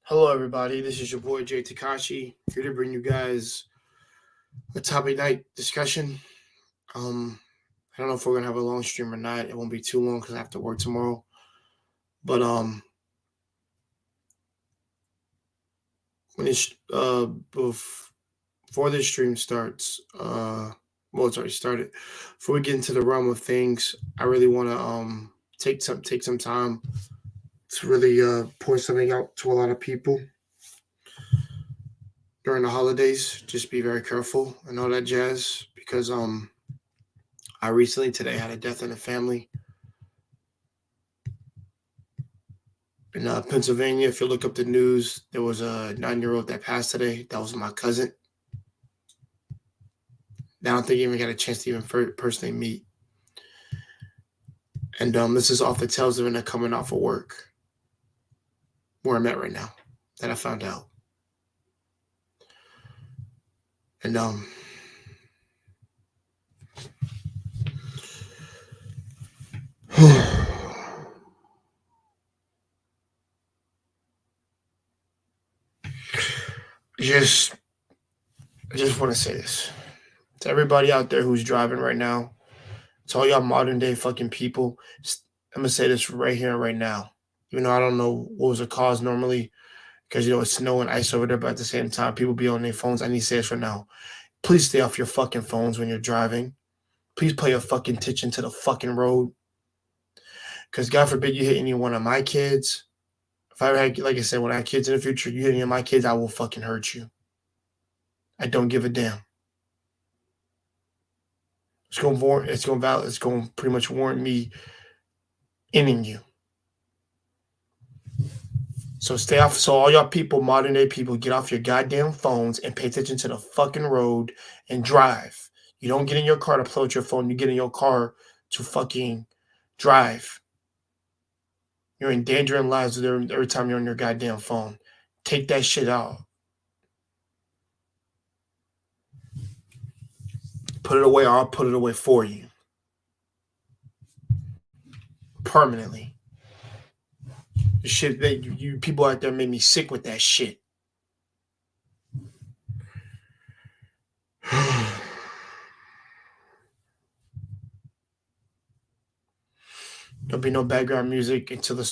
Hello, everybody. This is your boy Jay Takashi here to bring you guys a topic night discussion. I don't know if we're gonna have a long stream or not. It won't be too long because I have to work tomorrow. But when it's before this stream starts, well, it's already started. Before we get into the realm of things, I really want to take some time to really pour something out to a lot of people during the holidays. Just be very careful and all that jazz because I recently today had a death in the family in Pennsylvania. If you look up the news, there was a 9-year-old that passed today. That was my cousin. I don't think he even got a chance to even personally meet. And this is off the tails of it coming off of work, where I'm at right now, that I found out. And just I just want to say this to everybody out there who's driving right now, to all y'all modern day fucking people. I'm gonna say this right here and right now. Even though I don't know what was the cause normally, because it's snow and ice over there, but at the same time, people be on their phones. I need to say this right now. Please stay off your fucking phones when you're driving. Please pay your fucking attention to the fucking road. Because God forbid you hit any one of my kids. If I had, like I said, when I have kids in the future, you hit any of my kids, I will fucking hurt you. I don't give a damn. It's gonna pretty much warrant me ending you. So stay off. So all y'all people, modern day people, get off your goddamn phones and pay attention to the fucking road and drive. You don't get in your car to play with your phone. You get in your car to fucking drive. You're endangering lives every time you're on your goddamn phone. Take that shit out. Put it away, or I'll put it away for you. Permanently. The shit that you people out there made me sick with that shit. There'll be no background music until this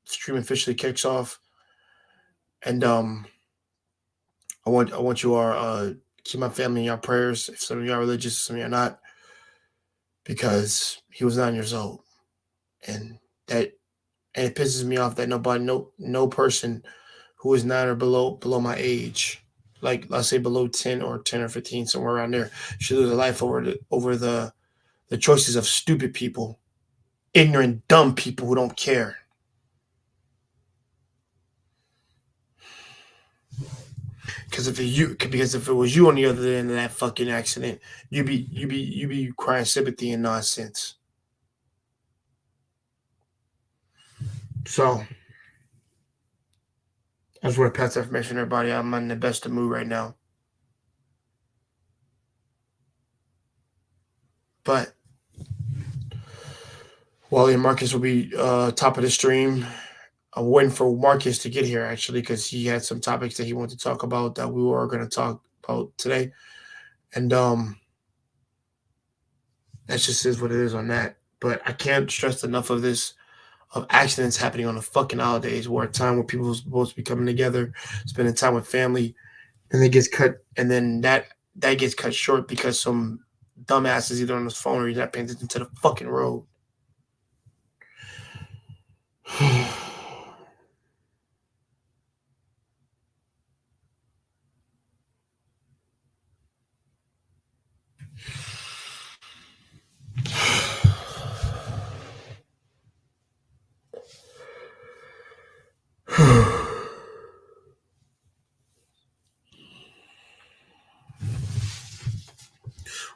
stream officially kicks off. And I want you all keep my family in your prayers. If some of you are religious, some of you are not, because he was 9 years old, and it pisses me off that no person who is 9 or below my age, like let's say below 10 or 15, somewhere around there, should lose their life over the choices of stupid people, ignorant, dumb people who don't care. Because if it was you on the other end of that fucking accident, you'd be crying sympathy and nonsense. So I just want to pass that information to everybody. I'm in the best of mood right now. But Wally and Marcus will be top of the stream. I'm waiting for Marcus to get here, actually, because he had some topics that he wanted to talk about that we were going to talk about today. And that just is what it is on that. But I can't stress enough of accidents happening on the fucking holidays, where a time where people are supposed to be coming together, spending time with family, and it gets cut, and then that gets cut short because some dumbass is either on his phone or he's not paying attention to the fucking road.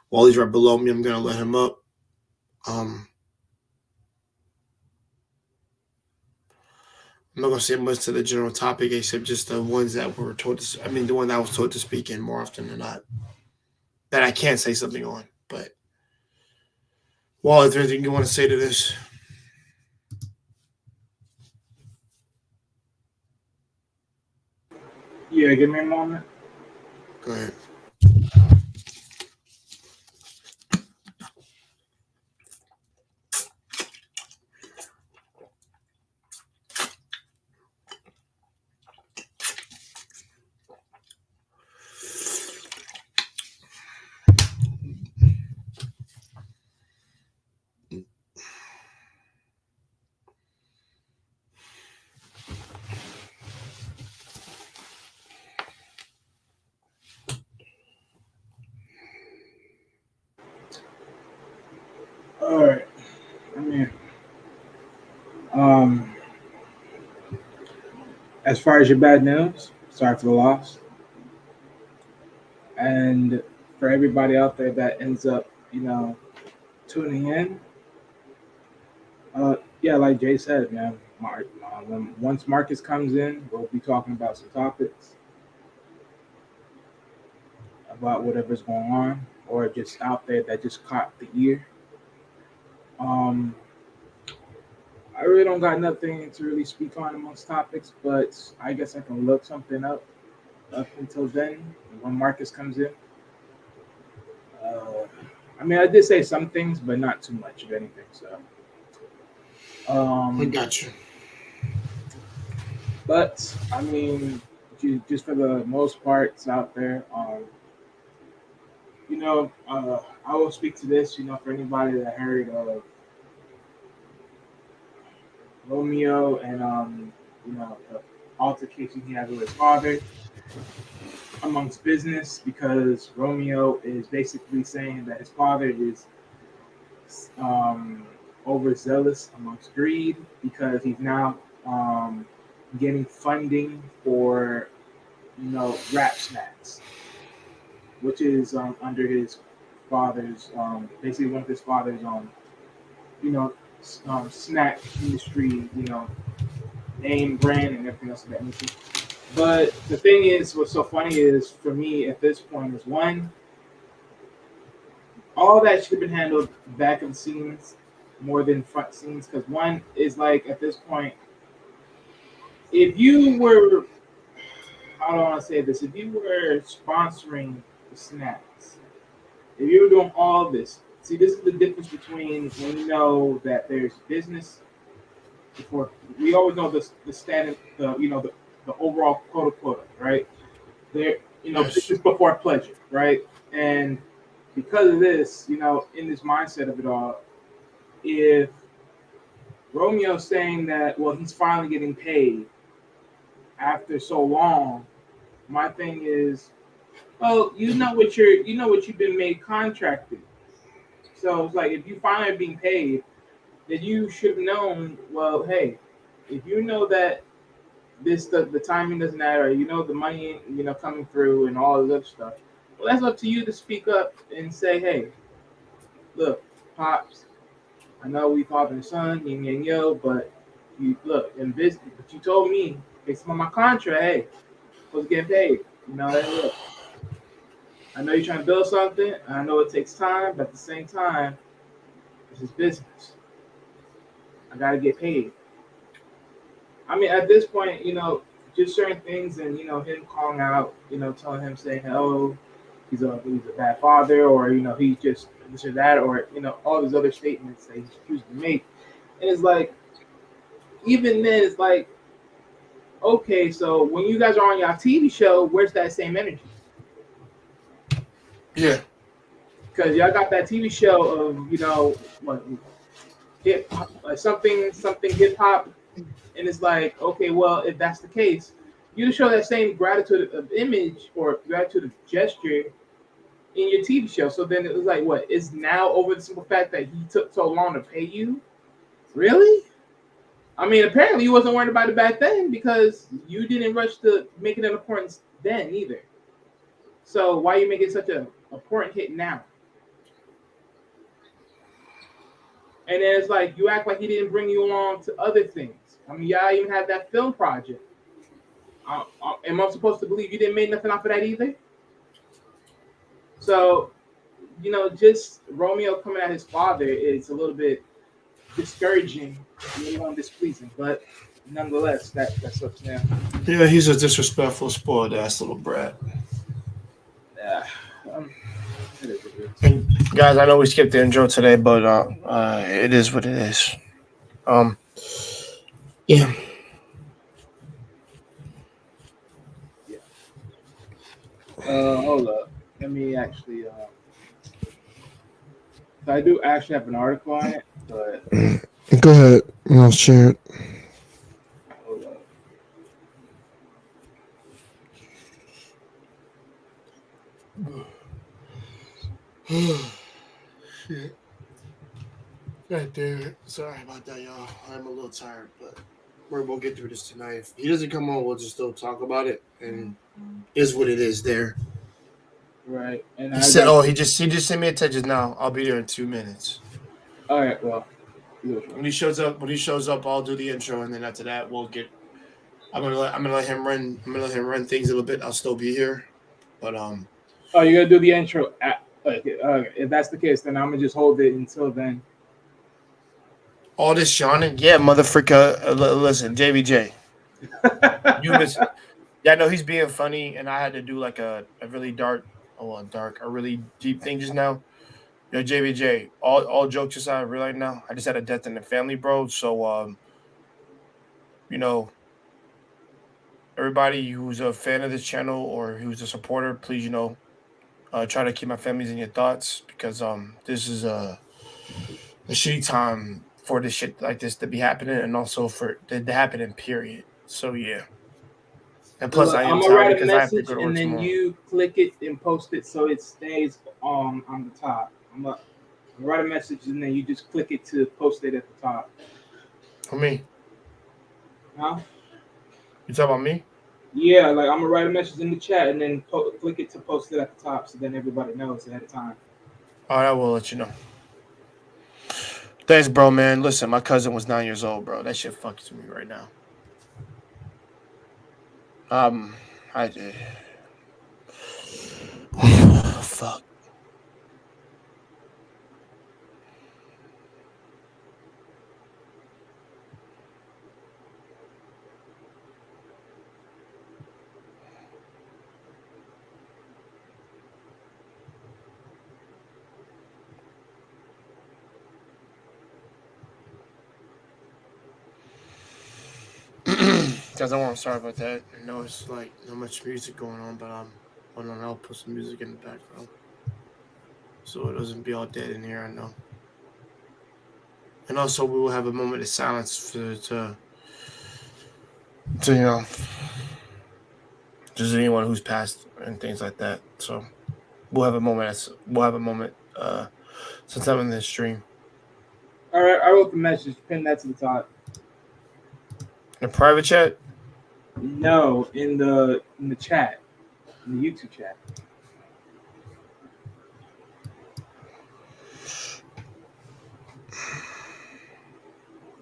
Wally's right below me. I'm gonna let him up. I'm not gonna say much to the general topic except just the ones that were told to. I mean, the one that I was told to speak in more often than not. That I can't say something on. But Wally, is there anything you want to say to this? Yeah, give me a moment. Go ahead. All right. I mean, um, as far as your bad news, sorry for the loss, and for everybody out there that ends up, tuning in. Yeah, like Jay said, man. Once Marcus comes in, we'll be talking about some topics about whatever's going on or just out there that just caught the ear. Um, I really don't got nothing to really speak on amongst topics, but I guess I can look something up until then when Marcus comes in. Uh, I mean, I did say some things, but not too much of anything. So, I um, got you. but I mean, just for the most part, it's out there. I will speak to this. For anybody that heard of Romeo and the altercation he had with his father amongst business, because Romeo is basically saying that his father is um, overzealous amongst greed because he's now um, getting funding for rap snacks, which is under his father's basically one of his father's you know snack industry name brand and everything else of that nature. But the thing is, what's so funny is for me at this point is one, all that should have been handled back of the scenes more than front scenes. Because one is like at this point, if you were, how do I want to say this? If you were sponsoring the snacks, if you were doing all this, see, this is the difference between when you know that there's business before. We always know the standard, the overall quota, right? There, Yes. business before pleasure, right? And because of this, in this mindset of it all, if Romeo's saying that, well, he's finally getting paid after so long, my thing is, well, what you've been made contracted. So it's like if you finally are being paid, then you should have known. Well, hey, if you know that the timing doesn't matter, the money coming through and all this other stuff. Well, that's up to you to speak up and say, hey, look, pops, I know we father and son, yin yang yo, but you look in business. But you told me based on my contract, hey, I was getting paid. Hey, look, I know you're trying to build something. I know it takes time, but at the same time, this is business. I gotta get paid. I mean, at this point, just certain things, and him calling out, telling him saying, "Oh, he's a bad father," or he's just this or that, or all these other statements that he's choosing to make, and it's like, even then, it's like, okay, so when you guys are on your TV show, where's that same energy? Yeah. Because y'all got that TV show of what hip something hip hop, and it's like, okay, well, if that's the case, you show that same gratitude of image or gratitude of gesture in your TV show. So then it was like, what is now over the simple fact that he took so long to pay you? Really? I mean, apparently you wasn't worried about it back then because you didn't rush to make it an importance then either. So why are you making such a important hit now? And then it's like you act like he didn't bring you along to other things. I mean, y'all even had that film project. Am I supposed to believe you didn't make nothing off of that either? So, just Romeo coming at his father is a little bit discouraging, a little displeasing. But nonetheless, that sucks now. Yeah, he's a disrespectful, spoiled ass little brat. Yeah, um, it is what it is. And guys, I know we skipped the intro today, but it is what it is. Um, yeah. Yeah. Hold up. Let me actually. So I do actually have an article on it, but Go ahead. I'll share it. hold up. Shit. God damn it. Sorry about that, y'all. I'm a little tired, but we'll get through this tonight. If he doesn't come on, we'll just still talk about it, and is what it is. There. Right, and He I said, got. "Oh, he just sent me a text just now. I'll be there in 2 minutes." All right, well, When he shows up, I'll do the intro, and then after that, we'll get. I'm gonna let him run. I'm gonna let him run things a little bit. I'll still be here, but oh, you're gonna do the intro. Okay, if that's the case, then I'm gonna just hold it until then. all this yawning, yeah, motherfucker. Listen, JBJ, you miss. Yeah, I know he's being funny, and I had to do like a really dark, a really deep thing just now. Yo, JBJ, all jokes aside, real right now, I just had a death in the family, bro. So you know, everybody who's a fan of this channel or who's a supporter, please, try to keep my families in your thoughts because this is a shitty time for this shit like this to be happening and also for it to happen in period. So yeah. And So plus look, I am I'm gonna tired write a because I have to message go to and work then tomorrow. you click it and post it so it stays on the top. I'm gonna write a message and then you just click it to post it at the top. For me. Huh? You talk about me? Yeah, like I'm gonna write a message in the chat and then click it to post it at the top so then everybody knows ahead of time. All right, I will let you know. Thanks, bro, man. Listen, my cousin was 9 years old, bro. That shit fucks with me right now. Um, I fuck. Guys, I want to sorry about that. I know it's like not much music going on, but hold on, I'll put some music in the background so it doesn't be all dead in here. I know. And also, we will have a moment of silence to just anyone who's passed and things like that. So we'll have a moment sometime in this stream. All right, I wrote the message. Pin that to the top. In a private chat. No, in the chat, in the YouTube chat.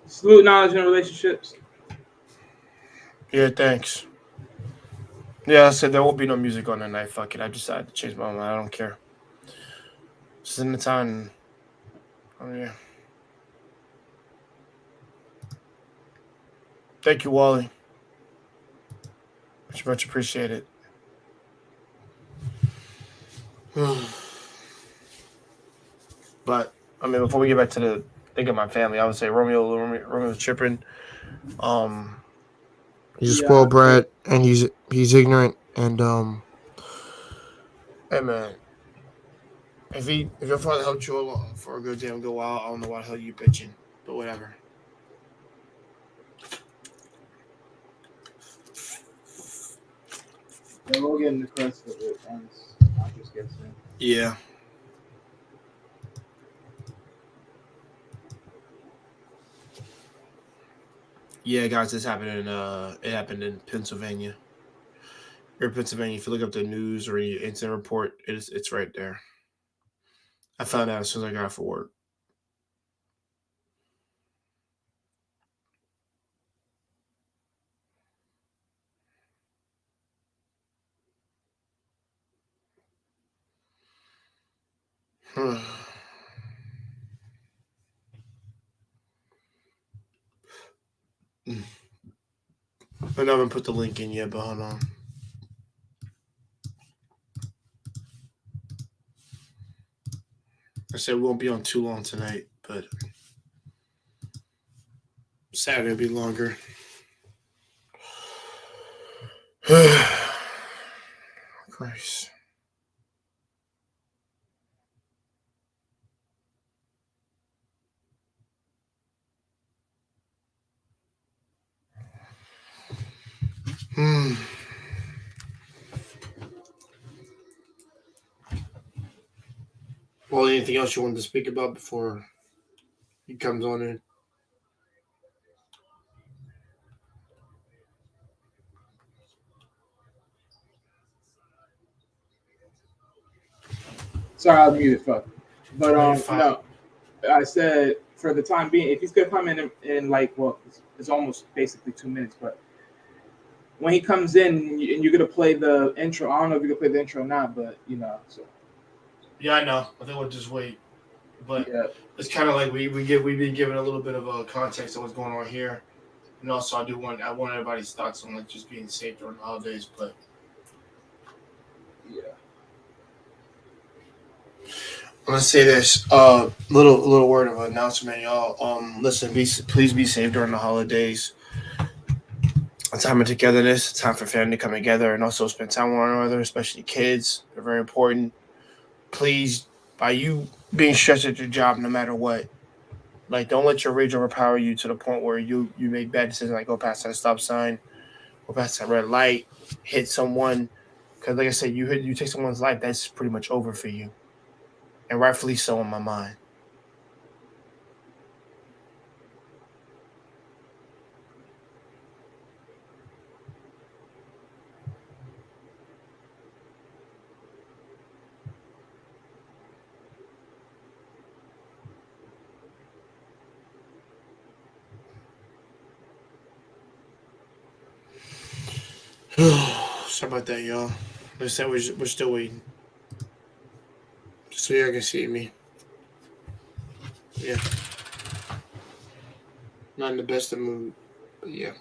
Salute, knowledge, and relationships. Yeah, thanks. Yeah, I said there won't be no music on tonight. Fuck it. I decided to change my mind. I don't care. Just in the time. Oh yeah. Thank you, Wally. Much appreciated. But I mean, before we get back to the think of my family, I would say Romeo's tripping. Um, he's a Yeah, spoiled brat, and he's ignorant. And hey man, if your father helped you along for a good damn good while, I don't know why the hell you bitching, but whatever. yeah, we'll get in the crust of it once I just get in. Yeah. Yeah, guys, it happened in Pennsylvania. Here in Pennsylvania, if you look up the news or any incident report, it's right there. I found out as soon as I got off of work. I haven't put the link in yet, but hold on. I said we won't be on too long tonight, but Saturday will be longer. Christ. Hmm. Well, anything else you wanted to speak about before he comes on in? Sorry, I was muted. Fuck. But No, you're fine. no, I said for the time being, if he's gonna come in like well, it's almost basically 2 minutes, but when he comes in and you're gonna play the intro, I don't know if you're gonna play the intro or not, but so Yeah, I know. I think we'll just wait. But yeah, it's kind of like we've been given a little bit of a context of what's going on here, and also I want everybody's thoughts on like just being safe during the holidays. But yeah. I'm gonna say this little word of announcement, y'all. Listen, please be safe during the holidays. A time of togetherness, a time for family to come together and also spend time with one another, especially kids. They're very important. Please, by you being stressed at your job, no matter what, like don't let your rage overpower you to the point where you make bad decisions like go past that stop sign, go past that red light, hit someone. Because like I said, you take someone's life, that's pretty much over for you, and rightfully so in my mind. Sorry about that, y'all. Like I said, we're still waiting. Just so y'all can see me. Yeah, not in the best of mood, but yeah.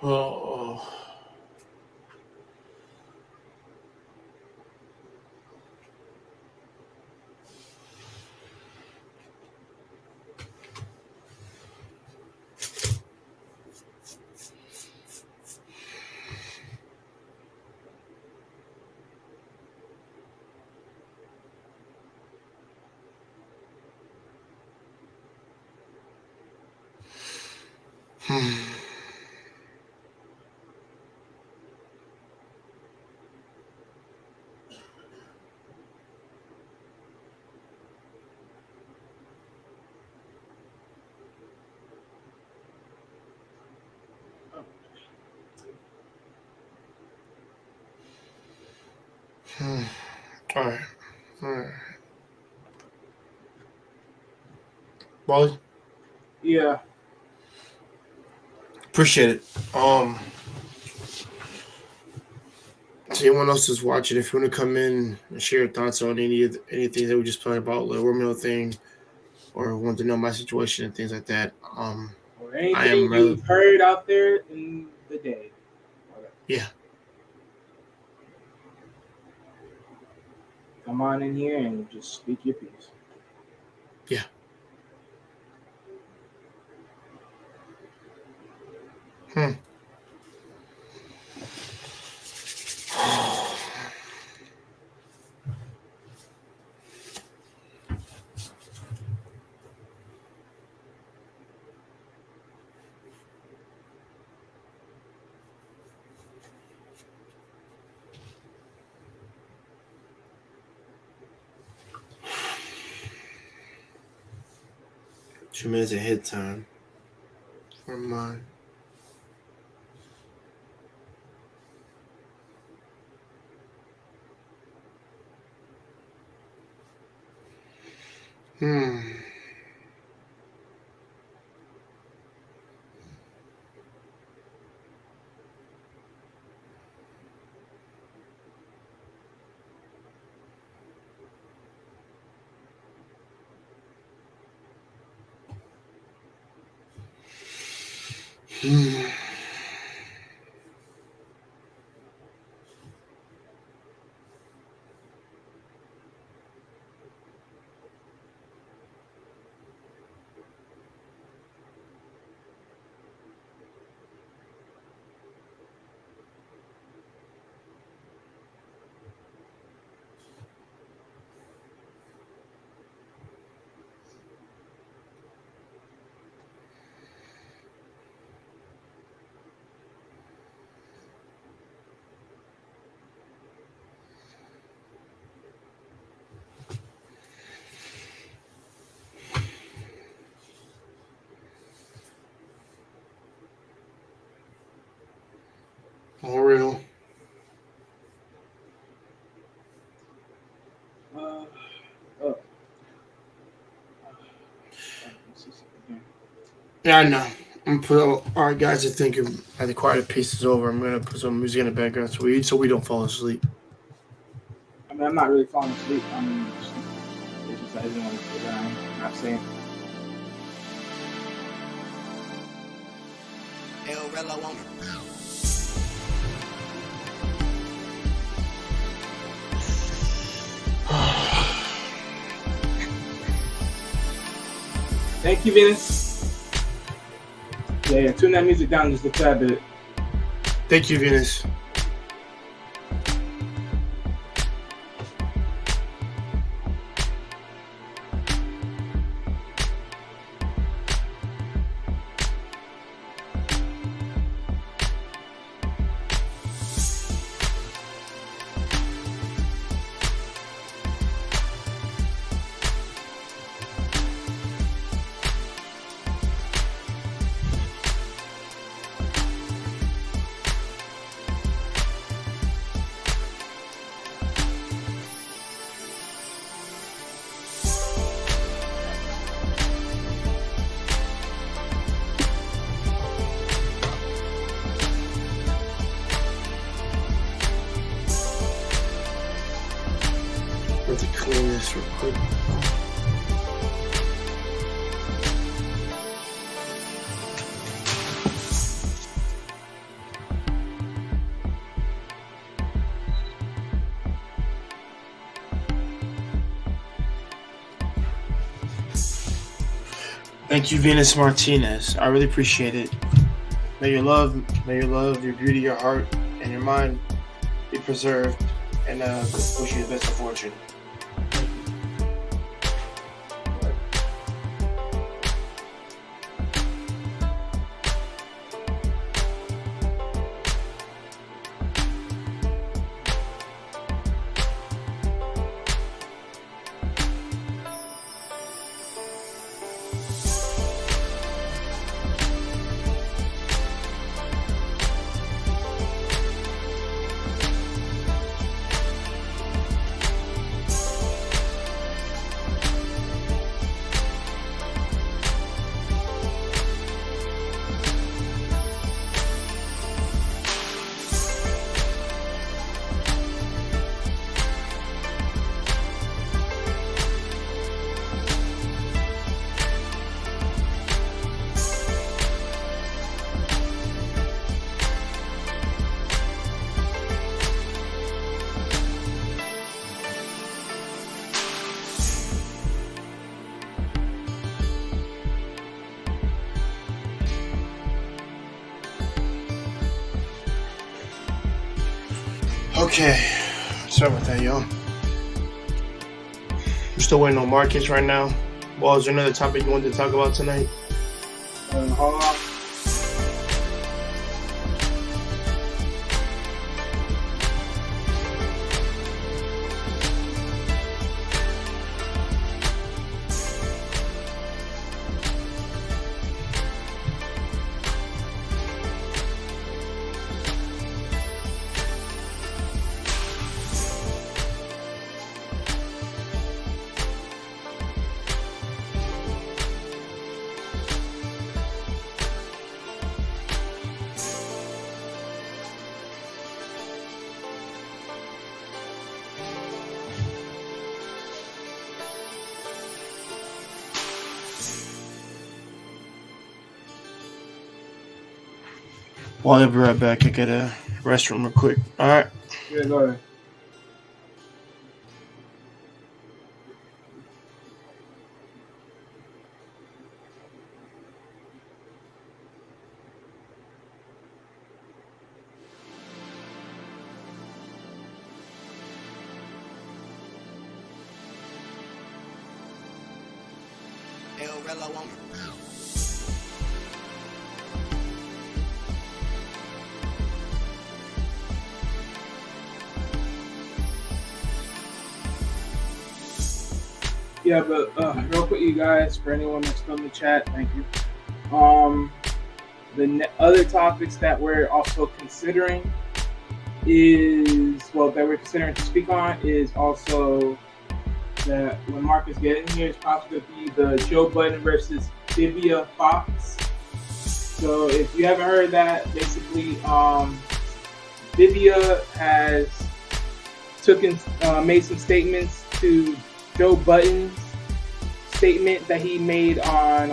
Oh. All right. All right. Well, Yeah. appreciate it. To anyone else who's watching, if you want to come in and share your thoughts on anything that we just talked about, the Romeo thing, or want to know my situation and things like that, Or I anything am you've heard out there in the day. Okay. yeah. Come on in here and just speak your piece. Yeah. Hmm. 2 minutes ahead time for mine. Hmm. Hmm. All real. Oh. Let's see something here. Yeah, I know. I'm put all right, guys. I think the quiet piece is over. I'm gonna put some music in the background so we don't fall asleep. I mean, I'm not really falling asleep. I mean, it's just I didn't want to sit down. I'm not saying. El Relo on Thank you, Venus. Yeah, tune that music down just a tad bit. Thank you, Venus. Let me clean this real quick. Thank you, Venus Martinez. I really appreciate it. May your love, your beauty, your heart, and your mind be preserved, and wish you the best of fortune. Okay, sorry about that, y'all. We're still waiting on markets right now. Well, is there another topic you wanted to talk about tonight? Hold on. Well, I'll be right back. I get a restroom real quick. All right. Yeah, go ahead. Yeah, but real quick, you guys, for anyone that's still in the chat, thank you. The other topics that we're also considering that we're considering to speak on is also that when Marcus gets in here, it's possibly going to be the Joe Budden versus Vivica Fox. So if you haven't heard that, basically, Vivica has made some statements to Joe Budden's statement that he made on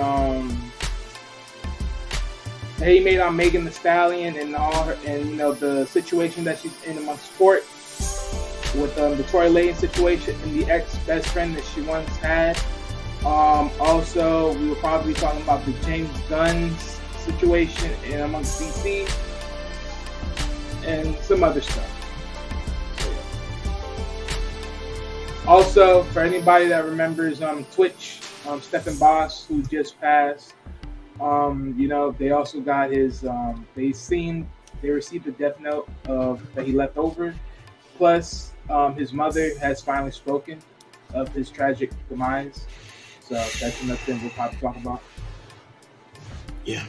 Megan Thee Stallion and the situation that she's in among sport with the Tory Lanez situation and the ex-best friend that she once had. Also, we will probably be talking about the James Gunn's situation in amongst DC and some other stuff. Also, for anybody that remembers Twitch, Stephen Boss, who just passed, they also got his, they received the death note that he left over. Plus, his mother has finally spoken of his tragic demise. So that's another thing we'll probably talk about. Yeah.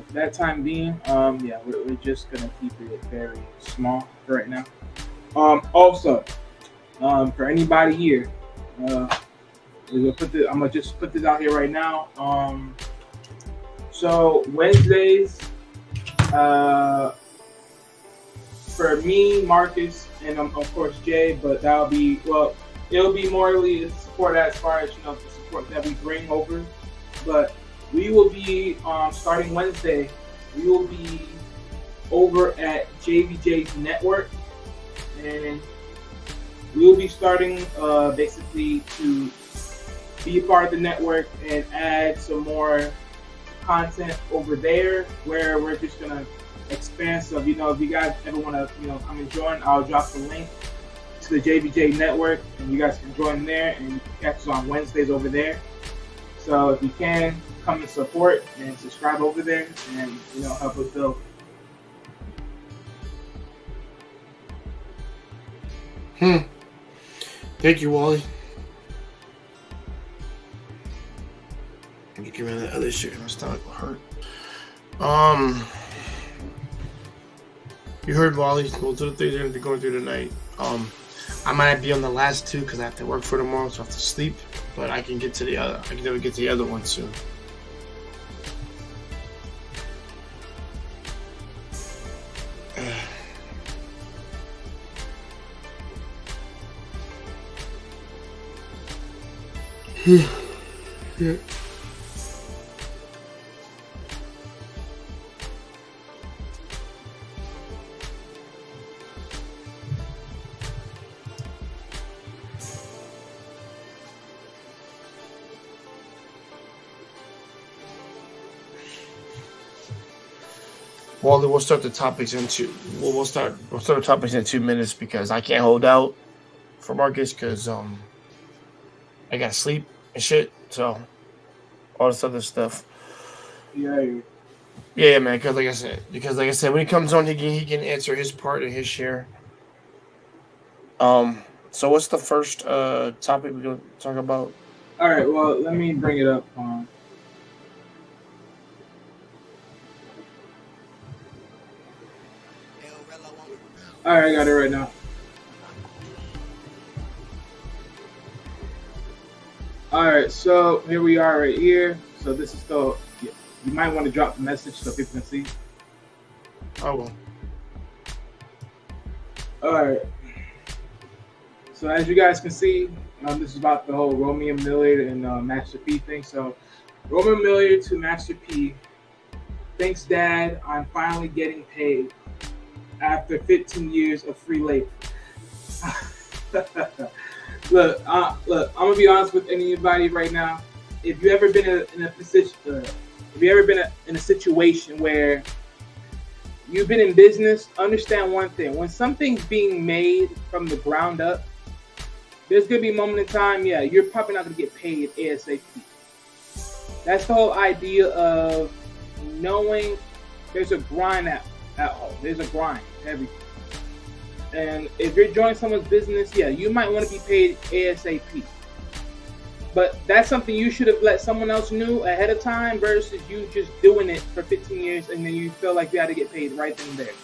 For that time being, we're just gonna keep it very small for right now. Also, for anybody here, I'm gonna just put this out here right now. So Wednesdays, for me, Marcus, and of course Jay, but it'll be morally support as far as the support that we bring over, but. We will be starting Wednesday. We will be over at JVJ's network, and we will be starting basically to be a part of the network and add some more content over there, where we're just gonna expand. So if you guys ever want to come and join, I'll drop the link to the JVJ network, and you guys can join there and you can catch us on Wednesdays over there. So if you can, come and support and subscribe over there and help us build. Thank you, Wally. You give me that other shit. My stomach will hurt. You heard Wally. Those are the things we're gonna be going through tonight. I might be on the last two because I have to work for tomorrow, so I have to sleep. But I can get to the other. I can never get to the other one soon. Yeah. Well, we'll start the topics in we'll start the topics in 2 minutes because I can't hold out for Marcus because I gotta sleep and shit. So all this other stuff. Yeah, man. Because like I said, when he comes on, he can answer his part and his share. So what's the first topic we're gonna talk about? All right. Well, let me bring it up. All right, I got it right now. All right, so here we are right here. So this is you might want to drop the message so people can see. I will. All right. So as you guys can see, this is about the whole Romeo Millard and Master P thing. So Roman Miller to Master P. Thanks, Dad. I'm finally getting paid after 15 years of free labor. Look, I'm gonna be honest with anybody right now. If you ever been in a position, if you ever been in a situation where you've been in business, understand one thing: when something's being made from the ground up, there's gonna be a moment in time. Yeah, you're probably not gonna get paid ASAP. That's the whole idea of knowing there's a grind at home. There's a grind to everything. And if you're joining someone's business, yeah, you might want to be paid ASAP. But that's something you should have let someone else know ahead of time versus you just doing it for 15 years and then you feel like you had to get paid right then and there.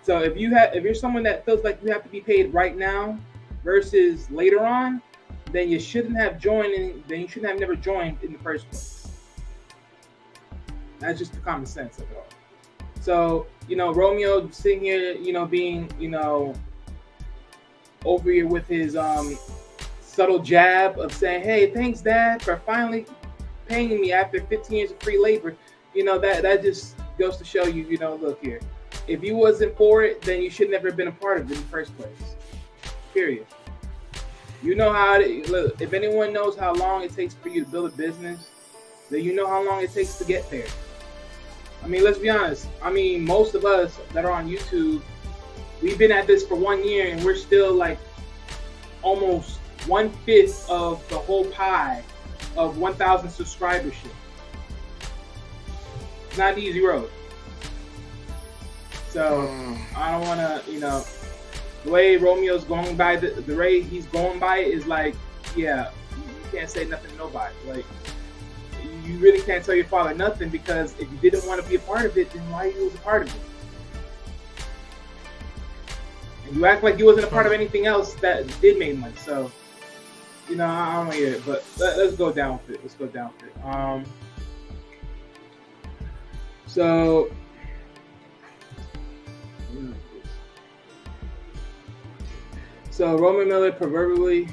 So if you're someone that feels like you have to be paid right now versus later on, then you shouldn't have never joined in the first place. That's just the common sense of it all. So, Romeo sitting here, being, over here with his subtle jab of saying, hey, thanks, Dad, for finally paying me after 15 years of free labor. That just goes to show you, look here. If you wasn't for it, then you should never have been a part of it in the first place. Period. You know look, if anyone knows how long it takes for you to build a business, then you know how long it takes to get there. I mean, let's be honest. I mean, most of us that are on YouTube, we've been at this for 1 year and we're still like almost 1/5 of the whole pie of 1,000 subscribership. It's not an easy road. So I don't want to, the way Romeo's going by, the way he's going by it is like, yeah, you can't say nothing to nobody. Like, you really can't tell your father nothing because if you didn't want to be a part of it, then why you was a part of it? And you act like you wasn't a part of anything else that did make money. So, I don't hear it, but let's go down with it. So Roman Miller proverbially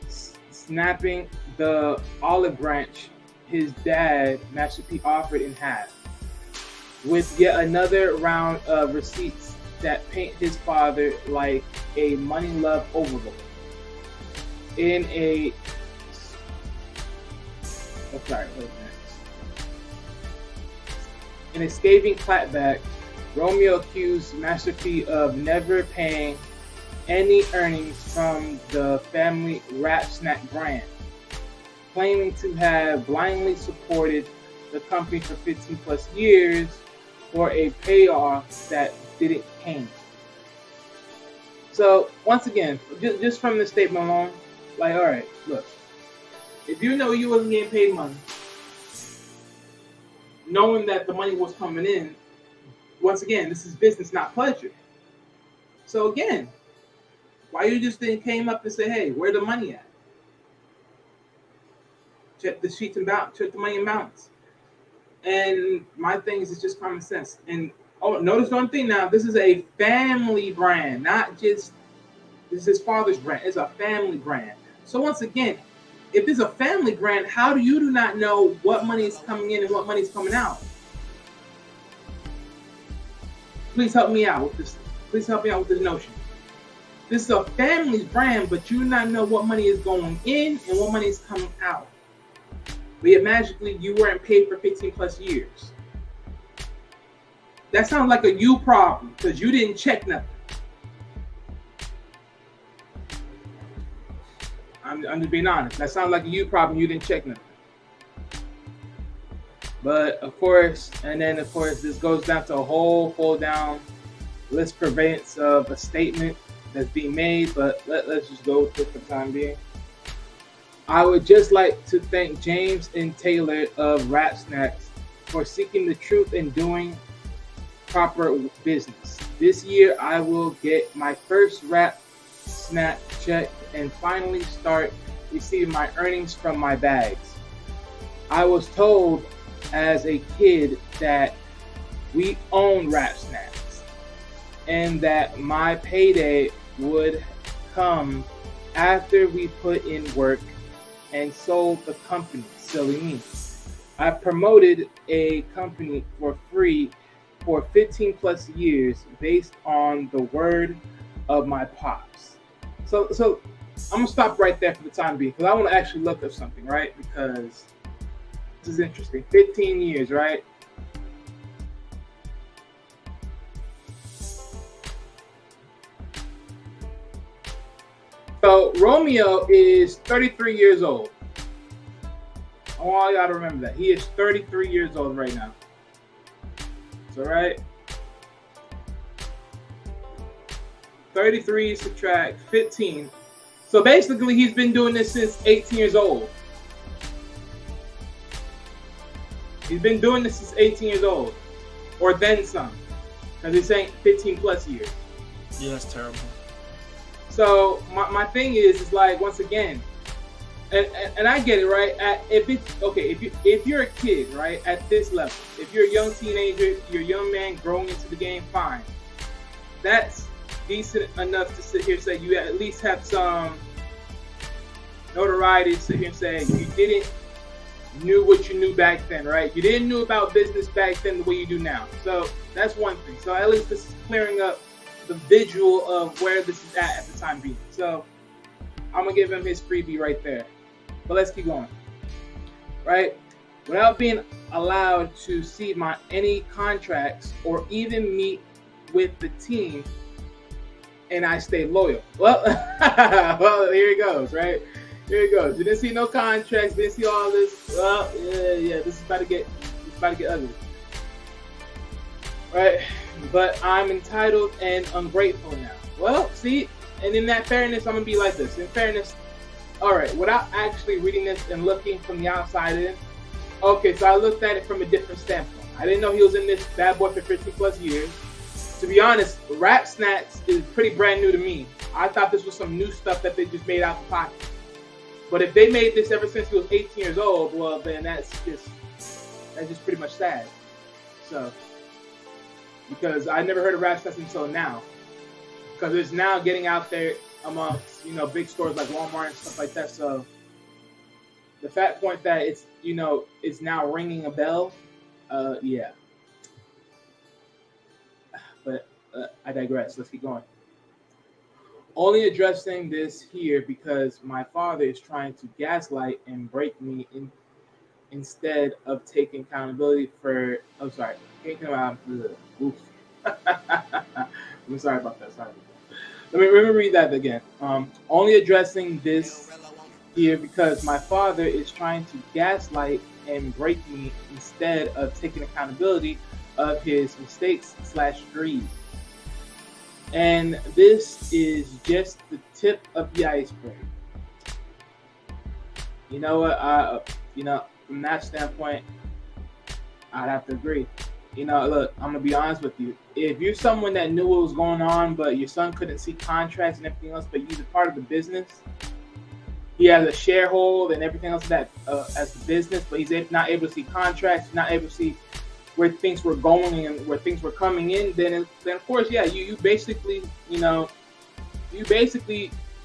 snapping the olive branch his dad, Master P, offered in half, with yet another round of receipts that paint his father like a money-love overlord. In a scathing clapback, Romeo accused Master P of never paying any earnings from the family Rap Snack brand, claiming to have blindly supported the company for 15 plus years for a payoff that didn't came. So once again, just from this statement alone, like, all right, look, if you know you wasn't getting paid money, knowing that the money was coming in, once again, this is business, not pleasure. So again, why you just didn't came up and say, hey, where the money at? Check the sheets and balance, check the money and balance. And my thing is, it's just common sense. And notice one thing now, this is a family brand, not just, this is his father's brand. It's a family brand. So once again, if it's a family brand, how do you not know what money is coming in and what money is coming out? Please help me out with this. Please help me out with this notion. This is a family's brand, but you do not know what money is going in and what money is coming out. But yet magically, you weren't paid for 15 plus years. That sounds like a you problem because you didn't check nothing. I'm just being honest. That sounds like a you problem. You didn't check nothing. But of course, this goes down to a whole full down list purveyance of a statement that's being made, but let's just go with it for the time being. I would just like to thank James and Taylor of Rap Snacks for seeking the truth and doing proper business. This year, I will get my first Rap Snack check and finally start receiving my earnings from my bags. I was told as a kid that we own Rap Snacks and that my payday would come after we put in work and sold the company. Silly me. I promoted a company for free for 15 plus years based on the word of my pops. So I'm gonna stop right there for the time being because I want to actually look up something, right? Because this is interesting. 15 years, right? So Romeo is 33 years old. I want all y'all to remember that. He is 33 years old right now. So, right? 33 subtract 15. So basically, he's been doing this since 18 years old. He's been doing this since 18 years old. Or then some. Because he's saying 15 plus years. Yeah, that's terrible. So my thing is like, once again, and I get it, right? If you're a kid, right, at this level, if you're a young teenager, you're a young man growing into the game, fine. That's decent enough to sit here and say you at least have some notoriety to sit here and say you didn't knew what you knew back then, right? You didn't know about business back then the way you do now. So that's one thing. So at least this is clearing up the visual of where this is at the time being. So I'm gonna give him his freebie right there. But let's keep going. Right? Without being allowed to see any contracts or even meet with the team, and I stayed loyal. Well, well, here it goes, right? Here it goes. You didn't see no contracts, didn't see all this. Well, yeah, this is about to get ugly. Right? But I'm entitled and ungrateful now. Well, see, and in that fairness, I'm gonna be like this. In fairness, all right, without actually reading this and looking from the outside in, okay, so I looked at it from a different standpoint. I didn't know he was in this bad boy for 15 plus years. To be honest, Rap Snacks is pretty brand new to me. I thought this was some new stuff that they just made out the pocket. But if they made this ever since he was 18 years old, well, then that's just pretty much sad. So, because I never heard of Rap Snacks until now. Because it's now getting out there amongst, big stores like Walmart and stuff like that. So the fact point that it's now ringing a bell, yeah. But I digress. Let's keep going. Only addressing this here because my father is trying to gaslight and break me instead of taking accountability for. I'm sorry. Oof. I'm sorry about that. Let me read that again. Only addressing this here because my father is trying to gaslight and break me instead of taking accountability of his mistakes / greed. And this is just the tip of the iceberg. You know what? From that standpoint, I'd have to agree. Look, I'm gonna be honest with you. If you're someone that knew what was going on, but your son couldn't see contracts and everything else, but he's a part of the business, he has a sharehold and everything else that as the business, but he's not able to see contracts, not able to see where things were going and where things were coming in, then of course, yeah, you basically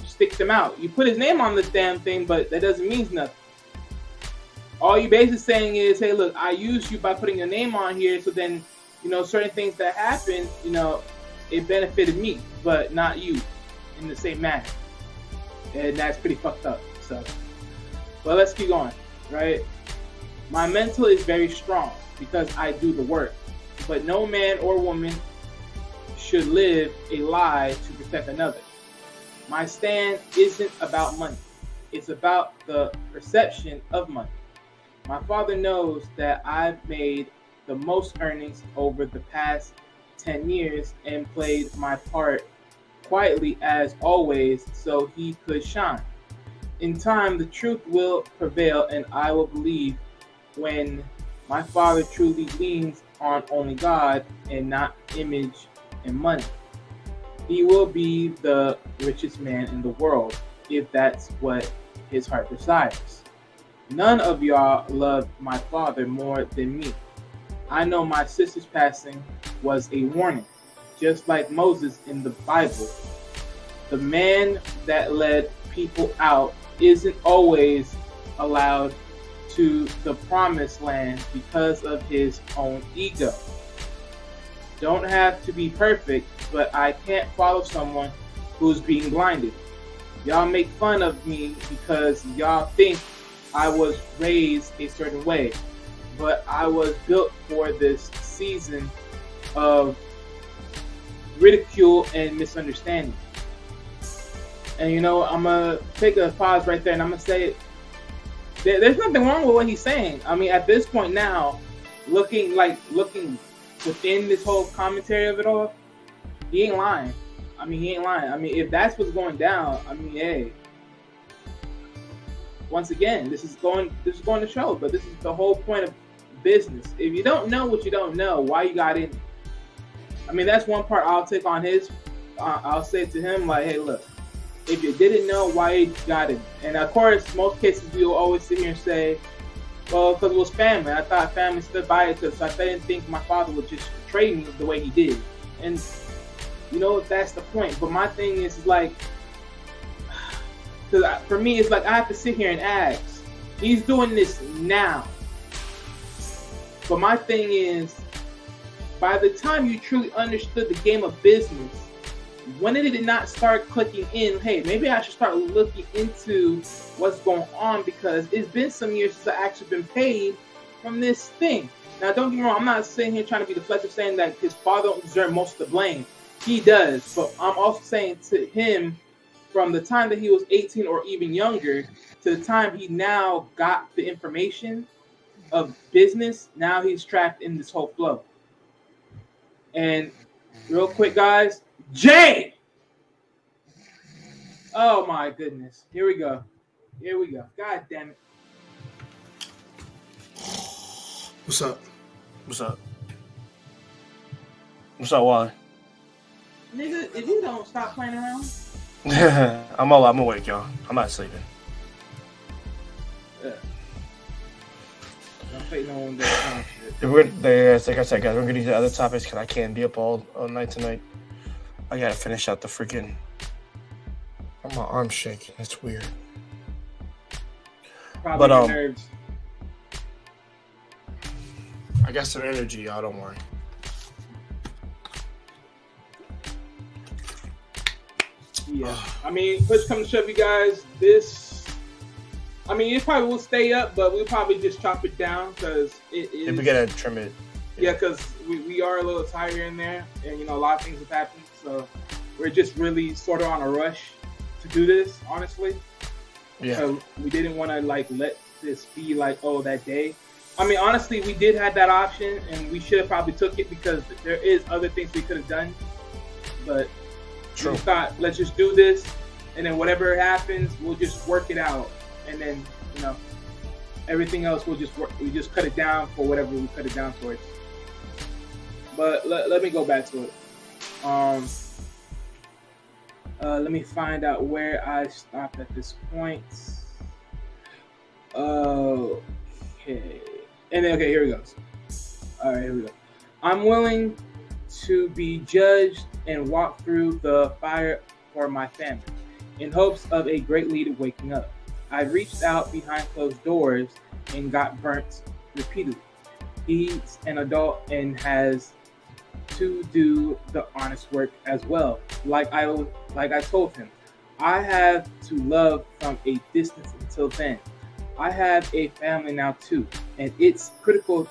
stick them out. You put his name on this damn thing, but that doesn't mean nothing. All you basically saying is, hey, look, I used you by putting your name on here, so then, certain things that happen, it benefited me, but not you in the same manner. And that's pretty fucked up. So, well, let's keep going, right? My mental is very strong because I do the work, but no man or woman should live a lie to protect another. My stand isn't about money. It's about the perception of money. My father knows that I've made the most earnings over the past 10 years and played my part quietly as always so he could shine. In time, the truth will prevail and I will believe when my father truly leans on only God and not image and money. He will be the richest man in the world if that's what his heart desires. None of y'all love my father more than me. I know my sister's passing was a warning, just like Moses in the Bible. The man that led people out isn't always allowed to the promised land because of his own ego. Don't have to be perfect, but I can't follow someone who's being blinded. Y'all make fun of me because y'all think I was raised a certain way, but I was built for this season of ridicule and misunderstanding. And I'm gonna take a pause right there, and I'm gonna say there's nothing wrong with what he's saying. I mean, at this point now, looking within this whole commentary of it all, he ain't lying. I mean, he ain't lying. I mean, if that's what's going down, I mean, hey. Once again, this is going to show, but this is the whole point of business. If you don't know what you don't know, why you got in? I mean, that's one part I'll take on his. I'll say to him, like, hey, look, if you didn't know, why you got it? And of course, most cases we will always sit here and say, well, because it was family. I thought family stood by it, so I didn't think my father would just betray me the way he did. And that's the point. But my thing is like, because for me, it's like I have to sit here and ask. He's doing this now. But my thing is, by the time you truly understood the game of business, when did it not start clicking in, hey, maybe I should start looking into what's going on, because it's been some years since I actually been paid from this thing. Now, don't get me wrong, I'm not sitting here trying to be deflective saying that his father don't deserve most of the blame. He does, but I'm also saying to him, from the time that he was 18 or even younger to the time he now got the information of business, now he's trapped in this whole flow. And real quick, guys, Jay! Oh my goodness. Here we go. God damn it. What's up? What's up? What's up, Wally? Nigga, if you don't stop playing around. I'm awake, y'all. I'm not sleeping. Yeah. Don't play no one that shit. Like I said, guys, we're gonna do the other topics because I can't be up all night tonight. I gotta finish out the freaking. Oh, my arm's shaking. That's weird. Probably your nerves. I got some energy, y'all. Don't worry. Yeah. I mean, push come to shove, you guys. It probably will stay up, but we'll probably just chop it down because it is. If we gotta trim it. Yeah, because we are a little tired here and there, and a lot of things have happened, so we're just really sort of on a rush to do this, honestly. Yeah. So we didn't want to let this be that day. I mean, honestly, we did have that option, and we should have probably took it because there is other things we could have done, but True. we thought, let's just do this, and then whatever happens, we'll just work it out, and then everything else we'll just work. We just cut it down for whatever we cut it down towards. But let me go back to it. Let me find out where I stopped at this point. Okay. And then, okay, here we go. All right, here we go. I'm willing to be judged and walk through the fire for my family in hopes of a great leader waking up. I reached out behind closed doors and got burnt repeatedly. He's an adult and has to do the honest work as well. Like I told him, I have to love from a distance until then. I have a family now too, and it's critical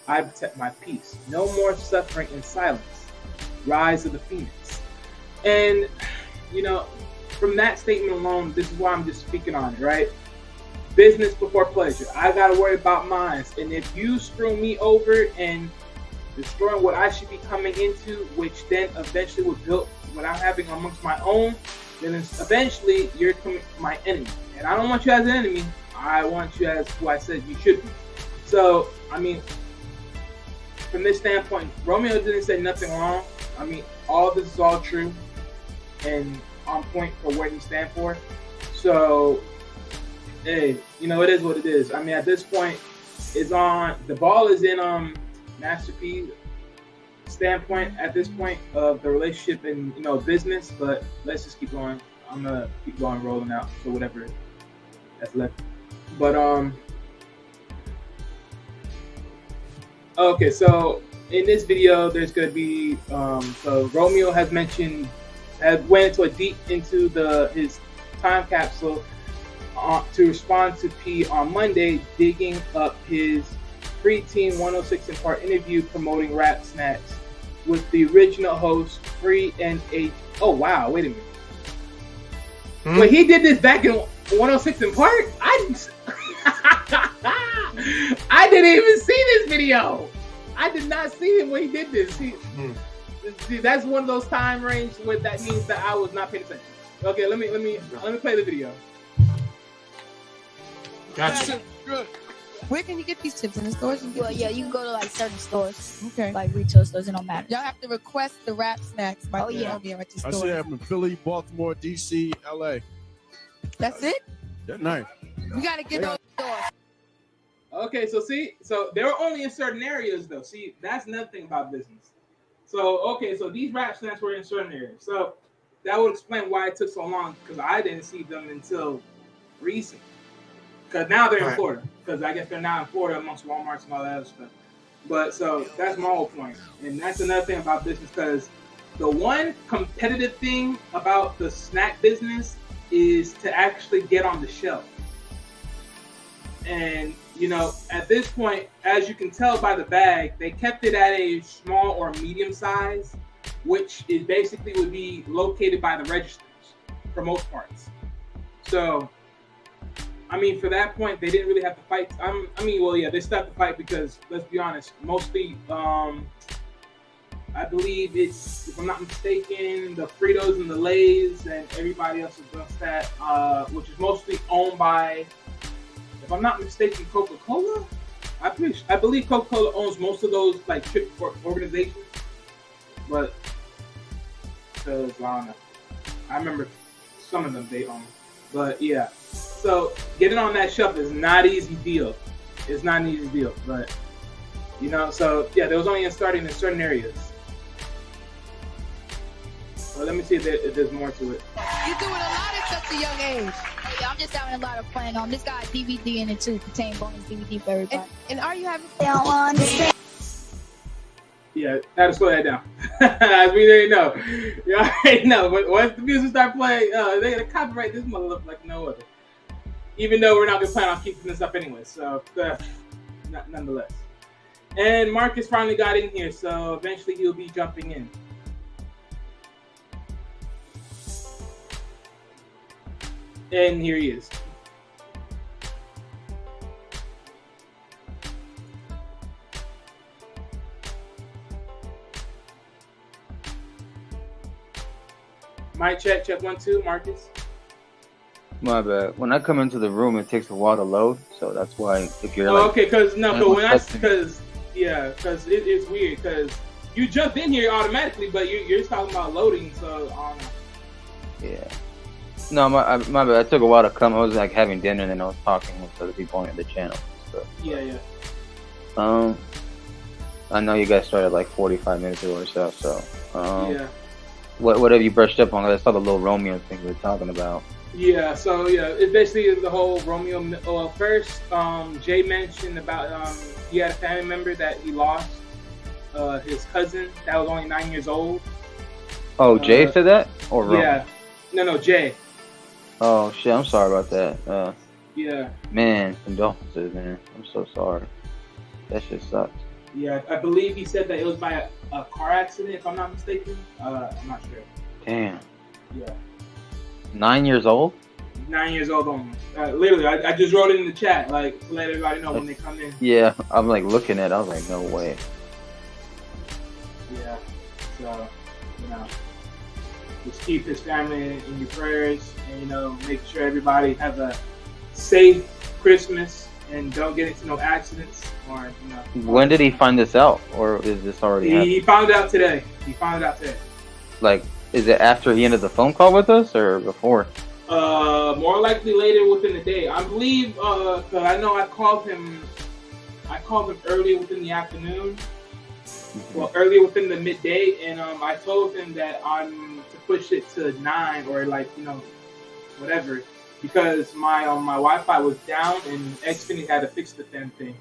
I protect my peace. No more suffering in silence. Rise of the Phoenix. And, from that statement alone, this is why I'm just speaking on it, right? Business before pleasure. I got to worry about mine. And if you screw me over and destroying what I should be coming into, which then eventually would build what I'm having amongst my own, then eventually you're my enemy. And I don't want you as an enemy. I want you as who I said you should be. So, from this standpoint, Romeo didn't say nothing wrong. All this is all true and on point for where he stands for. So, hey, it is what it is. At this point, the ball is in Master P's standpoint at this point of the relationship and business. But let's just keep going. I'm gonna keep going rolling out for whatever that's left. But okay, so in this video, there's gonna be so Romeo has went deep into his time capsule to respond to P on Monday, digging up his pre-teen 106 in Part interview promoting Rap Snacks with the original host, Free and H. Oh wow, wait a minute. But he did this back in 106 in Park? I didn't even see this video. I did not see him when he did this. See, that's one of those time range where that means that I was not paying attention. Okay, let me play the video. Gotcha. Where can you get these chips in the stores? Well, yeah, you can go to like certain stores, Okay. like retail stores. It don't matter. Y'all have to request the Rap Snacks by yeah. Romeo at your I store. see them in Philly, Baltimore, DC, LA. That's it? That nice. You gotta get those stores. Okay, so they're only in certain areas though. See, that's another thing about business. So these Rap Snacks were in certain areas. So that would explain why it took so long, because I didn't see them until recent. Because now they're in Florida. Because I guess they're now in Florida amongst Walmarts and all that other stuff. But so that's my whole point. And that's another thing about business, because the one competitive thing about the snack business is to actually get on the shelf. And, you know, at this point, as you can tell by the bag, they kept it at a small or medium size, which is basically would be located by the registers for most parts. So, I mean, for that point, they didn't really have to fight. They still have to fight because, let's be honest, mostly, I believe it's, if I'm not mistaken, the Fritos and the Lays and everybody else who does that, which is mostly owned by, if I'm not mistaken, Coca-Cola. I believe Coca-Cola owns most of those like chip organizations, but because I don't know, I remember some of them they own. But yeah, so getting on that shelf is not an easy deal. It's not an easy deal, but you know, so yeah, there was only starting in certain areas. Well, let me see if there's more to it. You're doing a lot at such a young age. Oh, yeah, I'm just having a lot of fun. This got a DVD in it too, contain bonus DVD for everybody. And are you having They don't understand. Yeah, had to slow that down. As we already know. You already know. But once the music start playing, they're gonna copyright this motherfucker like no other. Even though we're not gonna plan on keeping this up anyway, so nonetheless. And Marcus finally got in here, so eventually he'll be jumping in. And here he is. Mic check 1 2, Marcus. My bad. When I come into the room, it takes a while to load, so that's why if you're Okay, because Because it's weird because you jumped in here automatically, but you're talking about loading, so I don't know. Yeah. No, my bad. I took a while to come. I was like having dinner, and then I was talking with other people on the channel. So. Yeah. I know you guys started like 45 minutes ago or so. Yeah. What have you brushed up on? I saw the little Romeo thing we were talking about. Yeah. So yeah, it's basically the whole Romeo. Well, first, Jay mentioned about he had a family member that he lost, his cousin that was only 9 years old. Oh, Jay said that, or Romeo? Yeah. No, Jay. Oh shit! I'm sorry about that. Yeah. Man, condolences, man. I'm so sorry. That shit sucks. Yeah, I believe he said that it was by a car accident, if I'm not mistaken. I'm not sure. Damn. Yeah. 9 years old? 9 years old only. Literally, I just wrote it in the chat, like, to let everybody know when they come in. Yeah, I'm like looking at it. I was like, no way. Yeah. So, you know, just keep his family in your prayers and, you know, make sure everybody have a safe Christmas and don't get into no accidents or, you know. When did he find this out? Or is this already happening? He found out today. Like, is it after he ended the phone call with us or before? More likely later within the day. I believe, cause I know I called him earlier within the afternoon. Well, earlier within the midday, and I told him that I'm to push it to 9 or like, you know, whatever. because my Wi-Fi was down and Xfinity had to fix the damn thing.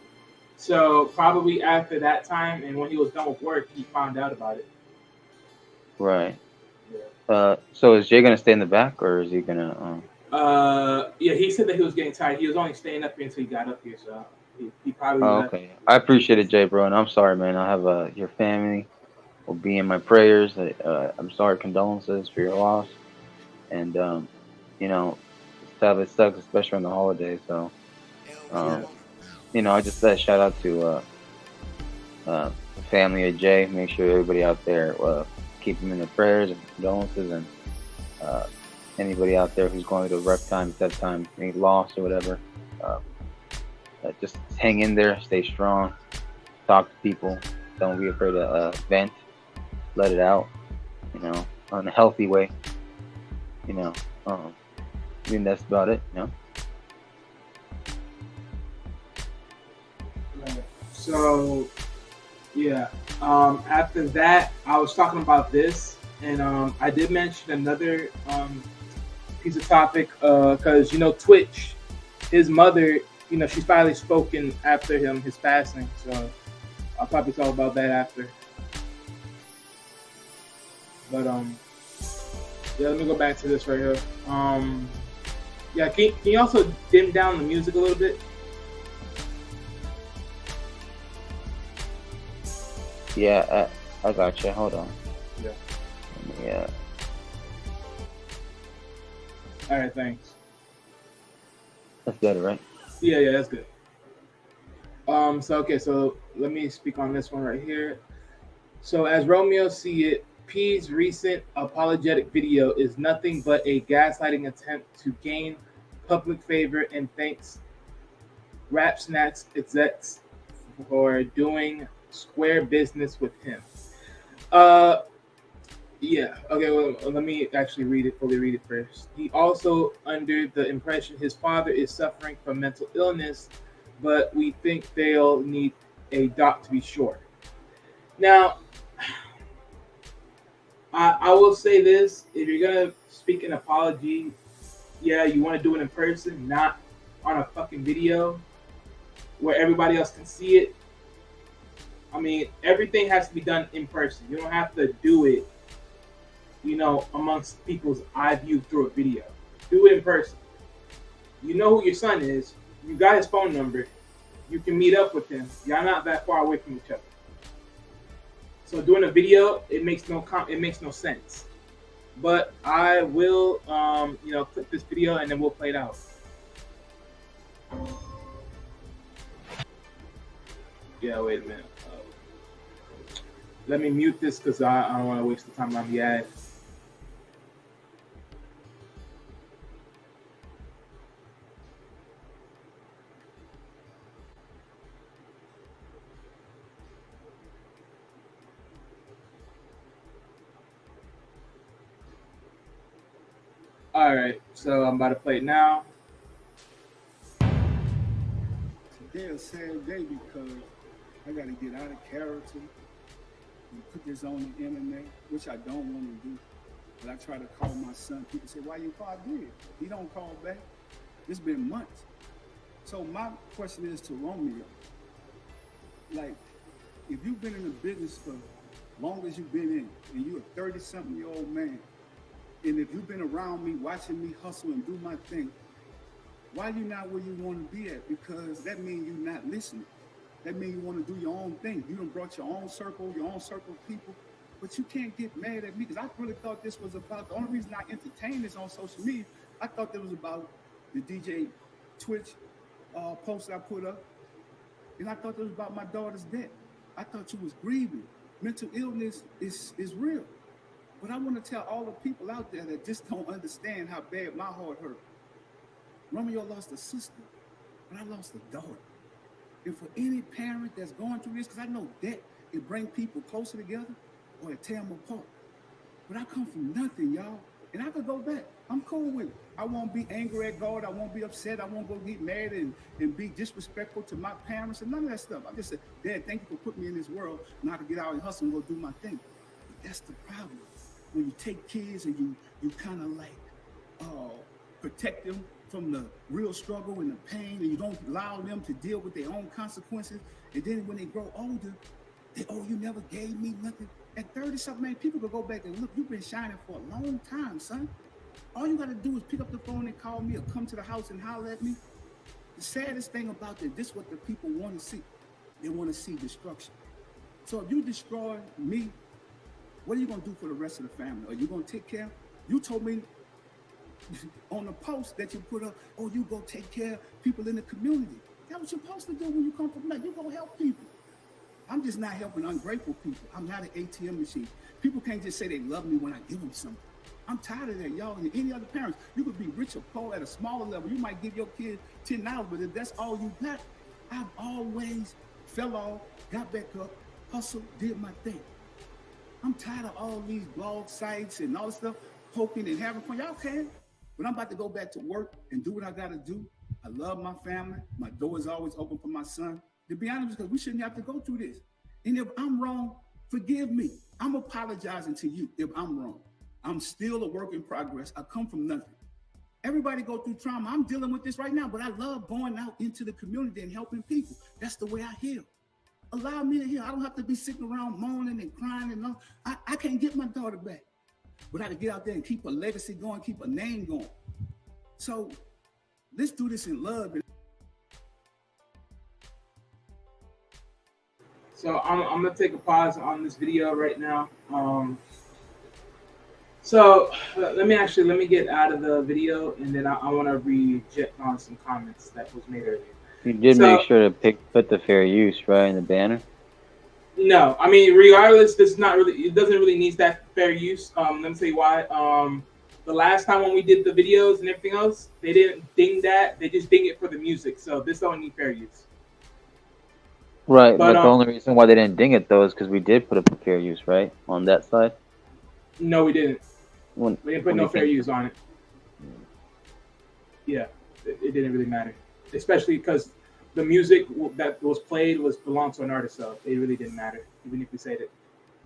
So probably after that time, and when he was done with work, he found out about it. Right. So is Jay gonna stay in the back, or is he gonna? Yeah, he said that he was getting tired. He was only staying up here until he got up here, so he probably. Oh, left. okay. I appreciate it, Jay, bro, and I'm sorry, man. I have your family will be in my prayers. I'm sorry, condolences for your loss, and you know, it's tough. It sucks, especially on the holidays. So, you know, I just said shout out to the family of Jay. Make sure everybody out there keep him in their prayers and condolences, and anybody out there who's going through a rough time, tough time, any loss or whatever. Just hang in there, stay strong, talk to people. Don't be afraid to vent, let it out, you know, in a healthy way. You know, I think that's about it, you know. Right. So, yeah. After that, I was talking about this, and I did mention another piece of topic because, you know, Twitch, his mother, you know, she's finally spoken after his passing. So I'll probably talk about that after. But yeah, let me go back to this right here. Yeah, can you also dim down the music a little bit? Yeah, I got you. Hold on. Yeah. Yeah. All right, thanks. That's better, right? Yeah, that's good. So let me speak on this one right here. So as Romeo see it, P's recent apologetic video is nothing but a gaslighting attempt to gain public favor and thanks Rap Snacks execs for doing square business with him. Yeah. Okay. Well, let me actually fully read it first. He also under the impression his father is suffering from mental illness, but we think they'll need a doc to be sure. Now, I will say this: if you're gonna speak an apology, yeah, you want to do it in person, not on a fucking video where everybody else can see it. I mean, everything has to be done in person. You don't have to do it, you know, amongst people's eye view through a video. Do it in person. You know who your son is. You got his phone number. You can meet up with him. Y'all not that far away from each other. So doing a video, it makes no sense. But I will, you know, clip this video and then we'll play it out. Yeah, wait a minute. Let me mute this because I don't want to waste the time on the ad. All right, so I'm about to play it now. Today a sad day because I got to get out of character and put this on the internet, which I don't want to do. But I try to call my son. People say, "Why you call did?" He don't call back. It's been months. So my question is to Romeo. Like, if you've been in the business for long as you've been in, and you're a 30-something-year-old man, and if you've been around me, watching me hustle and do my thing, why you not where you want to be at? Because that means you're not listening. That means you want to do your own thing. You done brought your own circle of people, but you can't get mad at me because I really thought this was about, the only reason I entertained this on social media, I thought it was about the DJ Twitch post I put up, and I thought it was about my daughter's death. I thought you was grieving. Mental illness is real. But I want to tell all the people out there that just don't understand how bad my heart hurt. Romeo lost a sister, but I lost a daughter. And for any parent that's going through this, because I know that it brings people closer together or it tear them apart. But I come from nothing, y'all. And I could go back. I'm cool with it. I won't be angry at God. I won't be upset. I won't go get mad and be disrespectful to my parents and none of that stuff. I just said, Dad, thank you for putting me in this world and I can get out and hustle and go do my thing. But that's the problem. When you take kids and you kind of like protect them from the real struggle and the pain, and you don't allow them to deal with their own consequences. And then when they grow older, oh, you never gave me nothing. At 30-something, man, people could go back and look, you've been shining for a long time, son. All you got to do is pick up the phone and call me or come to the house and holler at me. The saddest thing about this is what the people want to see. They want to see destruction. So if you destroy me, what are you going to do for the rest of the family? Are you going to take care? You told me on the post that you put up, oh, you go take care of people in the community. That's what you're supposed to do when you come from that. You go help people. I'm just not helping ungrateful people. I'm not an ATM machine. People can't just say they love me when I give them something. I'm tired of that, y'all. And any other parents, you could be rich or poor at a smaller level. You might give your kid $10, but if that's all you got, I've always fell off, got back up, hustled, did my thing. I'm tired of all these blog sites and all this stuff, poking and having fun. Y'all can, but I'm about to go back to work and do what I got to do. I love my family. My door is always open for my son. To be honest, because we shouldn't have to go through this. And if I'm wrong, forgive me. I'm apologizing to you if I'm wrong. I'm still a work in progress. I come from nothing. Everybody go through trauma. I'm dealing with this right now, but I love going out into the community and helping people. That's the way I heal. Allow me to heal. I don't have to be sitting around moaning and crying and all. I can't get my daughter back, but I have to get out there and keep a legacy going, keep a name going. So let's do this in love. So I'm gonna take a pause on this video right now. So let me get out of the video, and then I want to reject on some comments that was made earlier. You did make sure to put the fair use right in the banner. No, I mean, regardless, this is not really. It doesn't really need that fair use. Let me tell you why. The last time when we did the videos and everything else, they didn't ding that. They just ding it for the music. So this don't need fair use. Right, but the only reason why they didn't ding it though is because we did put up a fair use, right, on that side. No, we didn't. We didn't put no fair use on it. Yeah, it didn't really matter, especially because the music that was played belonged to an artist, so it really didn't matter, even if we said it.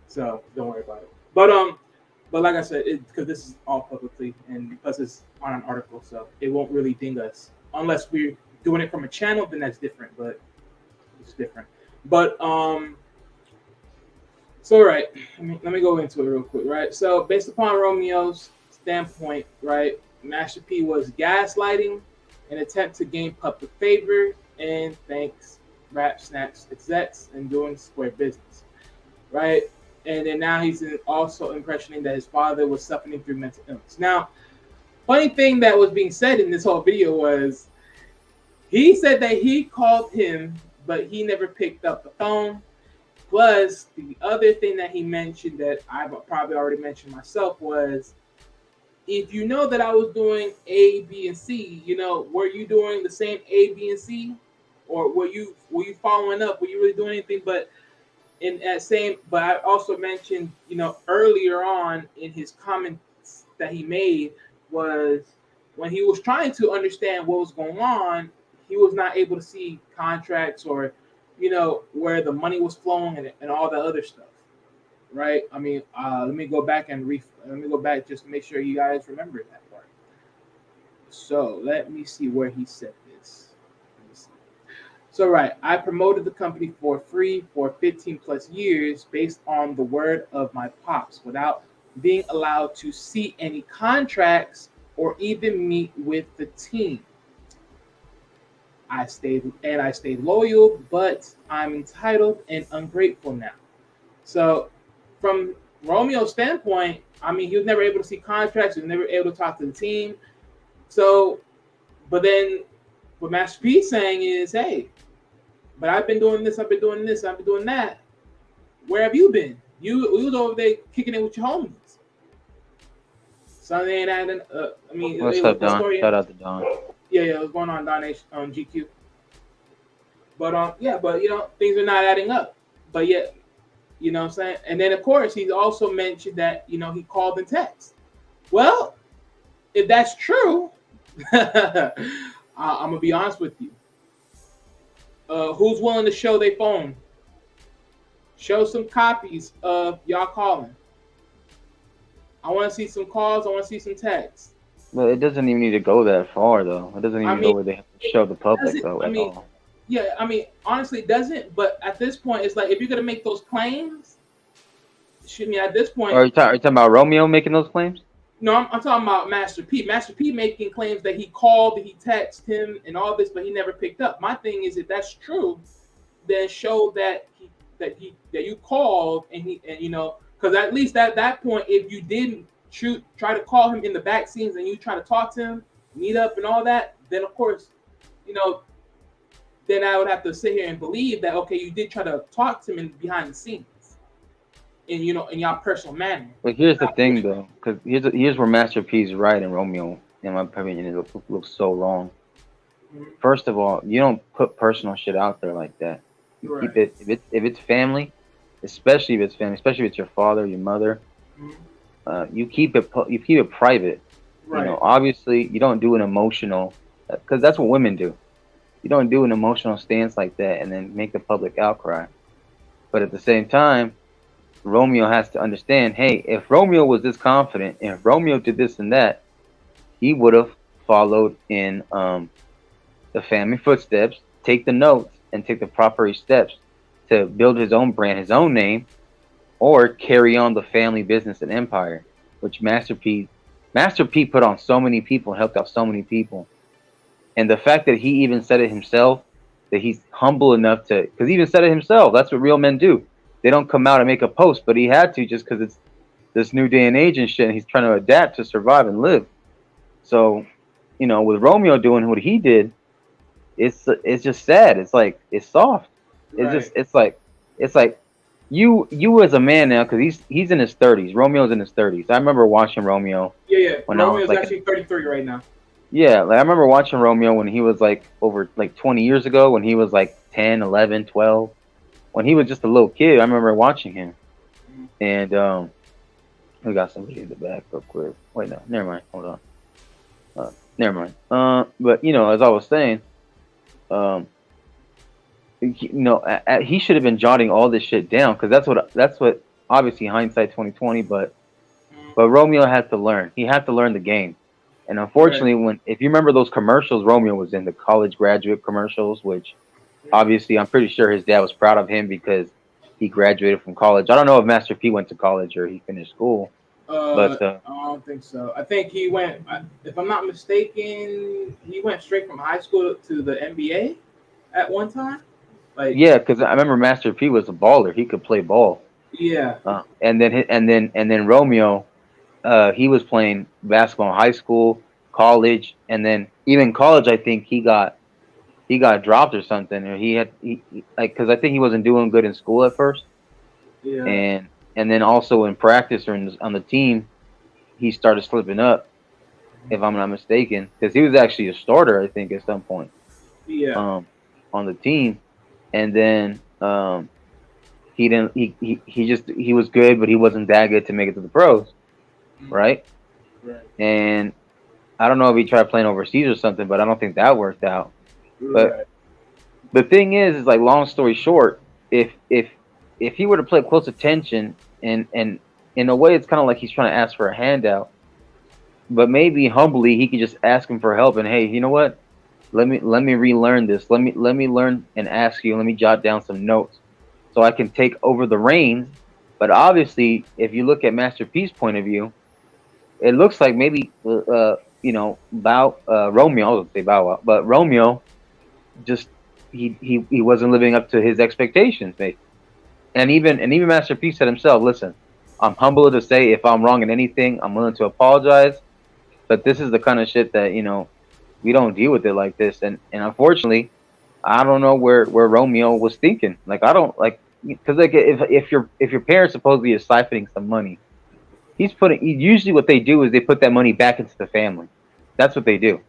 So don't worry about it. But like I said, because this is all publicly and because it's on an article, so it won't really ding us unless we're doing it from a channel. Then that's different, but it's different. But so right, let me go into it real quick, right? So based upon Romeo's standpoint, right, Master P was gaslighting, an attempt to gain public favor, and thanks Rap Snacks execs and doing square business, right? And then now he's also impressioning that his father was suffering through mental illness. Now, funny thing that was being said in this whole video was he said that he called him, but he never picked up the phone. Plus, the other thing that he mentioned that I've probably already mentioned myself was, if you know that I was doing A, B, and C, were you doing the same A, B, and C? Or were you following up? Were you really doing anything? But but I also mentioned, earlier on in his comments that he made was when he was trying to understand what was going on, he was not able to see contracts or, where the money was flowing and all the other stuff, right? I mean, let me go back just to make sure you guys remember that part. So let me see where he said this. Let me see. So right, I promoted the company for free for 15 plus years based on the word of my pops without being allowed to see any contracts or even meet with the team. I stayed loyal, but I'm entitled and ungrateful now. So from Romeo's standpoint, I mean, he was never able to see contracts, he was never able to talk to the team. So, but then what Master P is saying is, hey, but I've been doing this, I've been doing this, I've been doing that. Where have you been? You was over there kicking it with your homies. Something ain't adding. What's up, Don? Shout out to Don. Yeah, what's going on, Don on GQ? But things are not adding up. But yet, what I'm saying? And then of course he's also mentioned that, he called and text. Well, if that's true, I'm gonna be honest with you. Who's willing to show their phone? Show some copies of y'all calling. I want to see some calls. I want to see some texts. Well, it doesn't even need to go that far, though. It doesn't I even mean, go where they have to show the public, doesn't- though, I at mean, all. Yeah, I mean, honestly, it doesn't. But at this point, it's like if you're gonna make those claims, shoot me. At this point, Are you talking about Romeo making those claims? no, I'm talking about Master P. Master P making claims that he called, that he texted him, and all this, but he never picked up. My thing is, if that's true, then show that you called and because at least at that point, if you didn't try to call him in the back scenes and you try to talk to him, meet up and all that, then of course, then I would have to sit here and believe that okay, you did try to talk to him behind the scenes, in your personal manner. But here's the thing, though, because here's where Master P is right and Romeo, in my opinion, it looks so wrong. First of all, you don't put personal shit out there like that. You Right. keep it if it's family, especially if it's your father, your mother. You keep it private. Right. Obviously, you don't do an emotional, because that's what women do. You don't do an emotional stance like that and then make the public outcry. But at the same time, Romeo has to understand, hey, if Romeo was this confident, and if Romeo did this and that, he would have followed in the family footsteps, take the notes, and take the proper steps to build his own brand, his own name, or carry on the family business and empire, which Master P put on so many people, helped out so many people. And the fact that he even said it himself, that he's humble enough to, because he even said it himself, that's what real men do. They don't come out and make a post, but he had to just because it's this new day and age and shit, and he's trying to adapt to survive and live. So, with Romeo doing what he did, it's just sad. It's like, it's soft. Right. It's like you as a man now, because he's in his 30s. Romeo's in his 30s. I remember watching Romeo. Yeah. When I was Romeo's like actually 33 right now. Yeah, like I remember watching Romeo when he was like over like 20 years ago, when he was like 10, 11, 12, when he was just a little kid. I remember watching him. And we got somebody in the back real quick. Wait, no, never mind. Hold on. Never mind. But as I was saying, he should have been jotting all this shit down, because that's what obviously hindsight 2020. But Romeo had to learn. He had to learn the game. And unfortunately, if you remember those commercials Romeo was in, the college graduate commercials, which obviously I'm pretty sure his dad was proud of him because he graduated from college. I don't know if Master P went to college or he finished school. But I don't think so. I think he went, if I'm not mistaken, he went straight from high school to the NBA at one time. Yeah, because I remember Master P was a baller. He could play ball. Yeah. And then Romeo, he was playing basketball in high school, college, and then even college. I think he got dropped or something, or because I think he wasn't doing good in school at first. Yeah. And then also in practice or on the team, he started slipping up, if I'm not mistaken, because he was actually a starter, I think, at some point. Yeah. On the team, and then he didn't. He was good, but he wasn't that good to make it to the pros, right? Right. And I don't know if he tried playing overseas or something, but I don't think that worked out. But the thing is like, long story short, if he were to play close attention, and in a way, it's kind of like he's trying to ask for a handout, but maybe humbly he could just ask him for help. And hey, you know what? Let me relearn this. Let me learn and ask you. Let me jot down some notes so I can take over the reins. But obviously, if you look at Master P's point of view, it looks like maybe Romeo. I would say Bow Wow, but Romeo just he wasn't living up to his expectations, mate. And even Master P said himself, listen, I'm humble to say if I'm wrong in anything, I'm willing to apologize. But this is the kind of shit that, we don't deal with it like this. And unfortunately, I don't know where Romeo was thinking. Like, I don't because if your parents supposedly is siphoning some money, usually what they do is they put that money back into the family. That's what they do.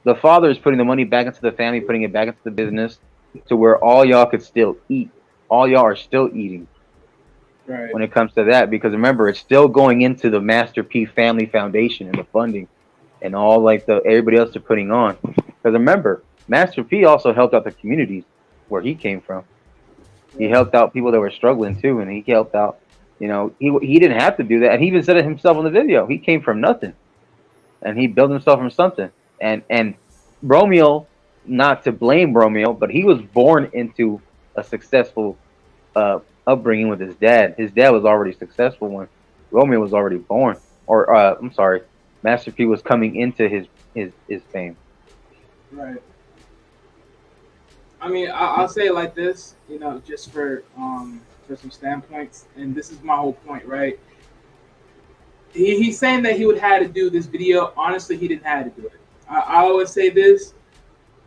The father is putting the money back into the family, putting it back into the business, to where all y'all could still eat. All y'all are still eating. Right. When it comes to that, because remember, it's still going into the Master P Family Foundation and the funding and all everybody else they're putting on. Because remember, Master P also helped out the communities where he came from. He helped out people that were struggling too, and he helped out. He didn't have to do that, and he even said it himself in the video. He came from nothing. and he built himself from something. And Romeo, not to blame Romeo, but he was born into a successful upbringing with his dad. His dad was already successful when Romeo was already born. Or I'm sorry, Master P was coming into his fame. Right. I mean, I'll say it like this, you know, just for some standpoints, and this is my whole point, right? He's saying that he would have to do this video. Honestly, he didn't have to do it. I always say this: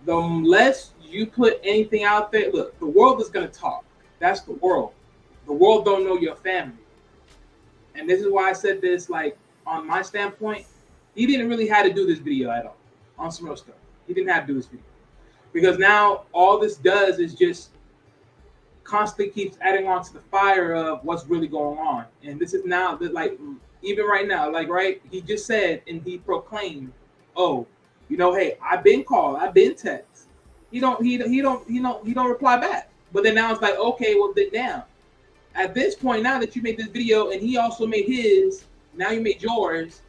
the less you put anything out there, look, the world is gonna talk. That's the world. The world don't know your family, and this is why I said this. Like, on my standpoint, he didn't really have to do this video at all. On some real stuff, he didn't have to do this video because now all this does is just constantly keeps adding on to the fire of what's really going on. And this is now that, like, even right now, like, right, he just said and he proclaimed, oh, you know, hey, I've been called, I've been texted. He don't reply back. But then now it's like, okay, well then now, at this point, now that you made this video and he also made his, now you made yours,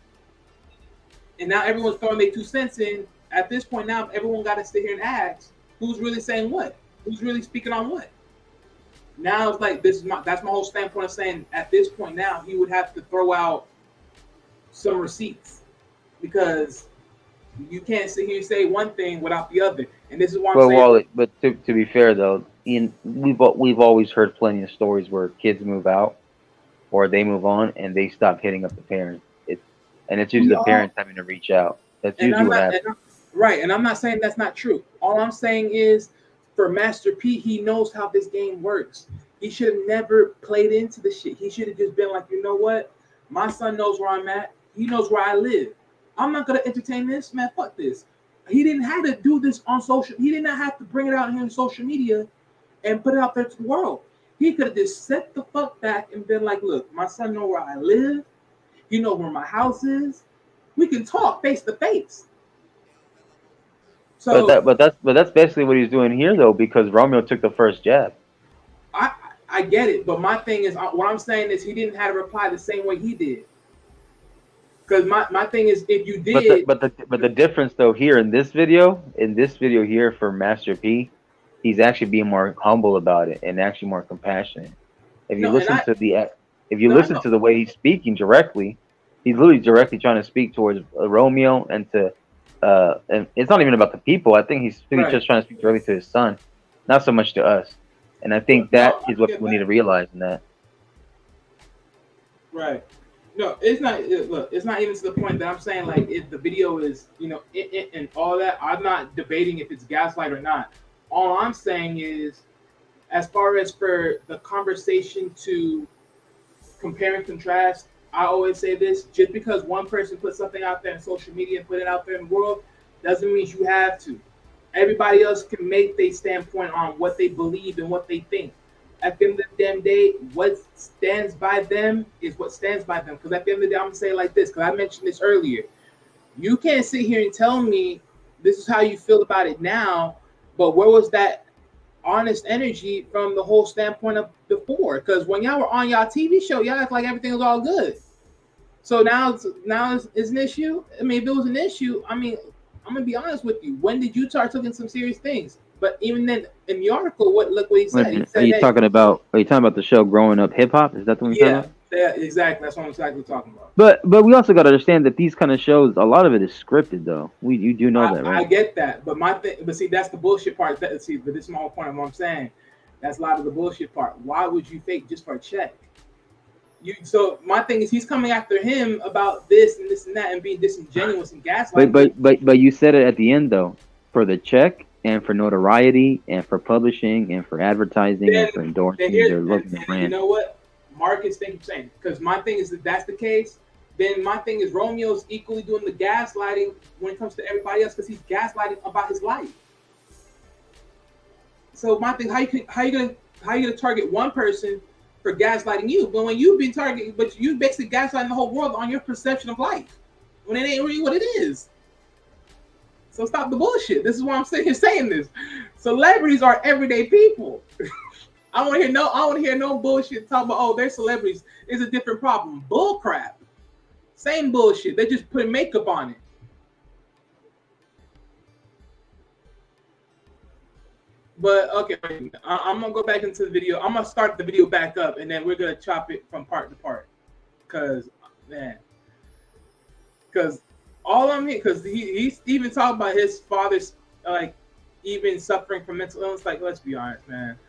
and now everyone's throwing their 2 cents in. At this point now, everyone got to sit here and ask, who's really saying what? Who's really speaking on what? Now it's like that's my whole standpoint of saying at this point now he would have to throw out some receipts because you can't sit here and say one thing without the other. And this is why I'm saying. But to be fair though, Ian, we've always heard plenty of stories where kids move out or they move on and they stop hitting up the parents. It's usually the parents having to reach out. That's usually what happens. Right, and I'm not saying that's not true. All I'm saying is, for Master P, he knows how this game works. He should have never played into the shit. He should have just been like, you know what? My son knows where I'm at. He knows where I live. I'm not gonna entertain this, man. Fuck this. He didn't have to do this on social. He did not have to bring it out here on social media and put it out there to the world. He could have just set the fuck back and been like, look, my son knows where I live. He knows where my house is. We can talk face to face. So, but that's basically what he's doing here though, because Romeo took the first jab. I get it, but my thing is, what I'm saying is he didn't have to reply the same way he did. Because my thing is, if you did, but the difference though here in this video here for Master P, he's actually being more humble about it and actually more compassionate. If you listen to the way he's speaking directly, he's literally directly trying to speak towards Romeo and to. And it's not even about the people. I think he's really just trying to speak directly to his son, not so much to us. And I think that is what people need to realize in that. Right. No, it's not. Look, it's not even to the point that I'm saying like if the video is, you know, and all that. I'm not debating if it's gaslight or not. All I'm saying is, as far as for the conversation to compare and contrast, I always say this: just because one person puts something out there in social media and put it out there in the world, doesn't mean you have to. Everybody else can make their standpoint on what they believe and what they think. At the end of the damn day, what stands by them is what stands by them. Because at the end of the day, I'm gonna say it like this, because I mentioned this earlier. You can't sit here and tell me this is how you feel about it now, but where was that honest energy from the whole standpoint of before? Because when y'all were on y'all TV show, y'all act like everything was all good. So now it's an issue. I mean, if it was an issue, I mean, I'm gonna be honest with you. When did you start taking some serious things? But even then, in the article, look what he said. He said, are you talking about the show Growing Up Hip Hop? Is that the one you're talking about? Yeah, exactly. That's what I'm exactly talking about. But we also got to understand that these kind of shows, a lot of it is scripted, though. You do know that, right? I get that, but see, that's the bullshit part. But this is my whole point of what I'm saying. That's a lot of the bullshit part. Why would you fake just for a check? So my thing is, he's coming after him about this and this and that, and being disingenuous and gaslighting. But you said it at the end though, for the check and for notoriety and for publishing and for advertising and for endorsing, they're looking at brand. You know what, Marcus? Thank you for saying. Because my thing is, if that's the case, then my thing is Romeo's equally doing the gaslighting when it comes to everybody else, because he's gaslighting about his life. So my thing, how you gonna target one person for gaslighting you, but when you've been targeted, but you basically gaslighting the whole world on your perception of life when it ain't really what it is. So stop the bullshit. This is why I'm sitting here saying this. Celebrities are everyday people. I don't want to hear no bullshit talk about, oh, they're celebrities. It's a different problem. Bull crap. Same bullshit. They just put makeup on it. But okay, I'm gonna go back into the video. I'm gonna start the video back up, and then we're gonna chop it from part to part. Cause man, cause all I'm here, cause he's even talking about his father's like even suffering from mental illness. Like, let's be honest, man.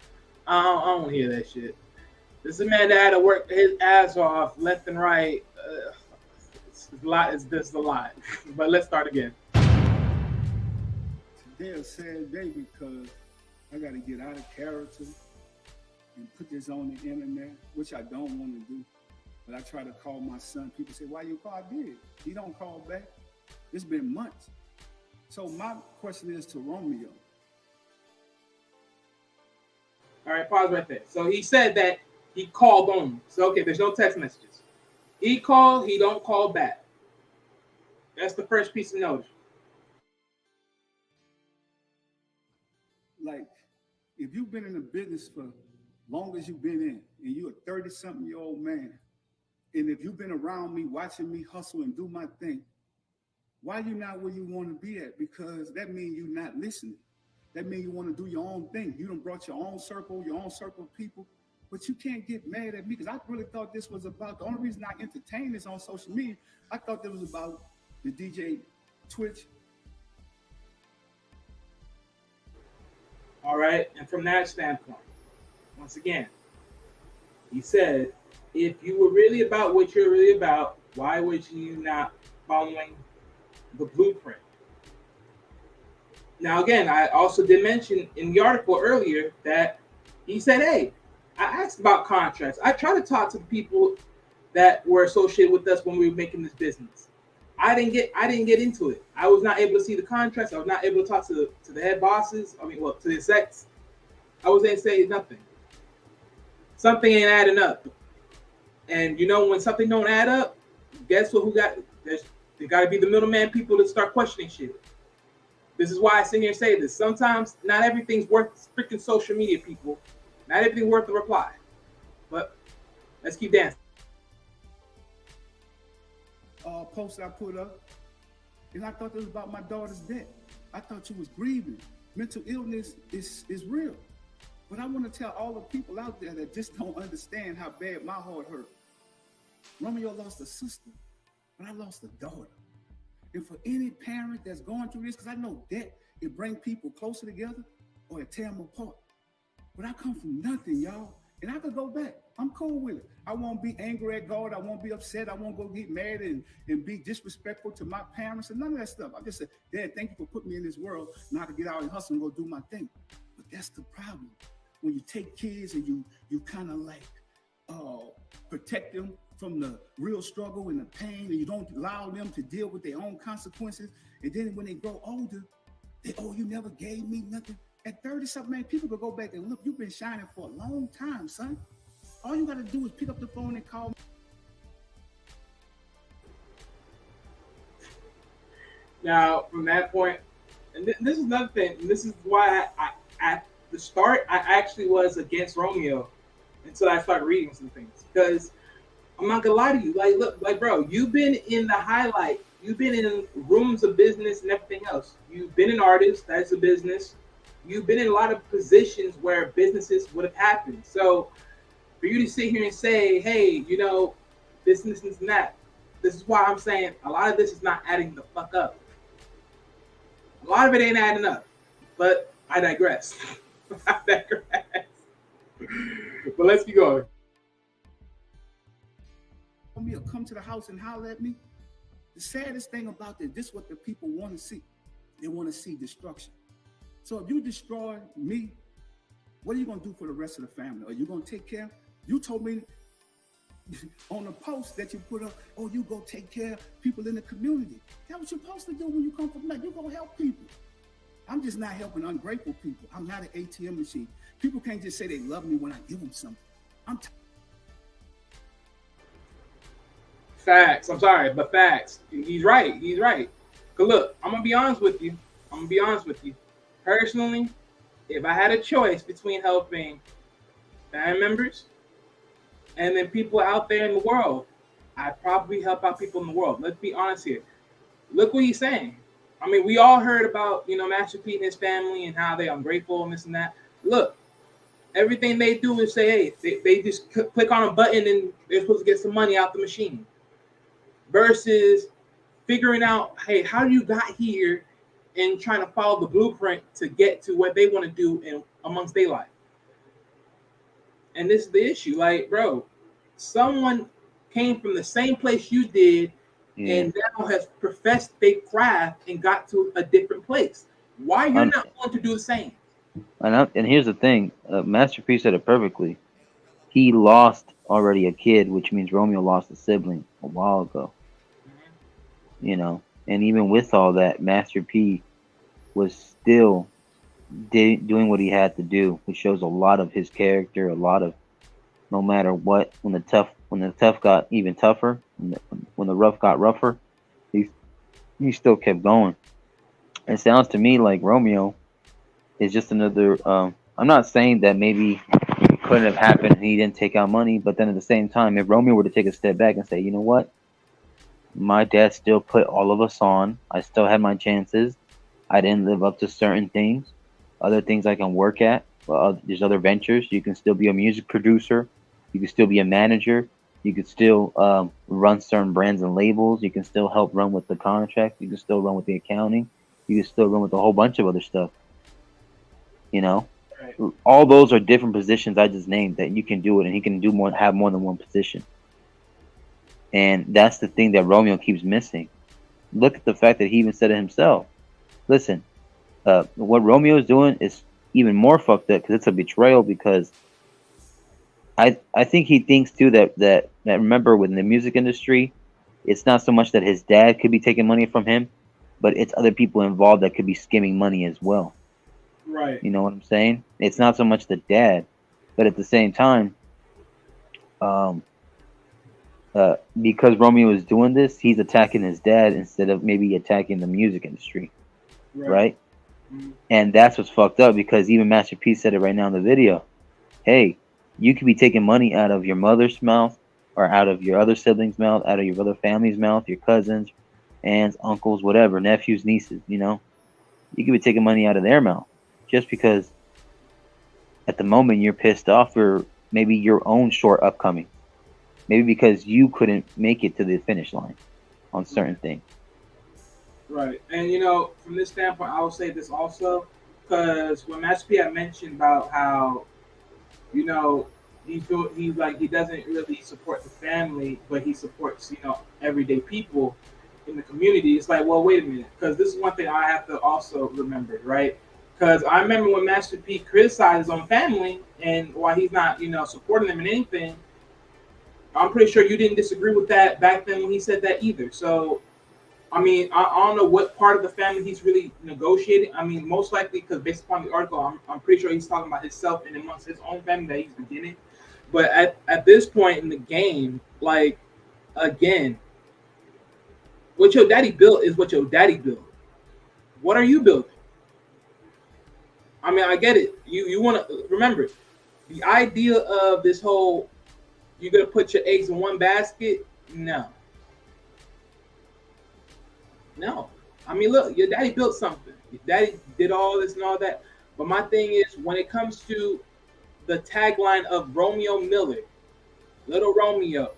I don't want to hear that shit. This is a man that had to work his ass off left and right. It's a lot. It's just a lot. But let's start again. Today a sad day because I got to get out of character and put this on the internet, which I don't want to do. But I try to call my son. People say, why you call? I did. He don't call back. It's been months. So my question is to Romeo. All right, pause right there. So he said that he called on. So okay, there's no text messages. He called. He don't call back. That's the first piece of notice. Like, if you've been in the business for long as you've been in, and you're a 30-something-year-old man, and if you've been around me, watching me hustle and do my thing, why you not where you want to be at? Because that means you're not listening. That means you want to do your own thing. You done brought your own circle of people, but you can't get mad at me because I really thought this was about, the only reason I entertain this on social media, I thought it was about the DJ Twitch. All right, and from that standpoint, once again, he said, if you were really about what you're really about, why would you not following the blueprint? Now, again, I also did mention in the article earlier that he said, hey, I asked about contracts. I try to talk to the people that were associated with us when we were making this business. I didn't get into it. I was not able to see the contracts. I was not able to talk to the head bosses. To the execs. I was able to say nothing. Something ain't adding up. And you know when something don't add up, guess what? There got to be the middleman people that start questioning shit. This is why I sit here and say this. Sometimes not everything's worth freaking social media, people. Not everything's worth the reply. But let's keep dancing. Post I put up, and I thought it was about my daughter's death. I thought she was grieving. Mental illness is real. But I want to tell all the people out there that just don't understand how bad my heart hurt. Romeo lost a sister, but I lost a daughter. And for any parent that's going through this, because I know death, it brings people closer together or it tear them apart. But I come from nothing, y'all. And I could go back. I'm cool with it. I won't be angry at God. I won't be upset. I won't go get mad and be disrespectful to my parents and none of that stuff. I just said, Dad, thank you for putting me in this world. Now I can get out and hustle and go do my thing. But that's the problem. When you take kids and you kind of like protect them from the real struggle and the pain, and you don't allow them to deal with their own consequences. And then when they grow older, you never gave me nothing. At 30-something, man, people could go back and look, you've been shining for a long time, son. All you got to do is pick up the phone and call me. Now, from that point, and this is another thing, and this is why I at the start, I actually was against Romeo until I started reading some things. Because I'm not gonna lie to you, look, bro, you've been in the highlight, you've been in rooms of business and everything else. You've been an artist, that's a business. You've been in a lot of positions where businesses would have happened. So for you to sit here and say, hey, this and that, this is why I'm saying a lot of this is not adding the fuck up. A lot of it ain't adding up. But I digress. But let's keep going. Or come to the house and holler at me. The saddest thing about this is what the people want to see. They want to see destruction. So if you destroy me, what are you going to do for the rest of the family? Are you going to take care? You told me on the post that you put up, you go take care of people in the community. That's what you're supposed to do when you come from that. You go help people. I'm just not helping ungrateful people. I'm not an ATM machine. People can't just say they love me when I give them something. Facts. I'm sorry, but facts. He's right. Because look, I'm going to be honest with you. Personally, if I had a choice between helping family members and then people out there in the world, I'd probably help out people in the world. Let's be honest here. Look what he's saying. I mean, we all heard about, Master P and his family and how they're ungrateful and this and that. look, everything they do is say, hey, they just click on a button and they're supposed to get some money out the machine. Versus figuring out, hey, how you got here and trying to follow the blueprint to get to what they want to do in amongst their life. And this is the issue. Like, bro, someone came from the same place you did and now has professed their craft and got to a different place. Why you're not willing to do the same? And here's the thing, Master P said it perfectly. He lost already a kid, which means Romeo lost a sibling a while ago. You know, and even with all that, Master P was still doing what he had to do, which shows a lot of his character, a lot of, no matter what, when the tough got even tougher, when the rough got rougher, he still kept going. It sounds to me like Romeo is just another. I'm not saying that maybe it couldn't have happened and he didn't take out money, but then at the same time, if Romeo were to take a step back and say, you know what, my dad still put all of us on. I still had my chances. I didn't live up to certain things. Other things I can work at. There's other ventures. You can still be a music producer. You can still be a manager. You can still run certain brands and labels. You can still help run with the contract. You can still run with the accounting. You can still run with a whole bunch of other stuff. You know, right. All those are different positions I just named that you can do it, and he can do more, have more than one position. And that's the thing that Romeo keeps missing. Look at the fact that he even said it himself. Listen, what Romeo is doing is even more fucked up because it's a betrayal. Because I think he thinks too that remember, within the music industry, it's not so much that his dad could be taking money from him, but it's other people involved that could be skimming money as well. Right. You know what I'm saying? It's not so much the dad, but at the same time, because Romeo is doing this, he's attacking his dad instead of maybe attacking the music industry, right? Mm-hmm. And that's what's fucked up, because even Master P said it right now in the video. Hey, you could be taking money out of your mother's mouth, or out of your other siblings' mouth, out of your other family's mouth, your cousins, aunts, uncles, whatever, nephews, nieces, you know? You could be taking money out of their mouth just because at the moment you're pissed off for maybe your own short upcoming. Maybe because you couldn't make it to the finish line on certain things. Right. And, you know, from this standpoint, I will say this also, because when Master P had mentioned about how, you know, he doesn't really support the family, but he supports, you know, everyday people in the community. It's like, well, wait a minute, because this is one thing I have to also remember, right? Because I remember when Master P criticized his own family and why he's not, you know, supporting them in anything. I'm pretty sure you didn't disagree with that back then when he said that either. So, I mean, I don't know what part of the family he's really negotiating. I mean, most likely, because based upon the article, I'm pretty sure he's talking about himself and amongst his own family that he's beginning. But at this point in the game, like, again, what your daddy built is what your daddy built. What are you building? I mean, I get it. You want to remember the idea of this whole, you're going to put your eggs in one basket? No. I mean, look, your daddy built something. Your daddy did all this and all that. But my thing is, when it comes to the tagline of Romeo Miller, Little Romeo,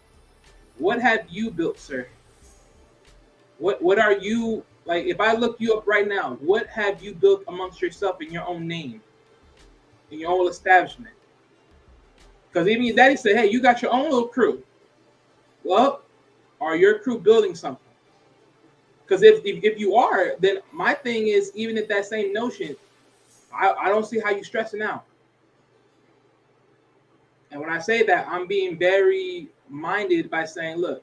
what have you built, sir? What are you, like, if I look you up right now, what have you built amongst yourself in your own name, in your own establishment? Because even your daddy said, hey, you got your own little crew. Well, are your crew building something? Because if you are, then my thing is, even if that same notion, I don't see how you stressing out. And when I say that, I'm being very minded by saying, look,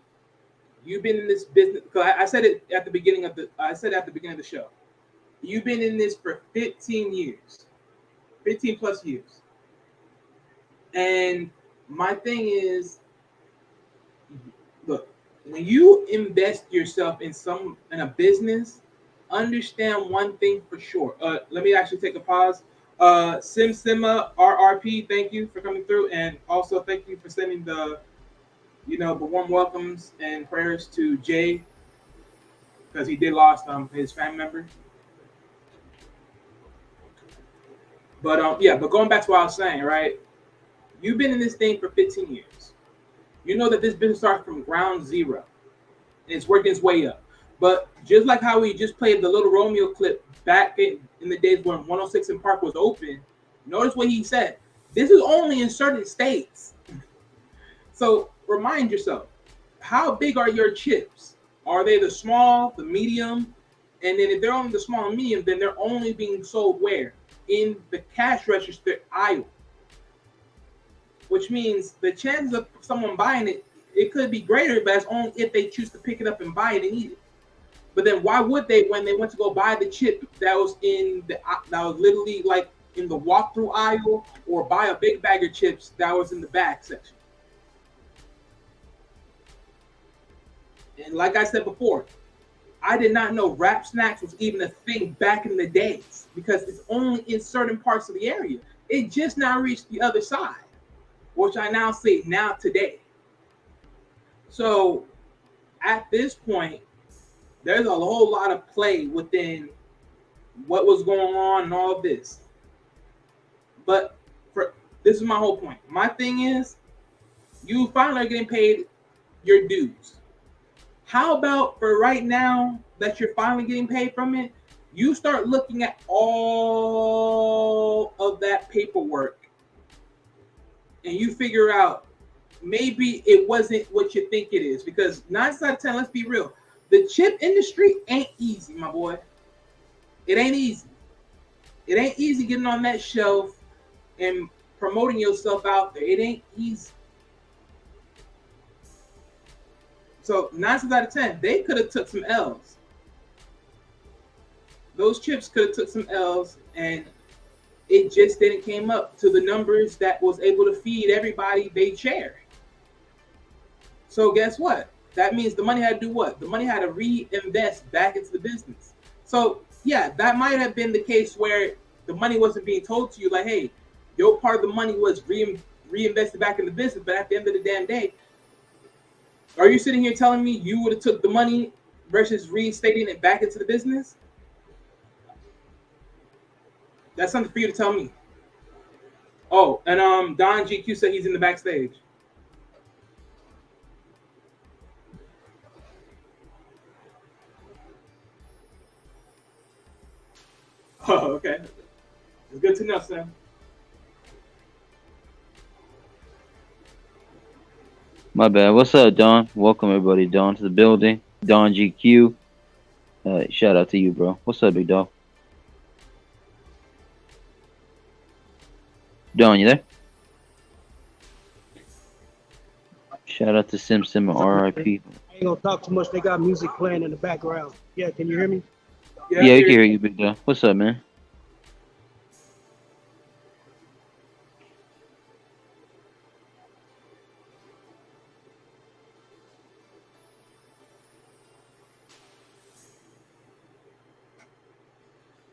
you've been in this business, because I said it at the beginning of the show. You've been in this for 15 years, 15 plus years. And my thing is, look, when you invest yourself in a business, understand one thing for sure. Let me actually take a pause. Sima RRP, thank you for coming through, and also thank you for sending the warm welcomes and prayers to Jay, because he did lost his family member. But going back to what I was saying, right? You've been in this thing for 15 years. You know that this business starts from ground zero. And it's working its way up. But just like how we just played the Little Romeo clip back in the days when 106 in Park was open, notice what he said. This is only in certain states. So remind yourself, how big are your chips? Are they the small, the medium? And then if they're only the small and medium, then they're only being sold where? In the cash register aisle. Which means the chances of someone buying it, it could be greater, but that's only if they choose to pick it up and buy it and eat it. But then why would they, when they went to go buy the chip that was literally like in the walkthrough aisle, or buy a big bag of chips that was in the back section? And like I said before, I did not know Rap Snacks was even a thing back in the days, because it's only in certain parts of the area. It just now reached the other side, which I now say now today. So at this point, there's a whole lot of play within what was going on and all of this. But this is my whole point. My thing is, you finally are getting paid your dues. How about for right now that you're finally getting paid from it, you start looking at all of that paperwork and you figure out maybe it wasn't what you think it is. Because 9 out of 10, let's be real, the chip industry ain't easy, my boy. It ain't easy. It ain't easy getting on that shelf and promoting yourself out there. It ain't easy. So 9 out of 10, they could have took some L's. Those chips could have took some L's, and it just didn't came up to the numbers that was able to feed everybody they share. So guess what? That means the money had to do what? The money had to reinvest back into the business. So yeah, that might have been the case where the money wasn't being told to you like, hey, your part of the money was reinvested back in the business. But at the end of the damn day, are you sitting here telling me you would have took the money versus reinstating it back into the business? That's something for you to tell me. Oh, and Don GQ said he's in the backstage. Oh, okay. It's good to know, Sam. My bad. What's up, Don? Welcome everybody, Don, to the building. Don GQ. Shout out to you, bro. What's up, big dog? Don, you there? Shout out to Sim and RIP. I ain't gonna talk too much. They got music playing in the background. Yeah, can you hear me? Yeah, I can hear you, big dog. What's up, man?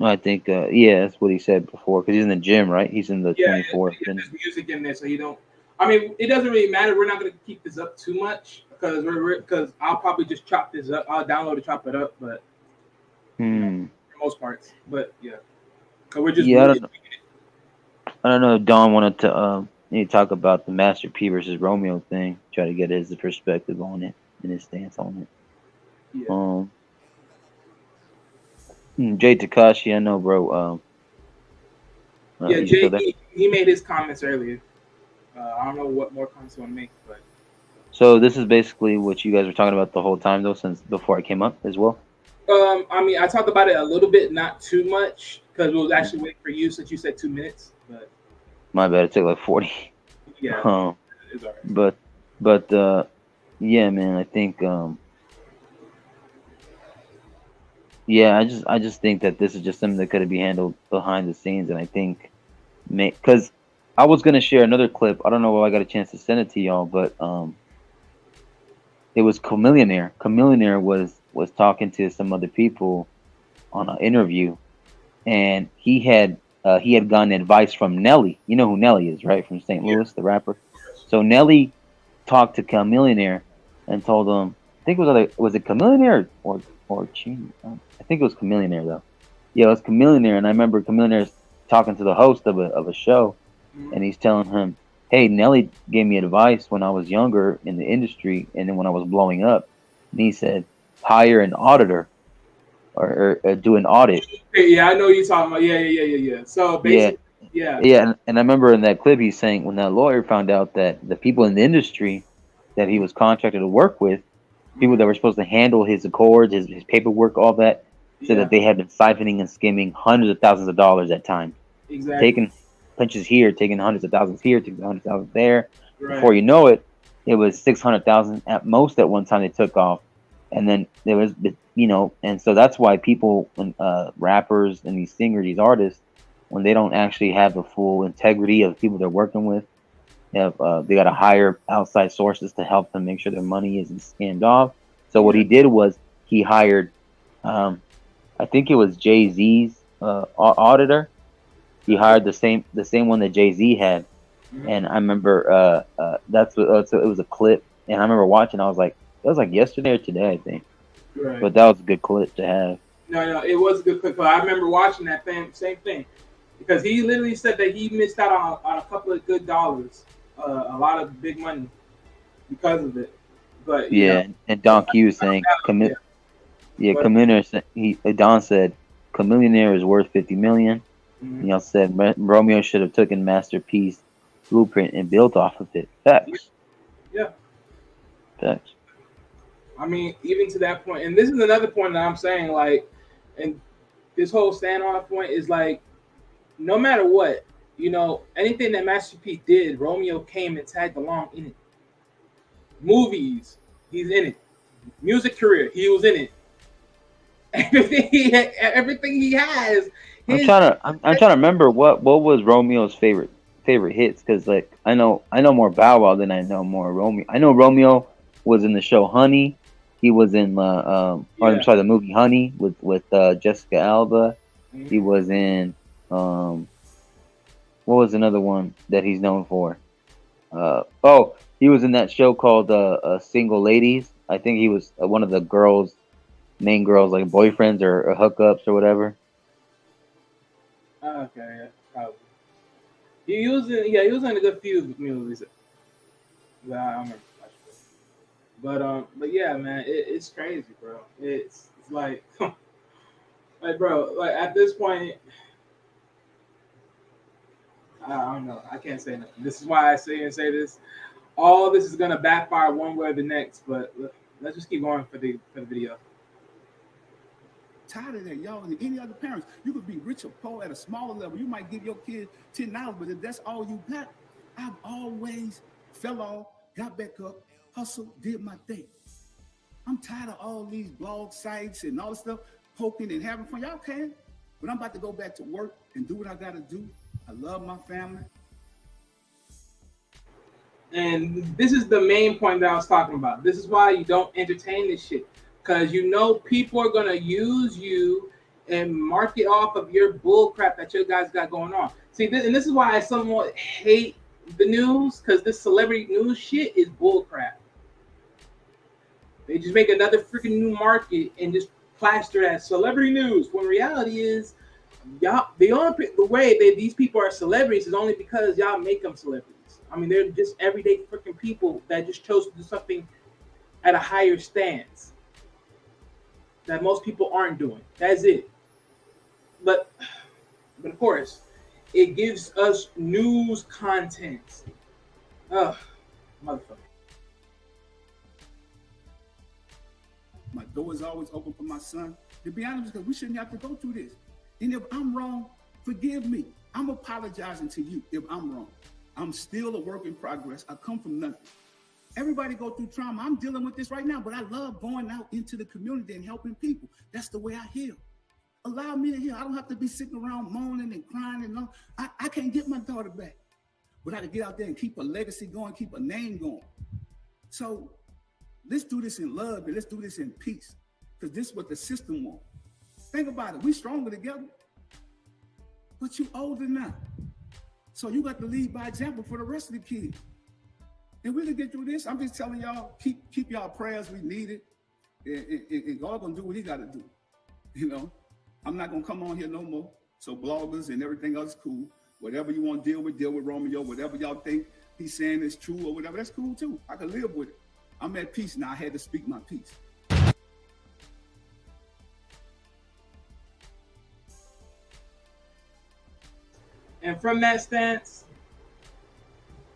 I think, yeah, that's what he said before, because he's in the gym, right? He's in the 24th. Yeah, there's music in there, so you don't. I mean, it doesn't really matter. We're not going to keep this up too much because I'll probably just chop this up. I'll download and chop it up, but for most parts. But yeah, because we're just. Yeah, I don't know if Don wanted to talk about the Master P versus Romeo thing. Try to get his perspective on it and his stance on it. Yeah. Jay Takashi, I know, bro. Yeah, Jay, he made his comments earlier. I don't know what more comments you want to make, but. So this is basically what you guys were talking about the whole time, though, since before I came up as well. I mean, I talked about it a little bit, not too much, because we was actually waiting for you since you said 2 minutes. But my bad, it took like 40. Yeah, it's all right. But yeah, man, I think yeah, I just think that this is just something that could be handled behind the scenes, and I think, because I was gonna share another clip. I don't know if I got a chance to send it to y'all, but it was Chamillionaire. Chamillionaire was talking to some other people on an interview, and he had gotten advice from Nelly. You know who Nelly is, right? From St. Louis, the rapper. So Nelly talked to Chamillionaire and told him, I think was it Chamillionaire or Chino? I think it was Chamillionaire though. Yeah, it was Chamillionaire, and I remember Chamillionaire talking to the host of a show, and he's telling him, "Hey, Nelly gave me advice when I was younger in the industry, and then when I was blowing up, and he said hire an auditor or do an audit." Yeah, I know you're talking about. Yeah. So basically, yeah. And I remember in that clip he's saying when that lawyer found out that the people in the industry that he was contracted to work with, people that were supposed to handle his accords, his paperwork, all that, said that they had been siphoning and skimming hundreds of thousands of dollars at time. Exactly. Taking punches here, taking hundreds of thousands here, taking hundreds of thousands there. Right. Before you know it, it was 600,000 at most at one time they took off. And then there was, and so that's why people, rappers and these singers, these artists, when they don't actually have the full integrity of the people they're working with, they got to hire outside sources to help them make sure their money isn't scammed off. So what he did was he hired, I think it was Jay-Z's auditor. He hired the same one that Jay-Z had, and I remember it was a clip, and I remember watching. I was like, that was like yesterday or today, I think. Right. But that was a good clip to have. No, it was a good clip. I remember watching that same thing, because he literally said that he missed out on a couple of good dollars, a lot of big money because of it. But and Don Q was saying, Don said, Chamillionaire is worth $50 million. Mm-hmm. Y'all said Romeo should have taken Masterpiece blueprint and built off of it. Facts. Yeah. Facts. I mean, even to that point, and this is another point that I'm saying, like, and this whole standoff point is like, no matter what, anything that Master P did, Romeo came and tagged along in it. Movies, he's in it. Music career, he was in it. Everything he has. I'm trying to remember what was Romeo's favorite hits, because like I know more Bow Wow than I know more Romeo. I know Romeo was in the show Honey. He was in the movie Honey with Jessica Alba. Mm-hmm. He was in what was another one that he's known for? He was in that show called Single Ladies. I think he was one of the main girls, like boyfriends or hookups or whatever. Okay, yeah, probably. He was in a good few movies. I remember. But yeah, man, it's crazy, bro. It's like, bro, like at this point, I don't know. I can't say nothing. This is why I say this. All this is gonna backfire one way or the next. But let's just keep going for the video. Tired of that, y'all. And any other parents, you could be rich or poor at a smaller level. You might give your kid $10, but if that's all you got, I've always fell off, got back up, hustled, did my thing. I'm tired of all these blog sites and all this stuff, poking and having fun. Y'all can, but I'm about to go back to work and do what I got to do. I love my family. And this is the main point that I was talking about. This is why you don't entertain this shit. Because people are going to use you and market off of your bull crap that you guys got going on. See, this is why I somewhat hate the news, because this celebrity news shit is bull crap. They just make another freaking new market and just plaster that celebrity news. When reality is, y'all, the way that these people are celebrities is only because y'all make them celebrities. I mean, they're just everyday freaking people that just chose to do something at a higher stance that most people aren't doing. That's it. But of course, it gives us news content. Ugh, motherfucker. My door is always open for my son. To be honest, because we shouldn't have to go through this. And if I'm wrong, forgive me. I'm apologizing to you if I'm wrong. I'm still a work in progress. I come from nothing. Everybody go through trauma. I'm dealing with this right now, but I love going out into the community and helping people. That's the way I heal. Allow me to heal. I don't have to be sitting around moaning and crying and all. I can't get my daughter back, but I can get out there and keep a legacy going, keep a name going. So let's do this in love and let's do this in peace, because this is what the system wants. Think about it. We stronger together, but you older now. So you got to lead by example for the rest of the kids. And we can get through this. I'm just telling y'all, keep y'all prayers. We need it. And God gonna do what he got to do. I'm not gonna come on here no more So bloggers and everything else is cool. Whatever you want to deal with Romeo. Whatever y'all think he's saying is true or whatever, that's cool too. I can live with it. I'm at peace now. I had to speak my piece. And from that stance,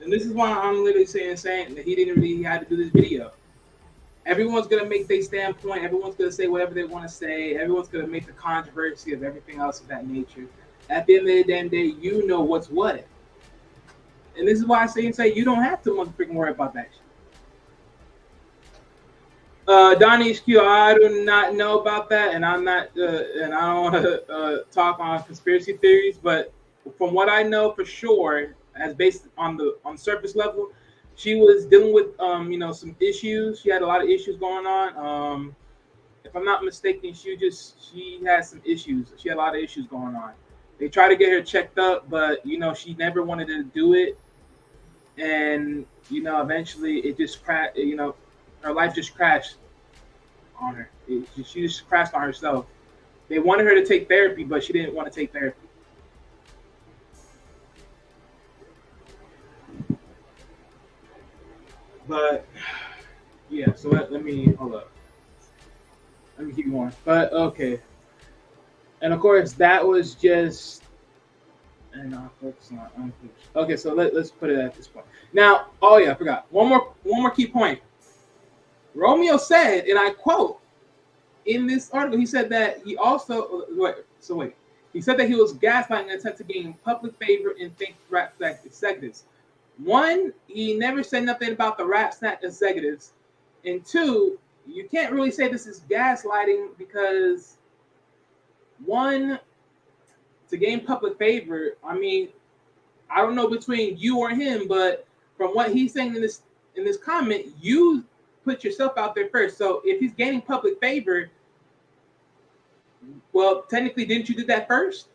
and this is why I'm literally saying that he didn't really have to do this video. Everyone's gonna make their standpoint. Everyone's gonna say whatever they want to say. Everyone's gonna make the controversy of everything else of that nature. At the end of the damn day, you know what's what. And this is why I say you don't have to freaking worry about that shit. Donnie HQ, I do not know about that, and I'm not, and I don't want to talk on conspiracy theories, but from what I know for sure, as based on the surface level, she was dealing with some issues. She had a lot of issues going on. If I'm not mistaken, she had some issues. She had a lot of issues going on. They tried to get her checked up, but she never wanted to do it. And eventually it just crashed. Her life just crashed on her. She just crashed on herself. They wanted her to take therapy, but she didn't want to take therapy. But yeah, so let me hold up. Let me keep going. But okay, and of course that was just, and I'll focus on unfinished. Okay, so let's put it at this point. Now, oh yeah, I forgot one more key point. Romeo said, and I quote in this article, he said that he also he said that he was gaslighting in an attempt to gain public favor and think rap executives. One, he never said nothing about the rap executives, and two, you can't really say this is gaslighting because one, to gain public favor, I mean, I don't know between you or him, but from what he's saying in this comment, you put yourself out there first. So if he's gaining public favor, well, technically, didn't you do that first?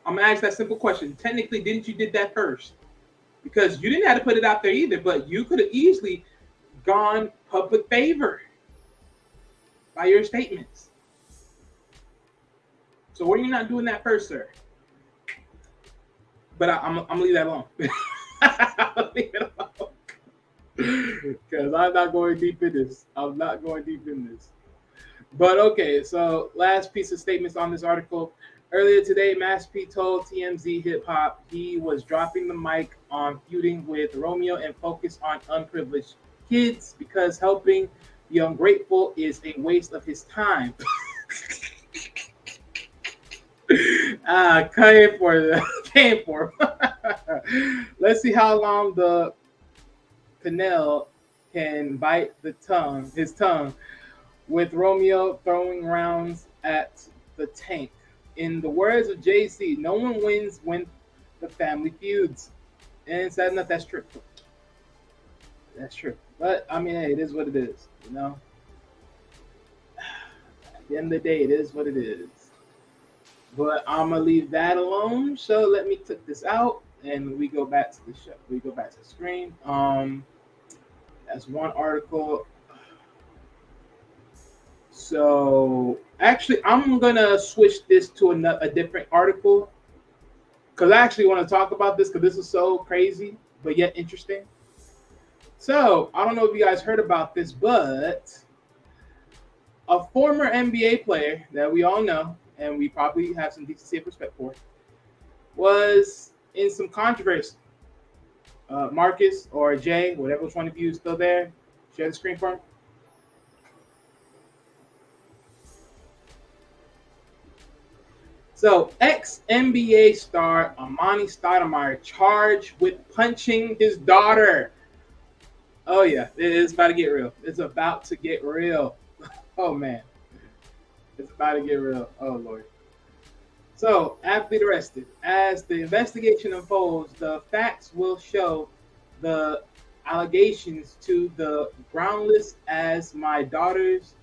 I'm gonna ask that simple question. Technically, didn't you did that first? Because you didn't have to put it out there either, but you could have easily gone public favor by your statements. So why are you not doing that first, sir? But I'm gonna leave that alone. I'll leave it alone. Because I'm not going deep in this. I'm not going deep in this. But okay, so last piece of statements on this article. Earlier today, Master P told TMZ Hip Hop he was dropping the mic on feuding with Romeo and focus on unprivileged kids because helping the ungrateful is a waste of his time. Came for him. Let's see how long the canal can bite his tongue, with Romeo throwing rounds at the tank. In the words of Jay-Z, no one wins when the family feuds. And sad enough, that's true. That's true. But, I mean, hey, it is what it is, At the end of the day, it is what it is. But I'm going to leave that alone. So let me click this out, and we go back to the show. We go back to the screen. That's one article. So actually, I'm gonna switch this to a different article because I actually want to talk about this because this is so crazy but yet interesting. So I don't know if you guys heard about this, but a former NBA player that we all know and we probably have some decency and respect for was in some controversy. Marcus or Jay, whatever one of you is still there, share the screen for me. So, ex-NBA star Amani Stoudemire charged with punching his daughter. Oh, yeah. It's about to get real. It's about to get real. Oh, man. It's about to get real. Oh, Lord. So, athlete arrested. As the investigation unfolds, the facts will show the allegations to the groundless as my daughter's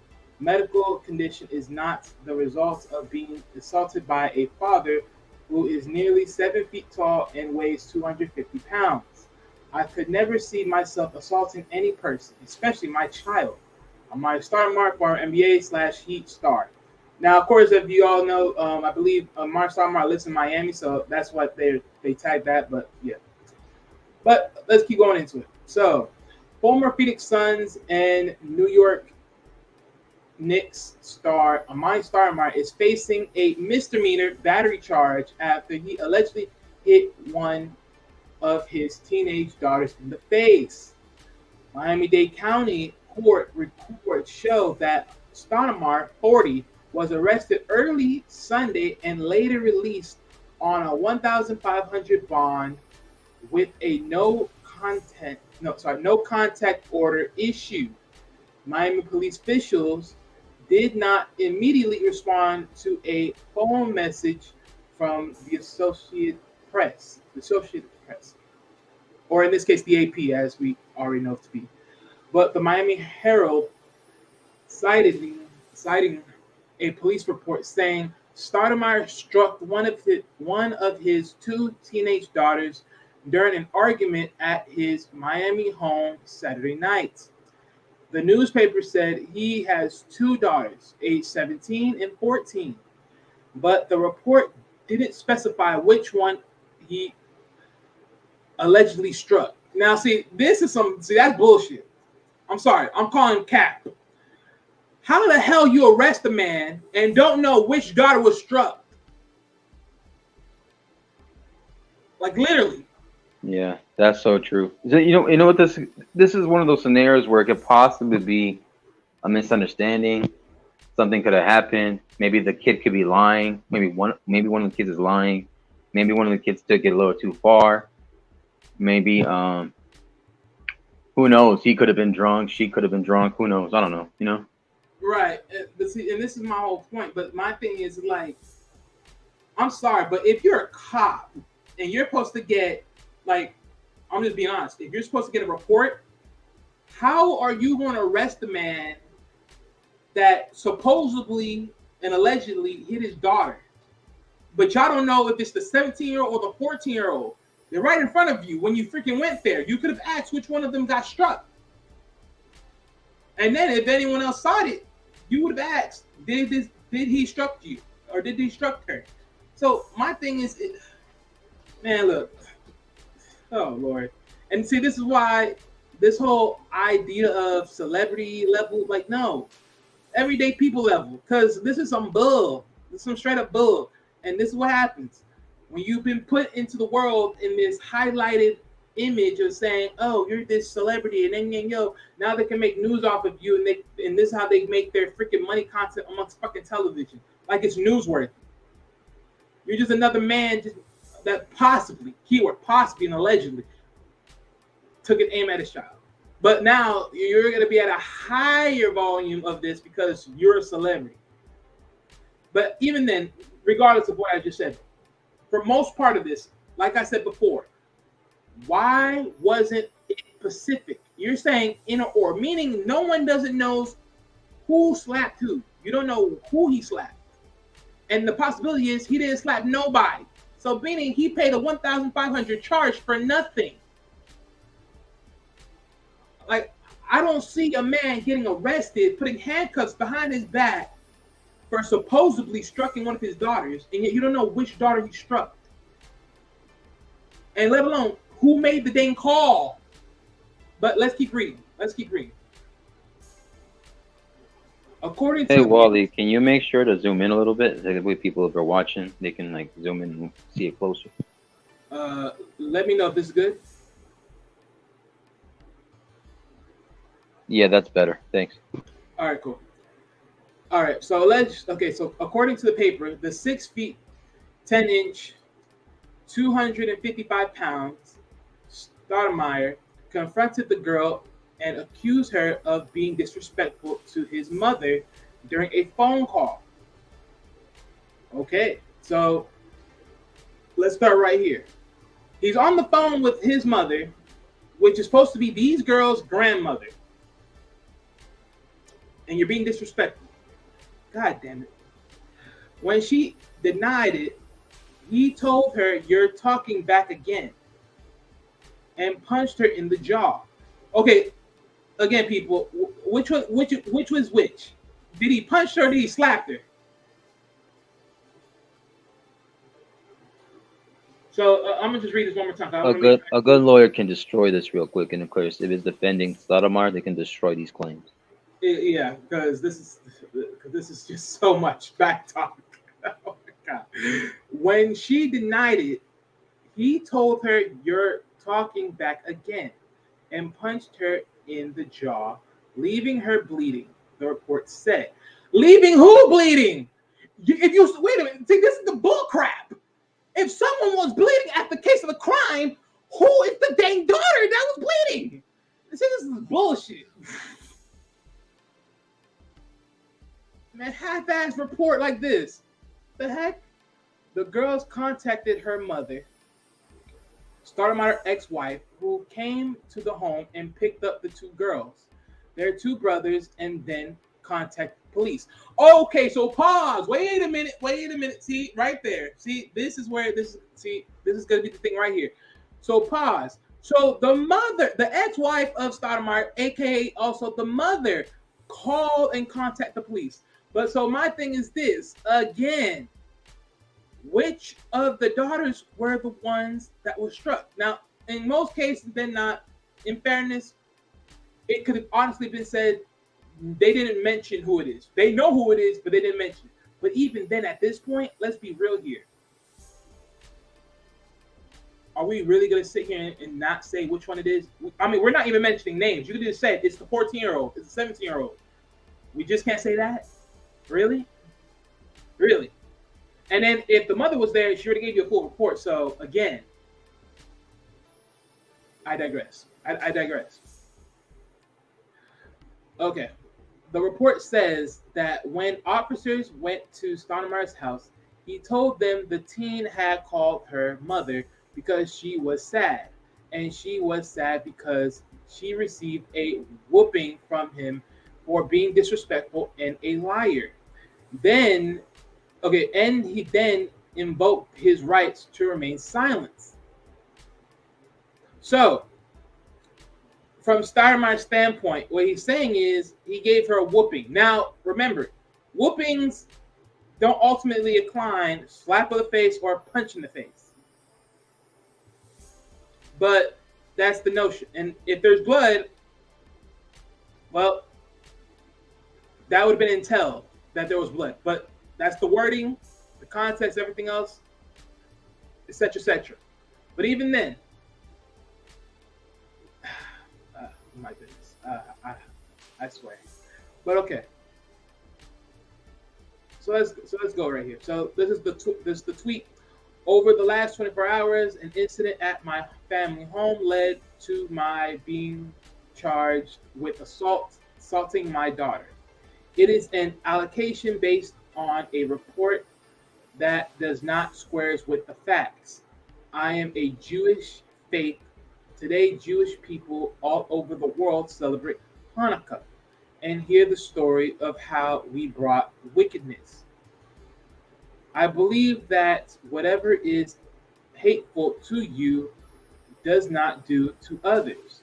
medical condition is not the result of being assaulted by a father who is nearly 7 feet tall and weighs 250 pounds. I could never see myself assaulting any person, especially my child. I'm my star mark for NBA/Heat star. Now, of course, if you all know, I believe Mark Stoudemire lives in Miami, so that's what they tagged that. But yeah, but let's keep going into it. So, former Phoenix Suns and New York Knicks star Amani Stoudemire is facing a misdemeanor battery charge after he allegedly hit one of his teenage daughters in the face. Miami-Dade County Court reports show that Stoudemire, 40, was arrested early Sunday and later released on a $1,500 bond with a no contact order issued. Miami police officials did not immediately respond to a phone message from the Associated Press, or in this case, the AP, as we already know it to be. But the Miami Herald citing a police report saying Stoudemire struck one of his two teenage daughters during an argument at his Miami home Saturday night. The newspaper said he has two daughters, aged 17 and 14, but the report didn't specify which one he allegedly struck. Now, that's bullshit. I'm sorry, I'm calling cap. How the hell you arrest a man and don't know which daughter was struck? Like literally. Yeah, that's so true. You know what this is one of those scenarios where it could possibly be a misunderstanding. Something could have happened. Maybe the kid could be lying. Maybe one of the kids is lying. Maybe one of the kids took it a little too far. Maybe who knows? He could have been drunk. She could have been drunk. Who knows? I don't know. You know. Right. But see, and this is my whole point. But my thing is like, I'm sorry, but if you're a cop and you're supposed to get, like, I'm just being honest, if you're supposed to get a report, how are you going to arrest a man that supposedly and allegedly hit his daughter? But y'all don't know if it's the 17-year-old or the 14-year-old. They're right in front of you. When you freaking went there, you could have asked which one of them got struck. And then if anyone else saw it, you would have asked, did he struck you? Or did he struck her? So my thing is, man, look. Oh, Lord. And see, this is why this whole idea of celebrity level, like, no. Everyday people level. Because this is some bull. This is some straight up bull. And this is what happens. When you've been put into the world in this highlighted image of saying, oh, you're this celebrity, and then now they can make news off of you, and this is how they make their freaking money content amongst fucking television. Like it's newsworthy. You're just another man that possibly, keyword possibly and allegedly, took an aim at his child. But now you're going to be at a higher volume of this because you're a celebrity. But even then, regardless of what I just said, for most part of this, like I said before, why wasn't it Pacific? You're saying in or, meaning no one doesn't know who slapped who. You don't know who he slapped. And the possibility is he didn't slap nobody. So meaning he paid a $1,500 charge for nothing. Like, I don't see a man getting arrested, putting handcuffs behind his back for supposedly striking one of his daughters, and yet you don't know which daughter he struck. And let alone who made the dang call. But let's keep reading. According to Wally, can you make sure to zoom in a little bit? That way people, if they're watching, they can like zoom in and see it closer. Let me know if this is good. Yeah, that's better. Thanks. All right, cool. All right, so so according to the paper, the 6 feet, 10 inch, 255 pounds, Stoudemire confronted the girl and accused her of being disrespectful to his mother during a phone call. Okay, so let's start right here. He's on the phone with his mother, which is supposed to be these girls' grandmother. And you're being disrespectful. God damn it. When she denied it, he told her, "You're talking back again," and punched her in the jaw. Okay, again, people, which was which? Did he punch her or did he slap her? So I'm gonna just read this one more time. I A want to make good a good lawyer can destroy this real quick. And of course, if it's defending Stoudemire, they can destroy these claims. yeah, because this is just so much back talk. Oh my God. When she denied it, he told her, "You're talking back again," and punched her in the jaw, leaving her bleeding. The report said, "Leaving who bleeding? If you wait a minute, see, this is the bull crap. If someone was bleeding at the case of the crime, who is the dang daughter that was bleeding? This is bullshit." Man, half-ass report like this. The heck? The girls contacted her mother, Stoudemire's ex-wife, who came to the home and picked up the two girls, their two brothers, and then contacted police. Okay, so pause. Wait a minute. See, right there. See, this is where this is gonna be the thing right here. So pause. So the mother, the ex-wife of Stoudemire, aka also the mother, called and contacted the police. But so my thing is this again. Which of the daughters were the ones that were struck? Now, in most cases, they're not. In fairness, it could have honestly been said they didn't mention who it is. They know who it is, but they didn't mention it. But even then, at this point, let's be real here. Are we really going to sit here and not say which one it is? I mean, we're not even mentioning names. You could just say it's the 14-year-old, it's the 17-year-old. We just can't say that? Really? Really? And then if the mother was there, she already gave you a full report. So again, I digress. I digress. Okay. The report says that when officers went to Stoudemire's house, he told them the teen had called her mother because she was sad. And she was sad because she received a whooping from him for being disrespectful and a liar. And he then invoked his rights to remain silent. So, from Stoudemire's standpoint, what he's saying is he gave her a whooping. Now, remember, whoopings don't ultimately incline slap of the face or punch in the face. But that's the notion. And if there's blood, well, that would have been intel that there was blood. But that's the wording, the context, everything else, etc., etc. But even then, my goodness, I swear. But okay. So let's go right here. So this is the tweet. Over the last 24 hours, an incident at my family home led to my being charged with assaulting my daughter. It is an allegation based on a report that does not squares with the facts. I am a Jewish faith. Today, Jewish people all over the world celebrate Hanukkah and hear the story of how we brought wickedness. I believe that whatever is hateful to you does not do to others.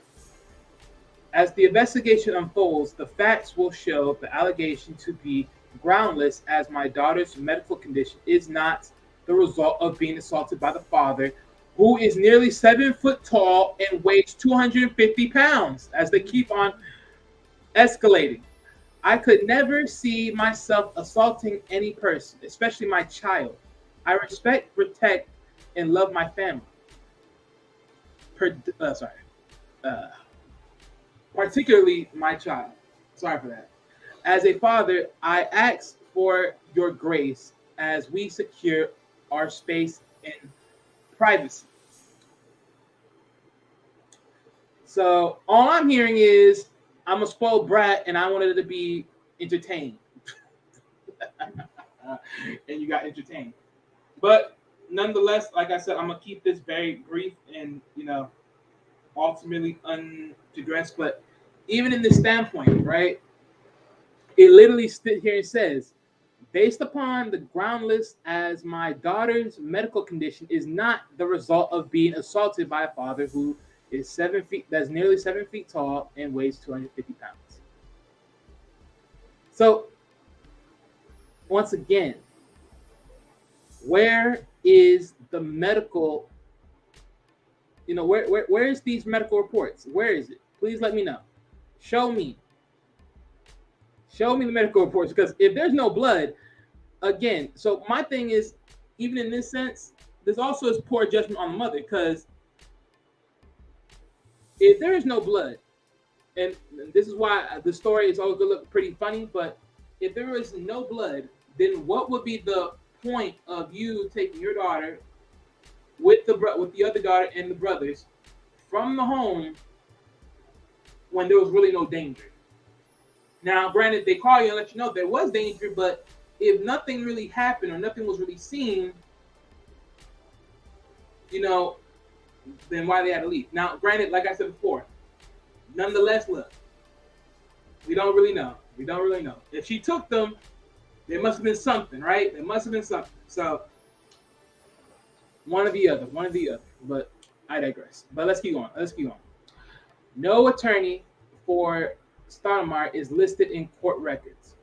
As the investigation unfolds, the facts will show the allegation to be groundless, as my daughter's medical condition is not the result of being assaulted by the father, who is nearly 7 foot tall and weighs 250 pounds, as they keep on escalating. I could never see myself assaulting any person, especially my child. I respect, protect, and love my family. Particularly my child. Sorry for that. As a father, I ask for your grace as we secure our space and privacy. So all I'm hearing is I'm a spoiled brat and I wanted to be entertained. And you got entertained. But nonetheless, like I said, I'm going to keep this very brief and, ultimately undigressed. But even in this standpoint, right, it literally stood here and says, based upon the groundless, as my daughter's medical condition is not the result of being assaulted by a father who is 7 feet, that's nearly 7 feet tall and weighs 250 pounds. So, once again, where is the medical You know, where's these medical reports? Where is it? Please let me know. Show me. Show me the medical reports, because if there's no blood, again, so my thing is, even in this sense, there's also this poor judgment on the mother, because if there is no blood, and this is why the story is always going to look pretty funny, but if there is no blood, then what would be the point of you taking your daughter with the other daughter and the brothers from the home when there was really no danger? Now, granted, they call you and let you know there was danger, but if nothing really happened or nothing was really seen, you know, then why they had to leave? Now, granted, like I said before, nonetheless, look, we don't really know. We don't really know. If she took them, there must have been something, right? There must have been something. So, one or the other. But I digress. But let's keep going. No attorney for Stoudemire is listed in court records.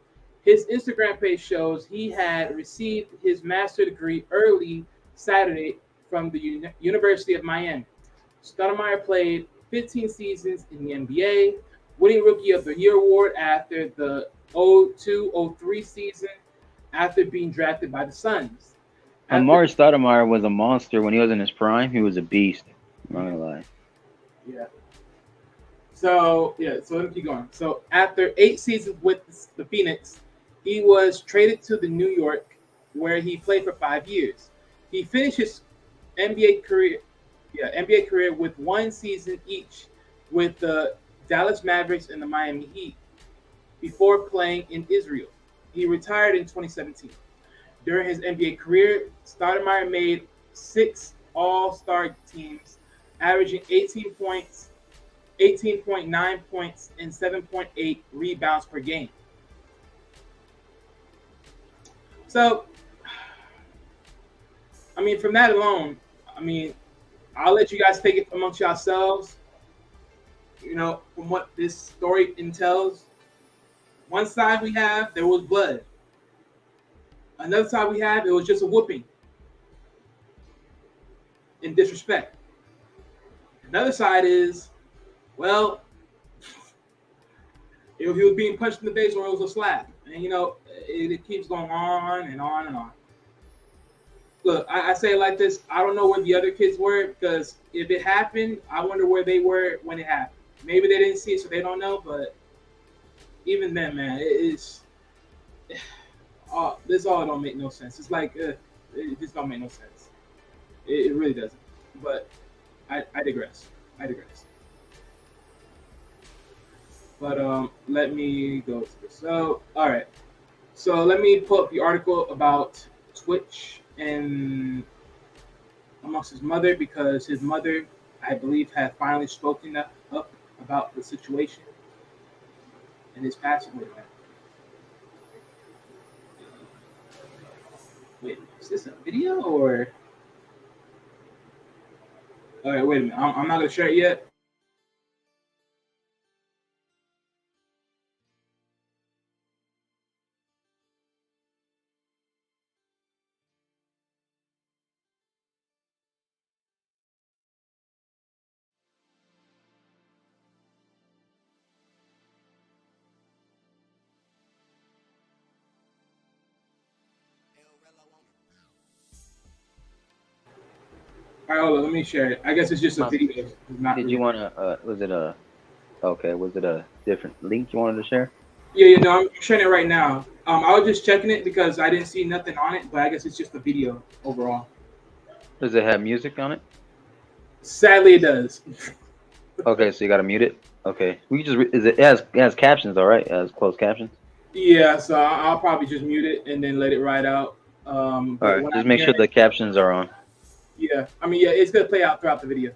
His Instagram page shows he had received his master's degree early Saturday from the University of Miami. Stoudemire played 15 seasons in the NBA, winning Rookie of the Year award after the 02-03 season after being drafted by the Suns. Amar'e Stoudemire was a monster when he was in his prime. He was a beast. I'm not gonna lie. Yeah. So let me keep going. So after 8 seasons with the Phoenix, he was traded to the New York, where he played for 5 years. He finished his NBA career with 1 season each with the Dallas Mavericks and the Miami Heat before playing in Israel. He retired in 2017. During his NBA career, Stoudemire made 6 All-Star teams, averaging 18 points, 18.9 points, and 7.8 rebounds per game. So, I mean, from that alone, I mean, I'll let you guys take it amongst yourselves. You know, from what this story entails, one side we have, there was blood. Another side we have, it was just a whooping in disrespect. Another side is, well, if he was being punched in the face or it was a slap. And, you know, it keeps going on and on and on. Look, I say it like this. I don't know where the other kids were, because if it happened, I wonder where they were when it happened. Maybe they didn't see it, so they don't know. But even then, man, this all don't make no sense. It's like, it just don't make no sense. It really doesn't. But I digress. But let me go to this. So, all right. So let me pull up the article about Twitch and amongst his mother, because his mother, I believe, had finally spoken up about the situation and his passing. Wait, is this a video or? All right, wait a minute. I'm not gonna share it yet. All right, hold on. Let me share it. I guess it's just a video. Did you want to? Was it a different link you wanted to share? Yeah, no, I'm sharing it right now. I was just checking it because I didn't see nothing on it, but I guess it's just a video overall. Does it have music on it? Sadly, it does. Okay, so you gotta mute it. Okay, we can just it has captions, all right? It has closed captions. Yeah, so I'll probably just mute it and then let it ride out. All right, just make sure the captions are on. Yeah, I mean, yeah, it's gonna play out throughout the video.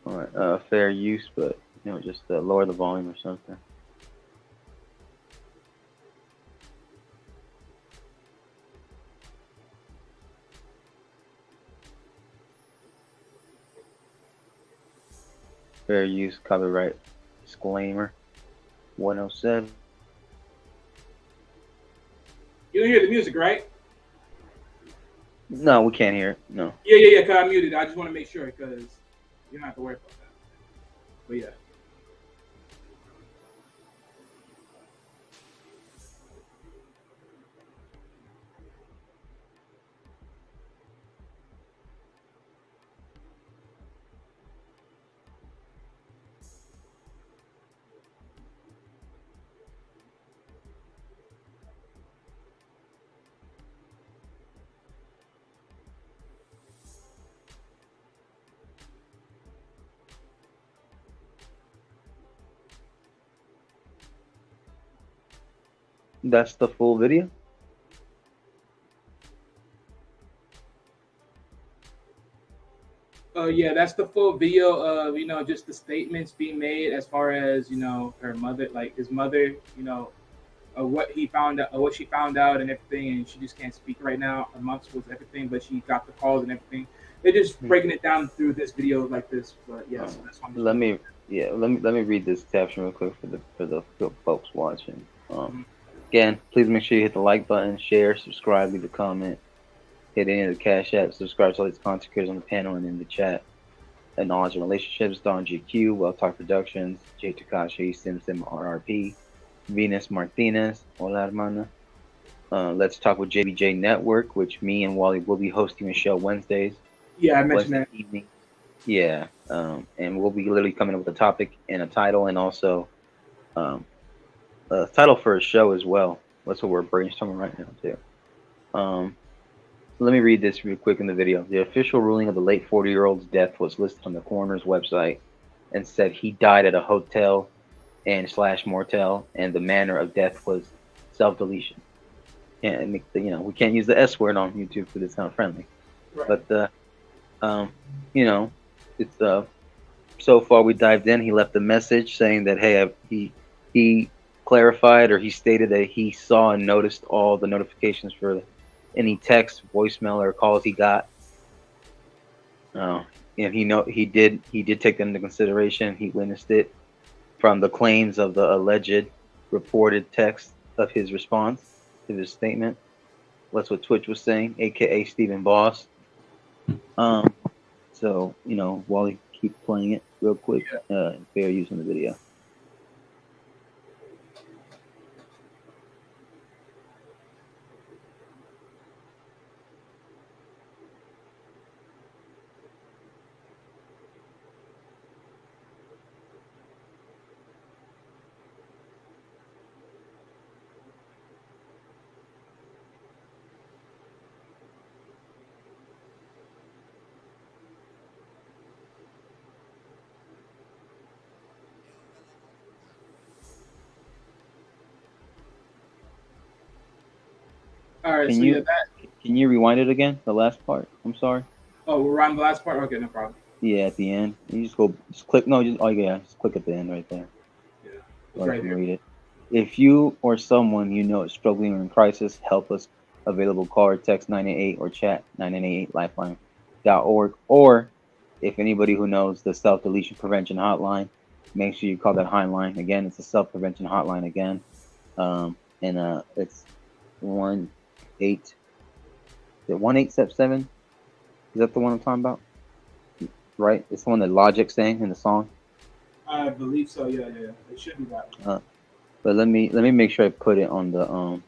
All right, fair use, but just lower the volume or something. Fair use, copyright disclaimer, 107. You don't hear the music, right? No, we can't hear it. No. Yeah. Cause I muted it. I just want to make sure because you don't have to worry about that. But yeah. That's the full video. Yeah, that's the full video of just the statements being made as far as her mother, like his mother, what he found out, what she found out, and everything, and she just can't speak right now amongst with everything, but she got the calls and everything. They're just breaking it down through this video like this, but yeah, so that's why let me read this caption real quick for the folks watching. Again, please make sure you hit the like button, share, subscribe, leave a comment, hit any of the Cash App, subscribe to all these content creators on the panel and in the chat. Knowledge and Relationships, Don GQ, Well Talk Productions, J Takashi, Sim RRP, Venus Martinez, hola hermana. Let's Talk with JBJ Network, which me and Wally will be hosting a show Wednesdays. Yeah, I mentioned that. Evening. Yeah, and we'll be literally coming up with a topic and a title, and also a title for a show as well. That's what we're brainstorming right now too. Let me read this real quick in the video. The official ruling of the late 40-year-old's death was listed on the coroner's website and said he died at a hotel and / motel, and the manner of death was self-deletion. And we can't use the S word on YouTube because it's not friendly. Right. But it's so far we dived in. He left a message saying that hey, he clarified, or he stated that he saw and noticed all the notifications for any text, voicemail, or calls he got. And he did take them into consideration. He witnessed it from the claims of the alleged reported text of his response to this statement. That's what Twitch was saying, aka Stephen Boss. So Wally, keep playing it real quick. Fair use in the video. All right, Can you rewind it again? The last part. I'm sorry. Oh, we're on the last part. Okay, no problem. Yeah, at the end. You just click. No, just click at the end right there. Yeah, right there. Read it. If you or someone you know is struggling or in crisis, help us. Available, call or text 988 or chat 988lifeline.org. Or if anybody who knows the self-deletion prevention hotline, make sure you call that hotline. Again, it's a self-prevention hotline again. It's 1877. Is that the one I'm talking about? Right? It's the one that Logic sang in the song. I believe so. Yeah. It should be that one. But let me make sure I put it on the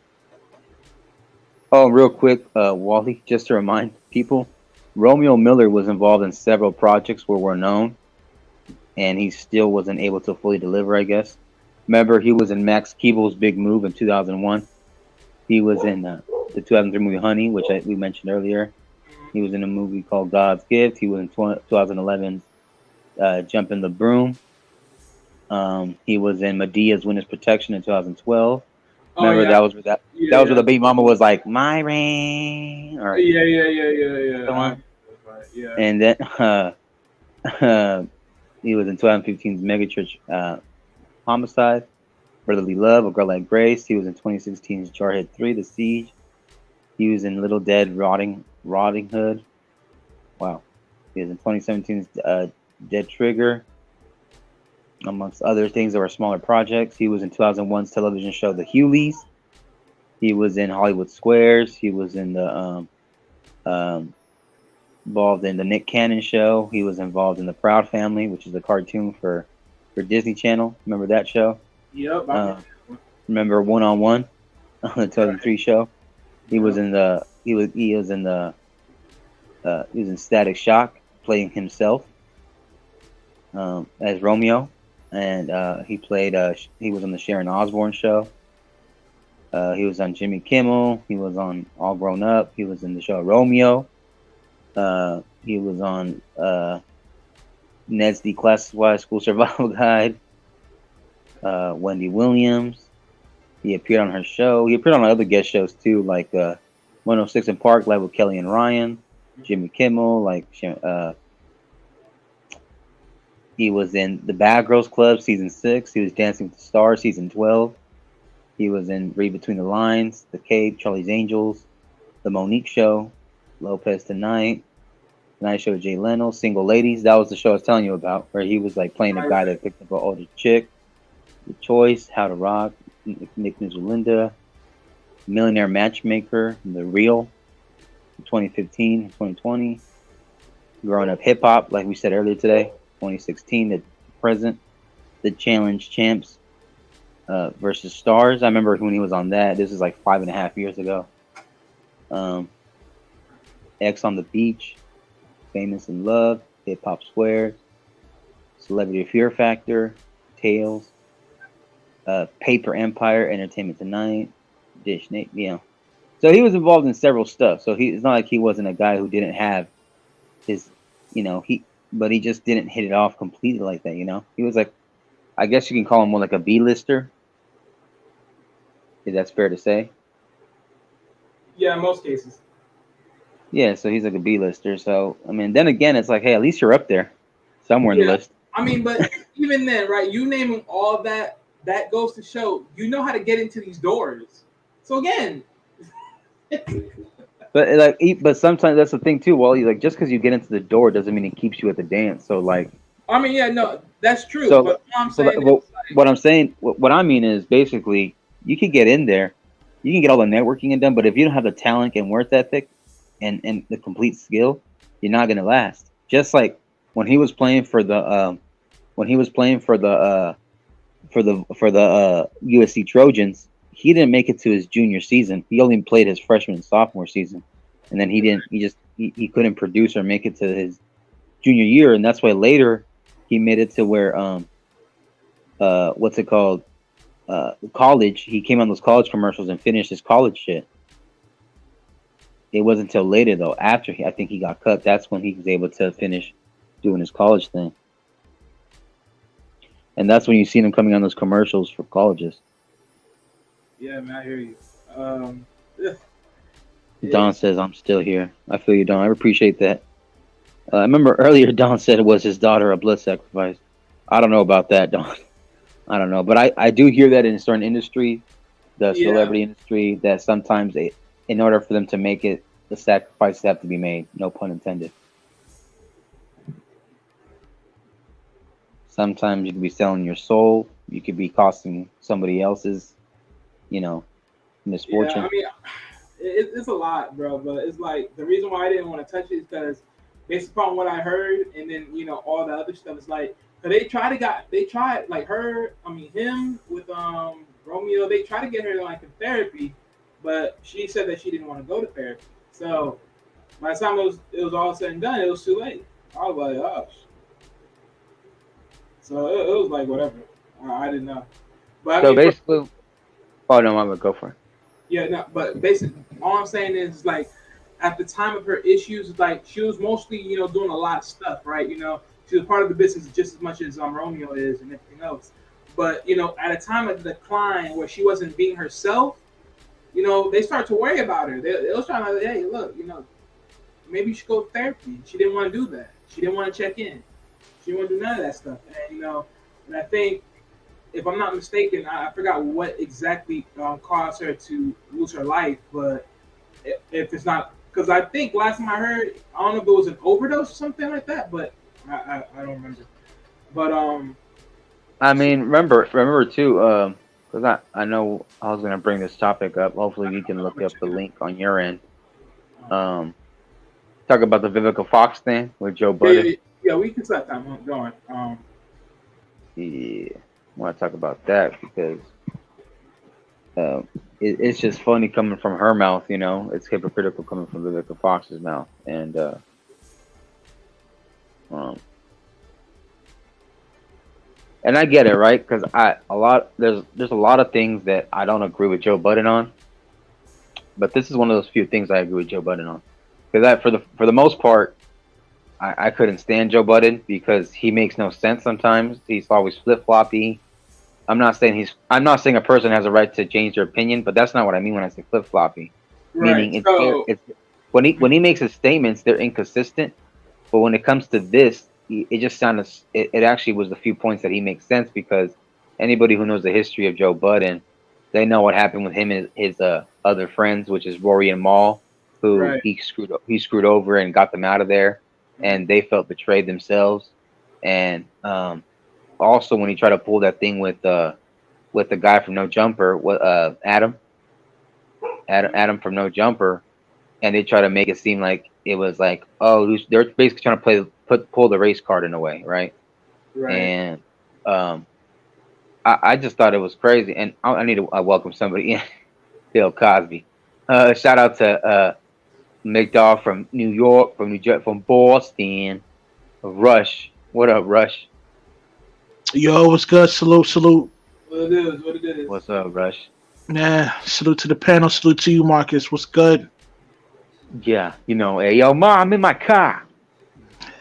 Oh, real quick, Wally, just to remind people, Romeo Miller was involved in several projects where we're known, and he still wasn't able to fully deliver, I guess. Remember, he was in Max Keeble's Big Move in 2001. He was in the 2003 movie Honey, which we mentioned earlier. He was in a movie called God's Gift. He was in 2011 Jumping the Broom. He was in Medea's Witness Protection in 2012. Remember, that was where where the baby mama was like, my ring. Or, Yeah. Yeah. And then he was in 2015's Megachurch Homicide, Brotherly Love, A Girl Like Grace. He was in 2016's Jarhead 3, The Siege. He was in Little Dead, Rotting Hood. Wow. He was in 2017's Dead Trigger, amongst other things that were smaller projects. He was in 2001's television show The Huleys. He was in Hollywood Squares. He was in the Involved in the Nick Cannon show. He was involved in the Proud Family, which is a cartoon for Disney Channel. Remember that show? Yep. Remember One on One on the 2003 show? He was in the he was in Static Shock, playing himself as Romeo, and he was on the Sharon Osbourne show. He was on Jimmy Kimmel. He was on All Grown Up. He was in the show Romeo. He was on Ned's Declassified School Survival Guide. Wendy Williams. He appeared on her show. He appeared on other guest shows too, like 106 in Park Live with Kelly and Ryan. Jimmy Kimmel, he was in the Bad Girls Club season 6. He was Dancing with the Stars season 12. He was in Read Between the Lines, The Cape, Charlie's Angels, The Monique Show, Lopez Tonight, Night Show with Jay Leno, Single Ladies. That was the show I was telling you about, where he was like playing a guy that picked up an older chick. The Choice, How to Rock, Nick News with Linda, Millionaire Matchmaker, The Real, 2015, 2020. Growing Up Hip Hop, like we said earlier today, 2016 to present. The Challenge Champs versus Stars. I remember when he was on that. This is like 5.5 years ago. X on the Beach, Famous in Love, Hip Hop Squares, Celebrity Fear Factor, Tales, Paper Empire, Entertainment Tonight, Dish Nate, So he was involved in several stuff. So it's not like he wasn't a guy who didn't have his, but he just didn't hit it off completely like that, He was like, I guess you can call him more like a B-lister. If that's fair to say. Yeah, in most cases. Yeah, so he's like a B-lister. So, I mean, then again, it's like, hey, at least you're up there somewhere in the list. I mean, but even then, right, you naming all that goes to show you know how to get into these doors. So again. But sometimes that's the thing too. Well, just because you get into the door doesn't mean it keeps you at the dance. So I mean, yeah, no, that's true. So, but what I mean is basically you can get in there, you can get all the networking done, but if you don't have the talent and work ethic and the complete skill, you're not gonna last. Just like when he was playing for the USC Trojans, he didn't make it to his junior season. He only played his freshman and sophomore season, and then he couldn't produce or make it to his junior year, and that's why later he made it to where college. He came on those college commercials and finished his college shit. It wasn't until later though, after I think he got cut, that's when he was able to finish doing his college thing. And that's when you seen him coming on those commercials for colleges. Yeah, man, I hear you. Don says, I'm still here. I feel you, Don. I appreciate that. I remember earlier Don said it was his daughter a blood sacrifice. I don't know about that, Don. I don't know. But I do hear that in a certain industry, the celebrity industry, that sometimes in order for them to make it, the sacrifices have to be made. No pun intended. Sometimes you could be selling your soul. You could be costing somebody else's, misfortune. Yeah, I mean, it's a lot, bro. But it's like the reason why I didn't want to touch it is because based upon what I heard, and then all the other stuff. It's like him with Romeo. They tried to get her in therapy, but she said that she didn't want to go to therapy. So by the time it was all said and done, it was too late. I was like, oh. So it was like whatever. I didn't know. But basically, oh no, I'm gonna go for it. Yeah, no, but basically, all I'm saying is at the time of her issues, she was mostly doing a lot of stuff, right? She was part of the business just as much as Romeo is and everything else. But at a time of decline where she wasn't being herself, they started to worry about her. They was trying to, hey, look, maybe you should go to therapy. She didn't want to do that. She didn't want to check in. She didn't want to do none of that stuff. And and I think, if I'm not mistaken, I forgot what exactly caused her to lose her life. But if it's not, because I think last time I heard, I don't know if it was an overdose or something like that, but I don't remember. But I mean, remember too, because I know I was gonna bring this topic up. Hopefully, you can look up the link on your end. talk about the Vivica Fox thing with Joe Yeah, Budden? we can set that one going. Yeah, I want to talk about that because it's just funny coming from her mouth. You know, it's hypocritical coming from Vivica Fox's mouth, and I get it, right? Because there's a lot of things that I don't agree with Joe Budden on, but this is one of those few things I agree with Joe Budden on. Because for the most part, I couldn't stand Joe Budden because he makes no sense sometimes. He's always flip floppy. I'm not saying a person has a right to change their opinion, but that's not what I mean when I say flip floppy. Right. Meaning it's when he makes his statements, they're inconsistent. But when it comes to this, it just sounded. It actually was the few points that he makes sense because anybody who knows the history of Joe Budden, they know what happened with him and his other friends, which is Rory and Mal, who he screwed over and got them out of there, and they felt betrayed themselves. And also when he tried to pull that thing with the guy from No Jumper, Adam from No Jumper, and they try to make it seem like it was like, oh, they're basically trying to pull the race card in a way, right? Right. And I just thought it was crazy, and I need to welcome somebody in, Bill Cosby. Shout out to McDowell from New York, from New Jersey, from Boston. Rush, what up, Rush? Yo, what's good? Salute. What it is. What's up, Rush? Yeah, salute to the panel. Salute to you, Marcus. What's good? Yeah, you know, hey, yo, Ma, I'm in my car.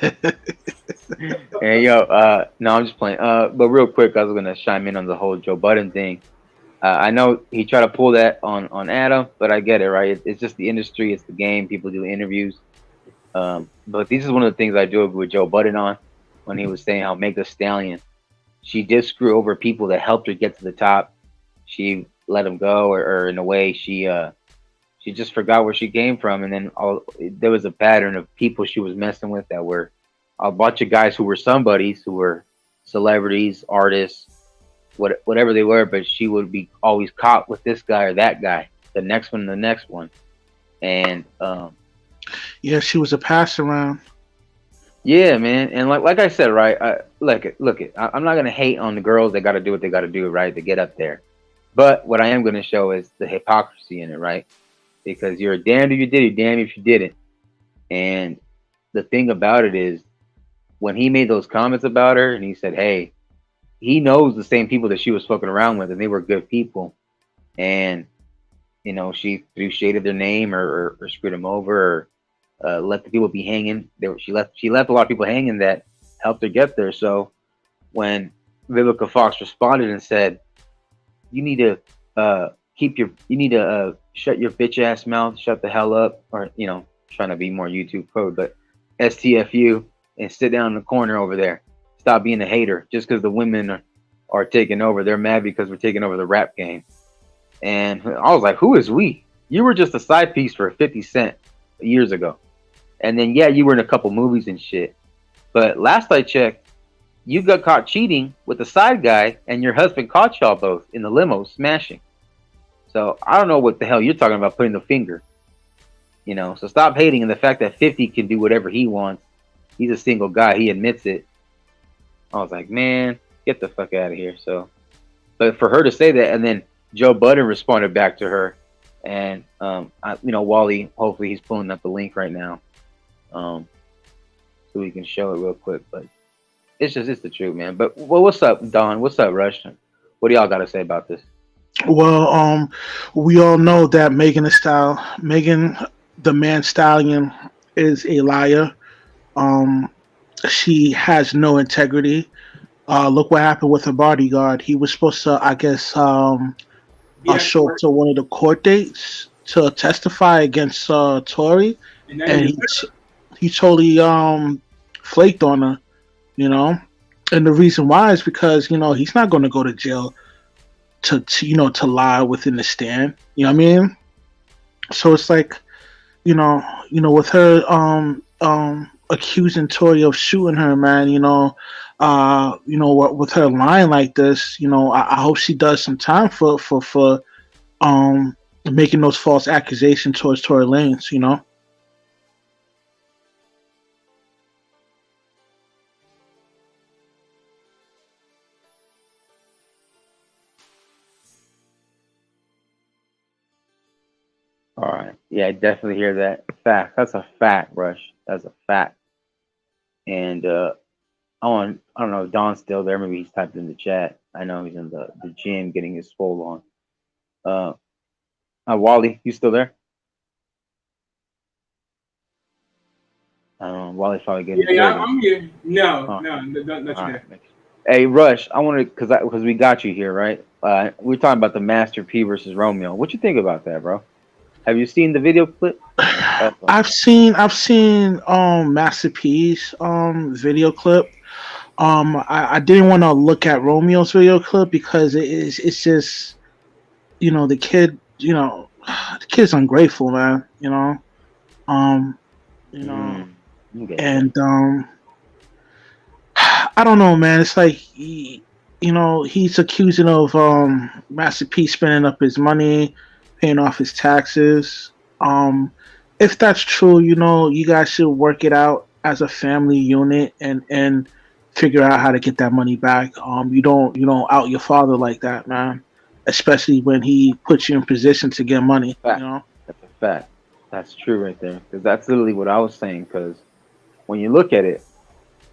Hey, yo, no, I'm just playing. But real quick, I was gonna chime in on the whole Joe Budden thing. I know he tried to pull that on Adam, but I get it, right? It's just the industry, it's the game. People do interviews. But this is one of the things I do agree with Joe Budden on when he was saying how Meg Thee Stallion, she did screw over people that helped her get to the top. She let them go, or in a way, she just forgot where she came from, and then there was a pattern of people she was messing with that were a bunch of guys who were somebodies, who were celebrities, artists, whatever they were, but she would be always caught with this guy or that guy, the next one, and yeah, she was a pass around. Yeah, man, and like I said, right? Look, I'm not gonna hate on the girls. They got to do what they got to do, right, to get up there. But what I am gonna show is the hypocrisy in it, right? Because you're damned if you did, you're damned if you didn't. And the thing about it is, when he made those comments about her, and he said, "Hey," he knows the same people that she was fucking around with, and they were good people. And you know, she threw shade at their name, or screwed them over, or let the people be hanging. She left a lot of people hanging that helped her get there. So when Vivica Fox responded and said, "You need to shut your bitch ass mouth, shut the hell up," or trying to be more YouTube code, but STFU, and sit down in the corner over there. Stop being a hater just because the women are taking over. They're mad because we're taking over the rap game. And I was like, who is we? You were just a side piece for 50 Cent years ago. And then, yeah, you were in a couple movies and shit. But last I checked, you got caught cheating with the side guy, and your husband caught y'all both in the limo smashing. So I don't know what the hell you're talking about putting the finger. So stop hating. And the fact that 50 can do whatever he wants. He's a single guy. He admits it. I was like, man, get the fuck out of here. So, but for her to say that, and then Joe Budden responded back to her, and Wally, hopefully he's pulling up the link right now, so we can show it real quick. But it's the truth, man. But what's up, Don? What's up, Rush? What do y'all got to say about this? Well, we all know that Megan the Man Stallion is a liar. She has no integrity. Look what happened with her bodyguard. He was supposed to, I guess, show up to one of the court dates to testify against Tory, and he totally flaked on her, And the reason why is because he's not going to go to jail to lie within the stand. You know what I mean? So it's like, with her accusing Tory of shooting her, man, with her lying like this, I hope she does some time for making those false accusations towards Tory Lanez, Yeah, I definitely hear that. Fact. That's a fact, Rush. That's a fact. And I don't know if Don's still there. Maybe he's typed in the chat. I know he's in the gym getting his swole on. Wally, you still there? Wally's probably getting. Yeah, I'm here. No, Oh. not you there. Hey, Rush, I want to because we got you here, right? We're talking about the Master P versus Romeo. What you think about that, bro? Have you seen the video clip? I've seen Master P's video clip. I didn't want to look at Romeo's video clip because it's just, the kid, the kid's ungrateful, man. And I don't know, man. It's like he's accusing of Master P spending up his money, paying off his taxes. If that's true, you guys should work it out as a family unit and figure out how to get that money back. You don't out your father like that, man. Especially when he puts you in position to get money. That's a fact. That's true right there. Because that's literally what I was saying. Because when you look at it,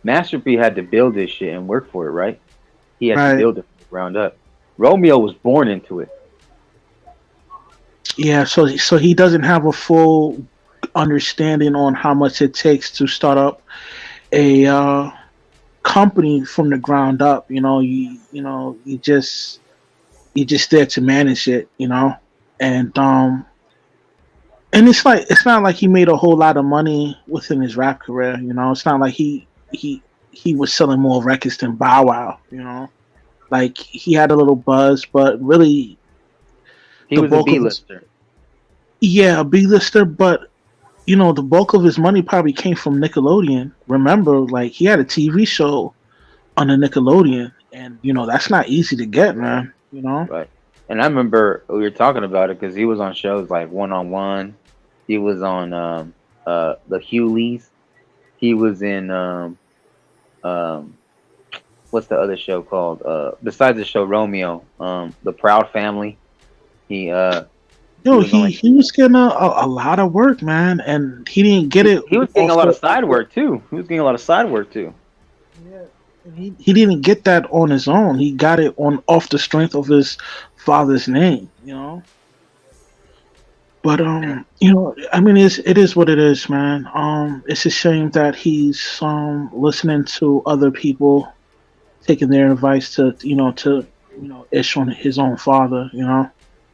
Master P had to build this shit and work for it, right? He had to build it from the ground up. Romeo was born into it. Yeah, so he doesn't have a full understanding on how much it takes to start up a company from the ground up. You just there to manage it, and it's not like he made a whole lot of money within his rap career. It's not like he was selling more records than Bow Wow. Like he had a little buzz, but really. He was a B-lister. Yeah, a B-lister, but the bulk of his money probably came from Nickelodeon. Remember, like he had a TV show on the Nickelodeon, and that's not easy to get, man. Right. And I remember we were talking about it because he was on shows like One on One. He was on the Huleys. He was in what's the other show called? Besides the show Romeo, The Proud Family. He was getting a lot of work, man, and he didn't get it. He was getting a lot of side work too. Yeah, and he didn't get that on his own. He got it off the strength of his father's name, But it is what it is, man. It's a shame that he's listening to other people, taking their advice to ish on his own father,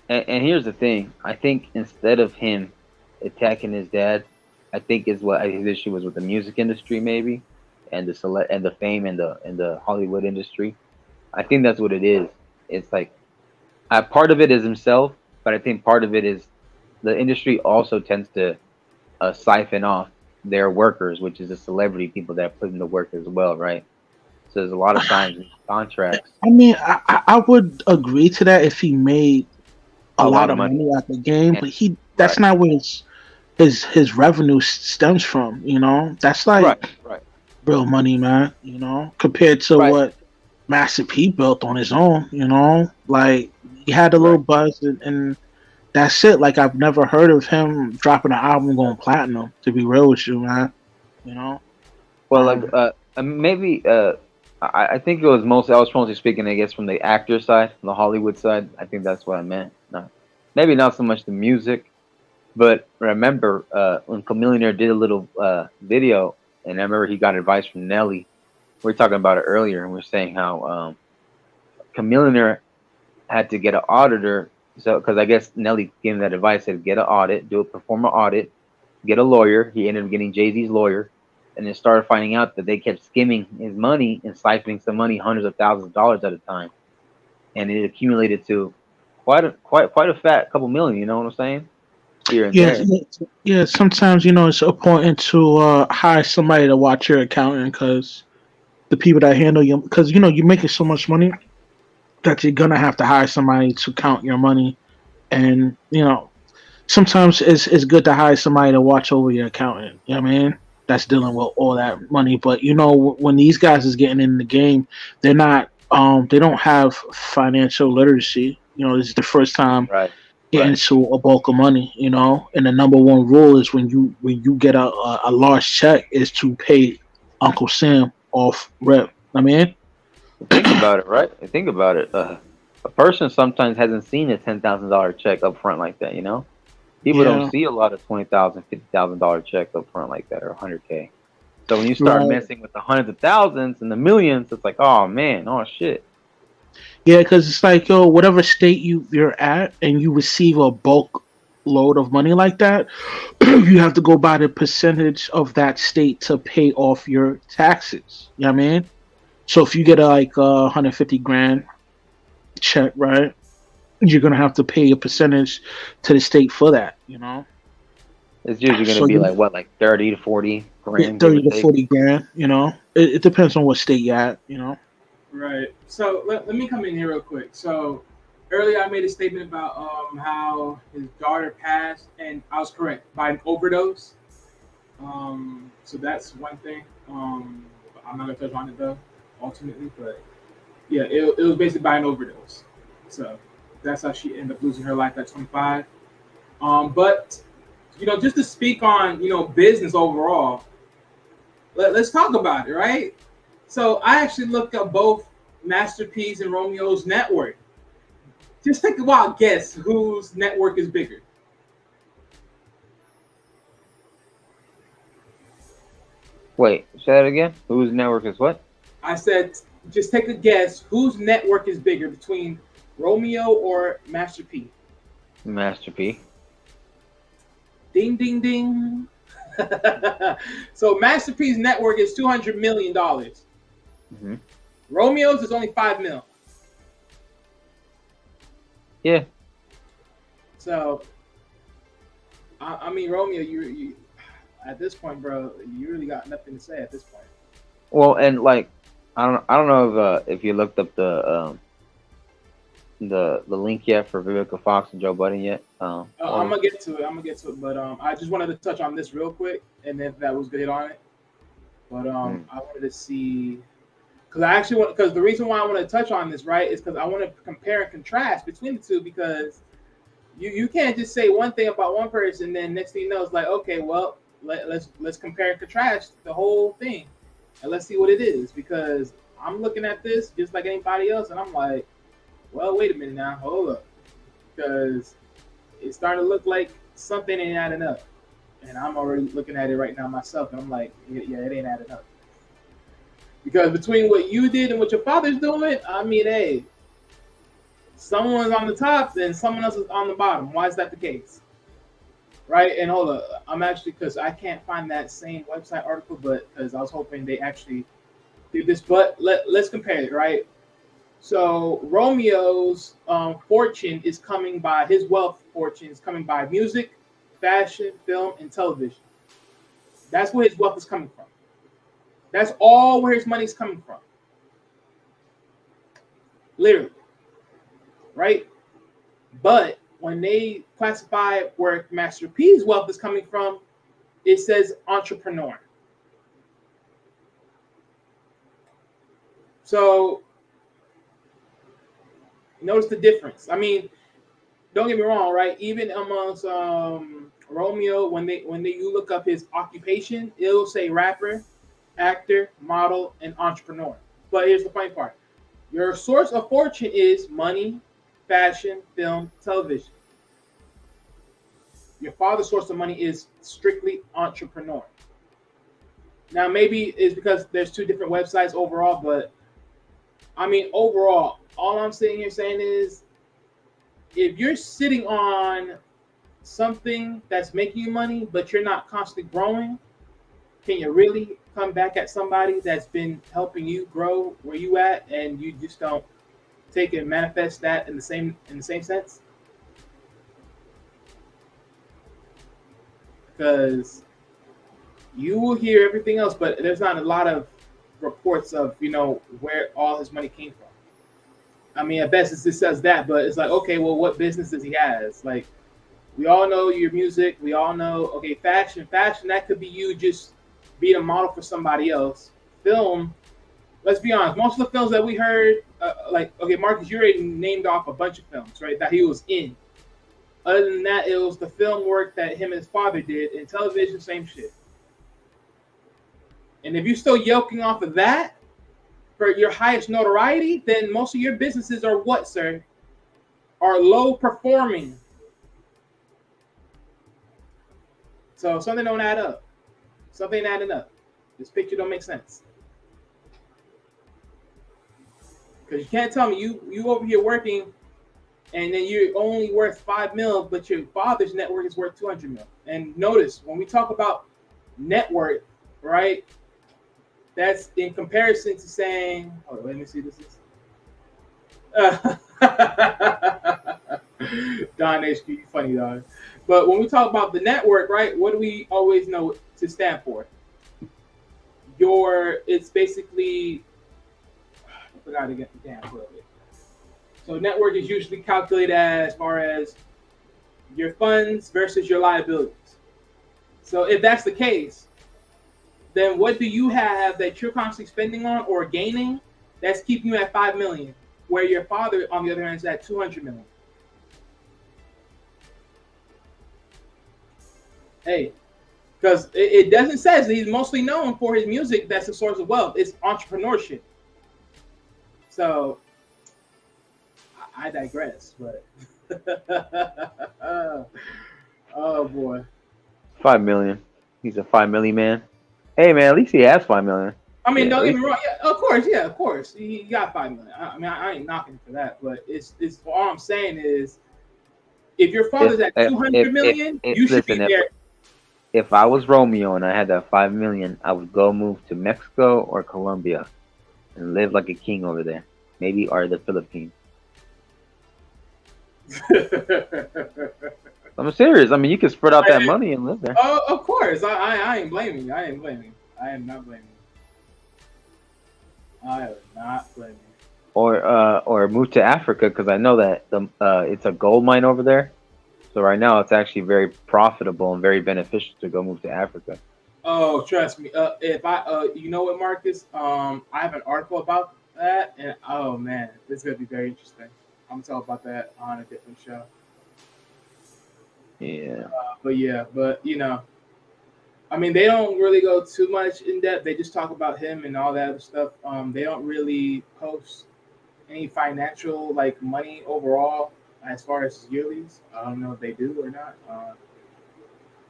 And here's the thing. I think instead of him attacking his dad, I think his issue was with the music industry, maybe, and the fame and the Hollywood industry. I think that's what it is. It's like part of it is himself, but I think part of it is the industry also tends to siphon off their workers, which is the celebrity people that put in the work as well, right? So there's a lot of times in contracts. I mean, I would agree to that if he made a lot of money at the game, but that's not where his revenue stems from, That's like real money, man, compared to what Master P built on his own, Like he had a little buzz and that's it. Like I've never heard of him dropping an album going platinum, to be real with you, man. Well, like maybe I think it was I was mostly speaking, I guess, from the actor side, the Hollywood side. I think that's what I meant. Maybe not so much the music, but remember when Chamillionaire did a little video, and I remember he got advice from Nelly. We were talking about it earlier, and we are saying how Chamillionaire had to get an auditor. So, because I guess Nelly gave him that advice, said get an audit, perform an audit, get a lawyer. He ended up getting Jay-Z's lawyer, and then started finding out that they kept skimming his money and siphoning some money, hundreds of thousands of dollars at a time, and it accumulated to quite a fat couple million. You know what I'm saying? Here and there. Yeah. Sometimes it's important to hire somebody to watch your accounting, because the people that handle you, because you're making so much money that you're gonna have to hire somebody to count your money, and sometimes it's good to hire somebody to watch over your accountant. You know what I mean? That's dealing with all that money. But when these guys is getting in the game, they're not they don't have financial literacy. This is the first time get Right. into a bulk of money, you know. And the number one rule is when you get a large check is to pay Uncle Sam off rip. I mean, Think about it, right? Think about it. A person sometimes hasn't seen a $10,000 check up front like that. You know, people yeah, don't see a lot of $20,000, $50,000 checks up front like that, or 100K. So when you start right. messing with the hundreds of thousands and the millions, it's like, oh man, oh shit. Yeah, because it's like, yo, whatever state you're at and you receive a bulk load of money like that, you have to go by the percentage of that state to pay off your taxes. You know what I mean? So if you get like 150 grand check, right, you're gonna have to pay a percentage to the state for that. You know, It's usually going to so be you like what, like 30 to 40 grand, give 30 or to take. 40 grand. You know, it depends on what state you're at. You know. Right. So let me come in here real quick. So earlier I made a statement about how his daughter passed, and I was correct, by an overdose. So that's one thing. I'm not gonna touch on it though, ultimately, but yeah, it was basically by an overdose. So that's how she ended up losing her life at 25. But just to speak on business overall, let's talk about it, right? So I actually looked up both Master P's and Romeo's network. Just take a wild guess whose network is bigger. Wait, say that again? Whose network is what? I said, just take a guess whose network is bigger between Romeo or Master P. Master P. Ding, ding, ding. So Master P's network is $200 million. Mm-hmm. Romeo's is only $5 million. Yeah. So, I mean, Romeo, you at this point, bro, you really got nothing to say at this point. Well, and like, I don't know if you looked up the link yet for Vivica Fox and Joe Budden yet. I'm gonna get to it. But I just wanted to touch on this real quick, and then that was good hit on it. But I wanted to see, because the reason why I want to touch on this, right, is because I want to compare and contrast between the two, because you can't just say one thing about one person, and then next thing you know, it's like, okay, well, let's compare and contrast the whole thing, and let's see what it is, because I'm looking at this just like anybody else, and I'm like, well, wait a minute now, hold up, because it's starting to look like something ain't adding up, and I'm already looking at it right now myself, and I'm like, yeah, it ain't adding up. Because between what you did and what your father's doing, I mean, hey, someone's on the top and someone else is on the bottom. Why is that the case? Right? And hold up, I'm actually, because I can't find that same website article, but because I was hoping they actually did this. But let's compare it, right? So Romeo's fortune is coming by, his wealth fortune is coming by music, fashion, film, and television. That's where his wealth is coming from. That's all where his money's coming from. Literally. Right? But when they classify where Master P's wealth is coming from, it says entrepreneur. So notice the difference. I mean, don't get me wrong, right? Even amongst Romeo, when you look up his occupation, it'll say rapper, actor, model, and entrepreneur. But here's the funny part. Your source of fortune is money, fashion, film, television. Your father's source of money is strictly entrepreneur. Now, maybe it's because there's two different websites overall, but I mean, overall, all I'm sitting here saying is, if you're sitting on something that's making you money, but you're not constantly growing, can you really come back at somebody that's been helping you grow where you at, and you just don't take and manifest that in the same sense? Because you will hear everything else, but there's not a lot of reports of where all his money came from. I mean, at best it says that, but it's like, okay, well, what business does he has? Like, we all know your music. We all know, okay, fashion, that could be you just being a model for somebody else. Film, let's be honest, most of the films that we heard, like, okay, Marcus, you already named off a bunch of films, right, that he was in. Other than that, it was the film work that him and his father did. In television, same shit. And if you're still yoking off of that for your highest notoriety, then most of your businesses are what, sir? Are low performing. So something don't add up. Something adding up. This picture don't make sense. Because you can't tell me you over here working and then you're only worth $5 million, but your father's net worth is worth $200 million. And notice when we talk about net worth, right? That's in comparison to saying, hold on, let me see this. Don HQ, you funny dog. But when we talk about the network, right, what do we always know to stand for? It's basically, I forgot to get the damn word. So network is usually calculated as far as your funds versus your liabilities. So if that's the case, then what do you have that you're constantly spending on or gaining that's keeping you at $5 million, where your father, on the other hand, is at $200 million? Hey, because it doesn't say that he's mostly known for his music. That's the source of wealth. It's entrepreneurship. So I digress, but oh boy, 5 million. He's a 5 million man. Hey man, at least he has 5 million. I mean, Yeah, don't at get me least- wrong. Yeah, of course, he got 5 million. I mean, I ain't knocking him for that, but it's all I'm saying is, if your father's at 200 million, you should be there. If I was Romeo and I had that 5 million, I would go move to Mexico or Colombia and live like a king over there. Maybe or the Philippines. I'm serious. I mean, you can spread out that money and live there. Oh, of course. I ain't blaming you. I am not blaming you. I am not blaming you. Or move to Africa because I know that it's a gold mine over there. So right now it's actually very profitable and very beneficial to go move to Africa. Oh, trust me. If I, you know what, Marcus? I have an article about that, and oh man, this is gonna be very interesting. I'm gonna talk about that on a different show. Yeah. But you know, I mean, they don't really go too much in depth. They just talk about him and all that other stuff. They don't really post any financial like money overall as far as yearlies. I don't know if they do or not,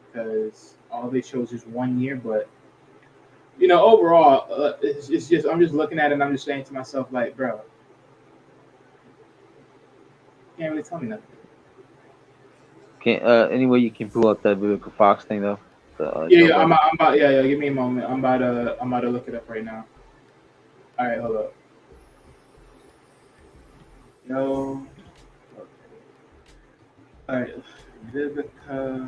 because all they show is just 1 year. But you know, overall, it's just I'm just looking at it and I'm just saying to myself, like, bro, you can't really tell me nothing. Anyway, you can pull up that Vivica Fox thing though. I'm about. Yeah. Give me a moment. I'm about to look it up right now. All right, hold up. No. Okay. All right, Vivica.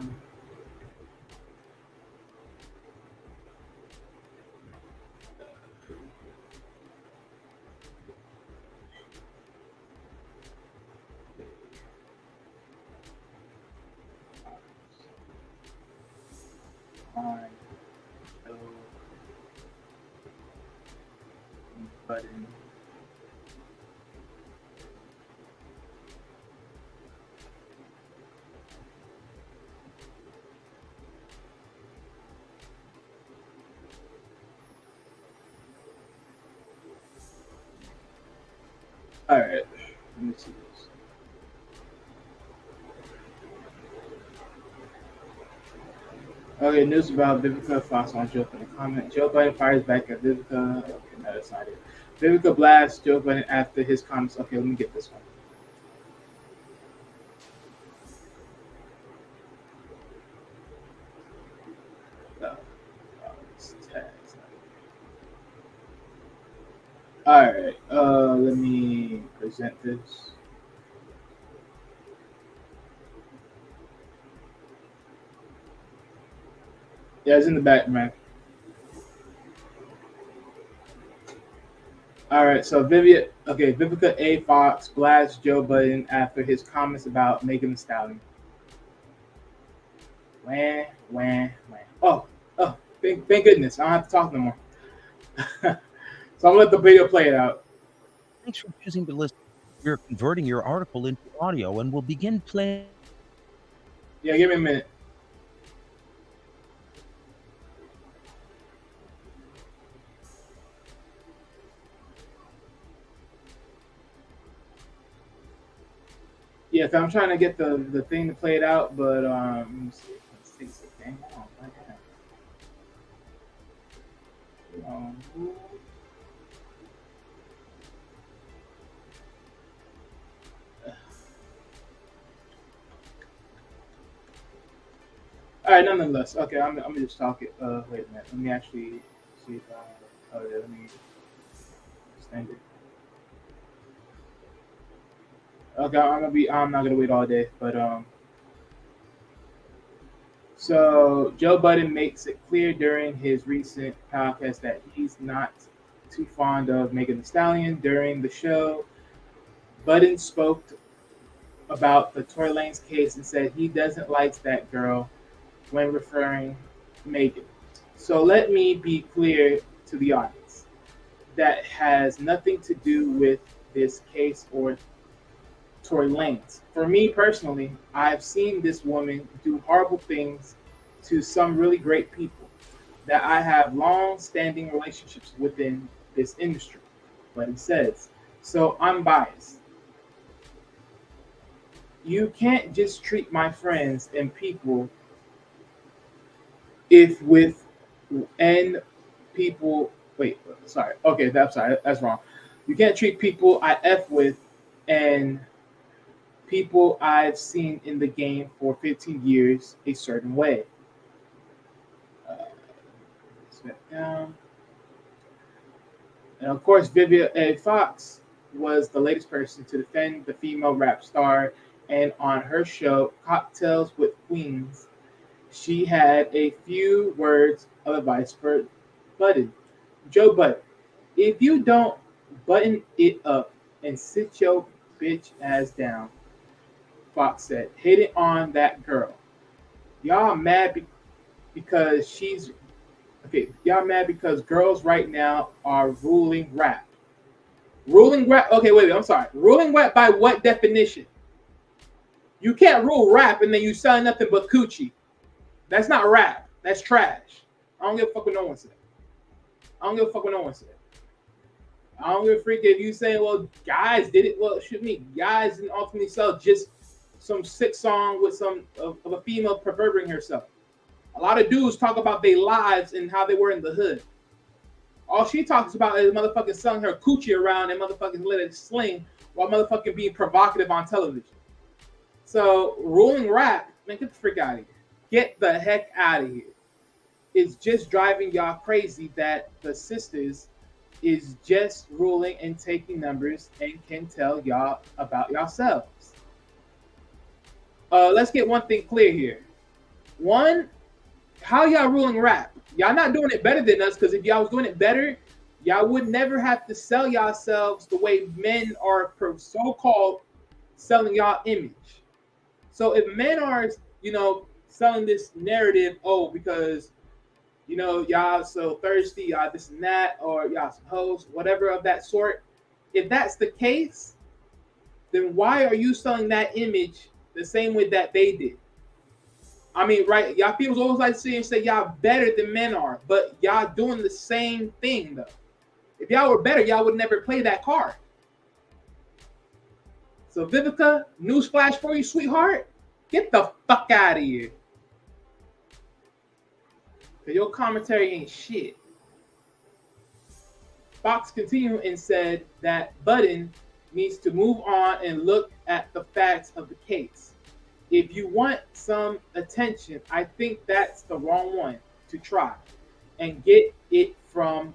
Button. All right, let me see this. Okay, news about Vivica Fox on Joe Biden comment. Joe Biden fires back at Vivica. Okay, no, that's not it. Vivica blasts Joe Biden after his comments. Okay, let me get this one. All right, let me present this. Yeah, it's in the back, man. All right, so Vivica A. Fox blasts Joe Biden after his comments about Megan Thee Stallion. Wham. Oh, thank goodness. I don't have to talk no more. So I'm going to let the video play it out. Thanks for choosing to listen. We're converting your article into audio and will begin playing. Yeah, give me a minute. Yeah, 'cause I'm trying to get the thing to play it out, but let me see. Let's take this thing out. All right, nonetheless. Okay, I'm gonna just talk it. Wait a minute. Let me actually see if I. Oh yeah, let me extend it. Okay, I'm not gonna wait all day, but So Joe Budden makes it clear during his recent podcast that he's not too fond of Megan Thee Stallion. During the show, Budden spoke about the Tory Lanez case and said he doesn't like that girl when referring to Megan. So let me be clear to the audience. That has nothing to do with this case or Tory Lanez. For me personally, I've seen this woman do horrible things to some really great people that I have long-standing relationships within this industry. But it says, so I'm biased. You can't just treat my friends and people if with and people wait, sorry. Okay, that's sorry, that's wrong. You can't treat people I F with and people I've seen in the game for 15 years a certain way. Down. And of course, Vivian A. Fox was the latest person to defend the female rap star. And on her show, Cocktails with Queens, she had a few words of advice for Budden. Joe Budden, if you don't button it up and sit your bitch ass down, Fox said, hit it on that girl. Y'all mad because she's okay. Y'all mad because girls right now are ruling rap. Ruling rap. Okay, wait. I'm sorry. Ruling rap by what definition? You can't rule rap and then you sell nothing but coochie. That's not rap. That's trash. I don't give a fuck what no one said. I don't give a fuck what no one said. I don't give a freak if you say, well, guys did it. Well, shoot me. Guys didn't ultimately sell just some sick song with some of a female perverting herself. A lot of dudes talk about their lives and how they were in the hood. All she talks about is motherfucking selling her coochie around and motherfucking let it sling while motherfucking being provocative on television. So ruling rap, man, get the freak out of here. Get the heck out of here. It's just driving y'all crazy that the sisters is just ruling and taking numbers and can tell y'all about yourselves. Let's get one thing clear here. One, how y'all ruling rap? Y'all not doing it better than us, because if y'all was doing it better, y'all would never have to sell yourselves the way men are so-called selling y'all image. So if men are, selling this narrative, because, y'all so thirsty, y'all this and that, or y'all some hoes, whatever of that sort, if that's the case, then why are you selling that image the same way that they did? I mean, right? Y'all people always like to see and say y'all better than men are, but y'all doing the same thing though. If y'all were better, y'all would never play that card. So Vivica, newsflash for you, sweetheart, get the fuck out of here. Cause your commentary ain't shit. Fox continued and said that Budden needs to move on and look at the facts of the case. If you want some attention, I think that's the wrong one to try and get it from,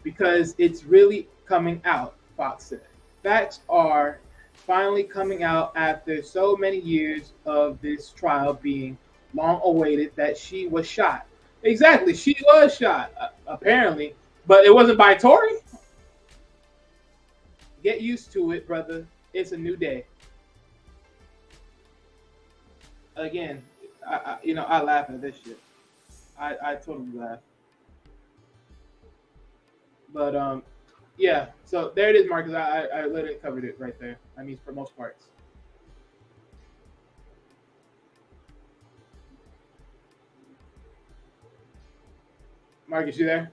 because it's really coming out, Fox said. Facts are finally coming out after so many years of this trial being long awaited that she was shot. Exactly, she was shot, apparently, but it wasn't by Tory. Get used to it, brother. It's a new day. Again, I laugh at this shit. I totally laugh. But yeah. So there it is, Marcus. I literally covered it right there. I mean, for most parts. Marcus, you there?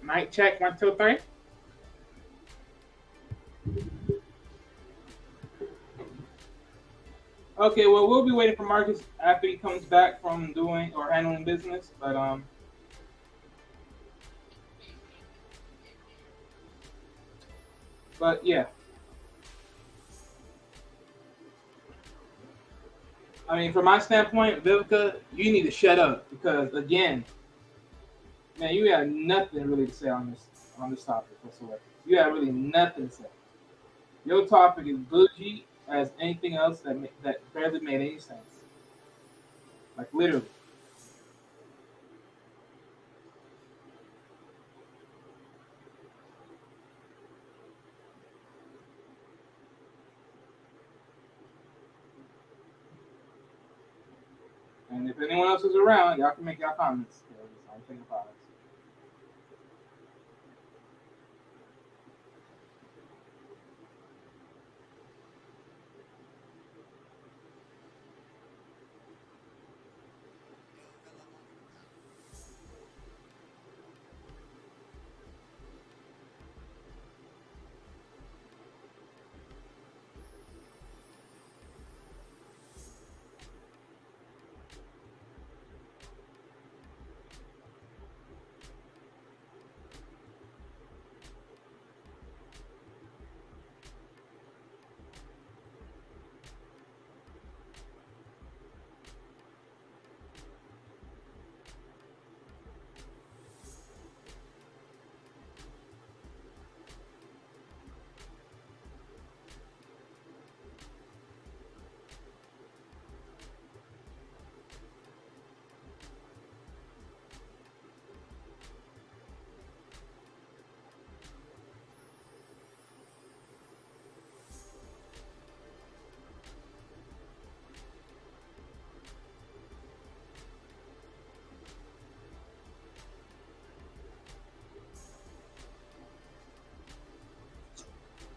Mic check, 1, 2, 3. Okay, well, we'll be waiting for Marcus after he comes back from doing or handling business, but yeah. I mean, from my standpoint, Vivica, you need to shut up because, again, man, you got nothing really to say on this topic whatsoever. You got really nothing to say. Your topic is bougie as anything else that barely made any sense. Like literally. And if anyone else is around, y'all can make y'all comments. I'm thinking about it.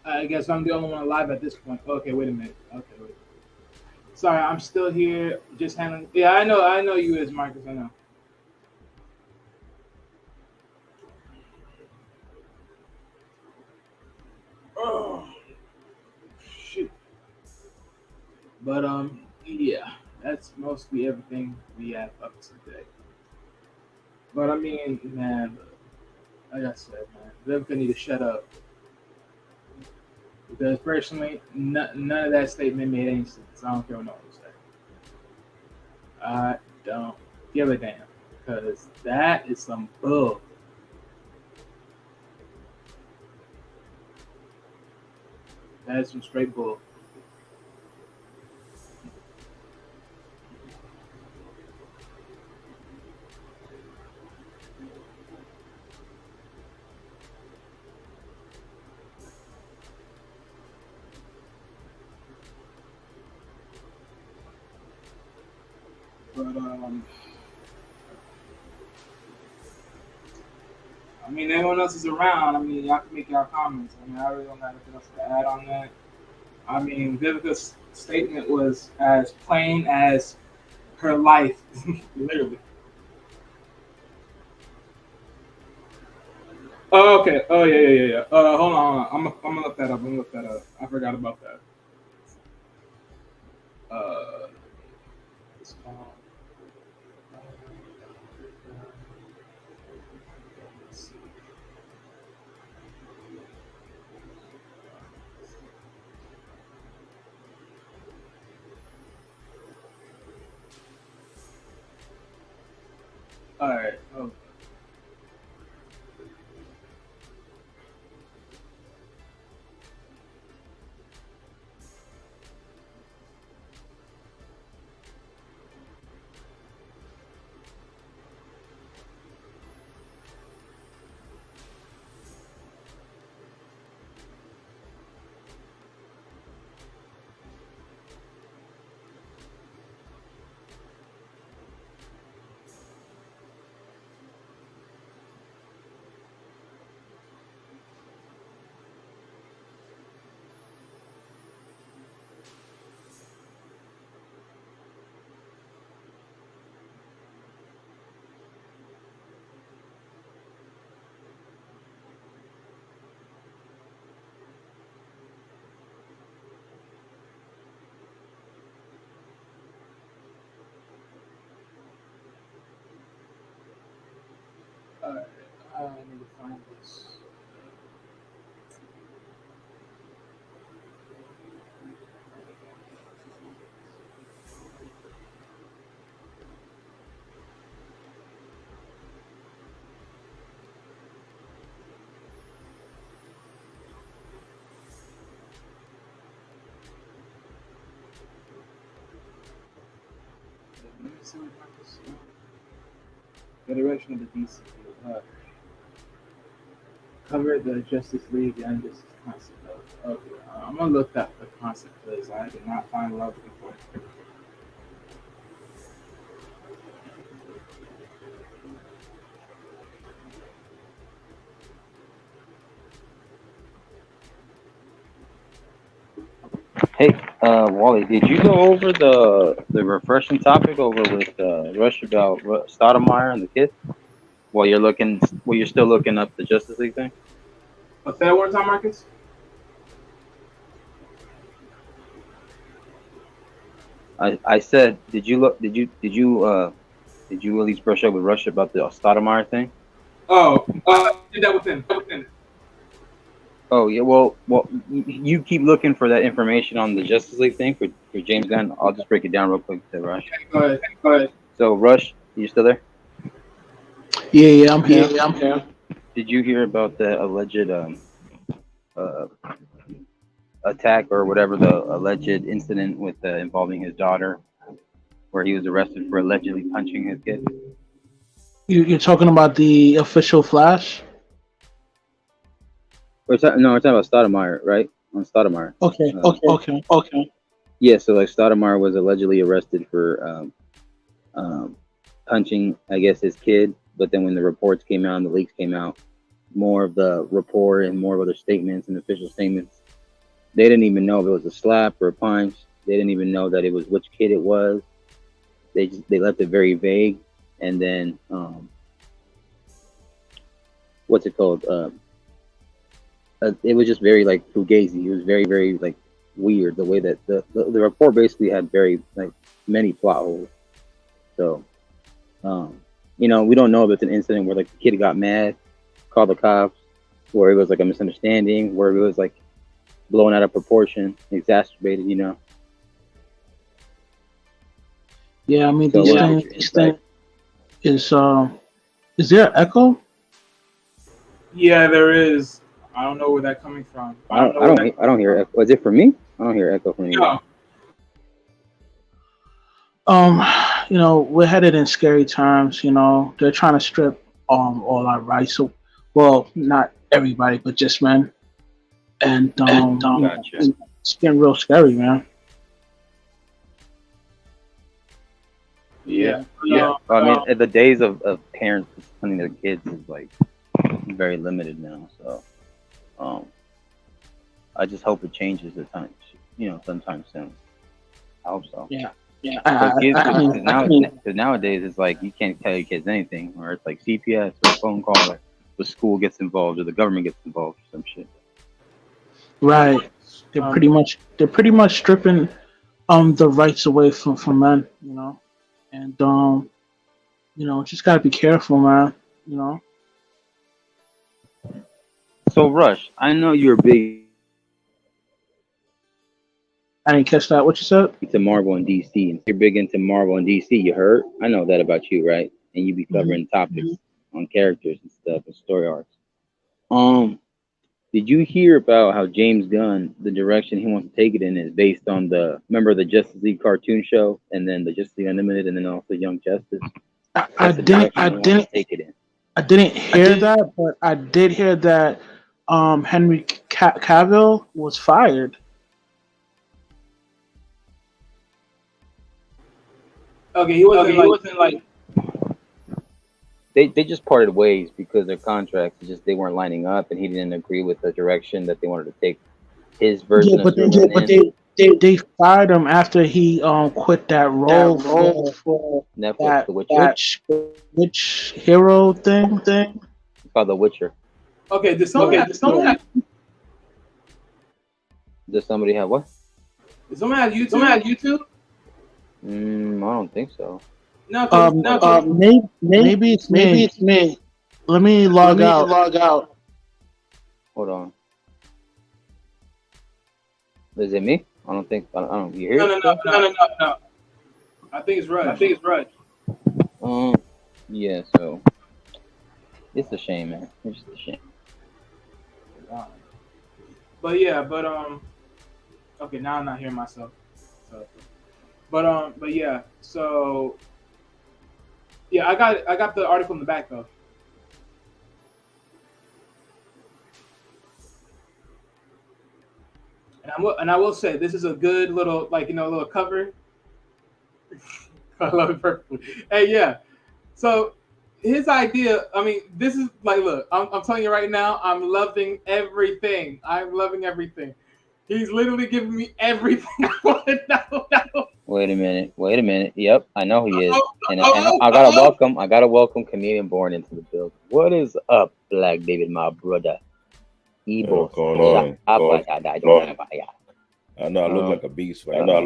I guess I'm the only one alive at this point. Okay, wait a minute. Okay, wait. Sorry, I'm still here, just handling. Yeah, I know you is Marcus. I know. Oh, shoot. But yeah, that's mostly everything we have up to today. But I mean, man, like I said, man, Vivica need to shut up. Because personally, none of that statement made any sense. I don't care what no one say. I don't give a damn. Because that is some bull. That is some straight bull. But I mean, everyone else is around. I mean, y'all can make y'all comments. I mean, I really don't have anything else to add on that. I mean, Vivica's statement was as plain as her life, literally. Oh, okay. Oh, yeah. Hold on. I'm gonna look that up. I forgot about that. It's called. Let's see. All right. Okay. I need to find this. Let me see what happens. The direction of the DC. Cover the Justice League and Justice concept. Okay, I'm gonna look up the concept because I did not find love before. Hey, Wally, did you go over the refreshing topic over with Rush about Stoudemire and the kid while you're still looking up the Justice League thing? Say that one time, Marcus. I said, did you at least brush up with Rush about the Stoudemire thing? Oh, did that within. Oh yeah, well, you keep looking for that information on the Justice League thing for James Gunn. I'll just break it down real quick to Rush. Go ahead. So Rush, you still there? Yeah, I'm here. Did you hear about the alleged attack or whatever, the alleged incident with involving his daughter, where he was arrested for allegedly punching his kid? You're talking about the official Flash? We're talking about Stoudemire, right? On Stoudemire. Okay. Yeah, so like Stoudemire was allegedly arrested for punching, I guess, his kid. But then when the reports came out and the leaks came out, more of the report and more of other statements and official statements, they didn't even know if it was a slap or a punch. They didn't even know that it was which kid it was. They left it very vague. And then what's it called? It was just very like fugazi. It was very, very like weird the way that the report basically had very like many plot holes. So, we don't know if it's an incident where like the kid got mad, called the cops, where it was like a misunderstanding, where it was like blown out of proportion, exacerbated. Yeah, I mean So, these things is there an echo? Yeah, there is. I don't know where that's coming from. I don't hear echo. Is it for me? I don't hear echo from anyone. No. We're headed in scary times. They're trying to strip all our rights. So, well, not everybody, but just men. And Gotcha. it's getting real scary, man. Yeah. I mean, the days of parents disciplining their kids is like very limited now. So, I just hope it changes at times. Sometime soon. I hope so. Yeah. Because nowadays it's like you can't tell your kids anything, or it's like CPS or a phone call, or the school gets involved or the government gets involved or some shit. Right. They're pretty much stripping the rights away from men. And just gotta be careful, man. So Rush, I know you're big I didn't catch that. What you said? into Marvel and DC, and you're big into Marvel and DC. You heard? I know that about you, right? And you be covering topics on characters and stuff and story arcs. Did you hear about how James Gunn, the direction he wants to take it in, is based on the Justice League cartoon show, and then the Justice League Unlimited, and then also Young Justice? I didn't take it in. I didn't hear that, but I did hear that Henry Cavill was fired. Okay, he wasn't like. They just parted ways because their contracts they weren't lining up, and he didn't agree with the direction that they wanted to take his version. Yeah, but they fired him after he quit that role for Netflix, The Witcher. that witch hero thing. It's called The Witcher. Okay, does somebody have Does somebody have what? YouTube? I don't think so. No, Maybe it's me. Let me log out. Hold on. Is it me? I don't think. I don't. You hear? No. I think it's Raj. Yeah. So it's a shame, man. It's just a shame. But okay, now I'm not hearing myself. So, but yeah. So yeah, I got the article in the back though. And I will say this is a good little little cover. I love it perfectly. Hey, yeah. So his idea, I mean, this is like, look, I'm telling you right now, I'm loving everything. He's literally giving me everything I want to know. Wait a minute. Yep, I know he is. And I gotta welcome Canadian Born into the building. What is up, Black David, my brother? What's going on? I know I look like a beast right now.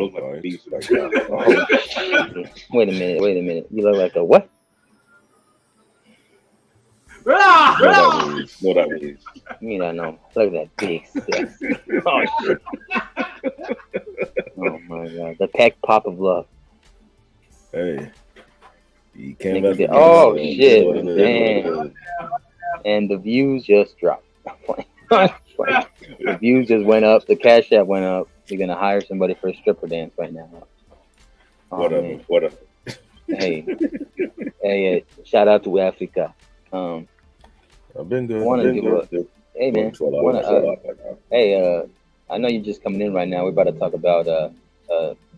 Wait a minute. You look like a what? No, that means. You don't know. Look at that big sex. Oh, shit. Oh my God. The peck pop of love. Hey. You can't shit. Damn. And the views just dropped. The views just went up. The cash app went up. You're going to hire somebody for a stripper dance right now. Whatever. Hey, shout out to Africa. I've been good. Hey, man. I know you're just coming in right now. We're about to talk about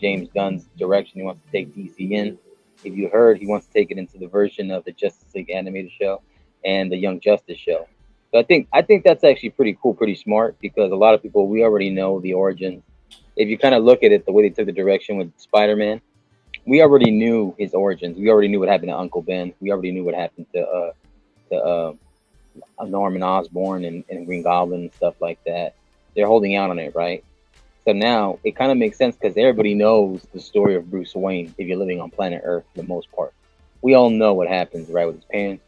James Gunn's direction. He wants to take DC in. If you heard, he wants to take it into the version of the Justice League animated show and the Young Justice show. So I think that's actually pretty cool, pretty smart, because a lot of people, we already know the origin. If you kind of look at it, the way they took the direction with Spider-Man, we already knew his origins. We already knew what happened to Uncle Ben. We already knew what happened to Norman Osborn and Green Goblin and stuff like that. They're holding out on it, right? So now it kind of makes sense because everybody knows the story of Bruce Wayne if you're living on planet Earth for the most part. We all know what happens, right, with his parents.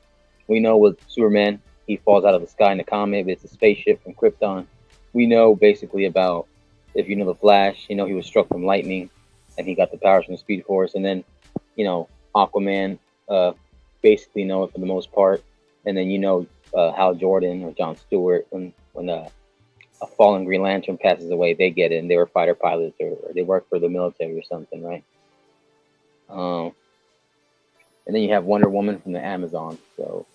We know with Superman, he falls out of the sky in the comic, but it's a spaceship from Krypton. We know basically about, if you know the Flash, he was struck from lightning and he got the powers from the Speed Force. And then, Aquaman, basically know it for the most part. And then, Hal Jordan or John Stewart, when a fallen Green Lantern passes away, they get it, and they were fighter pilots or they work for the military or something, right? And then you have Wonder Woman from the Amazon. So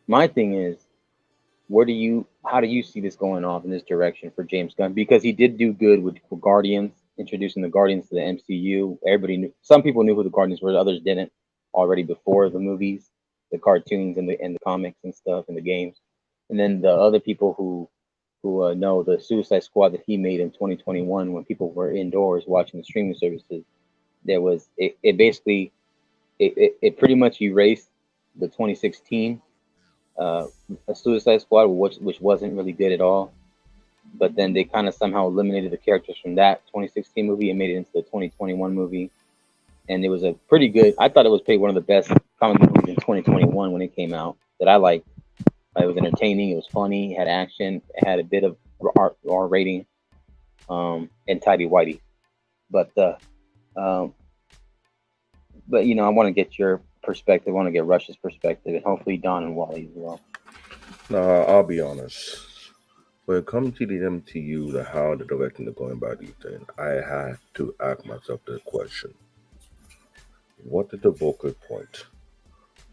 my thing is, how do you see this going off in this direction for James Gunn? Because he did do good with Guardians, introducing the Guardians to the MCU. Everybody knew, some people knew who the Guardians were, others didn't already before the movies, the cartoons and the comics and stuff and the games. And then the other people who know the Suicide Squad that he made in 2021, when people were indoors watching the streaming services, it basically pretty much erased the 2016 a Suicide Squad, which wasn't really good at all. But then they kind of somehow eliminated the characters from that 2016 movie and made it into the 2021 movie. And it was a pretty good, I thought it was probably one of the best comic movies in 2021 when it came out that I liked. It was entertaining, it was funny, it had action, it had a bit of R rating, and tidy whitey. But I want to get your perspective, I want to get Rush's perspective, and hopefully Don and Wally as well. No, I'll be honest. When it comes to the MCU, how the direction they're going by these things, I had to ask myself the question: what is the vocal point?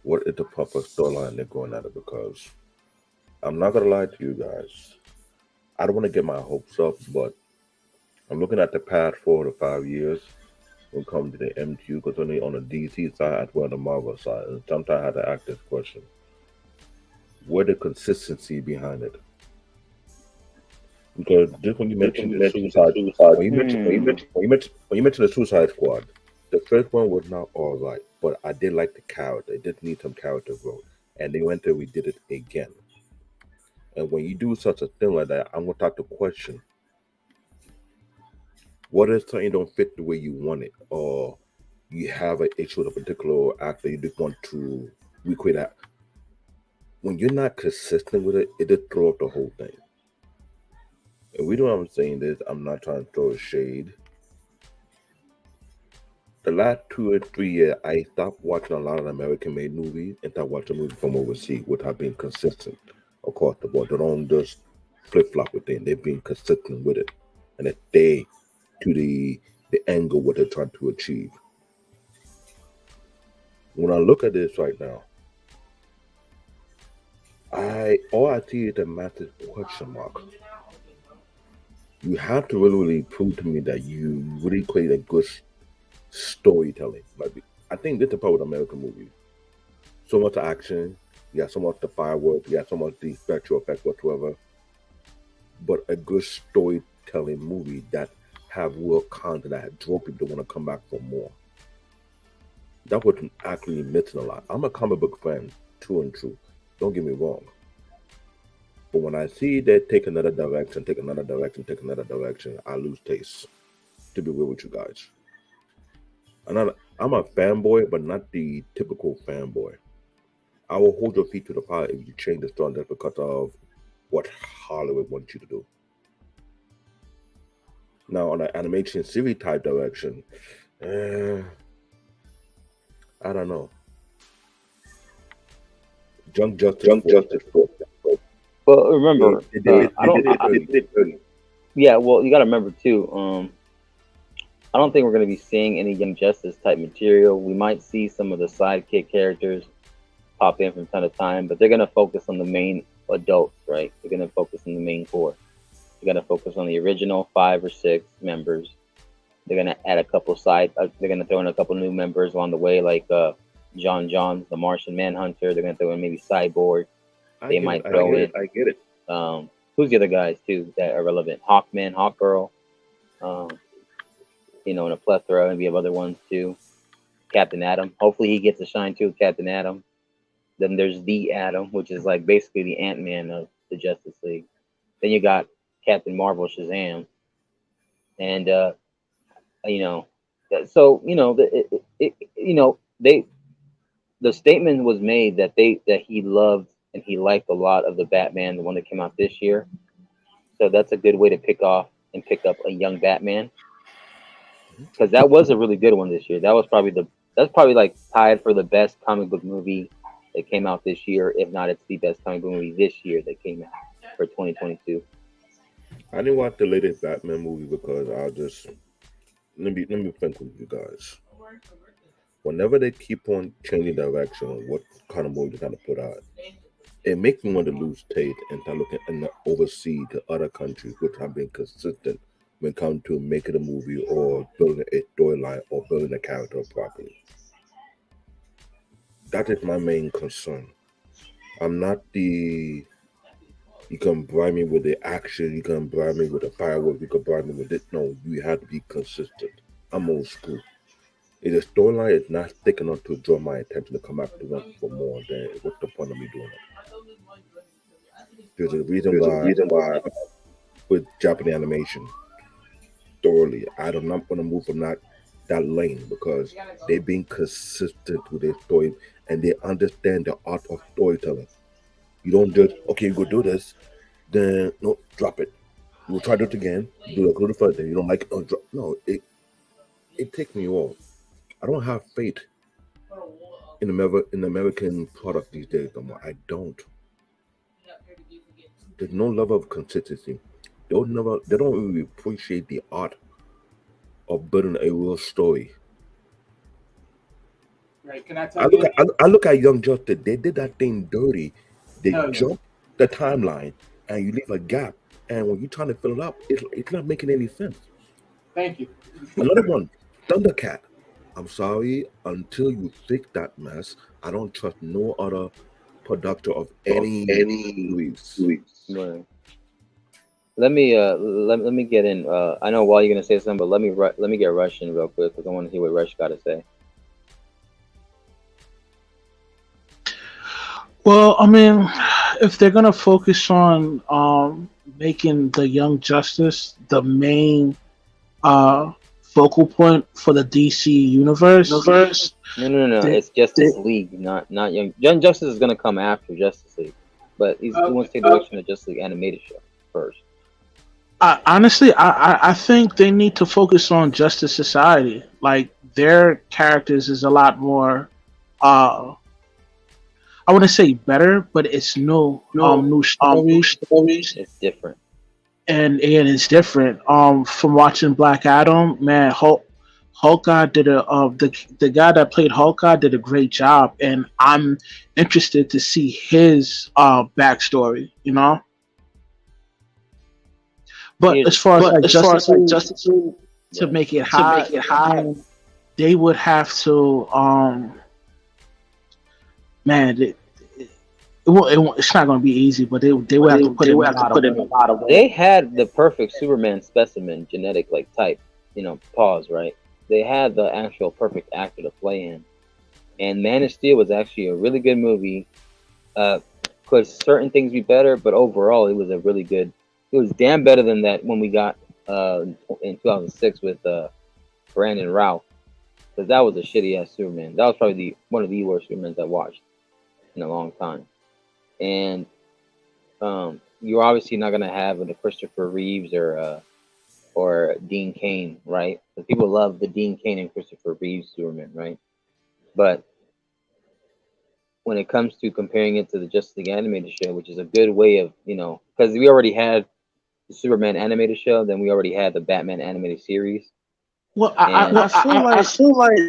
What is the proper storyline they're going at it? Because I'm not gonna lie to you guys, I don't want to get my hopes up, but I'm looking at the past 4 to 5 years when it comes to the MCU, because only on the DC side as well as the Marvel side. And sometimes I had to ask this question: where the consistency behind it? Because just when you mentioned the Suicide Squad, when you mentioned the Suicide Squad, the first one was not all right, but I did like the character. It did need some character growth, and they went there. We did it again. And when you do such a thing like that, I'm gonna start to question: what if something don't fit the way you want it, or you have an issue with a particular actor, you just want to recreate that? when you're not consistent with it, it just throw up the whole thing. And we know what I'm saying this. I'm not trying to throw a shade. The last 2 or 3 years, I stopped watching a lot of American-made movies and started watching movies from overseas, which have been consistent across the board. They don't just flip-flop with it. They've been consistent with it. And they stay to the angle what they're trying to achieve. When I look at this right now, all I see is a massive question mark. You have to really prove to me that you really create a good storytelling. Like, I think this is the part with American movies. So much action, you got so much the fireworks, you got so much the special effects whatsoever. But a good storytelling movie that have real content that draw people to want to come back for more. That was actually missing a lot. I'm a comic book fan, true and true. Don't get me wrong. But when I see that take another direction, I lose taste. To be real with you guys. I'm a fanboy, but not the typical fanboy. I will hold your feet to the fire if you change the story just because of what Hollywood wants you to do. Now, on an animation series type direction, I don't know. Young Justice. Well, remember, yeah. Well, you got to remember too. I don't think we're going to be seeing any Young Justice type material. We might see some of the sidekick characters pop in from time to time, but they're going to focus on the main adults, right? They're going to focus on the main core. They're going to focus on the original 5 or 6 members. They're going to add a couple they're going to throw in a couple new members along the way, like John Johns, the Martian Manhunter. They're going to throw in maybe Cyborg. They might throw in. I get it. Who's the other guys too that are relevant? Hawkman, Hawkgirl. And a plethora maybe of other ones too. Captain Atom. Hopefully he gets a shine too. Captain Atom. Then there's the Atom, which is like basically the Ant-Man of the Justice League. Then you got Captain Marvel, Shazam, and the statement was made that he loved and he liked a lot of the Batman, the one that came out this year. So that's a good way to pick up a young Batman, because that was a really good one this year. That's probably like tied for the best comic book movie that came out this year. If not, it's the best comic book movie this year that came out for 2022. I didn't watch the latest Batman movie because let me think with you guys. Whenever they keep on changing direction on what kind of movie they're trying to put out, it makes me want to lose taste and start looking and oversee the other countries which have been consistent when it comes to making a movie or building a storyline or building a character properly. That is my main concern. I'm not you can bribe me with the action, you can bribe me with the fireworks, you can bribe me with it. No, you have to be consistent. I'm old school. If the storyline is not thick enough to draw my attention to come back to want for more, then what's the point of me doing it? There's a reason why with Japanese animation thoroughly, I'm not going to move from that lane because they've been consistent with their story and they understand the art of storytelling. You don't just, okay, you go do this, then no, drop it. We'll try to do it again, do a little further. You don't like it, drop. No, it takes me off. I don't have faith in the American product these days no more. I don't. There's no level of consistency. They don't really appreciate the art of building a real story. Right? Can I tell you? I look at Young Justice. They did that thing dirty. They jumped the timeline, and you leave a gap. And when you're trying to fill it up, it's not making any sense. Thank you. Another one, Thundercat. I'm sorry, until you fix that mess, I don't trust no other producer of any movies. Right. Let me get in. I know while you're gonna say something, but let me get Rush in real quick because I want to hear what Rush got to say. Well, I mean, if they're gonna focus on making the Young Justice the main focal point for the DC universe, No. They, It's Justice League, not Young Justice is gonna come after Justice League, but he wants to take the direction of Justice League animated show first. honestly, I think they need to focus on Justice Society. Like their characters is a lot more. I wouldn't say better, but it's new stories, It's different. and it's different. From watching Black Adam, man, Hulk God did the guy that played Hulk God did a great job, and I'm interested to see his backstory. You know, but as far as like Justice League, to make it high, they would have to man. It's not going to be easy, but they would have to put in a lot of work. They had the perfect Superman specimen genetic like type, pause, right? They had the actual perfect actor to play in. And Man of Steel was actually a really good movie. Could certain things be better, but overall it was it was damn better than that when we got in 2006 with Brandon Routh. Because that was a shitty ass Superman. That was probably one of the worst Supermans I watched in a long time. And you're obviously not gonna have the Christopher Reeves or Dean Cain, right? Because people love the Dean Cain and Christopher Reeves Superman, right? But when it comes to comparing it to the Justice League animated show, which is a good way of, because we already had the Superman animated show, then we already had the Batman animated series. Well, I feel like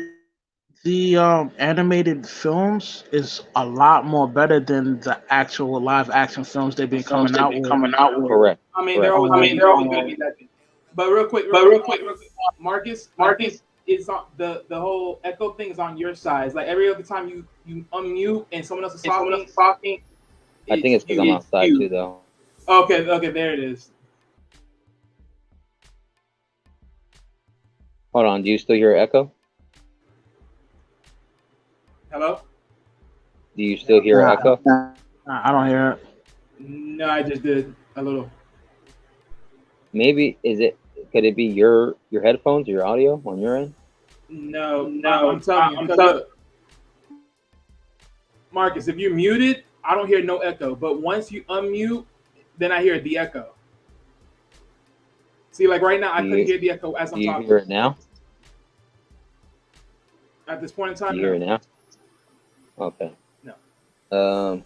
the animated films is a lot more better than the actual live action films they've been coming out with. Correct. I mean, they're always gonna be that. But real quick, Marcus is on the whole echo thing is on your side. It's like every other time you unmute and someone else is talking. I think it's because I'm outside too, though. Okay, there it is. Hold on, do you still hear echo? Hello? Do you still hear echo? I don't hear it. No, I just did a little. Maybe could it be your headphones or your audio on your end? No, I'm telling you. Marcus, if you're muted, I don't hear no echo. But once you unmute, then I hear the echo. See, like right now, I couldn't hear the echo as I'm talking. Do you hear it now? At this point in time, Do you hear it now? Okay. No.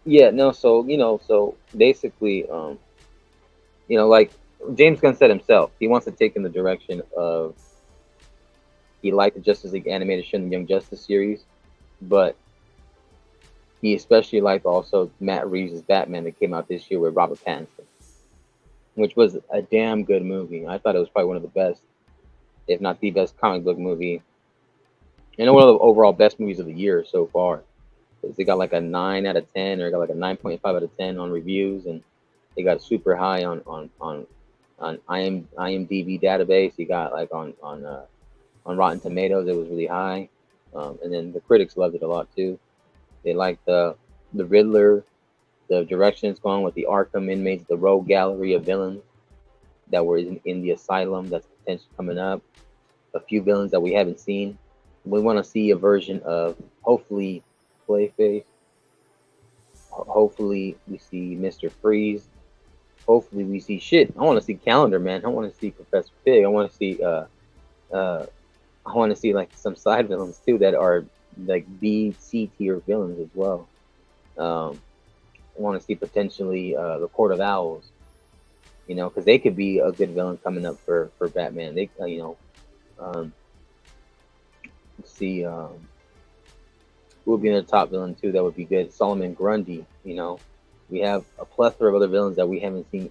Yeah, no, so so basically, like James Gunn said himself, he wants to take in the direction of he liked the Justice League animated show and the Young Justice series, but he especially liked also Matt Reeves' Batman that came out this year with Robert Pattinson, which was a damn good movie. I thought it was probably one of the best, if not the best comic book movie, and one of the overall best movies of the year so far. They got like a 9 out of 10, or got like a 9.5 out of 10 on reviews, and they got super high on IMDb database. You got like on Rotten Tomatoes, it was really high, and then the critics loved it a lot too. They liked the Riddler, the direction it's going with the Arkham inmates, the rogue gallery of villains that were in the asylum that's potentially coming up, a few villains that we haven't seen. We want to see a version of hopefully Clayface. Hopefully we see Mr. Freeze. Hopefully we see shit. I want to see Calendar Man. I want to see Professor Pig. I want to see like some side villains too that are like B, C tier villains as well. I want to see potentially the Court of Owls. Because they could be a good villain coming up for Batman. They see who would be in the top villain too that would be good. Solomon Grundy. We have a plethora of other villains that we haven't seen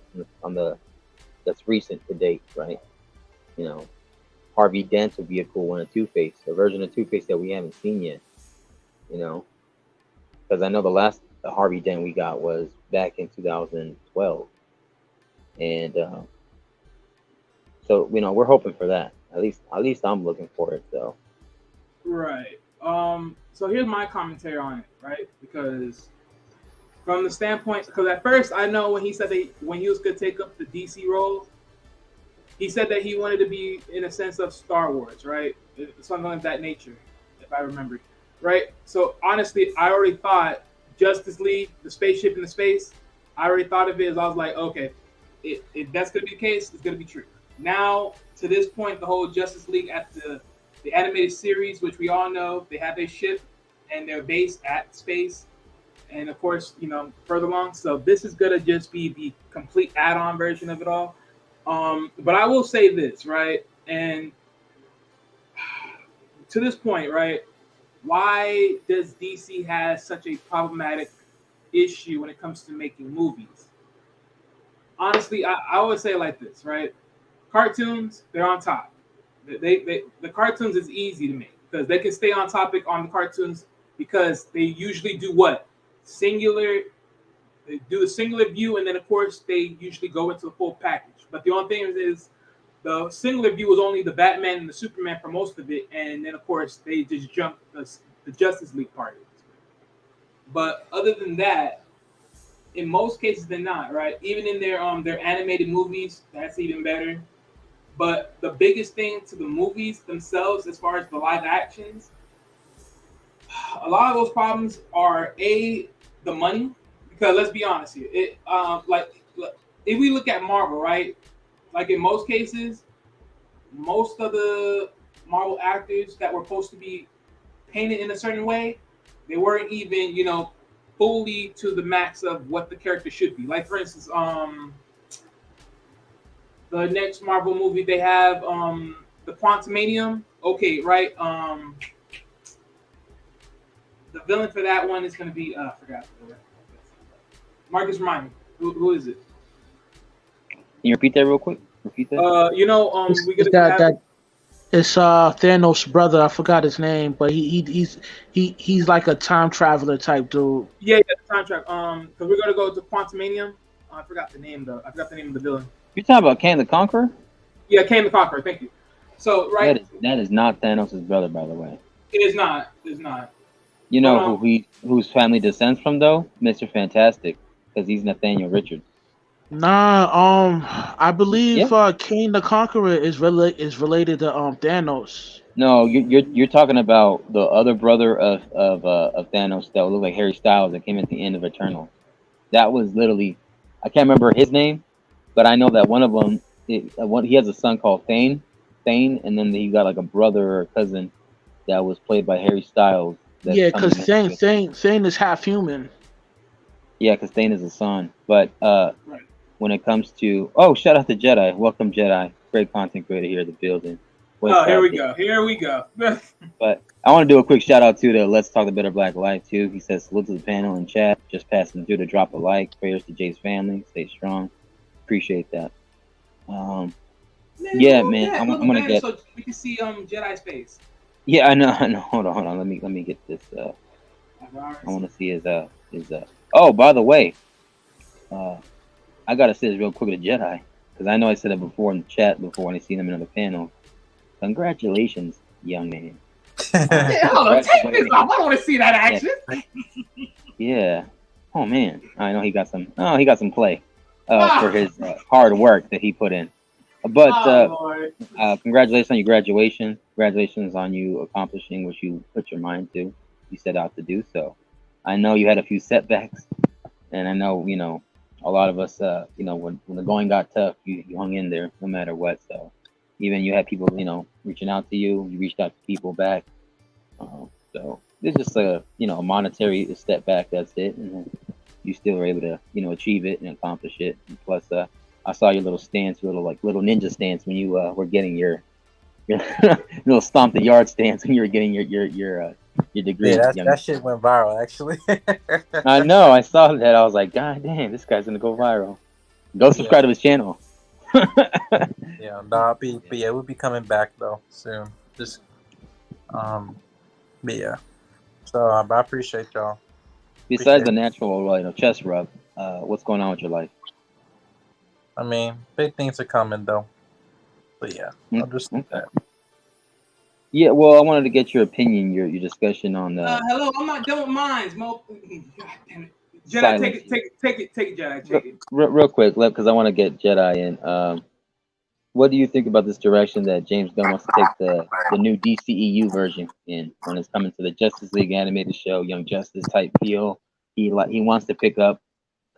that's recent to date, right? Harvey Dent would be a cool one. A Two-Face, a version of Two-Face that we haven't seen yet. Because I know the last Harvey Dent we got was back in 2012, and so we're hoping for that. At least I'm looking for it, though. Right. So here's my commentary on it, right? Because from the standpoint, because at first I know when he said when he was going to take up the DC role, he said that he wanted to be in a sense of Star Wars, right? something of that nature, if I remember. Right. So honestly, I already thought Justice League, the spaceship in the space. I already thought of it as I was like, okay, if that's gonna be the case, it's gonna be true. Now to this point, the whole Justice League at the animated series, which we all know, they have their ship and they're based at space, and of course, further along. So this is gonna just be the complete add-on version of it all. But I will say this, right? And to this point, right? Why does DC have such a problematic issue when it comes to making movies? Honestly, I always say it like this, right? Cartoons, they're on top. The cartoons is easy to make because they can stay on topic on the cartoons because they usually do what? Singular. They do the singular view, and then of course they usually go into the full package. But the only thing is the singular view was only the Batman and the Superman for most of it, and then of course they just jumped the Justice League part. But other than that, in most cases they're not, right? Even in their animated movies, that's even better. But the biggest thing to the movies themselves, as far as the live actions, a lot of those problems are the money. Because let's be honest here, if we look at Marvel, right? Like in most cases, most of the Marvel actors that were supposed to be painted in a certain way, they weren't even, fully to the max of what the character should be. Like for instance, the next Marvel movie they have, the Quantumanium. Okay, right. The villain for that one is going to be I forgot. Marcus, remind me. Who is it? Can you repeat that real quick? Repeat that. It's Thanos' brother. I forgot his name, but he's like a time traveler type dude. Yeah, time travel. Because we're gonna go to Quantumanium. I forgot the name though. I forgot the name of the villain. You're talking about Kang the Conqueror? Yeah, Kang the Conqueror. Thank you. So right. That is not Thanos' brother, by the way. It is not. It's not. You know whose family descends from though? Mr. Fantastic, because he's Nathaniel Richards. Nah, I believe Kang the Conqueror is related to Thanos. No, you're talking about the other brother of Thanos that would look like Harry Styles that came at the end of Eternal. That was literally, I can't remember his name, but I know that one of them, he has a son called Thane, and then he got like a brother or a cousin that was played by Harry Styles. Yeah, because Thane is half human. Yeah, because Thane is a son. But when it comes to shout out to Jedi, welcome Jedi, great content creator here at the building. Here we go. But I want to do a quick shout out to Let's Talk the Better Black Life too. He says salute to the panel and chat. Just passing through to drop a like. Prayers to Jay's family. Stay strong. Appreciate that. Man. I'm gonna get. So we can see Jedi's face. Yeah, I know. Hold on. Let me get this. I want to see his. Oh, by the way, I gotta say this real quick to Jedi because I know I said it before in the chat before when I seen him in the panel. Congratulations, young man. Hold on, take this off. I want to see that action. Yeah. Oh man, I know he got some. Oh, he got some play for his hard work that he put in. But congratulations on your graduation. Congratulations on you accomplishing what you put your mind to. You set out to do so. I know you had a few setbacks, and I know a lot of us. When the going got tough, you hung in there no matter what. So even you had people reaching out to you. You reached out to people back. So it's just a monetary step back. That's it, and you still were able to achieve it and accomplish it. And plus, I saw your little stance, little ninja stance when you were getting your little stomp the yard stance when you were getting your degree. Yeah, that shit went viral actually. I know, I saw that. I was like, God damn, this guy's gonna go viral. Go subscribe to his channel. Yeah, but we'll be coming back though soon. Just but yeah. So I appreciate y'all. Besides the natural chest rub, what's going on with your life? I mean, big things are coming though. But yeah, I'll just leave that. Yeah, well, I wanted to get your opinion, your discussion on the. Hello, I'm not done with mine, Mo. God damn it. Jedi, take it, Jedi. Take it. Real quick, because I want to get Jedi in. What do you think about this direction that James Gunn wants to take the new DCEU version in when it's coming to the Justice League animated show, Young Justice type feel? He wants to pick up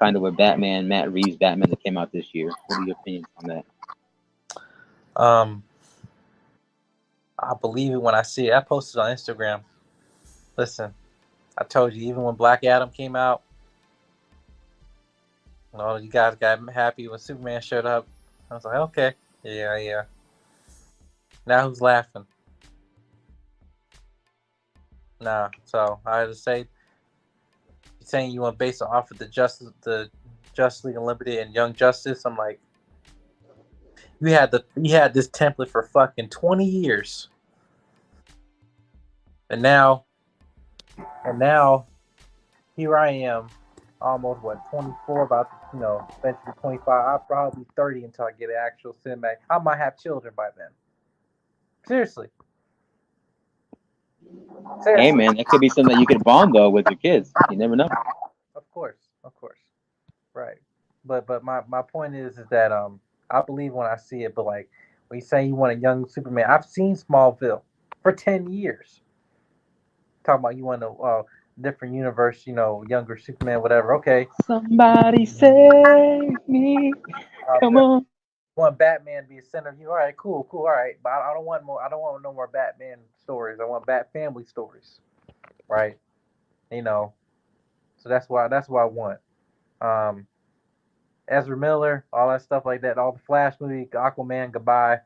kind of where Matt Reeves Batman that came out this year. What are your opinions on that? I believe it when I see it. I posted on Instagram. Listen, I told you, even when Black Adam came out, you guys got happy when Superman showed up. I was like, okay, yeah. Now who's laughing? Nah. So I just say, you're saying you want to base it off of the Justice League Unlimited and Young Justice. I'm like, you had this template for fucking 20 years, and now here I am, almost 24, about to eventually 25. I'll probably be 30 until I get an actual cinematic. I might have children by then. Seriously. Hey man, that could be something that you could bond though with your kids. You never know. Of course, right. But my point is that I believe when I see it. But like when you say you want a young Superman, I've seen Smallville for 10 years. Talking about you want a different universe, younger Superman, whatever. Okay. Somebody save me. Come on. I want Batman to be a center of you. All right, cool. All right, but I don't want more. I don't want no more Batman stories. I want Bat family stories, right? So that's why I want. Ezra Miller, all that stuff like that, all the Flash movie, Aquaman, goodbye.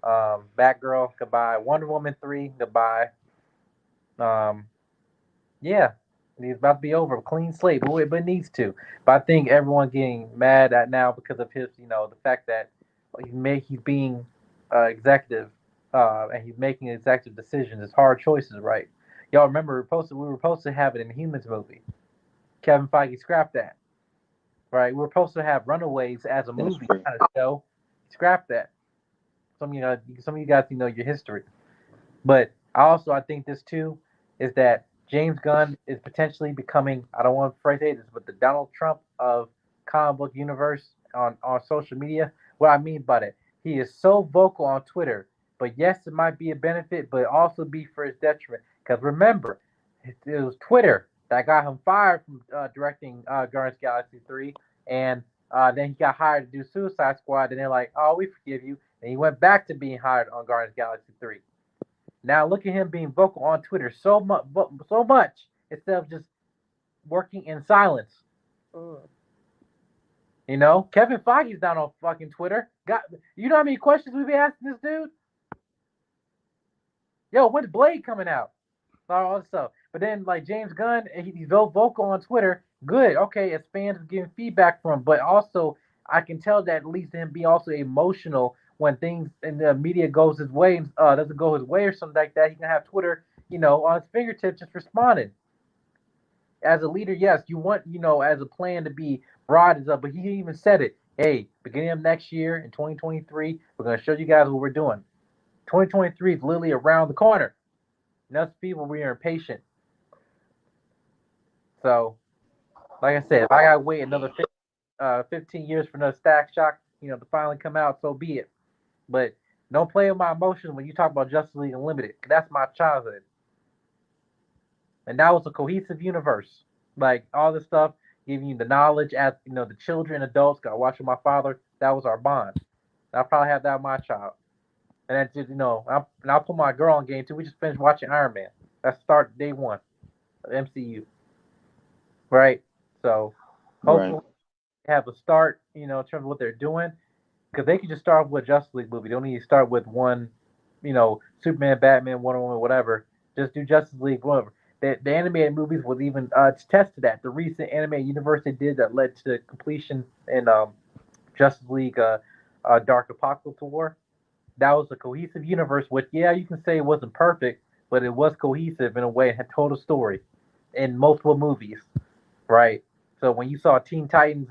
Batgirl, goodbye. Wonder Woman 3, goodbye. Yeah, it's about to be over. Clean slate, but it needs to. But I think everyone getting mad at now because of his, the fact that he's being executive, and he's making executive decisions. It's hard choices, right? Y'all remember we were supposed to have it in the Humans movie. Kevin Feige scrapped that. Right, we were supposed to have Runaways as a movie kind of show. Scrap that. Some of you guys, your history. But I think this too is that James Gunn is potentially becoming, I don't want to say this, but the Donald Trump of comic book universe on social media. What I mean by that, he is so vocal on Twitter. But yes, it might be a benefit, but also be for his detriment. Because remember, it was Twitter that got him fired from directing Guardians of the Galaxy 3. And then he got hired to do Suicide Squad. And they're like, oh, we forgive you. And he went back to being hired on Guardians of the Galaxy 3. Now look at him being vocal on Twitter so much instead of just working in silence. Kevin Feige's down on fucking Twitter. You know how many questions we've been asking this dude? Yo, when's Blade coming out? All this stuff. But then, like James Gunn, he's vocal on Twitter. Good. Okay, as fans getting feedback from him. But also, I can tell that it leads to him being also emotional when things in the media goes his way, doesn't go his way or something like that. He can have Twitter, on his fingertips just responding. As a leader, yes, you want, as a plan to be broad as up. But he even said it. Hey, beginning of next year in 2023, we're going to show you guys what we're doing. 2023 is literally around the corner. Enough people were impatient. So, like I said, if I gotta wait another 15 years for another Stack Shock, to finally come out, so be it. But don't play with my emotions when you talk about Justice League Unlimited. That's my childhood, and that was a cohesive universe. Like all this stuff, giving you the knowledge as the children, adults. Got watching my father. That was our bond. I'll probably have that with my child. And then just, I'll put my girl on game too. We just finished watching Iron Man. That started day one of MCU. Right? So hopefully have a start, in terms of what they're doing. Because they can just start with a Justice League movie. They don't need to start with one, Superman, Batman, Wonder Woman, whatever. Just do Justice League, whatever. The animated movies was even tested that. The recent animated universe they did that led to completion in Justice League Dark Apocalypse War. That was a cohesive universe, which, yeah, you can say it wasn't perfect, but it was cohesive in a way. It had told a story in multiple movies, right? So when you saw Teen Titans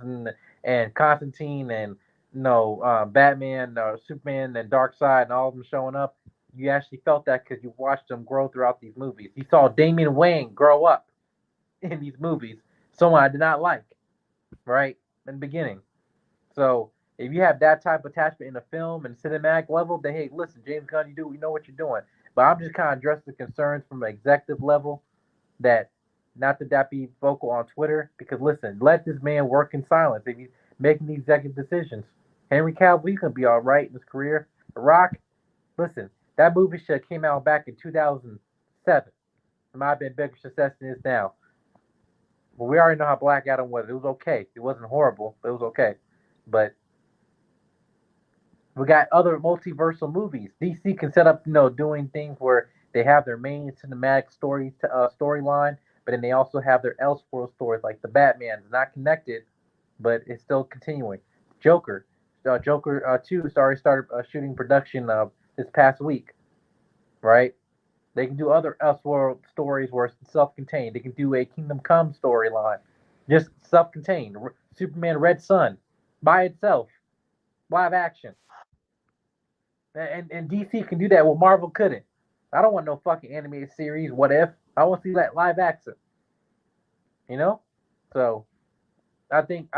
and Constantine and Batman, Superman, and Darkseid and all of them showing up, you actually felt that because you watched them grow throughout these movies. You saw Damian Wayne grow up in these movies, someone I did not like, right, in the beginning. So If you have that type of attachment in the film and cinematic level, then hey, listen, James Gunn, you know what you're doing. But I'm just kind of addressing the concerns from an executive level that not that be vocal on Twitter, because listen, let this man work in silence if he's making these executive decisions. Henry Cavill, he's gonna be all right in his career. The Rock, listen, that movie should have came out back in 2007. It might have been a bigger success than it is now. But we already know how Black Adam was. It was okay. It wasn't horrible, but it was okay. But we got other multiversal movies. DC can set up, doing things where they have their main cinematic storyline, but then they also have their Elseworld stories, like the Batman. It's not connected, but it's still continuing. Joker 2 started shooting production this past week, right? They can do other Elseworld stories where it's self-contained. They can do a Kingdom Come storyline, just self-contained. Superman Red Sun, by itself, live action. And DC can do that. Well, Marvel couldn't. I don't want no fucking animated series. What if? I want to see that live action. So I think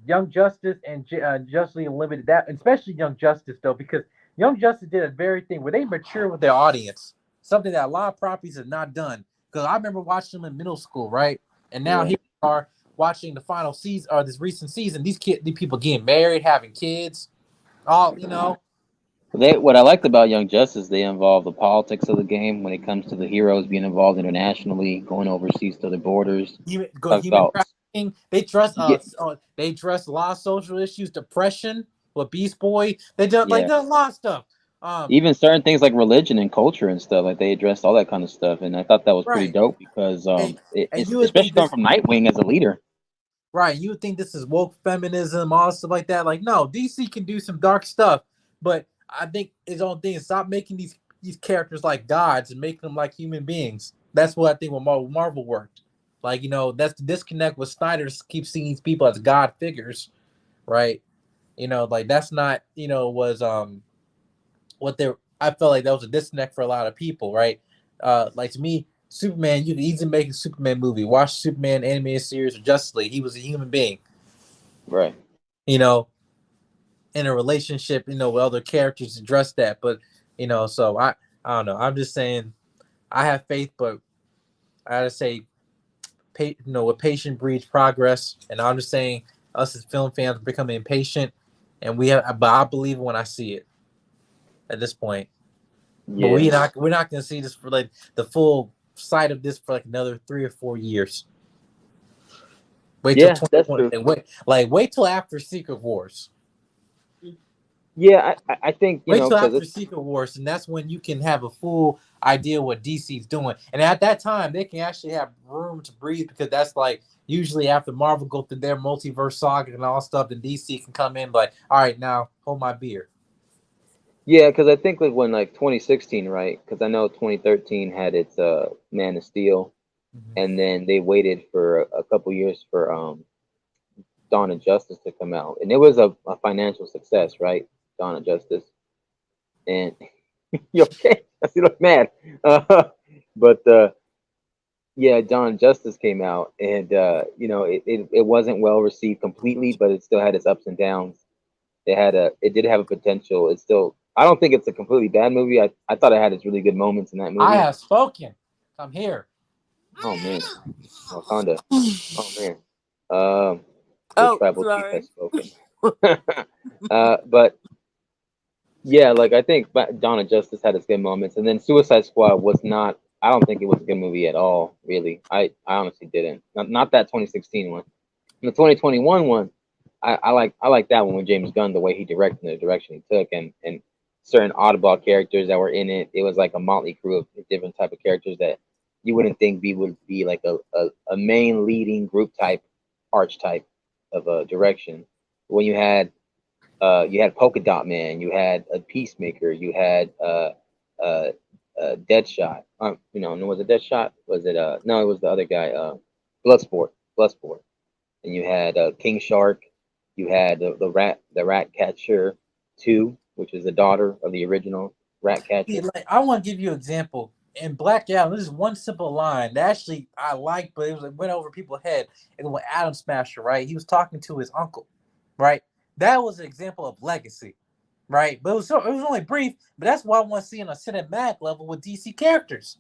Young Justice and Justice League Unlimited, that, especially Young Justice though, because Young Justice did a very thing where they mature with their audience, something that a lot of properties have not done. Because I remember watching them in middle school, right? And now here we are watching the final season or this recent season. These people getting married, having kids, all. What I liked about Young Justice, they involve the politics of the game when it comes to the heroes being involved internationally, going overseas to the borders. Human trafficking. They address a lot of social issues, depression with Beast Boy. They done a lot of stuff. Even certain things like religion and culture and stuff, like they addressed all that kind of stuff, and I thought that was pretty dope because especially coming from Nightwing as a leader. Right, you would think this is woke feminism, all stuff like that. Like, no, DC can do some dark stuff, but I think his own thing is stop making these characters like gods and making them like human beings. That's what I think when Marvel worked. Like, that's the disconnect with Snyder to keep seeing these people as god figures, right? Like that's not, was what they. I felt like that was a disconnect for a lot of people, right? Like to me, Superman, you can easily make a Superman movie. Watch Superman animated series or Justice League. He was a human being, right? In a relationship, with other characters address that, but so I don't know. I'm just saying, I have faith, but I gotta say, with patience breeds progress, and I'm just saying, us as film fans are becoming impatient, and but I believe when I see it. At this point, but we're not gonna see this for like the full sight of this for like another 3 or 4 years. Wait till 2020. Wait till after Secret Wars. Yeah, I think wait till after Secret Wars, and that's when you can have a full idea what DC's doing. And at that time, they can actually have room to breathe because that's like usually after Marvel go through their multiverse saga and all stuff, then DC can come in like, all right, now hold my beer. Yeah, because I think like when 2016, right? Because I know 2013 had its Man of Steel, and then they waited for a couple years for Dawn of Justice to come out, and it was a financial success, right? Dawn of Justice, and you okay? You look mad, but yeah, Dawn of Justice came out, and it wasn't well received completely, but it still had its ups and downs. It did have a potential. It's still. I don't think it's a completely bad movie. I thought it had its really good moments in that movie. I have spoken. I'm here. Oh man, Wakanda. Oh man. Tribal sorry. Chief has spoken. But yeah, like I think Dawn of Justice had its good moments, and then Suicide Squad was not. I don't think it was a good movie at all. Really, I honestly didn't. Not that 2016 one. The 2021 one, I like that one with James Gunn, the way he directed and the direction he took, and certain oddball characters that were in it. It was like a motley crew of different type of characters that you wouldn't think would be like a main leading group type, archetype of a direction. When you had Polka Dot Man, you had a Peacemaker, you had Deadshot. Was it Deadshot? Was it no? It was the other guy. Bloodsport. And you had King Shark. You had the Rat Catcher 2, which is the daughter of the original Rat Catcher. I want to give you an example in Black Adam, there's one simple line that actually I liked, but it went over people's head. And when Adam Smasher, right, he was talking to his uncle, right? That was an example of legacy, right? But it was only brief. But that's what I want to see on a cinematic level with DC characters,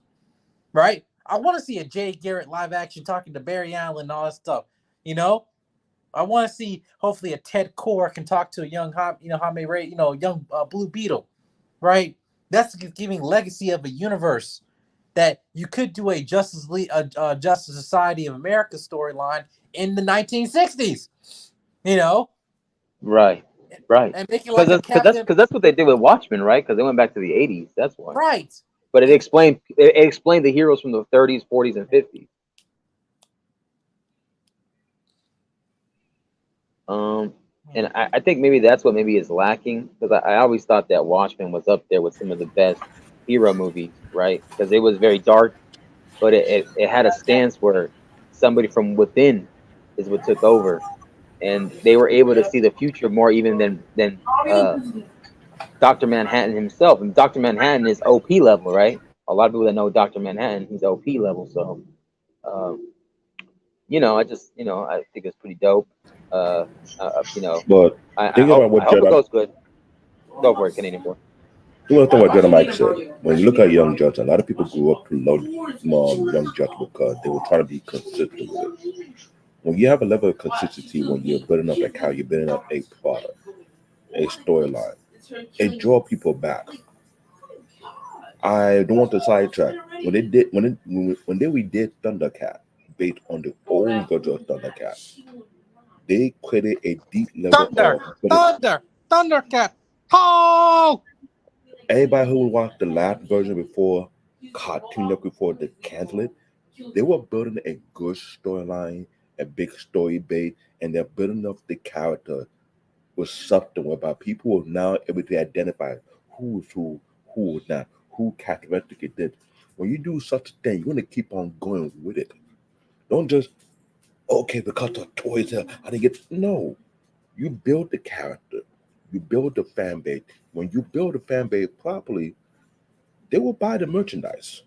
right? I want to see a Jay Garrett live action talking to Barry Allen and all that stuff. You know, I want to see hopefully a Ted Core can talk to a young Jaime Ray, young Blue Beetle, right? That's giving legacy of a universe that you could do a Justice Society of America storyline in the 1960s. You know, Right. and make it like a Because that's what they did with Watchmen, right? Because they went back to the 80s. That's why. right. But it explained the heroes from the 30s, 40s, and 50s. And I think maybe that's what maybe is lacking, because I always thought that Watchmen was up there with some of the best hero movies, right? Because it was very dark, but it had a stance where somebody from within is what took over, and they were able to see the future more even than Dr. Manhattan himself. And Dr. Manhattan is OP level, right? A lot of people that know Dr. Manhattan, he's OP level. So, I think it's pretty dope. But I think about what hope it Jedi. goes good. Go for it, Canadian boy. You want to think what Jedi Mike said. When you look at Young Justice, a lot of people grew up to love Young Justice because they were trying to be consistent with it. When you have a level of consistency, when you're building up a character, you're building up a product, a storyline, it draws people back. I don't want to sidetrack. When they redid Thundercat based on the old version of Thundercat, they created a deep level of Thundercat. Oh! Everybody who watched the last version before Cartoon Network, before they canceled it, they were building a good storyline, a big story base, and they're building up the character with something whereby people will now able to identify who is who is not, who characteristic it did. When you do such a thing, you want to keep on going with it. Don't just, okay, because the toys here, I didn't get. No, you build the character, you build the fan base. When you build a fan base properly, they will buy the merchandise.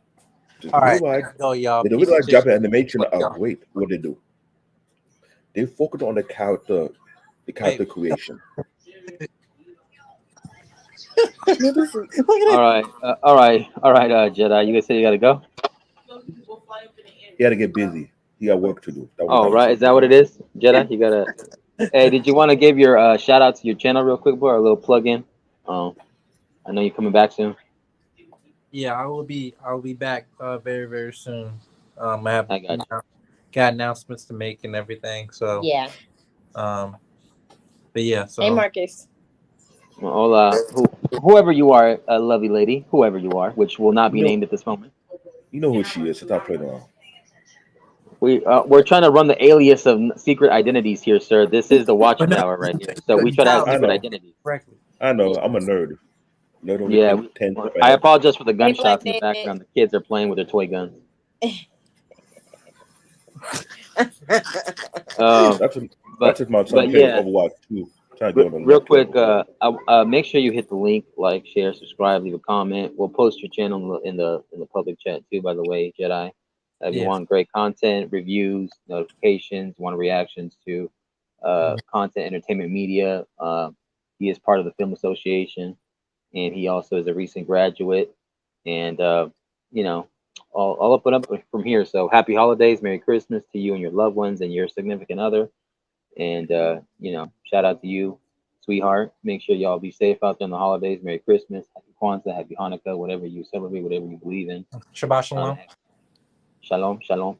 All right, go y'all. They really like Japanese animation are great. What they do, they focus on the character creation. All right, Jedi. You guys say you gotta go? He had to get busy. He got work to do. Right. Is that what it is, Jedi? You gotta. Hey, did you want to give your shout out to your channel real quick, boy, or a little plug in? I know you're coming back soon. Yeah, I will be back very, very soon. I got announcements to make and everything. So yeah. But yeah. So hey, Marcus. Well, whoever you are, lovely lady, whoever you are, which will not be named at this moment. You know who she is. Stop playing around. We're trying to run the alias of secret identities here, sir. This is the Watchmen Hour right here. So we try to have secret identities. I know. I'm a nerd. Yeah. I apologize for the gunshots in the background. The kids are playing with their toy guns. That's just my son playing Overwatch 2. Real quick, make sure you hit the link, like, share, subscribe, leave a comment. We'll post your channel in the public chat too, by the way, Jedi. If you want great content, reviews, notifications, want reactions to content, entertainment media, he is part of the Film Association, and he also is a recent graduate. And all up and up from here. So happy holidays, Merry Christmas to you and your loved ones and your significant other. And shout out to you, sweetheart. Make sure y'all be safe out there in the holidays. Merry Christmas, Happy Kwanzaa, Happy Hanukkah, whatever you celebrate, whatever you believe in. Shabbat shalom. Shalom.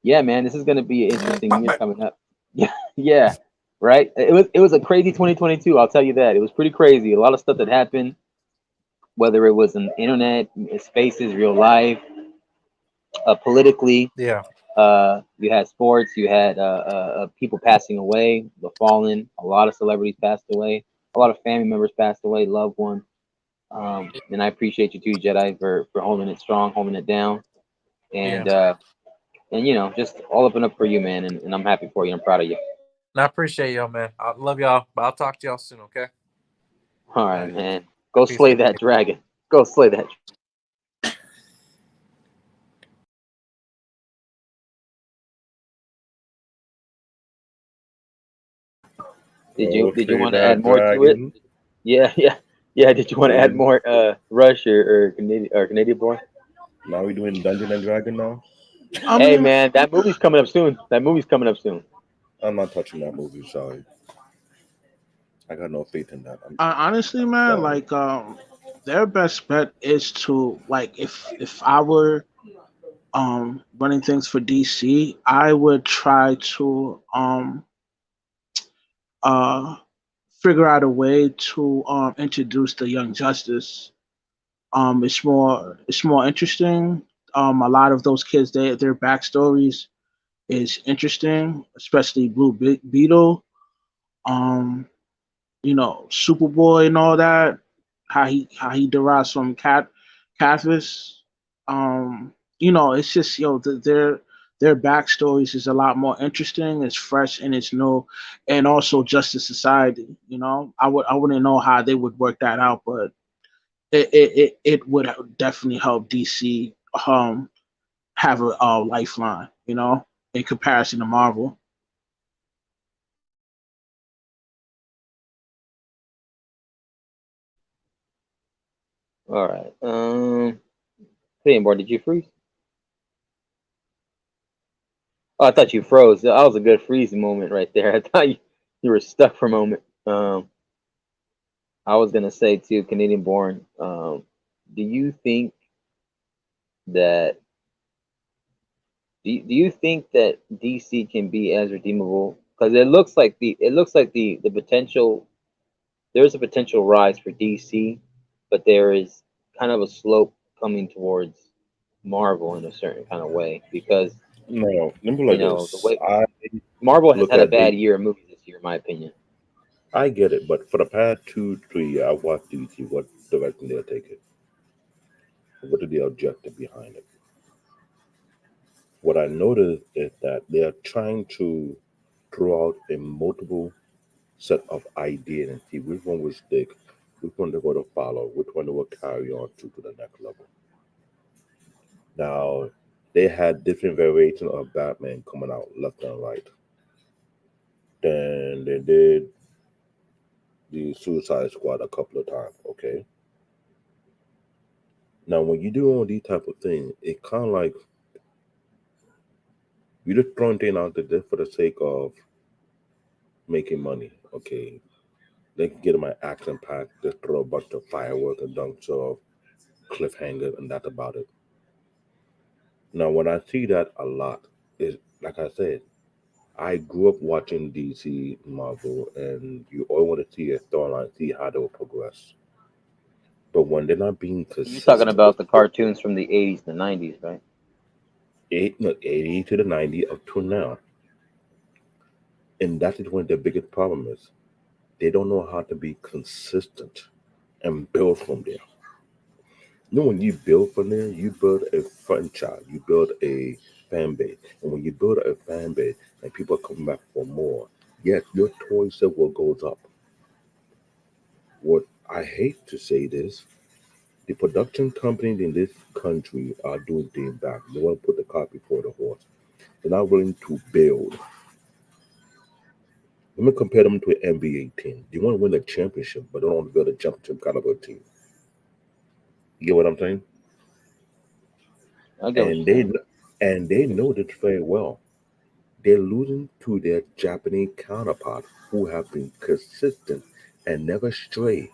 Yeah, man, this is gonna be an interesting year coming up. Yeah, right. It was a crazy 2022. I'll tell you that. It was pretty crazy. A lot of stuff that happened, whether it was in internet, spaces, real life, politically. Yeah. You had sports. You had people passing away, the fallen. A lot of celebrities passed away. A lot of family members passed away, loved ones. And I appreciate you too, Jedi, for holding it strong, holding it down, and just all up and up for you, man. And I'm happy for you. I'm proud of you. And I appreciate y'all, man. I love y'all, but I'll talk to y'all soon. Okay. All right, man. Go slay that dragon. Go slay that. Did you Okay, want to add that more to it? dragon. Yeah, yeah, yeah. Did you want to add Then more Rush or Canadian Boy? now we're doing Dungeon and Dragon now. I Hey mean, man, that movie's coming up soon. That movie's coming up soon. I'm not touching that movie. Sorry, I got no faith in that. honestly, I'm man, sorry. like their best bet is to like if I were running things for DC, I would try to uh figure out a way to introduce the Young Justice. It's more interesting. A lot of those kids, their backstories is interesting, especially Beetle. Um, Superboy and all that. How he derives from Cathis. It's just their backstories is a lot more interesting. It's fresh and it's new, and also Justice Society. I wouldn't know how they would work that out, but it would definitely help DC have a lifeline. In comparison to Marvel. All right. Canadian Boy, did you freeze? Oh, I thought you froze. That was a good freeze moment right there. I thought you were stuck for a moment. I was gonna say to Canadian Born, do you think that do you think that DC can be as redeemable? Because it looks like the potential there's a potential rise for DC, but there is kind of a slope coming towards Marvel in a certain kind of way because No, let me put it like the this. way I Marvel has look had a at bad the. year of movies this year, in my opinion. I get it, but for the past 2, 3 years, I watched DC. What direction they're taking? What is the objective behind it? What I noticed is that they are trying to throw out a multiple set of ideas and see which one will stick, which one they're going to follow, which one they will carry on to the next level. Now, they had different variations of Batman coming out left and right. Then they did the Suicide Squad a couple of times. Okay. Now, when you do all these type of things, it kind of like you just throwing things out there just for the sake of making money. Okay, they can get my action pack, just throw a bunch of fireworks and bunch of cliffhanger, and that's about it. Now, when I see that a lot, is like I said, I grew up watching DC, Marvel, and you always want to see a storyline, see how they will progress. But when they're not being You're talking consistent, about the cartoons from the 80s, the 90s, right? 80 to the 90 up to now, and that is when the biggest problem is. They don't know how to be consistent and build from there. When you build from there, you build a franchise, you build a fan base. And when you build a fan base and people come back for more, yes, your toy sale will goes up. What I hate to say this, the production companies in this country are doing things back. They want to put the cart before the horse. They're not willing to build. Let me compare them to an NBA team. They want to win a championship, but they don't want to build a championship caliber team. You get what I'm saying? I get what And you're they saying. and they know this very well. They're losing to their Japanese counterpart who have been consistent and never stray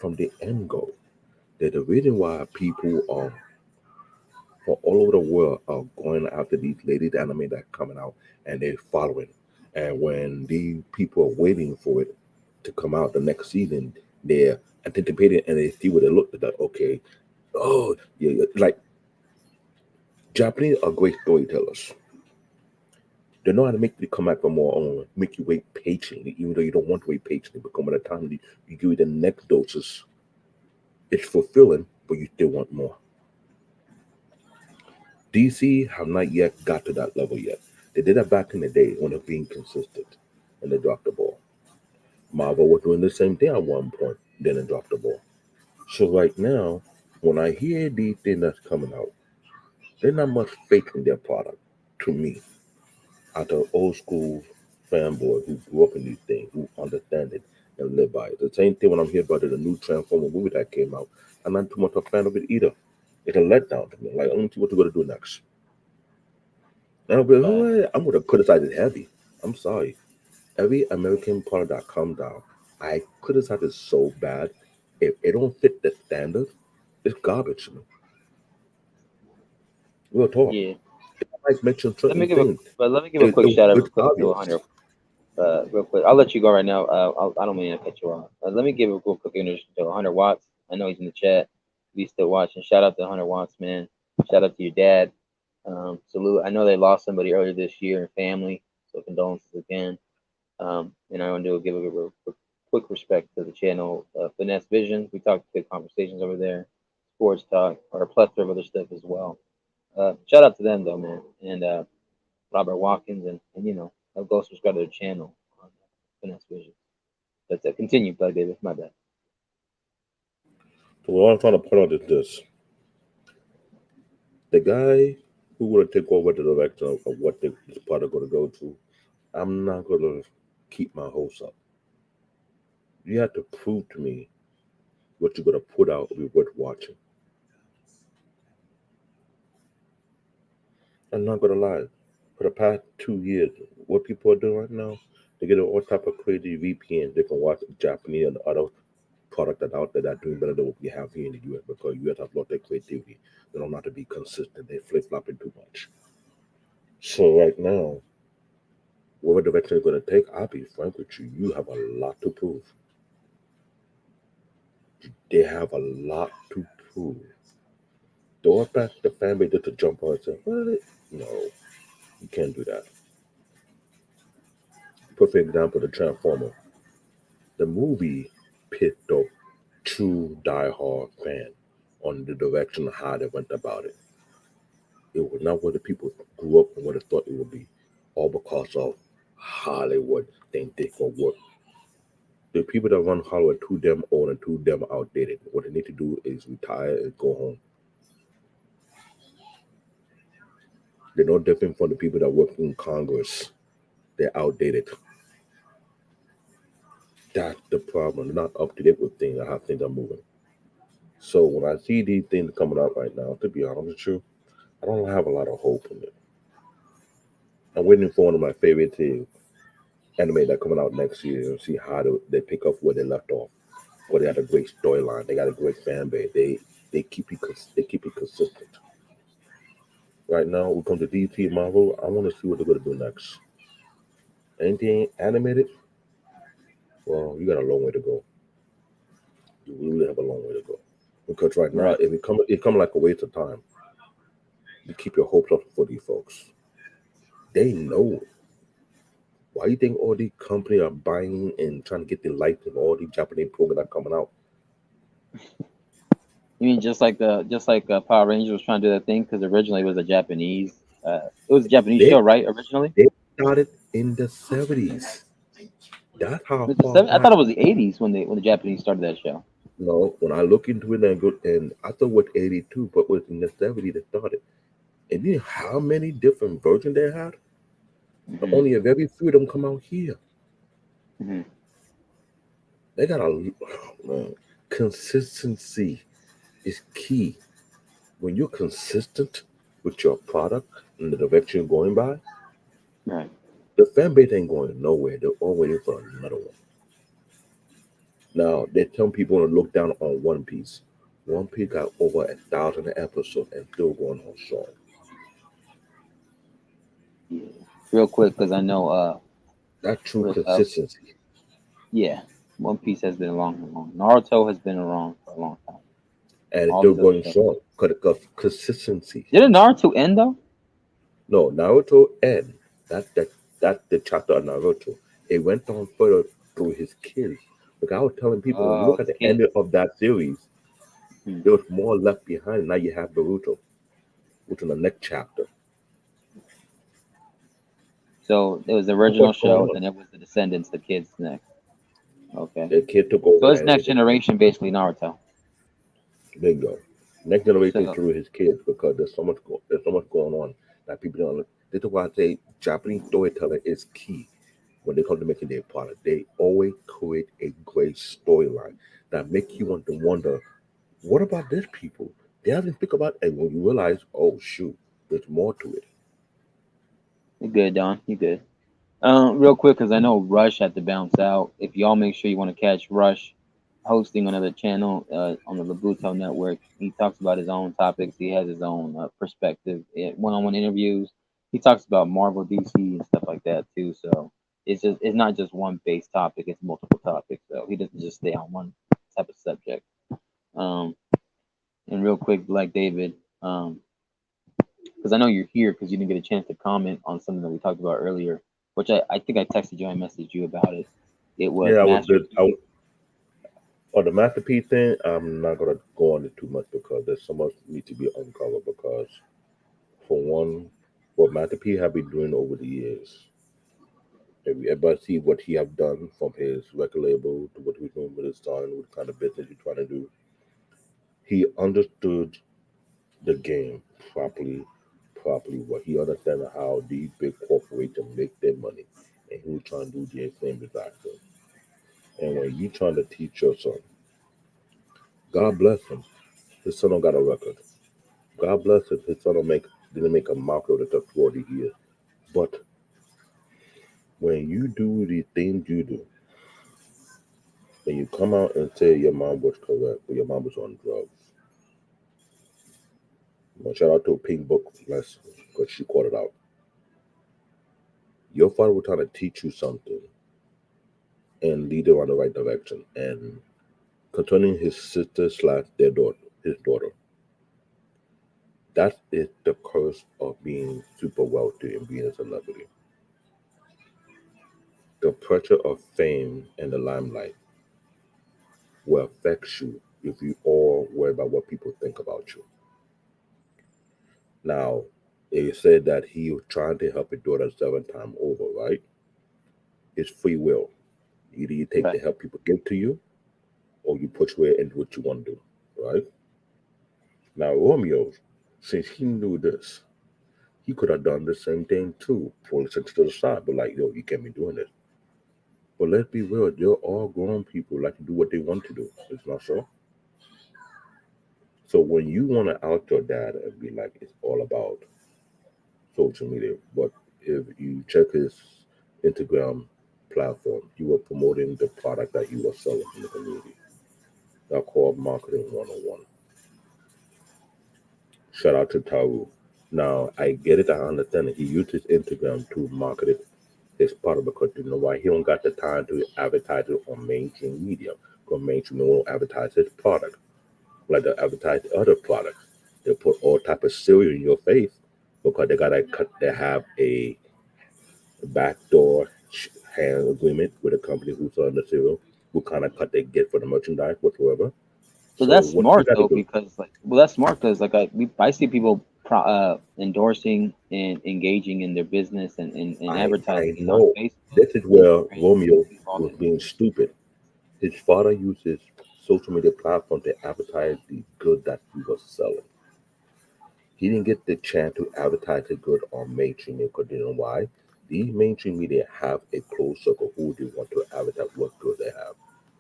from the end goal. They're the reason why people are from all over the world are going after these latest anime that coming out and they're following. And when these people are waiting for it to come out the next season, they're anticipating and they see what it looks like. Okay, oh yeah, yeah. Like Japanese are great storytellers. They know how to make you come back for more on, make you wait patiently, even though you don't want to wait patiently. But come at a time you give you the next doses, it's fulfilling, but you still want more. DC have not yet got to that level yet. They did that back in the day when they're being consistent and they dropped the ball. Marvel was doing the same thing at one point, then they dropped the ball. So right now, when I hear these things that's coming out, there's not much faith in their product to me. Out of old school fanboy who grew up in these things, who understand it and live by it. The same thing when I'm hearing about the new Transformer movie that came out. I'm not too much a fan of it either. It's a letdown to me. Like, I don't see what they're going to do next. And I'm going to criticize it heavy. I'm sorry. Every American product that comes out, I criticize it so bad. If it don't fit the standard, it's garbage to me. Real talk. Yeah. I might mention Let me certain give things. a quick shout out It's to obvious. 100. Real quick, I'll let you go right now. I don't mean to cut you off. Let me give a real quick introduction to 100 Watts. I know he's in the chat. If he's still watching, shout out to 100 Watts, man. Shout out to your dad. Salute. I know they lost somebody earlier this year in family, so condolences again. And I want to give a quick respect to the channel, Finesse Vision. We talked good conversations over there, sports talk, or a plethora of other stuff as well. Shout out to them though, man, and Robert Watkins, and you know, I'll go subscribe to their channel on Finesse Vision. But continue, Plug David. My bad. So what I'm trying to point out is this: the guy who will take over the direction of what this product going to go to, I'm not going to keep my hopes up. You have to prove to me what you're going to put out will be worth watching. I'm not going to lie. For the past 2 years, what people are doing right now, they get all type of crazy VPNs. They can watch Japanese and other product that out there that doing better than what we have here in the US, because US have lost their creativity. They don't know how to be consistent. They flip-flopping too much. So right now, whatever direction you're going to take, I'll be frank with you, you have a lot to prove. They have a lot to prove. Don't expect the fan base just to jump on and say, what? No, you can't do that. Perfect example, the Transformer. The movie picked up true diehard fan on the direction of how they went about it. It was not what the people grew up and what they thought it would be, all because of Hollywood think they can work. The people that run Hollywood too damn old and too damn outdated. What they need to do is retire and go home. They're no different from the people that work in Congress. They're outdated. That's the problem. They're not up to date with things and how things are moving. So when I see these things coming out right now, to be honest with you, I don't have a lot of hope in it. I'm waiting for one of my favorite anime that's coming out next year and see how they pick up where they left off. Where they had a great storyline, they got a great fan base. They keep it consistent. Right now, we come to DC Marvel. I want to see what they're going to do next. Anything animated? Well, you got a long way to go. You really have a long way to go. Because right now, it come like a waste of time. You keep your hopes up for these folks. They know. Why do you think all these companies are buying and trying to get the likes of all these Japanese programs that are coming out? You mean just like Power Rangers was trying to do that thing, because originally it was a Japanese show, right? Originally they started in the 70s. That's how far I thought it was the 80s when the Japanese started that show. No, when I look into it and I thought it was 82, but it was in the 70s that started. And you know how many different versions they had? Mm-hmm. Only a very few of them come out here. Mm-hmm. They got consistency is key. When you're consistent with your product and the direction you're going by, right, the fan base ain't going nowhere. They're all waiting for another one. Now, they tell people to look down on One Piece. One Piece got over 1,000 episodes and still going on strong. Yeah. Real quick, because I know that true consistency. Yeah, One Piece has been long. Naruto has been around for a long time, and it's still going strong because consistency. Didn't Naruto end though? No, Naruto end. That's the chapter of Naruto. It went on further through his kids. Like I was telling people, when you look at the end of that series, there was more left behind. Now you have Naruto, which is the next chapter. So it was the original show, and it was the descendants, the kids next. Okay. The kid took over. So it's next generation, basically Naruto. Bingo. Next generation through his kids, because there's so much going on that people don't. This is why I say Japanese storytelling is key. when they come to making their product, they always create a great storyline that make you want to wonder, what about this people? They haven't think about it. And when you realize, oh shoot, there's more to it. You good, Don? You good? Real quick, because I know Rush had to bounce out. If y'all make sure you want to catch Rush hosting another channel on the Labuto Network, he talks about his own topics. He has his own perspective, one-on-one interviews. He talks about Marvel, DC, and stuff like that too. So it's not just one base topic; it's multiple topics. So he doesn't just stay on one type of subject. And real quick, Black David, because I know you're here because you didn't get a chance to comment on something that we talked about earlier, which I think I texted you and messaged you about it. It was Yeah, I was good. On the Master P thing, I'm not gonna go on it too much because there's so much need to be uncovered. Because for one, what Master P have been doing over the years, everybody see what he have done from his record label to what he's doing with his son, what kind of business he's trying to do. He understood the game properly. What he understand how these big corporations make their money, and he was trying to do the same exact thing. And when you trying to teach your son, God bless him, his son don't got a record. God bless him, his son didn't make a mark of it for 40 years. But when you do the things you do, and you come out and say your mom was correct, but your mom was on drugs. Shout out to Pink Book lesson because she called it out. Your father was trying to teach you something and lead her on the right direction. And concerning his sister / his daughter, that is the curse of being super wealthy and being a celebrity. The pressure of fame and the limelight will affect you if you all worry about what people think about you. Now, it said that he was trying to help his daughter 7 times over, right? It's free will. Either you take the help people give to you, or you put your into what you want to do, right? Now, Romeo, since he knew this, he could have done the same thing too, pull it to the side, but like, yo, you can't be doing this. But let's be real, they're all grown people like to do what they want to do. It's not so. So when you want to out your dad and be like, it's all about social media, but if you check his Instagram platform, you were promoting the product that you were selling in the community. That's called marketing 101. Shout out to Taru. Now, I get it, I understand it. He used his Instagram to market it, his product, because you know why? He don't got the time to advertise it on mainstream media. Because mainstream won't advertise his product like they advertise other products. They put all type of cereal in your face because they have a backdoor hand agreement with a company who's selling the cereal, who kind of cut they get for the merchandise whatsoever. So that's smart though, because that's smart because I see people endorsing and engaging in their business and advertising on Facebook. This is where Romeo was being stupid. His father uses social media platform to advertise the good that he was selling. He didn't get the chance to advertise the good on mainstream media because you know why? These mainstream media have a closed circle who they want to advertise what good they have.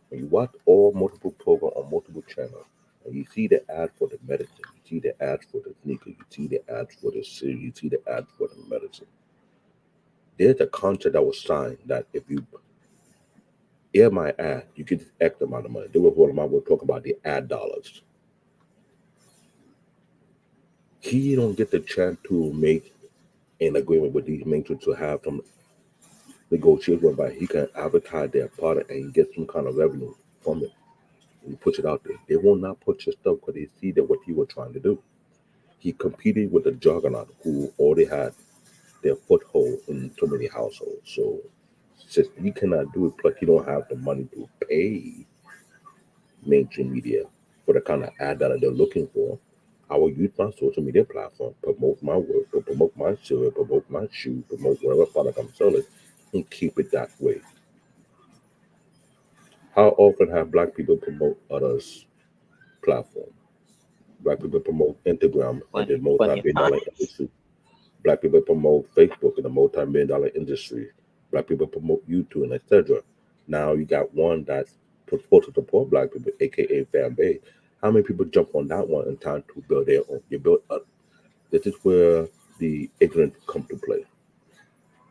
When you watch all multiple programs on multiple channels, and you see the ad for the medicine, you see the ads for the sneaker, you see the ads for the cereal, you see the ads for the medicine. There's a contract that was signed that if you air my ad, you get X amount of money. They were talking about the ad dollars. He don't get the chance to make an agreement with these mainstream to have some negotiation whereby he can advertise their product and get some kind of revenue from it. And you put it out there. They will not put your stuff because they see that what you were trying to do. He competed with the juggernaut who already had their foothold in so many households. So since you cannot do it, plus you don't have the money to pay mainstream media for the kind of ad that they're looking for, I will use my social media platform, promote my work, promote my cereal, promote my shoe, promote whatever product I'm selling, and keep it that way. How often have black people promote others' platform? Black people promote Instagram in the multi-billion-dollar industry. Black people promote Facebook in the multi-billion-dollar industry. Black people promote YouTube and etc. Now you got one that's supposed to support black people, aka fan base. How many people jump on that one in time to build their own? You build up. This is where the ignorance come to play.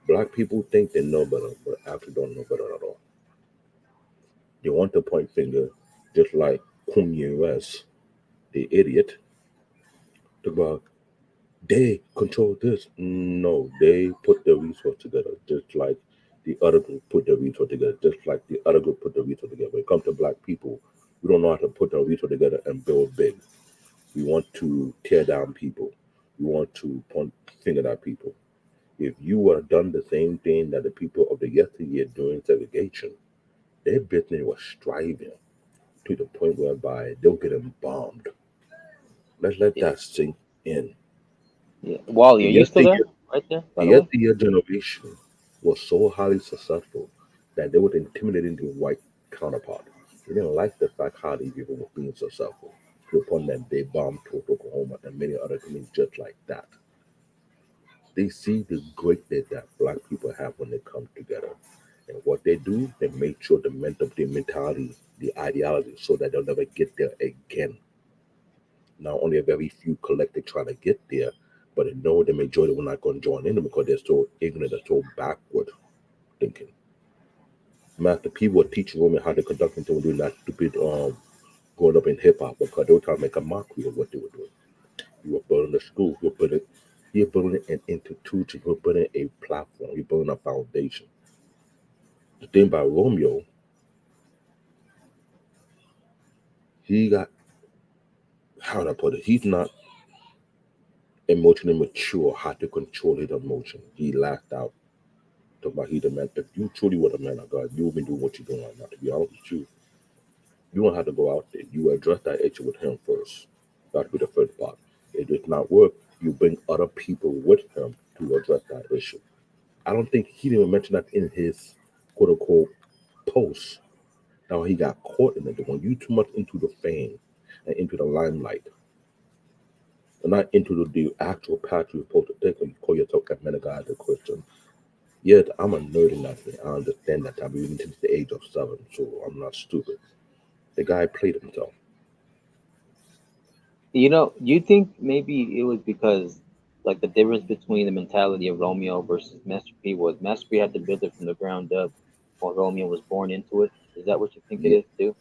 Black people think they know better, but actually don't know better at all. They want to point finger, just like Kanye West, the idiot. Talk about they control this. No, they put their resource together, just like the other group put their resource together, just like the other group put their resource together. When it comes to black people, we don't know how to put our resource together and build big. We want to tear down people. We want to point finger at people. If you would have done the same thing that the people of the yesteryear during segregation, their business was striving to the point whereby they were getting bombed. Let's let that sink in. Yeah. Wally, The are you still there? yesteryear, Right there, by the the way? yesteryear generation was so highly successful that they were intimidating their white counterpart. They didn't like the fact how these people were being successful to the point that they bombed Oklahoma and many other communities just like that. They see the greatness that black people have when they come together. And what they do, they make sure the mentality, the ideology, so that they'll never get there again. Now, only a very few collective try to get there, but they know the majority will not going to join in because they're so ignorant, they're so backward thinking. Master people will teach women how to conduct themselves, doing that stupid growing up in hip hop because they were trying to make a mockery of what they were doing. You were building a school, you're building an institution, you're building a platform, you're building a foundation. The thing about Romeo, he got, how do I put it? He's not emotionally mature how to control his emotion. He laughed out. Talking about he the man. If you truly were the man of God, you would be doing what you're doing right now. To be honest with you, you don't have to go out there. You address that issue with him first. That would be the first part. If it does not work, you bring other people with him to address that issue. I don't think he didn't mention that in his quote unquote post. Now he got caught in it. When you too much into the fame and into the limelight, and not into the actual path you're supposed to take when you call yourself a man of God, a Christian. Yet I'm a nerd in that thing. I understand that. I've been even since the age of 7, so I'm not stupid. The guy played himself. You know, you think maybe it was because, like, the difference between the mentality of Romeo versus Master P was Master P had to build it from the ground up while Romeo was born into it? Is that what you think it Yeah. is, too?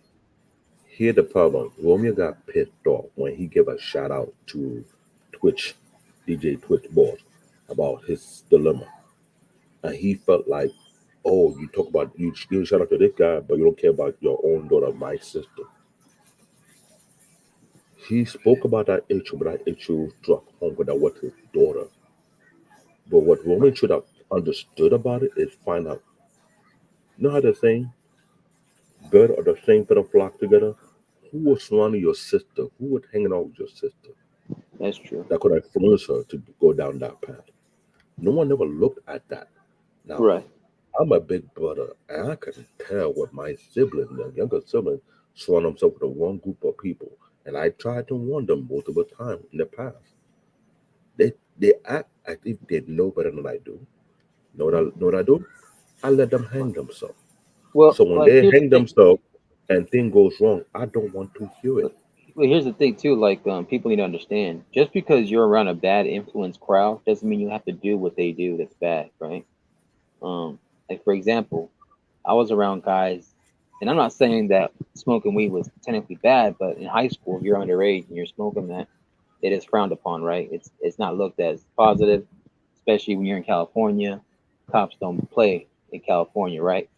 Here's the problem. Romeo got pissed off when he gave a shout out to Twitch, DJ Twitch boss, about his dilemma. And he felt like, oh, you talk about, you give a shout out to this guy, but you don't care about your own daughter, my sister. He spoke about that issue, but that issue struck home because that was his daughter. But what Roman should have understood about it is find out, you know how they're saying, bird or the same feather flock together? Who was surrounding your sister? Who was hanging out with your sister? That's true. That could influence her to go down that path. No one ever looked at that. Now, Right. I'm a big brother, and I can tell what my sibling, the younger sibling, surround themselves with the wrong group of people. And I tried to warn them multiple times in the past. They act as if they know better than I do. Know what I do? I let them hang themselves. Well, So when like, they here's the hang thing. themselves and thing goes wrong, I don't want to hear it. Well, here's the thing, too. Like, people need to understand. Just because you're around a bad influence crowd doesn't mean you have to do what they do that's bad, right? Like, for example, I was around guys, and I'm not saying that smoking weed was technically bad, but in high school, if you're underage and you're smoking that, it is frowned upon, right? It's not looked as positive, especially when you're in California. Cops don't play in California, right?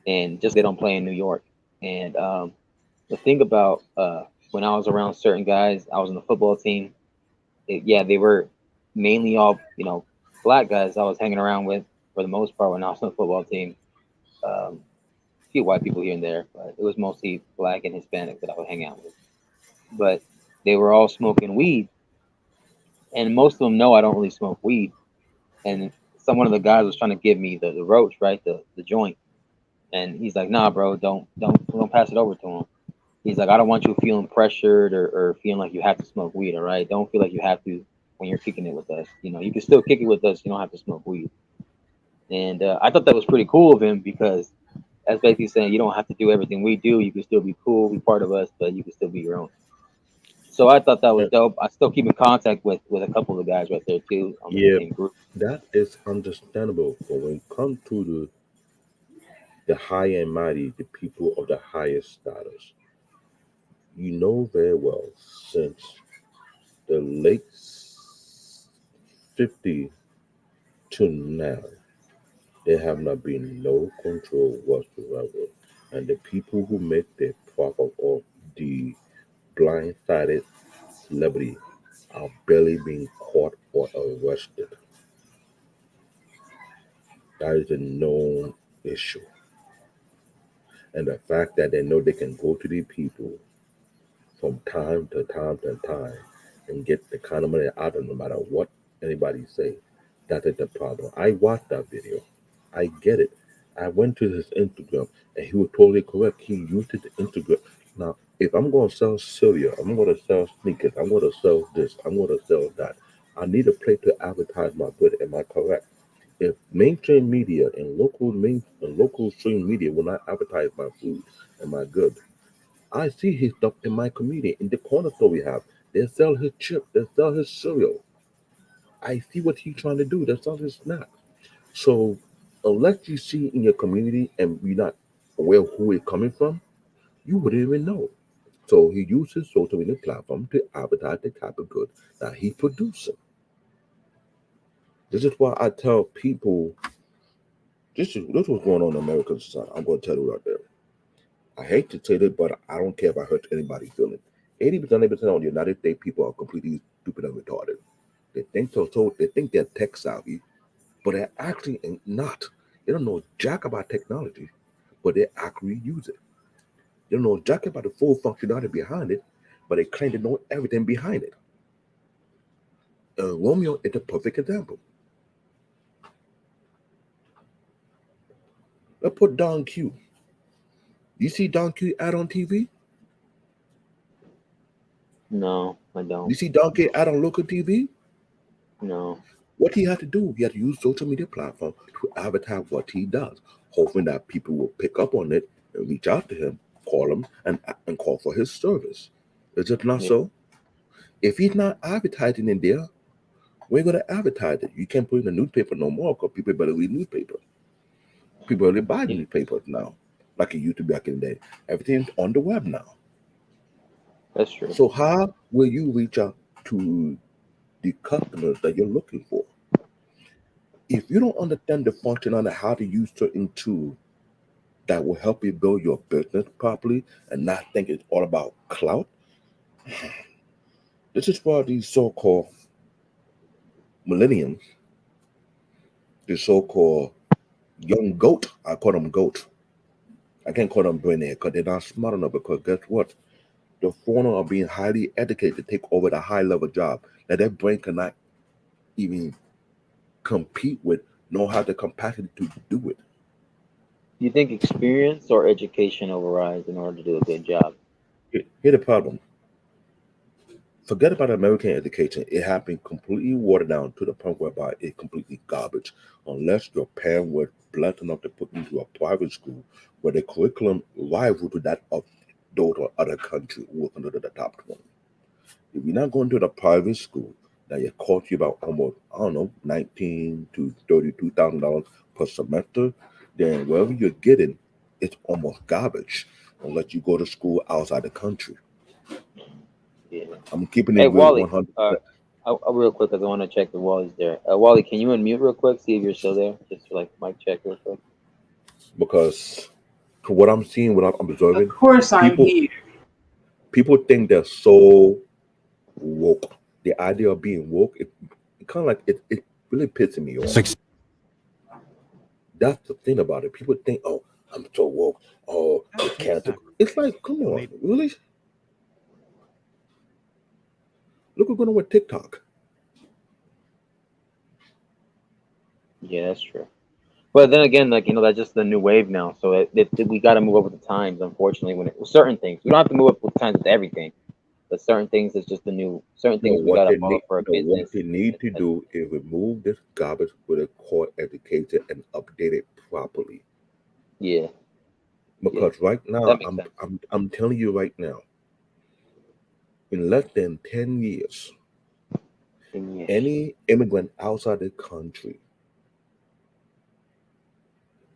And just they don't play in New York. And the thing about when I was around certain guys, I was on the football team. Yeah, they were mainly all black guys I was hanging around with for the most part when I was on the football team. A few white people here and there, but it was mostly black and Hispanic that I would hang out with. But they were all smoking weed, and most of them know I don't really smoke weed. And one of the guys was trying to give me the roach, right, the joint, and he's like, "Nah, bro, don't pass it over to him." He's like, "I don't want you feeling pressured or feeling like you have to smoke weed, all right? Don't feel like you have to when you're kicking it with us. You know, you can still kick it with us. You don't have to smoke weed." And I thought that was pretty cool of him because that's basically saying you don't have to do everything we do. You can still be cool, be part of us, but you can still be your own. So I thought that was dope. I still keep in contact with a couple of the guys right there too on the Yeah, same group. that is understandable. But when it comes to the high and mighty, the people of the highest status, you know very well since the late 50 to now, there have not been no control whatsoever. And the people who make their profit off the blindsided celebrity are barely being caught or arrested. That is a known issue. And the fact that they know they can go to the people from time to time to time and get the kind of money out of them no matter what anybody say, that is the problem. I watched that video. I get it. I went to his Instagram and he was totally correct. He used his Instagram. Now, if I'm going to sell cereal, I'm going to sell sneakers, I'm going to sell this, I'm going to sell that, I need a place to advertise my good. Am I correct? If mainstream media and local stream media will not advertise my food and my good, I see his stuff in my community in the corner store we have. They sell his chip, they sell his cereal. I see what he's trying to do. They sell his snack. So unless you see in your community and you're not aware of who it's coming from, you wouldn't even know. So he uses social media platform to advertise the type of good that he's producing. This is why I tell people this what's going on in American society. I'm going to tell you right there. I hate to say this, but I don't care if I hurt anybody's feelings. 80% of the United States people are completely stupid and retarded. They think so they think they're tech savvy, but they're actually not. They don't know jack about technology, but they actually use it. They don't know jack about the full functionality behind it, but they claim to know everything behind it. Romeo is the perfect example. Let's put Don Q. You see Don Q ad on TV? No, I don't. You see Don Q ad on local TV? No. What he had to do, he had to use social media platform to advertise what he does, hoping that people will pick up on it and reach out to him, call him, and call for his service. Is it not so? If he's not advertising in there, we're going to advertise it. You can't put it in the newspaper no more because people better read newspaper. People only buy newspapers now, like it used to be back in the day. Everything's on the web now. That's true. So how will you reach out to the customers that you're looking for? If you don't understand the function on how to use certain tools that will help you build your business properly and not think it's all about clout, this is why these so-called millennials, the so-called young goat, I call them goat. I can't call them billionaire because they're not smart enough, because guess what? The foreigner are being highly educated to take over the high-level job that their brain cannot even compete with, nor have the capacity to do it. Do you think experience or education overrides in order to do a good job? Here's the problem. Forget about American education. It has been completely watered down to the point whereby it's completely garbage. Unless your parents were blessed enough to put you into a private school where the curriculum rival to that of those or other country who was under the top 20. If you're not going to the private school, that it costs you about almost, I don't know, $19,000 to $32,000 per semester, then wherever you're getting, it's almost garbage unless you go to school outside the country. Yeah. I'm keeping it Hey, real Wally, 100%. I'll real quick because I want to check if Wally's there. Wally, can you unmute real quick? See if you're still there. Just for like mic check real quick. Because to what I'm seeing, what I'm observing, Of course I'm here. people think they're so woke. The idea of being woke, it kind of like it really pisses me off. That's the thing about it. People think, oh, I'm so woke. Oh, it's cancer. It's like, come on, really? Look what's going on with TikTok. Yeah, that's true. But then again, like, that's just the new wave now. So we got to move up with the times. Unfortunately, when certain things, we don't have to move up with the times with everything. but certain things is just the new. Certain No, things we what gotta they follow need, for a no, what business. they need to do is remove this garbage with a core educated and update it properly. Yeah, Because right now, that makes I'm sense. I'm I'm telling you right now, in less than 10 years, any immigrant outside the country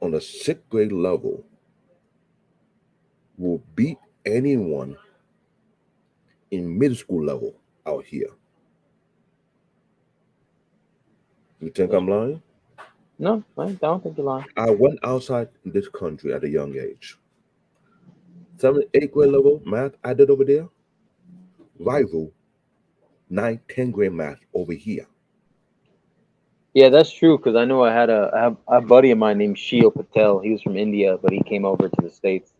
on a sixth grade level will beat anyone in middle school level out here. You think I'm lying? No, I don't think you're lying. I went outside this country at a young age. 7th, 8th grade level math I did over there, rival 9, 10 grade math over here. Yeah, that's true. Because I know I have a buddy of mine named Sheel Patel. He was from India, but he came over to the States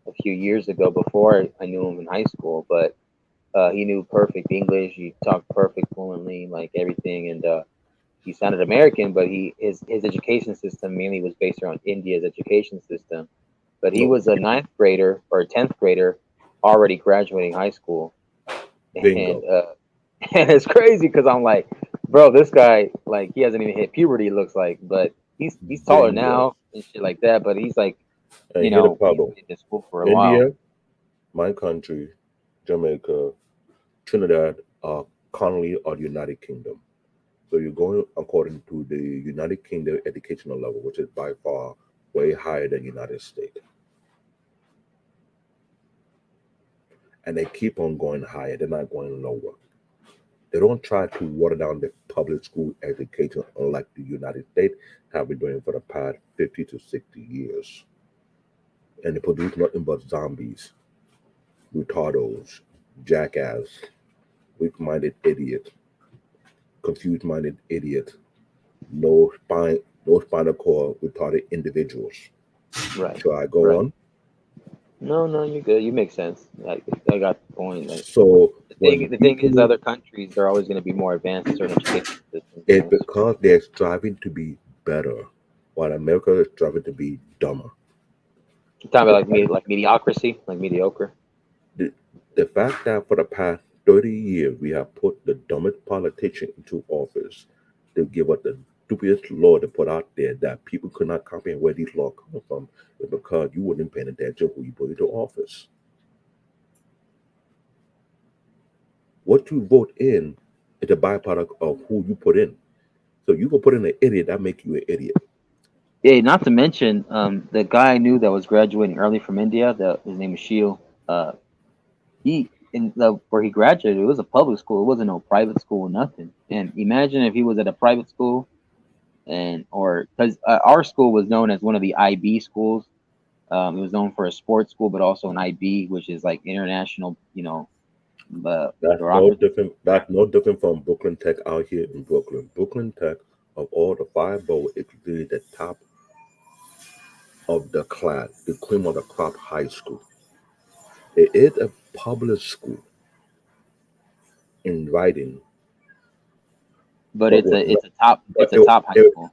a few years ago before I knew him in high school. But he knew perfect English. He talked perfect fluently, like everything, and he sounded American. But his education system mainly was based around India's education system. But he was a 9th grader or a 10th grader, already graduating high school, Bingo. and it's crazy because I'm like, bro, this guy like he hasn't even hit puberty. It looks like, but he's taller Bingo. now and shit like that. But he's like, And you here's the know, he's problem. been in school for a while. India, my country, Jamaica, Trinidad, currently are the United Kingdom. So you're going according to the United Kingdom educational level, which is by far way higher than United States. And they keep on going higher. They're not going lower. They don't try to water down the public school education unlike the United States have been doing for the past 50 to 60 years. And they produce nothing but zombies, retardos, jackass, weak-minded idiot, confused-minded idiot, no spinal cord retarded individuals. Right. Shall I go Right. on? No, you're good. You make sense. I got the point. Like, So the thing is, people, other countries they're always going to be more advanced in certain education systems. it's because they're striving to be better, while America is striving to be dumber. You're talking about like mediocrity, like mediocre. The fact that for the past 30 years we have put the dumbest politician into office to give us the stupidest law to put out there that people could not comprehend where these laws come from is because you wouldn't pay attention who you put into office. What you vote in is a byproduct of who you put in. So you can put in an idiot, that make you an idiot. Yeah, not to mention the guy I knew that was graduating early from India. His name is Sheel. He where he graduated, it was a public school. It wasn't no private school or nothing. And imagine if he was at a private school, or because our school was known as one of the IB schools. It was known for a sports school, but also an IB, which is like international, That's no different. That's no different from Brooklyn Tech out here in Brooklyn. Brooklyn Tech, of all the five bowls, is really the top of the class, the cream of the crop high school. It is a public school in writing, But it's a top high school.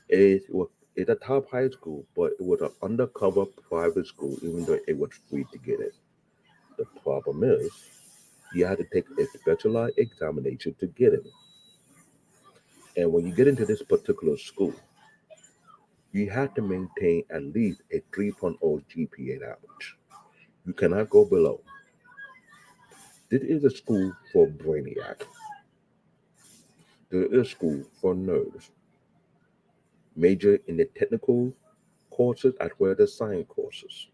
It's a top high school, but it was an undercover private school, even though it was free to get in. The problem is, you had to take a specialized examination to get in. And when you get into this particular school, you have to maintain at least a 3.0 GPA average. You cannot go below. This is a school for brainiac. This is a school for nerds. Major in the technical courses as well as the science courses.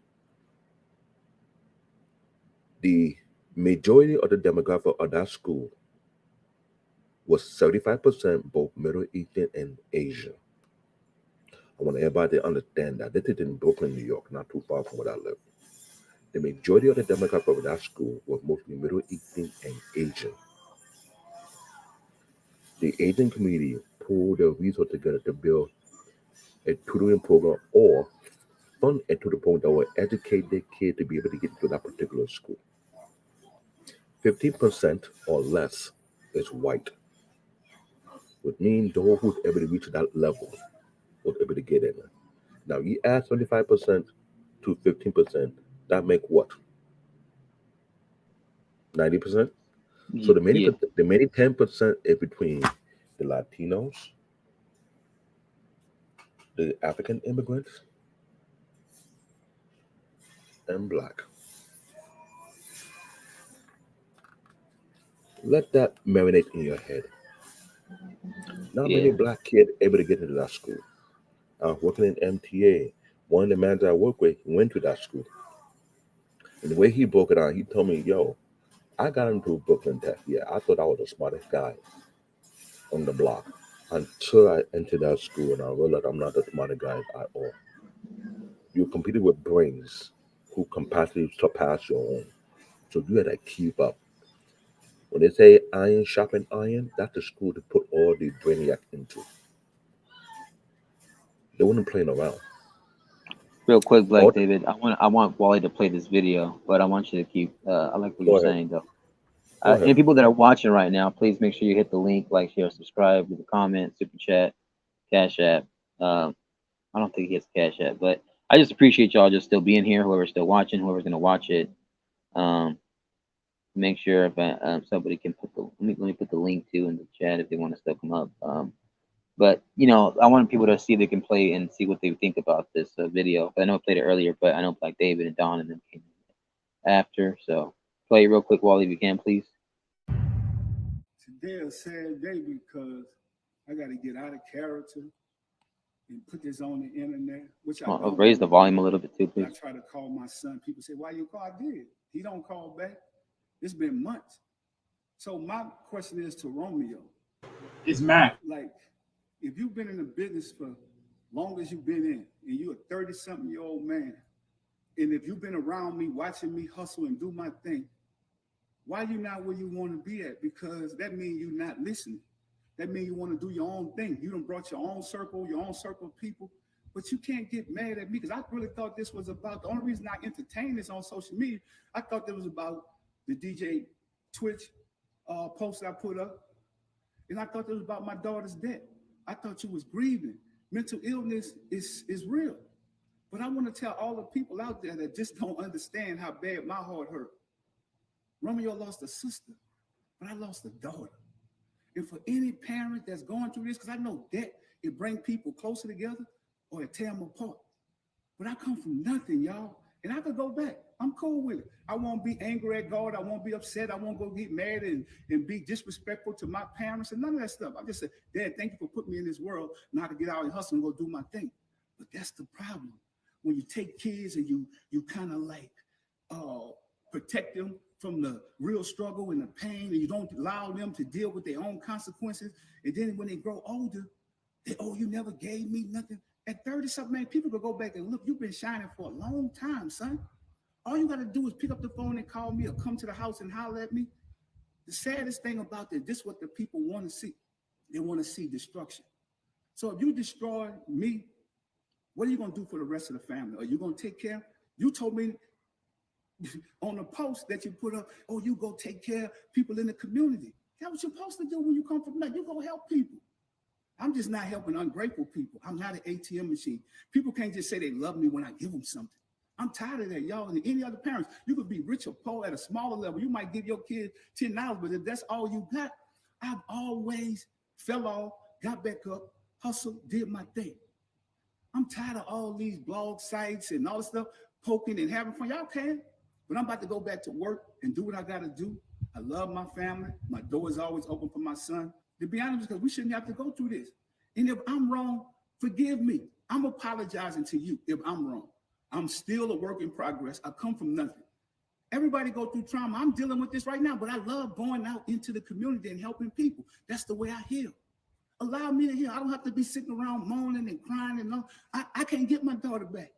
The majority of the demographic of that school was 75% both Middle Eastern and Asian. I want everybody to understand that. This is in Brooklyn, New York, not too far from where I live. The majority of the demographic of that school was mostly Middle Eastern and Asian. The Asian community pulled their resources together to build a tutoring program or fund it to the point that will educate their kids to be able to get into that particular school. 15% or less is white, which means those who's able to reach that level was able to get in. Now you add 25% to 15%, that make what? 90%. So the Yeah. remaining 10% is between the Latinos, the African immigrants, and Black. Let that marinate in your head. Not many Yeah. Black kids able to get into that school. I was working in MTA. One of the managers I work with went to that school. And the way he broke it down, he told me, yo, I got into Brooklyn Tech. Yeah, I thought I was the smartest guy on the block until I entered that school and I realized I'm not the smartest guy at all. You competed with brains who completely surpass your own. So you had to keep up. When they say iron sharpen iron, that's the school to put all the brainiac into. They weren't playing around. Real quick, Black All- David, I want Wally to play this video, but I want you to keep. I like what Go you're ahead. saying though. Go ahead. And people that are watching right now, please make sure you hit the link, like, share, subscribe, leave a comment, super chat, Cash App. I don't think he has Cash App, but I just appreciate y'all just still being here. Whoever's still watching, whoever's gonna watch it, make sure if somebody can put the let me put the link too in the chat if they want to still come up. But you know, I want people to see if they can play and see what they think about this video. I know I played it earlier, but I know Black David and Don and them came after. So play it real quick, Wally, if you can, please. Today a sad day because I got to get out of character and put this on the internet, which I don't Raise the wanna volume do. a little bit too, When I please. try to call my son, people say, why you call? I did. He don't call back. It's been months. So my question is to Romeo. It's Mac. Like, if you've been in the business for long as you've been in, and you're a 30-something-year-old man, and if you've been around me, watching me hustle and do my thing, why you not where you want to be at? Because that means you're not listening. That means you want to do your own thing. You done brought your own circle of people, but you can't get mad at me because I really thought this was about, the only reason I entertained this on social media, I thought it was about the DJ Twitch post I put up. And I thought it was about my daughter's death. I thought you was grieving. Mental illness is real. But I want to tell all the people out there that just don't understand how bad my heart hurt. Romeo lost a sister, but I lost a daughter. And for any parent that's going through this, because I know that it brings people closer together or it tear them apart. But I come from nothing, y'all. And I could go back. I'm cool with it. I won't be angry at God. I won't be upset. I won't go get mad and be disrespectful to my parents and none of that stuff. I just said, Dad, thank you for putting me in this world. Now I can get out and hustle and go do my thing. But that's the problem. When you take kids and you kind of like protect them from the real struggle and the pain, and you don't allow them to deal with their own consequences. And then when they grow older, they, oh, you never gave me nothing. At 30-something, man, people could go back and look, you've been shining for a long time, son. All you got to do is pick up the phone and call me or come to the house and holler at me. The saddest thing about this is what the people want to see. They want to see destruction. So if you destroy me, what are you going to do for the rest of the family? Are you going to take care? You told me on the post that you put up, oh, you go take care of people in the community. That's what you're supposed to do when you come from that. You go help people. I'm just not helping ungrateful people. I'm not an ATM machine. People can't just say they love me when I give them something. I'm tired of that, y'all. And any other parents, you could be rich or poor at a smaller level. You might give your kid $10, but if that's all you got, I've always fell off, got back up, hustled, did my thing. I'm tired of all these blog sites and all this stuff, poking and having fun. Y'all can, but I'm about to go back to work and do what I got to do. I love my family. My door is always open for my son. To be honest, because we shouldn't have to go through this. And if I'm wrong, forgive me. I'm apologizing to you if I'm wrong. I'm still a work in progress. I come from nothing. Everybody go through trauma. I'm dealing with this right now, but I love going out into the community and helping people. That's the way I heal. Allow me to heal. I don't have to be sitting around moaning and crying and all. I can't get my daughter back.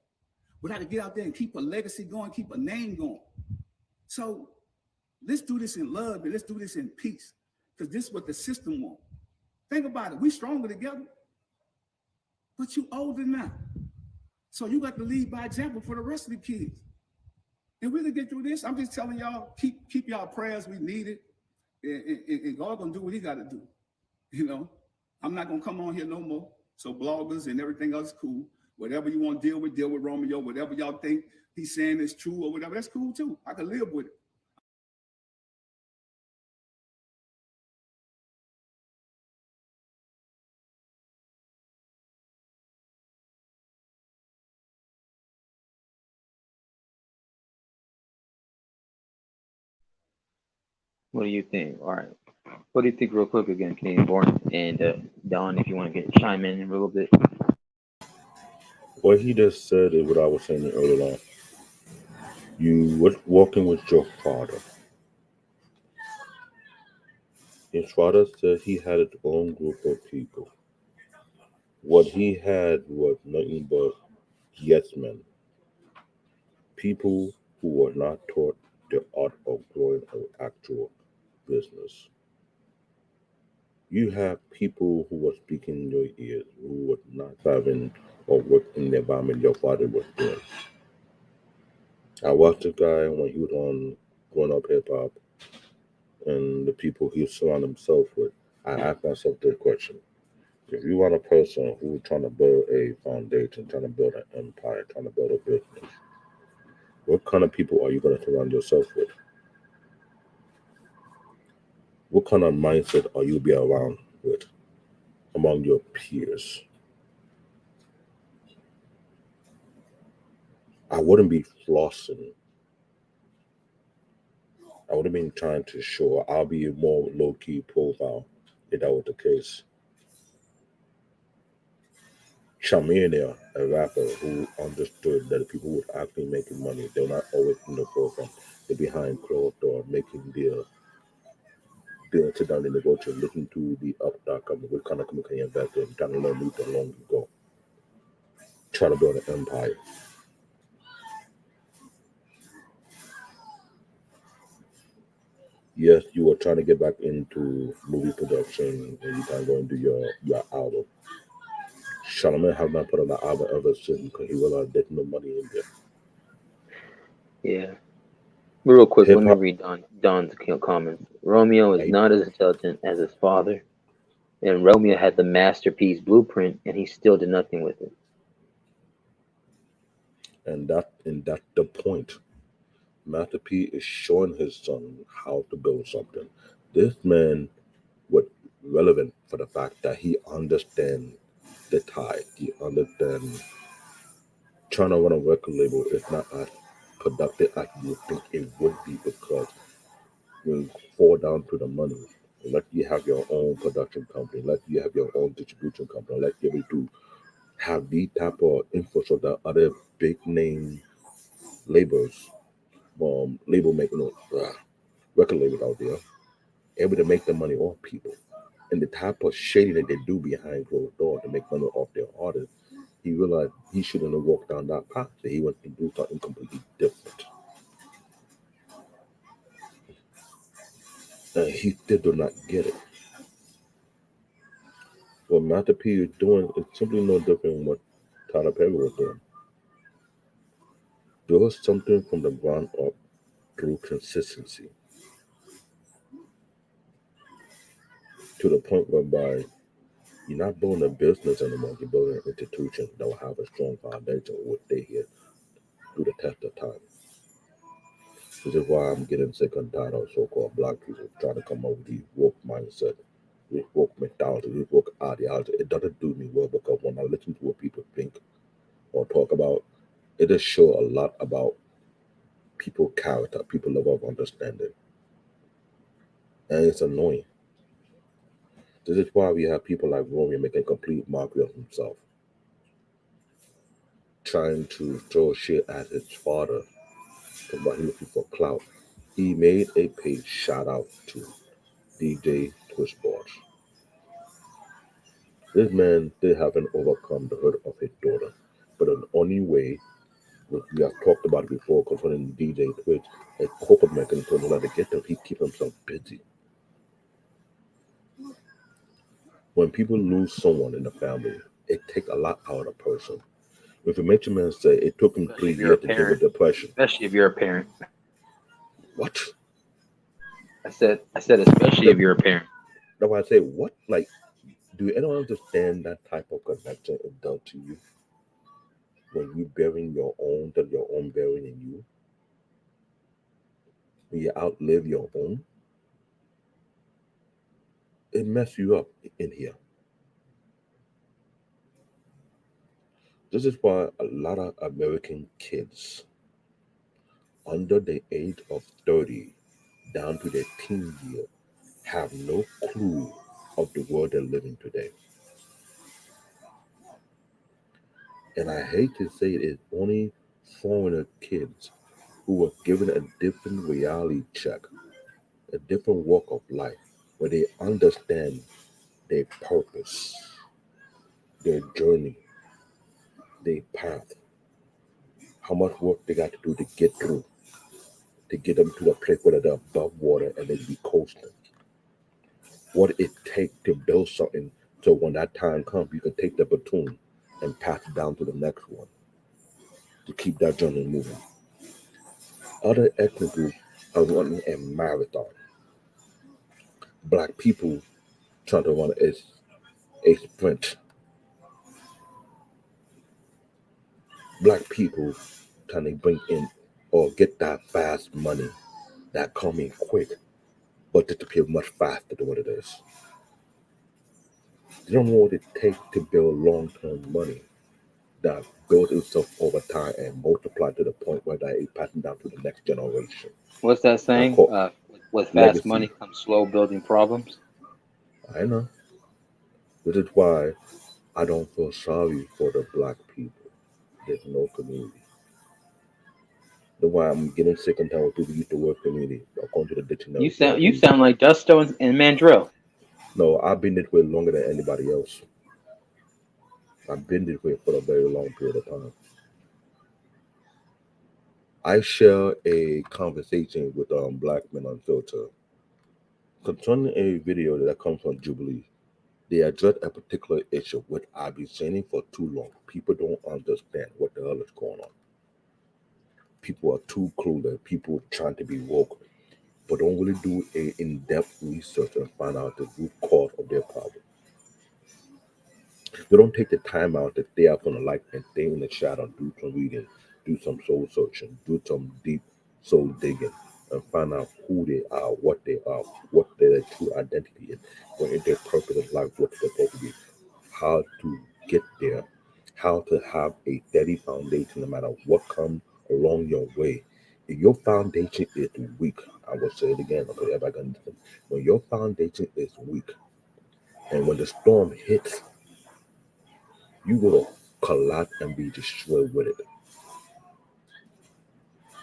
But I got to get out there and keep a legacy going, keep a name going. So let's do this in love and let's do this in peace, because this is what the system wants. Think about it. We stronger together, but you older now. So you got to lead by example for the rest of the kids. And we're going to get through this. I'm just telling y'all, keep y'all prayers. We need it. And God going to do what he got to do. You know, I'm not going to come on here no more. So bloggers and everything else is cool. Whatever you want to deal with Romeo. Whatever y'all think he's saying is true or whatever, that's cool too. I can live with it. What do you think? All right. What do you think, real quick, again, Canadian born? And Don, if you want to chime in a little bit. What he just said is what I was saying earlier on. You were walking with your father. His father said he had his own group of people. What he had was nothing but yes men. People who were not taught the art of growing an actual business. You have people who were speaking in your ears who were not having or work in the environment your father was doing. I watched the guy when he was on Growing Up Hip Hop and the people he surrounded himself with. I asked myself this question. If you want a person who's trying to build a foundation, trying to build an empire, trying to build a business, what kind of people are you going to surround yourself with? What kind of mindset are you be around with among your peers? I wouldn't be flossing. I would have been trying to show I'll be a more low-key profile if that was the case. Shamir, a rapper who understood that the people who were actually making money, they're not always in the forefront. They're behind closed door making deals. They'll sit down and they go to listen to the upstart company. What kind of company can you invest in? Trying to learn new the long you go. Try to build an empire. Yes, you were trying to get back into movie production and you can't go and do your album. Charlamagne have not put on an album ever since because he realized there's no money in there. Yeah. Real quick, Hip let me hop. read Don's comments. Romeo is not as intelligent as his father, and Romeo had the masterpiece blueprint, and he still did nothing with it. And that's the point. Master P is showing his son how to build something. This man was relevant for the fact that he understands the tide. He understands trying to run a record label is not as productive as you think it would be because you fall down to the money. Let you have your own production company, let you have your own distribution company, let you be able to have the type of infrastructure that other big name labels, label making record labels out there, able to make the money off people. And the type of shading that they do behind closed doors to make money off their artists, he realized he shouldn't have walked down that path. That he went to do something completely different. And he still do not get it. What Master P is doing is simply no different than what Tyler Perry was doing. There was something from the ground up through consistency to the point whereby you're not building a business anymore, you're building an institution that will have a strong foundation of what they here through the test of time. This is why I'm getting sick and tired of so-called black people trying to come up with these woke mindset, this woke mentality, this woke ideology. It doesn't do me well because when I listen to what people think or talk about, it just show a lot about people character, people level of understanding. And it's annoying. This is why we have people like Romeo making a complete mockery of himself. Trying to throw shit at his father about him looking for clout. He made a page shout out to DJ Twitch Boss. This man still haven't overcome the hurt of his daughter. But the only way, which we have talked about before concerning DJ Twitch, a corporate mechanism in order to get them, he keep himself busy. When people lose someone in the family, it takes a lot out of a person. If a major man say it took him 3 years to deal with depression. Especially if you're a parent. What? I said especially if you're a parent. That's why I say what? Like, do anyone understand that type of connection it does to you? When you burying your own, that your own burying in you? When you outlive your own? It messes you up in here. This is why a lot of American kids under the age of 30 down to their teen year have no clue of the world they're living today. And I hate to say it's only foreigner kids who were given a different reality check, a different walk of life, where they understand their purpose, their journey, their path, how much work they got to do to get through, to get them to the place where they're above water and they be coasting. What it takes to build something so when that time comes, you can take the baton and pass it down to the next one to keep that journey moving. Other ethnic groups are running a marathon. Black people trying to run a sprint. Black people trying to bring in or get that fast money that come in quick, but disappear much faster than what it is. They don't know what it takes to build long-term money that builds itself over time and multiply to the point where that is passing down to the next generation. What's that saying? With fast Legacy. money comes slow building problems. I know. This is why I don't feel sorry for the black people. There's no community. That's why I'm getting sick and tired of people use the word community. According to the dictionary. You sound like Justo and Mandrill. No, I've been this way longer than anybody else. I've been this way for a very long period of time. I share a conversation with Black Men Unfiltered concerning a video that comes from Jubilee. They address a particular issue which I've been saying for too long. People don't understand what the hell is going on. People are too clueless. People trying to be woke, but don't really do a in-depth research and find out the root cause of their problem. They don't take the time out to stay out on the light and stay in the shadow, do some reading, do some soul searching, do some deep soul digging, and find out who they are, what their true identity is, what is their purpose in life, what they're supposed to be, how to get there, how to have a steady foundation no matter what comes along your way. If your foundation is weak, I will say it again, okay, everybody can understand. When your foundation is weak, and when the storm hits, you will collapse and be destroyed with it.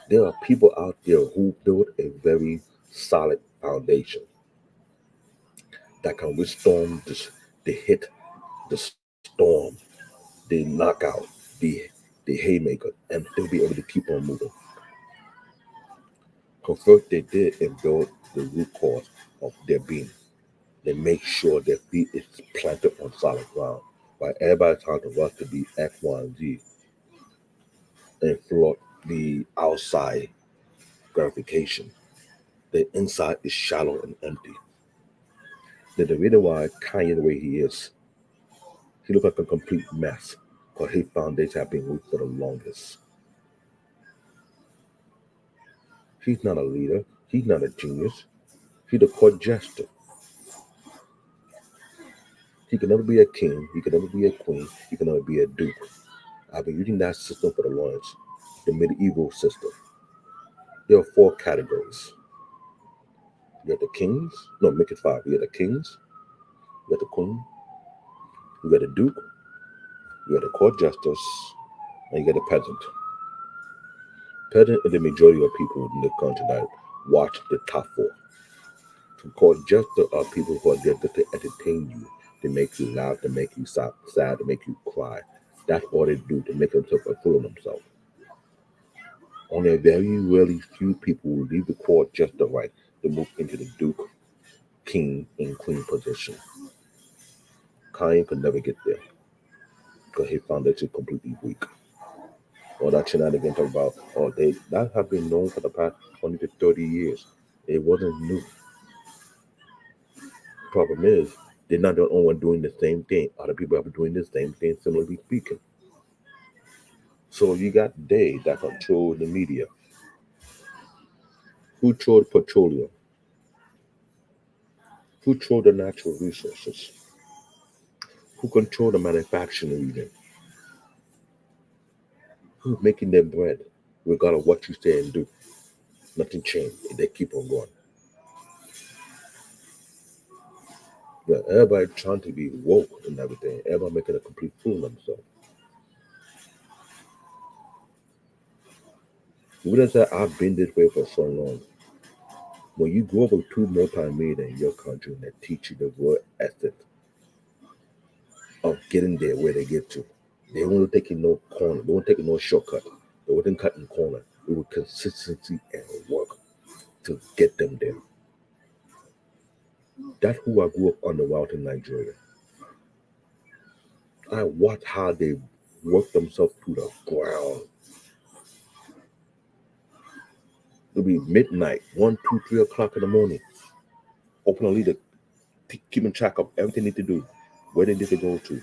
There are people out there who build a very solid foundation that can withstand the hit, the storm, the knockout, the haymaker, and still be able to keep on moving. Because first they did and build the root cause of their being. They make sure their feet is planted on solid ground. While everybody's trying to rush to be X, Y, and Z and float the outside gratification. The inside is shallow and empty. Then the reason why Kanye the way he is, he looks like a complete mess because his foundation has been weak for the longest. He's not a leader. He's not a genius. He's a court jester. He can never be a king. He can never be a queen. He can never be a duke. I've been using that system for the longest, the medieval system. There are 4 categories. You got the kings. No, make it 5. You got the kings. You got the queen. You got the duke. You got the court justice. And you got the peasant. Peasant is the majority of people in the country that watch the top 4. The court justice are people who are there just to entertain you, to make you laugh, to make you sad, to make you cry. That's all they do to make themselves a fool of themselves. Only a very rarely few people will leave the court just the right to move into the duke, king, and queen position. Kanye could never get there because his foundation is completely weak. All that shenanigans talk about, that have been known for the past 20 to 30 years. It wasn't new. Problem is, they're not the only one doing the same thing. Other people have been doing the same thing, similarly speaking. So you got they that control the media. Who control petroleum? Who control the natural resources? Who control the manufacturing region? Who's making their bread? Regardless of what you say and do, nothing changed. They keep on going. Yeah, everybody trying to be woke and everything. Everybody making a complete fool of themselves. You would say I've been this way for so long. When you grow up with two multi-millionaires in your country and they teach you the word ethic of getting there where they get to, they won't take no corner. They won't take no shortcut. They wouldn't cut in corner. It was consistency and work to get them there. That's who I grew up underwater in Nigeria. I watched how they work themselves to the ground. It'll be midnight, 1, 2, 3 o'clock in the morning. Open a leader, keeping track of everything they need to do, where they need to go to,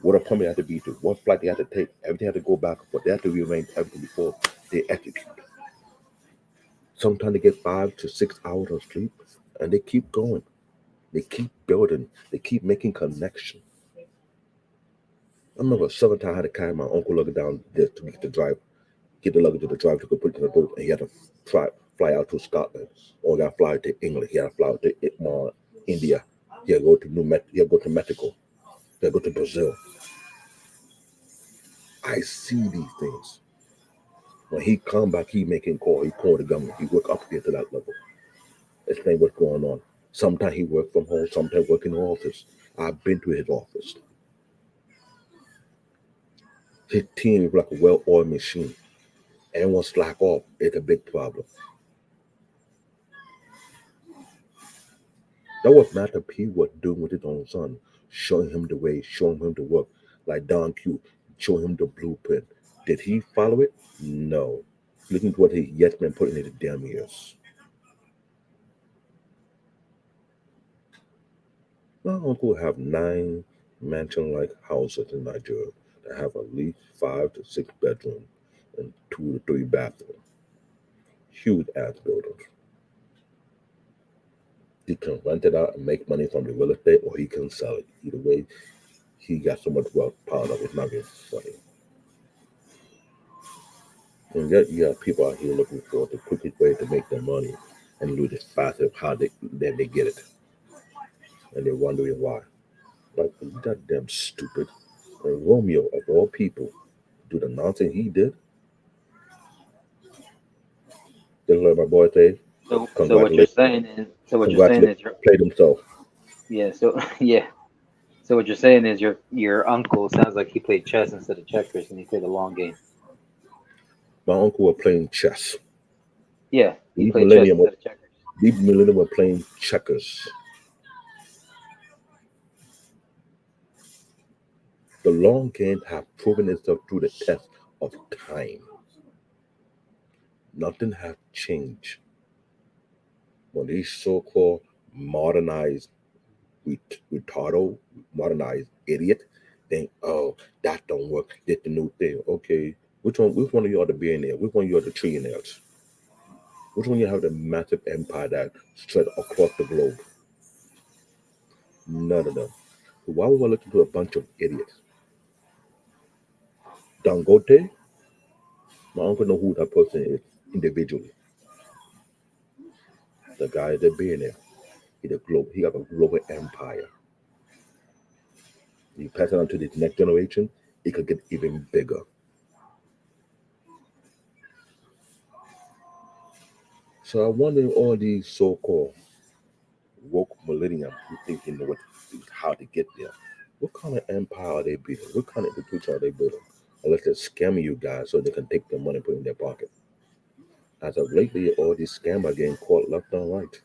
what appointment they have to be to, what flight they have to take, everything have to go back and forth. They have to rearrange everything before they execute. Sometimes they get 5 to 6 hours of sleep and they keep going. They keep building. They keep making connection. I remember several times I had to carry my uncle luggage down there to get the luggage to the drive to go put it in the boat, and he had to fly out to Scotland, or he had to fly to England, he had to fly out to India, he had to go to Mexico, he had to go to Brazil. I see these things. When he come back, he making call, he call the government, he work up here to that level. Explain what's going on. Sometimes he work from home, sometimes work in the office. I've been to his office. His team is like a well-oiled machine. Anyone slack off, it's a big problem. That was Master P was doing with his own son, showing him the way, showing him the work, like Don Q, showing him the blueprint. Did he follow it? No. Listen to what he yet been putting in his damn ears. My uncle have 9 mansion-like houses in Nigeria that have at least 5 to 6 bedrooms and 2 to 3 bathrooms. Huge ass buildings. He can rent it out and make money from the real estate, or he can sell it. Either way, he got so much wealth piled up, it's not even funny. And yet you have people out here looking for the quickest way to make their money and lose it faster how they get it. And they're wondering why. Like, you goddamn stupid. And Romeo, of all people, do the nonsense he did. Just like my boy said. So what you're saying is, you're played himself. Yeah. So yeah. So what you're saying is your uncle sounds like he played chess instead of checkers, and he played a long game. My uncle was playing chess. Yeah, he played chess instead of checkers. These millennium were playing checkers. The long game have proven itself through the test of time. Nothing has changed. When these so-called modernized retardo, modernized idiot think, oh, that don't work, did the new thing. Okay, which one of you are the billionaire? Which one of you are the trillionaires? Which one of you have the massive empire that spread across the globe? None of them. So why would we listen to a bunch of idiots? Dangote, my uncle know who that person is individually. The guy is a billionaire. He got a global empire. You pass it on to the next generation, it could get even bigger. So I wonder if all these so-called woke millennials who think they know how to get there, what kind of empire are they building? What kind of institution are they building? Unless they're scamming you guys so they can take their money and put it in their pocket. As of lately, all these scammers are getting caught left and right.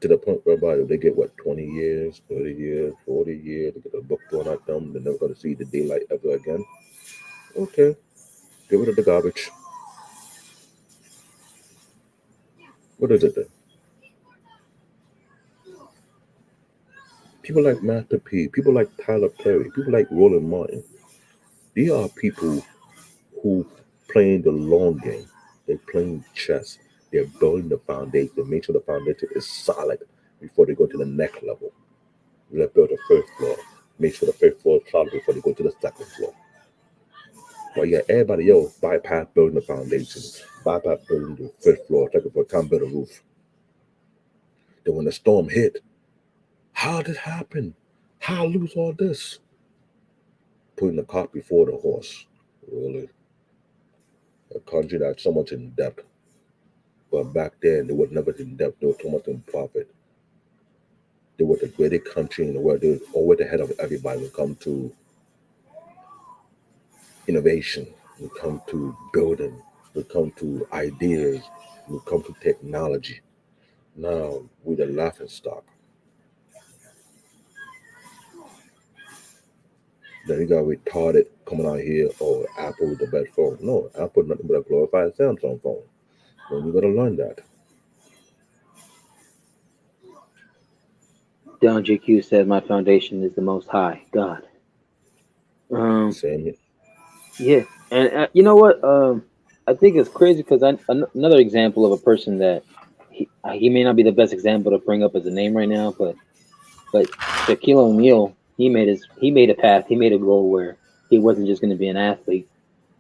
To the point whereby they get 20 years, 30 years, 40 years, they get a book thrown at them, they're never going to see the daylight ever again. Okay, get rid of the garbage. What is it then? People like Master P, people like Tyler Perry, people like Roland Martin. These are people who playing the long game. They're playing chess. They're building the foundation. Make sure the foundation is solid before they go to the next level. They build the first floor. Make sure the first floor is solid before they go to the second floor. But yeah, everybody else bypass building the foundation, bypass building the first floor, second floor, can't build a roof. Then when the storm hit, How did it happen? How I lose all this? Putting the cart before the horse. Really? A country that's so much in debt. But back then, they were never in debt. They were too much in profit. They were the greatest country in the world. They were always ahead of everybody when it comes to innovation, when it comes to building, when it comes to ideas, when it comes to technology. Now, we're the laughing stock. Then you got retarded coming out here, oh, Apple is the best phone. No, Apple is nothing but a glorified Samsung phone. When you got to learn that. Don JQ said, "My foundation is the Most High God." Same here. Yeah, and you know what? I think it's crazy because another example of a person that he may not be the best example to bring up as a name right now, but Shaquille O'Neal, he made a path, he made a goal where he wasn't just going to be an athlete.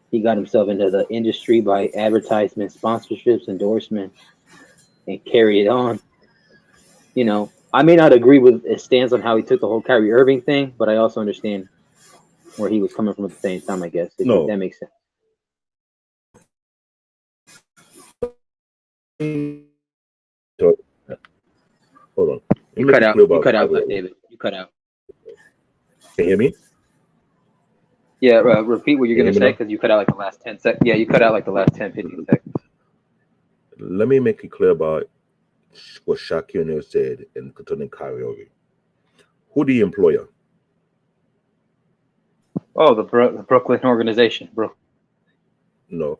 He got himself into the industry by advertisement, sponsorships, endorsement, and carried it on. You know, I may not agree with his stance on how he took the whole Kyrie Irving thing, but I also understand where he was coming from at the same time, I guess. If that makes sense. Hold on. You cut out, David. You cut out. Can you hear me? Yeah, repeat what you're going to say now? because you cut out like the last 10 seconds. Yeah, you cut out like the last 10, 15 seconds. Let me make it clear about what Shaquille O'Neal said in concerning Kyrie Irving. Who the employer? Oh, the Brooklyn organization, bro. No,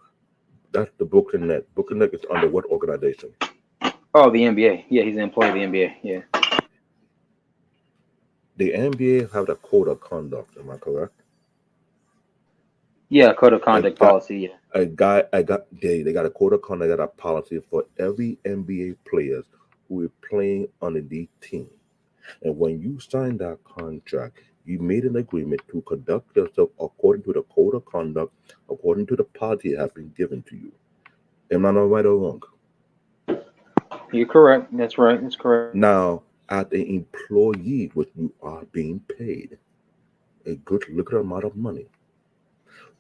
that's the Brooklyn Net. Brooklyn Net is under what organization? Oh, the NBA. Yeah, he's an employee of the NBA. Yeah. The NBA have the code of conduct. Am I correct? Yeah, code of conduct policy. Yeah. They got a code of conduct, they got a policy for every NBA players who is playing on the team. And when you sign that contract, you made an agreement to conduct yourself according to the code of conduct, according to the policy that has been given to you. Am I not right or wrong? You're correct. That's right. That's correct. Now, as an employee, which you are being paid a good lucrative amount of money,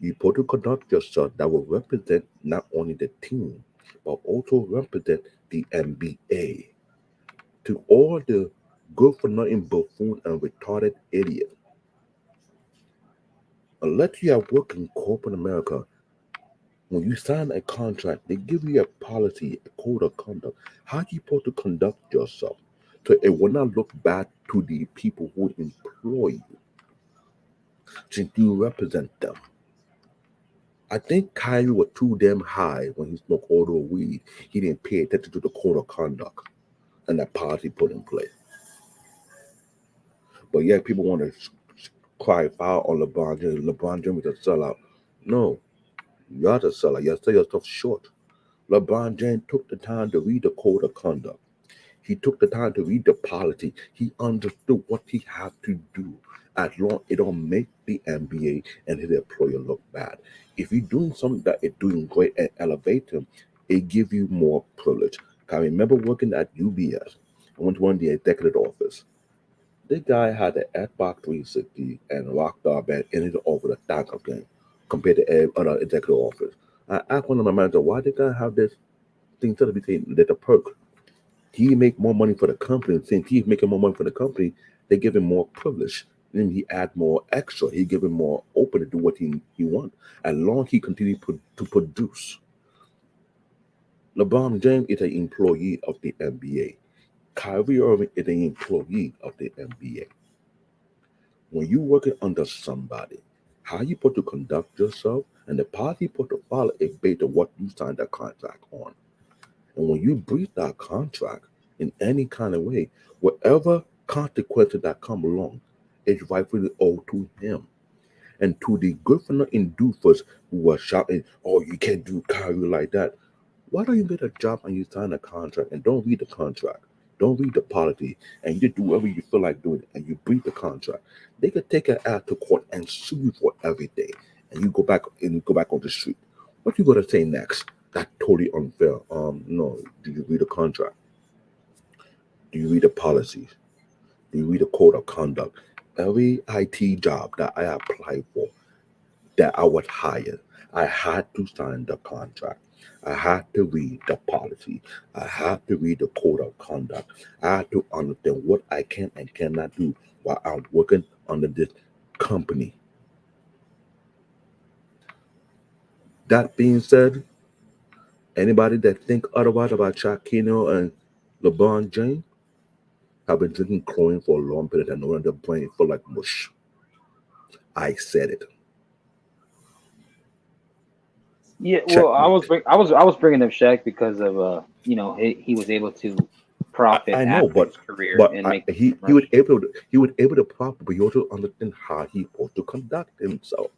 you put to conduct yourself that will represent not only the team, but also represent the NBA. To all the good-for-nothing buffoon and retarded idiot, unless you have worked in corporate America, when you sign a contract, they give you a policy, a code of conduct. How are you supposed to conduct yourself so it will not look bad to the people who employ you, since you represent them? I think Kyrie was too damn high when he smoked all the weed. He didn't pay attention to the code of conduct and that policy put in place. But yeah, people want to cry foul on LeBron James. LeBron James is a sellout. No, you're the sellout. You sell yourself short. LeBron James took the time to read the code of conduct. He took the time to read the policy. He understood what he had to do. As long it don't make the NBA and his employer look bad. If you're doing something that is doing great and elevate him, it gives you more privilege. I remember working at UBS. I went to one of the executive office. This guy had an Xbox 360 and Rockstar band in it over the stock of game compared to every other executive office. I asked one of my managers, why did guy have this thing to be saying that the perk? He make more money for the company. Since he's making more money for the company, they give him more privilege. Then he add more extra. He give him more open to do what he want. As long as he continue to produce. LeBron James is an employee of the NBA. Kyrie Irving is an employee of the NBA. When you working under somebody, how you supposed to conduct yourself and the policy you supposed to follow is based on what you signed that contract on. And when you breach that contract in any kind of way, whatever consequences that come along is rightfully owed to him. And to the good for nothing doofus who were shouting, oh, you can't do Kyrie like that. Why don't you get a job and you sign a contract and don't read the contract? Don't read the policy and you just do whatever you feel like doing and you breach the contract. They could take an ass to court and sue you for everything. And you go back on the street. What you gonna say next? That's totally unfair. No. Do you read the contract? Do you read the policies? You read the code of conduct. Every IT job that I applied for, that I was hired, I had to sign the contract. I had to read the policy. I had to read the code of conduct. I had to understand what I can and cannot do while I'm working under this company. That being said, anybody that think otherwise about Shaquille and LeBron James have been drinking chlorine for a long period and knowing their brain feel like mush. I said it. Yeah, well, I was bringing up Shaq because of he was able to profit I know, after his career and make he was able to profit, but you also understand how he supposed to conduct himself.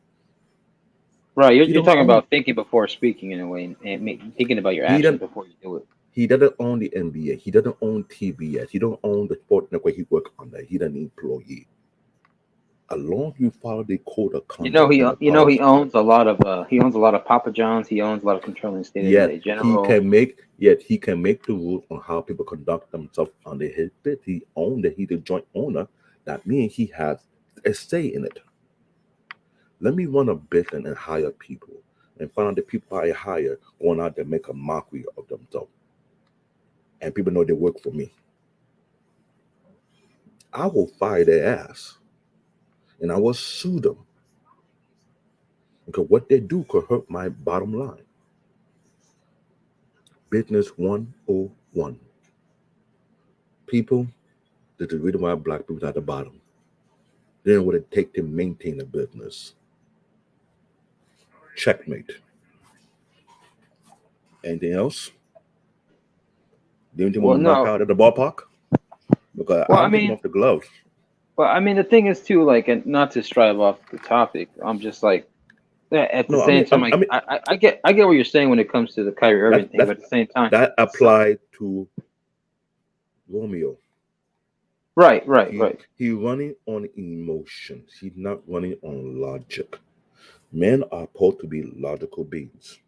Right. He You're don't talking own about thinking before speaking in a way and thinking about your he actions doesn't before you do it. he doesn't own the NBA. He doesn't own TBS. He don't own the sport network he work on that. He doesn't employee. As long as you follow the code of conduct and the He policy, owns a lot of Papa John's. He owns a lot of controlling state yet general. he can make the rules on how people conduct themselves under his bid. He owned it. He's the joint owner. That means he has a say in it. Let me run a business and hire people and find out the people I hire going out there make a mockery of themselves. And people know they work for me. I will fire their ass and I will sue them. Because what they do could hurt my bottom line. Business 101. People, this is the reason why black people are at the bottom. They know what it takes to maintain a business. Checkmate. Anything else? Do anything want to knock out at the ballpark? Because I'm taking off the gloves. Well, I mean, the thing is too, like, and not to strive off the topic. I'm just like, at the same time, I get what you're saying when it comes to the Kyrie Irving thing, but at the same time, that applied to Romeo. Right. He's running on emotions. He's not running on logic. Men are supposed to be logical beings.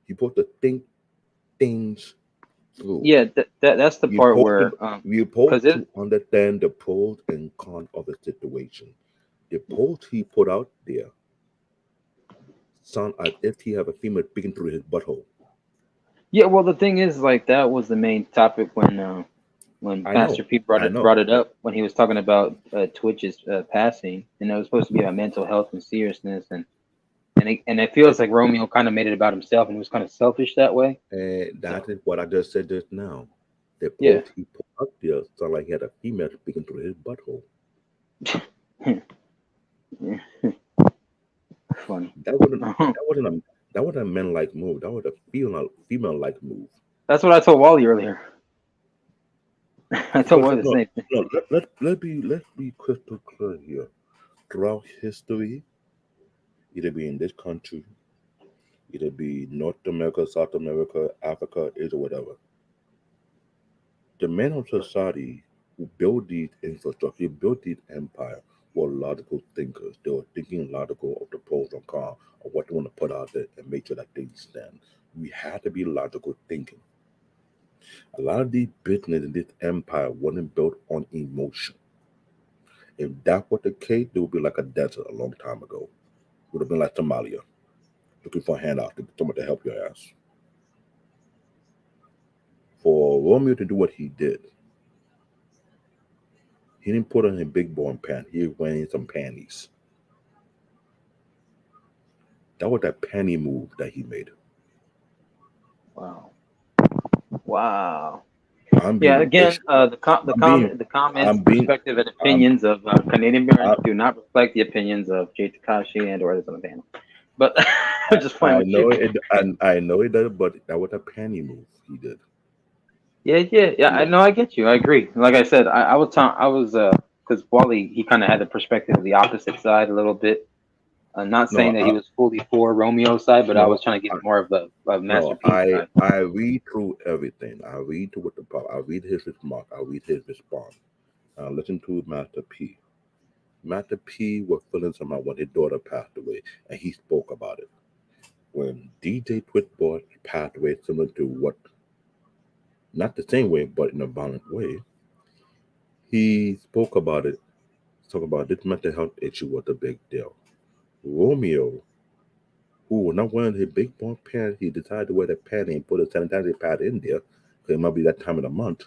You're supposed to think things through. Yeah, that's the part where you're supposed to understand the pros and cons of a situation. The post he put out there sound as if he have a female peeking through his butthole. Yeah, well, the thing is, like, that was the main topic when Pastor Pete brought it up when he was talking about Twitch's passing, and it was supposed to be about mental health and seriousness, and it feels like Romeo kind of made it about himself, and he was kind of selfish that way. And that is what I just said just now. The post he put up there sound like he had a female speaking through his butthole. Funny. That wasn't a man-like move. That was a female-like move. That's what I told Wally earlier. I told Wally the same thing. No, let's be crystal clear here. Throughout history, either be in this country, either be North America, South America, Africa, Asia, whatever. The men of society who built these infrastructure, built these empires, were logical thinkers. They were thinking logical of the pros and cons of what they want to put out there and make sure that things stand. We had to be logical thinking. A lot of these business in this empire wasn't built on emotion. If that was the case, it would be like a desert a long time ago. It would have been like Somalia, looking for a handout to someone to help your ass. For Romeo to do what he did, he didn't put on a big boy pants. He was wearing some panties. That was that panty move that he made. Wow. The comments, perspective, and opinions of Canadian parents do not reflect the opinions of Jay Takashi and or others on the panel. But I'm just playing I know it does, but that was a panty move he did. Yeah. I know. I get you. I agree. Like I said, I was because Wally, he kind of had the perspective of the opposite side a little bit. I'm not saying that he was fully for Romeo's side, but I was trying to get more of the Master P side. I read through everything. I read through what the I read his remark. I read his response. I listen to Master P. Master P was feeling somehow when his daughter passed away, and he spoke about it. When DJ Twitchboy passed away, similar to what, not the same way, but in a violent way, he spoke about it. Talk about this mental health issue was a big deal. Romeo, who was not wearing his big boy pants, he decided to wear the pad and put a sanitary pad in there because it might be that time of the month.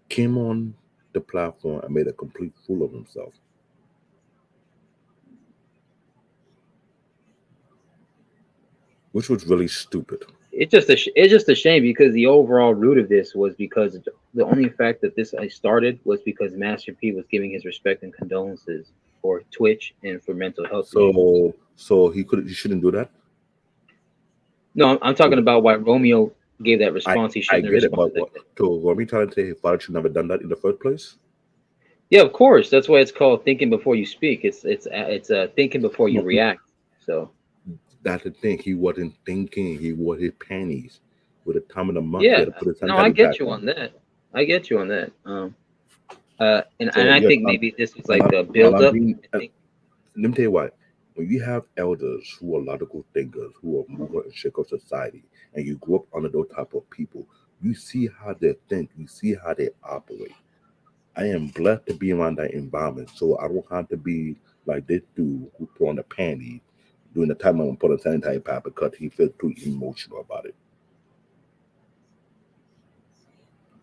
Came on the platform and made a complete fool of himself. Which was really stupid. It's just a shame because the overall root of this was because the only fact that this started was because Master P was giving his respect and condolences for Twitch and for mental health issues. So he shouldn't do that. No, I'm talking about why Romeo gave that response. He I shouldn't have get it, but responded. so were we trying to say his father should never done that in the first place? Yeah, of course. That's why it's called thinking before you speak. It's thinking before you No, react. So that's the thing. He wasn't thinking. He wore his panties with the time of the month. He yeah, had to put his no, I sanitary get pad you on. on that. I get you on that. And So I yeah, think maybe this is like the and build I'm up. being, let me tell you what. When you have elders who are logical thinkers, who are mover and shaker of society, and you grow up under those type of people, you see how they think, you see how they operate. I am blessed to be around that environment, so I don't have to be like this dude who put on the panties during the time I'm putting sanitary pad because he feels too emotional about it.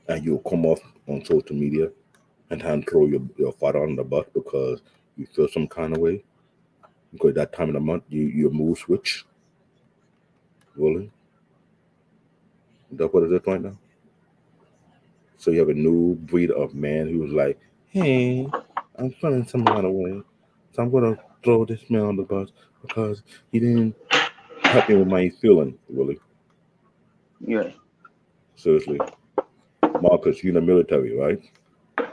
And you'll come off on social media and try and throw your father on the bus because you feel some kind of way. Because that time of the month, your mood switch. Really? That's what it is right now. So you have a new breed of man who's like, hey, I'm feeling some kind of way. So I'm going to throw this man on the bus because he didn't help me with my feeling, really. Yeah. Seriously. Marcus, you're in the military, right?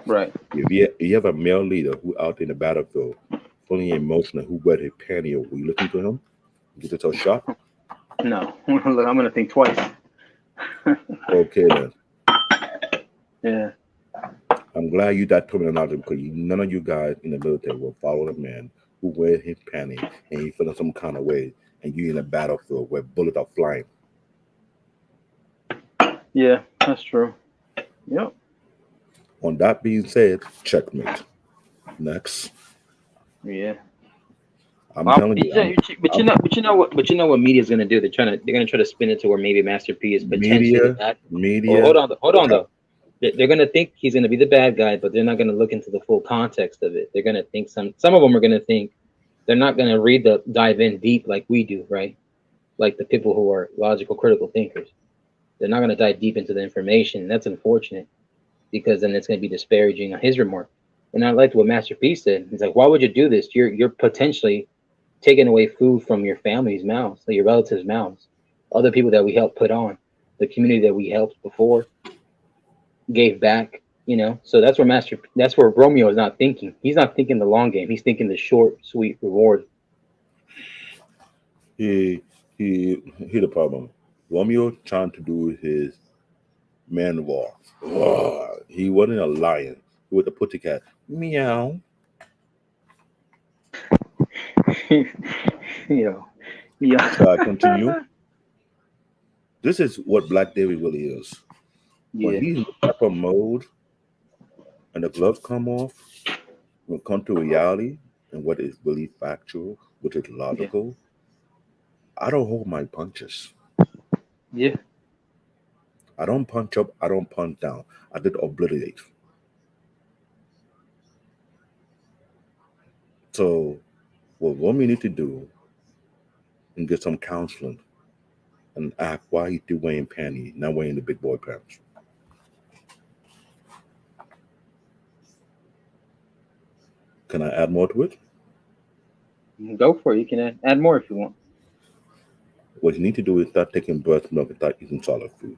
Right. If you have a male leader who out in the battlefield, fully emotional, who wear his panty, will you listen to him? Get yourself shot? No, I'm gonna think twice. Okay then. Yeah. I'm glad you that terminology because none of you guys in the military will follow a man who wears his panty and he feeling some kind of way and you in a battlefield where bullets are flying. Yeah, that's true. Yep. On that being said, checkmate. Next. Yeah. I'm Well, telling you. but you know what media's gonna do? They're gonna try to spin it to where maybe Master P is potentially the bad. Media. Oh, hold on though. They're gonna think he's gonna be the bad guy, but they're not gonna look into the full context of it. They're gonna think some of them are gonna think they're not gonna dive in deep like we do, right? Like the people who are logical, critical thinkers. They're not gonna dive deep into the information. That's unfortunate because then it's gonna be disparaging on his remark. And I liked what Master P said. He's like, why would you do this? You're potentially taking away food from your family's mouths, your relatives' mouths, other people that we helped put on, the community that we helped before, gave back, So that's where Romeo is not thinking. He's not thinking the long game. He's thinking the short, sweet reward. He the problem. Romeo trying to do his man war. He wasn't a lion. He was a pussycat. Meow. Yeah. So I continue. This is what Black David really is. When he's in the type of mode and the gloves come off, when it comes to reality and what is really factual, which is logical, I don't hold my punches. Yeah. I don't punch up, I don't punch down. I did obliterate. So what women need to do and get some counseling and ask why he's still wearing panties, not wearing the big boy pants. Can I add more to it? Go for it. You can add more if you want. What you need to do is start taking breast milk and start eating solid food.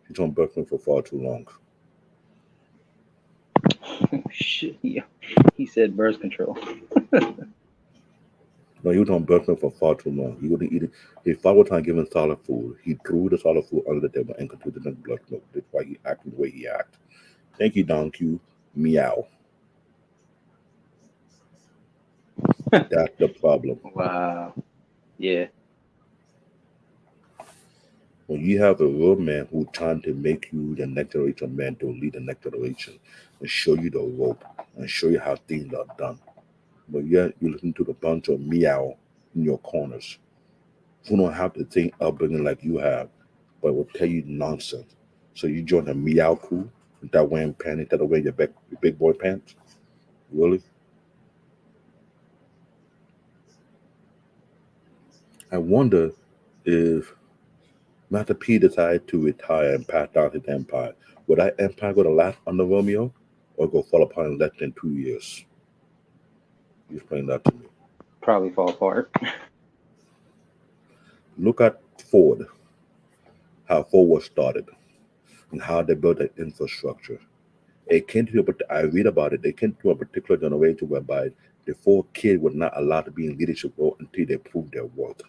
He's on breast milk for far too long. Shit, yeah. He said birth control. No, he was on breast milk for far too long. He wouldn't eat it. His father was trying to give him solid food. He threw the solid food under the table and continued to drink blood milk. That's why he acted the way he acted. Thank you, Don Q. Meow. That's the problem. Wow. Yeah. When you have a real man who trying to make you the next generation man to lead the next generation and show you the rope and show you how things are done. But yet you listen to the bunch of meow in your corners who don't have the same upbringing like you have, but will tell you nonsense. So you join the meow crew without wearing panties, without wearing your big boy pants? Really? I wonder if Master P decided to retire and pass down his empire. Would that empire go to last under Romeo or go fall apart in less than 2 years? You explain that to me. Probably fall apart. Look at Ford, how Ford was started and how they built the infrastructure. It came to, but I read about it, they came to a particular generation whereby the 4 kids were not allowed to be in leadership role until they proved their worth.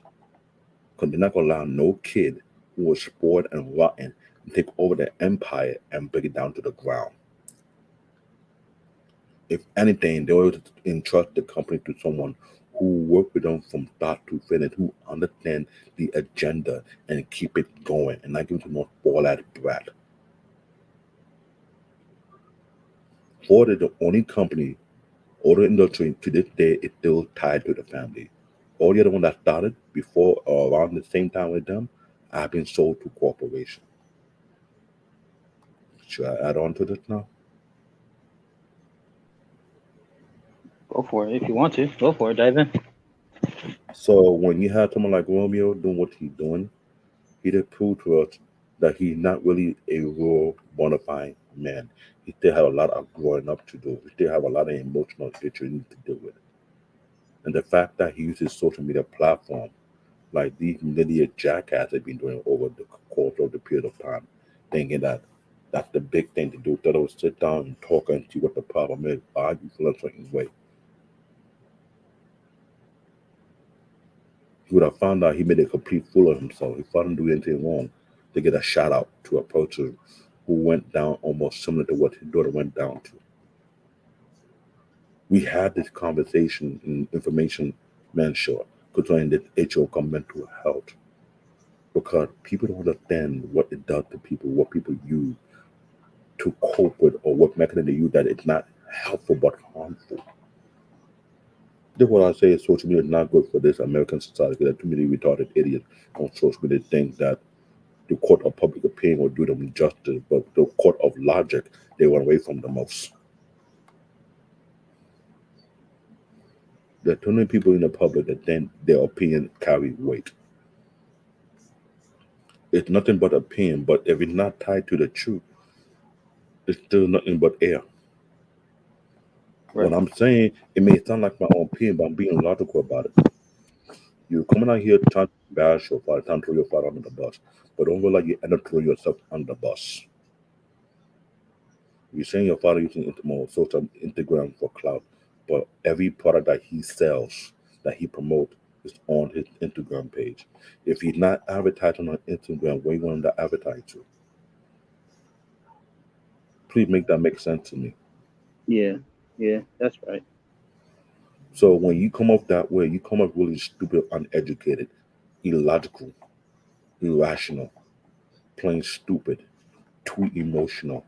Because they're not going to allow no kid who was spoiled and rotten to take over the empire and bring it down to the ground. If anything, they will entrust the company to someone who work with them from start to finish, who understand the agenda and keep it going, and not give them no spoiled brat. Ford is the only company, or the industry to this day, is still tied to the family. All the other ones that started before or around the same time with them have been sold to corporation. Should I add on to this now? Go for it. If you want to, go for it. Dive in. So when you have someone like Romeo doing what he's doing, he did prove to us that he's not really a real bona fide man. He still have a lot of growing up to do. He still have a lot of emotional issues he needs to deal with. And the fact that he uses social media platform like these idiot jackasses have been doing over the course of the period of time, thinking that that's the big thing to do. That will sit down and talk and see what the problem is, argue for a certain way. He would have found out he made a complete fool of himself. If I didn't do anything wrong, to get a shout out to a person who went down almost similar to what his daughter went down to. We had this conversation in Information Man Show concerning the HO come mental health, because people don't understand what it does to people, what people use to cope with, or what mechanism they use that it's not helpful but harmful. This is what I say is social media is not good for this American society, because there are too many retarded idiots on social media think that the court of public opinion will do them justice, but the court of logic, they run away from the most. There are too many people in the public that think their opinion carry weight. It's nothing but opinion, but if it's not tied to the truth, it's still nothing but air. Right. What I'm saying, it may sound like my own opinion, but I'm being logical about it. You're coming out here trying to embarrass your father, trying to throw your father under the bus, but don't feel like you end up throwing yourself under the bus. You're saying your father using social Instagram for clout, but every product that he sells, that he promotes, is on his Instagram page. If he's not advertising on Instagram, where you want him to advertise to? Please make that make sense to me. Yeah, that's right. So when you come off that way, you come off really stupid, uneducated, illogical, irrational, plain stupid, too emotional.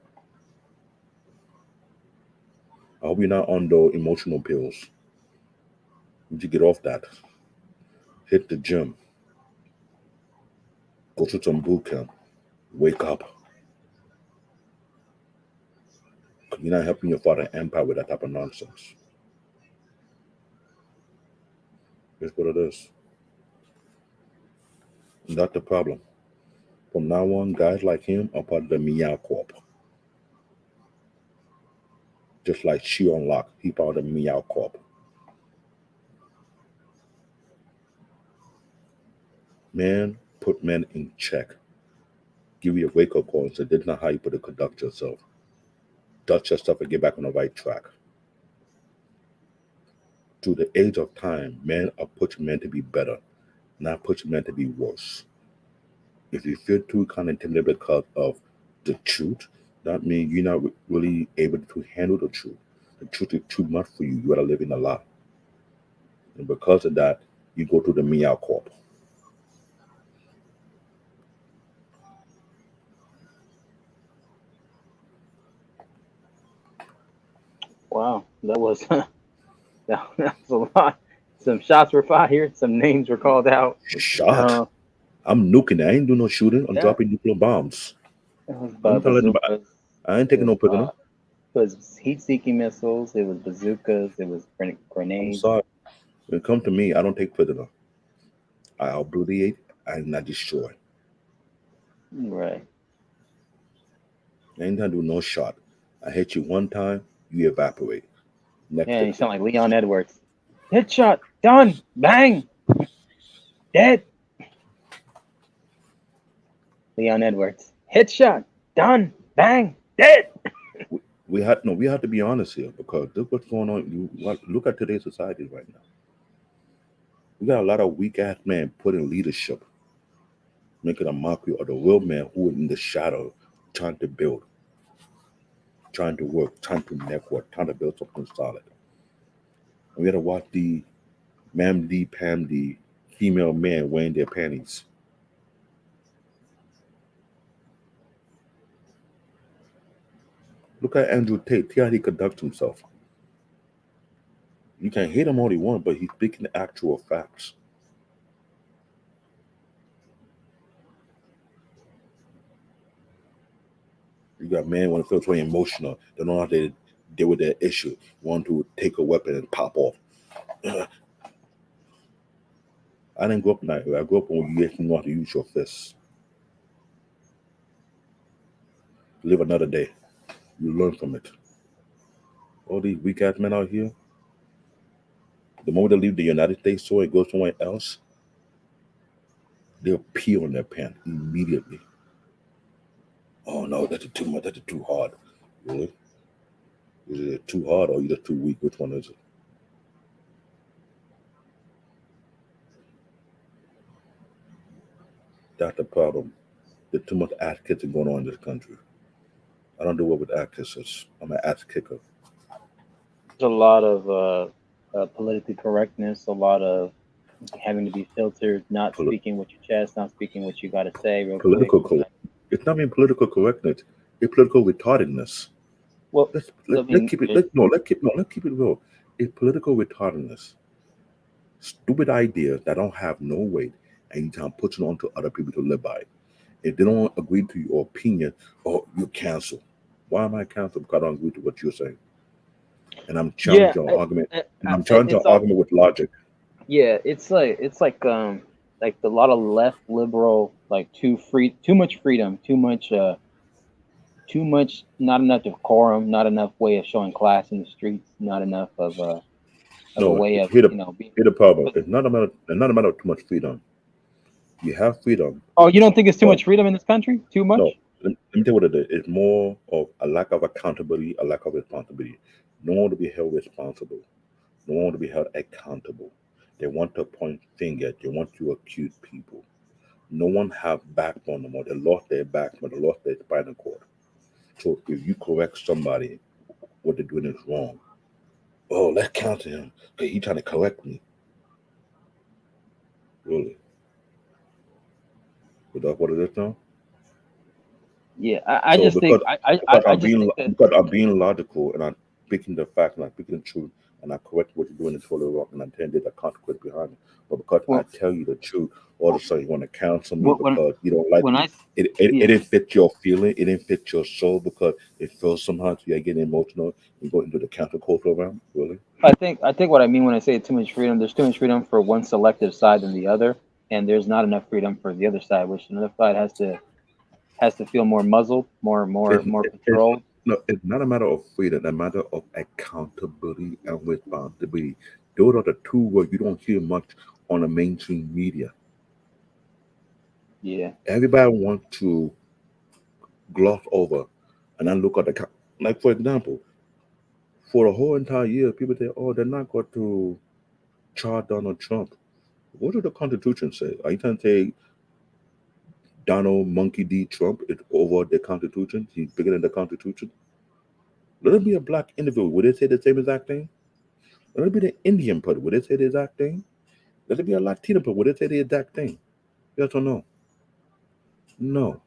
I hope you're not on those emotional pills. You need to get off that. Hit the gym. Go to some boot camp. Wake up. You're not helping your father empire with that type of nonsense. Here's what it is. And that's the problem. From now on, guys like him are part of the Meow Corp. Just like Shion Lock, he part of the Meow Corp. Man, put men in check. Give you a wake-up call and say, this is not how you put to conduct yourself. Dust yourself and get back on the right track. Through the age of time, men are pushing men to be better, not pushing men to be worse. If you feel too kind of intimidated because of the truth, that means you're not really able to handle the truth. The truth is too much for you. You gotta live in a lie. And because of that, you go to the Meow Corp. Wow, that was that was a lot. Some shots were fired. Some names were called out. Shot. I'm nuking. I ain't doing no shooting. I'm Yeah. dropping nuclear bombs. It was I'm telling anybody. bazookas. I ain't It taking no prisoner. was heat-seeking missiles. It was bazookas. It was I'm grenades. sorry. When it comes to me, I don't take prisoner. I obliterate and not destroy. Right. I ain't gonna do no shot. I hit you one time, you evaporate. Next Yeah, you hit. sound like Leon Edwards. Headshot. Done. Bang. Dead. Leon Edwards. Headshot. Done. Bang. Dead. We have to be honest here because look what's going on. Look at today's society right now. We got a lot of weak ass men put in leadership, making a mockery of the real man who is in the shadow, trying to build, trying to work, trying to network, trying to build something solid. And we got to watch the Mamdy Pamdy female men wearing their panties. Look at Andrew Tate. See how he conducts himself. You can hate him all you want, but he's speaking the actual facts. You got men want to feel very emotional. They don't know how to deal with their issue. Want to take a weapon and pop off. I didn't grow up that way. I grew up when you know how to use your fists. Live another day. You learn from it. All these weak ass men out here, the moment they leave the United States so it goes somewhere else, they'll pee on their pants immediately. Oh no, that's too much, that's too hard. Really? Is it too hard or you just too weak? Which one is it? That's the problem. There's too much ass kicking going on in this country. I don't do well with ass kissers. I'm an ass kicker. There's a lot of politically correctness, a lot of having to be filtered, not speaking with your chest, not speaking what you got to say real Political quick. correct. It's not even political correctness. It's political retardedness. Well, let's keep it. Let's keep it real. It's political retardedness. Stupid ideas that don't have no weight, and you try to put it on to other people to live by. If they don't agree to your opinion, oh, you're canceled. Why am I canceled? Because I don't agree to what you're saying. And I'm challenging your argument. And I'm challenging your argument with logic. Yeah, it's like a lot of left liberal, like too much freedom, too much, not enough decorum, not enough way of showing class in the streets, not enough of a way of Here's the problem. It's not a matter of too much freedom. You have freedom. Oh, you don't think it's too much freedom in this country? Too much? No. Let me tell you what it is. It's more of a lack of accountability, a lack of responsibility. No one to be held responsible. No one to be held accountable. They want to point fingers. They want to accuse people. No one have backbone no more. They lost their backbone. They lost their spinal cord. So if you correct somebody, what they're doing is wrong. Oh, let's counter him because he's trying to correct me. Really? Is that what it is now? Yeah, I just think because I'm being logical and I'm picking the fact and I'm picking the truth and I correct what you're doing is totally wrong and I intend there's a consequence behind it. But because I tell you the truth, all of a sudden you want to counsel me because you don't like it. It didn't fit your feeling, it didn't fit your soul because it feels somehow you're getting emotional. You go into the countercultural realm, really. I think what I mean when I say too much freedom, there's too much freedom for one selective side than the other, and there's not enough freedom for the other side, which another side has to feel more muzzled, more controlled. No, it's not a matter of freedom, it's a matter of accountability and responsibility. Those are the two words you don't hear much on the mainstream media. Yeah. Everybody wants to gloss over and then look at the, like for example, for the whole entire year, people say, oh, they're not going to charge Donald Trump. What does the Constitution say? Are you trying to say Donald Monkey D. Trump is over the Constitution? He's bigger than the Constitution? Let it be a black individual. Would they say the same exact thing? Let it be the Indian person. Would they say the exact thing? Let it be a Latino person. Would they say the exact thing? Yes or no? No.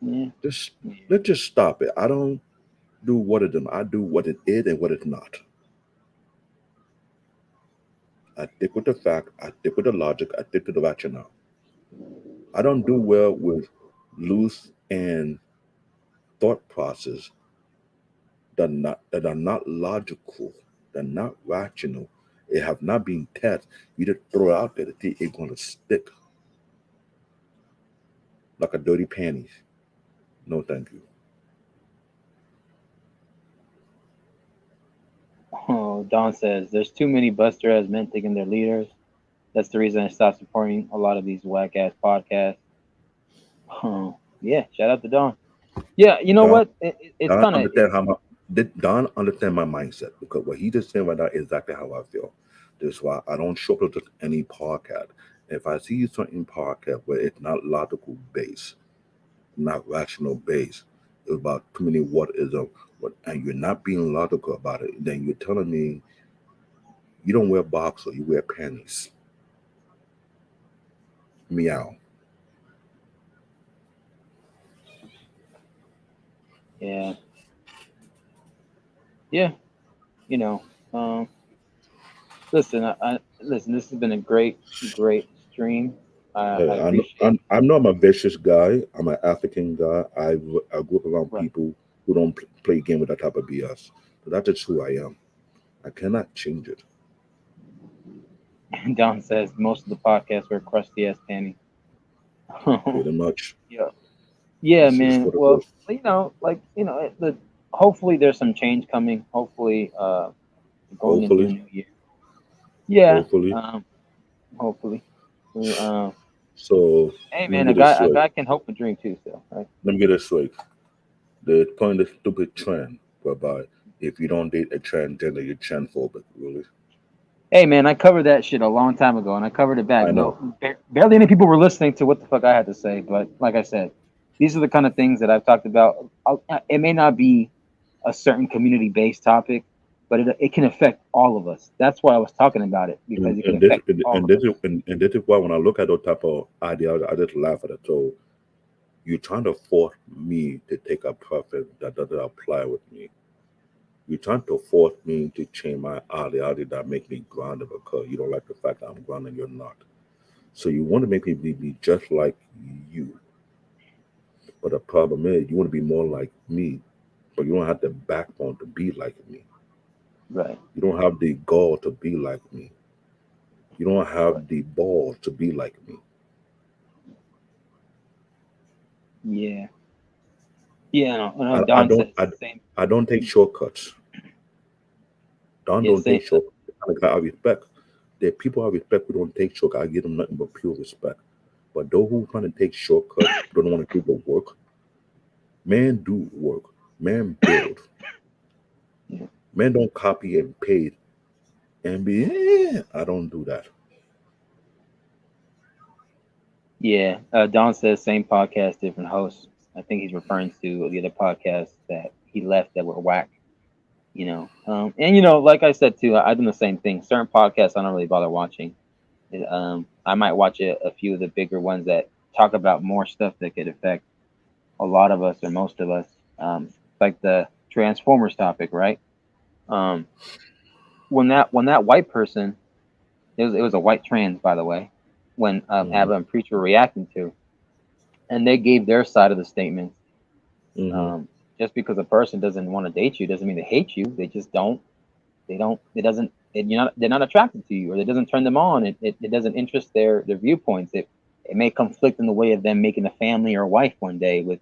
Yeah. Let's just stop it. do what it is. I do what it is and what it's not. I stick with the fact. I stick with the logic. I stick to the rationale. I don't do well with loose and thought process that are not logical. They're not rational. It have not been tested. You just throw it out there to see it's going to stick like a dirty panties. No, thank you. Oh, Don says there's too many Buster as men thinking they're leaders. That's the reason I stopped supporting a lot of these whack ass podcasts. Yeah, shout out to Don. Yeah, you know Don, what? It's Don kind understand of how Don understand my mindset, because what he just said right now is exactly how I feel. That's why I don't show up to any podcast. If I see certain podcast where it's not logical based, not rational based, it's about too many what is a what, and you're not being logical about it, then you're telling me you don't wear boxer, you wear panties. Meow. yeah. You know, listen, listen. This has been a great stream. I Hey, appreciate. I know I'm a vicious guy. I'm an African guy. I grew up around Right. people who don't play game with that type of BS. So that's just who I am. I cannot change it. Don says most of the podcasts were crusty ass panty. Pretty much. Yeah, This is man. for the Well, first. hopefully there's some change coming. Hopefully, going into the Hopefully. new year. Yeah. Hopefully. Hopefully. So Hey, let man, me a get this guy straight. can hope and dream too. So, right? Let me get this straight. They're playing this stupid trend whereby if you don't date a transgender, you're transphobic. Really? Hey, man, I covered that shit a long time ago, and I covered it back. I know. Barely any people were listening to what the fuck I had to say, but like I said, these are the kind of things that I've talked about. It may not be a certain community-based topic, but it can affect all of us. That's why I was talking about it, because And, it can and this affect and, all and of this us. is and this is why when I look at those type of ideology, I just laugh at it. So you're trying to force me to take a preference that doesn't apply with me. You're trying to force me to change my ideology that make me grounded because you don't like the fact that I'm grounded and you're not. So you want to make me be just like you. But the problem is you want to be more like me, but you don't have the backbone to be like me. Right. You don't have the gall to be like me. You don't have the balls to be like me. Yeah. Yeah. No, I Don don't says the same. I don't take shortcuts. Don Yeah, don't same. take shortcuts. Like I respect. There are people I respect who don't take shortcuts. I give them nothing but pure respect. But those who trying to take shortcuts don't want to do the work. Man do work. Man build. Yeah. Man don't copy and paste and be I don't do that. Yeah. Don says same podcast, different hosts. I think he's referring to the other podcasts that he left that were whack. And like I said too, I've done the same thing. Certain podcasts I don't really bother watching. I might watch a few of the bigger ones that talk about more stuff that could affect a lot of us or most of us. Like the Transformers topic, right? When that white person, it was a white trans, by the way, when Abba and Preach were reacting to, and they gave their side of the statement. Just because a person doesn't want to date you doesn't mean they hate you. They just don't. They don't. It doesn't. They're not attracted to you, or it doesn't turn them on. It doesn't interest their viewpoints. It may conflict in the way of them making a family or a wife one day with,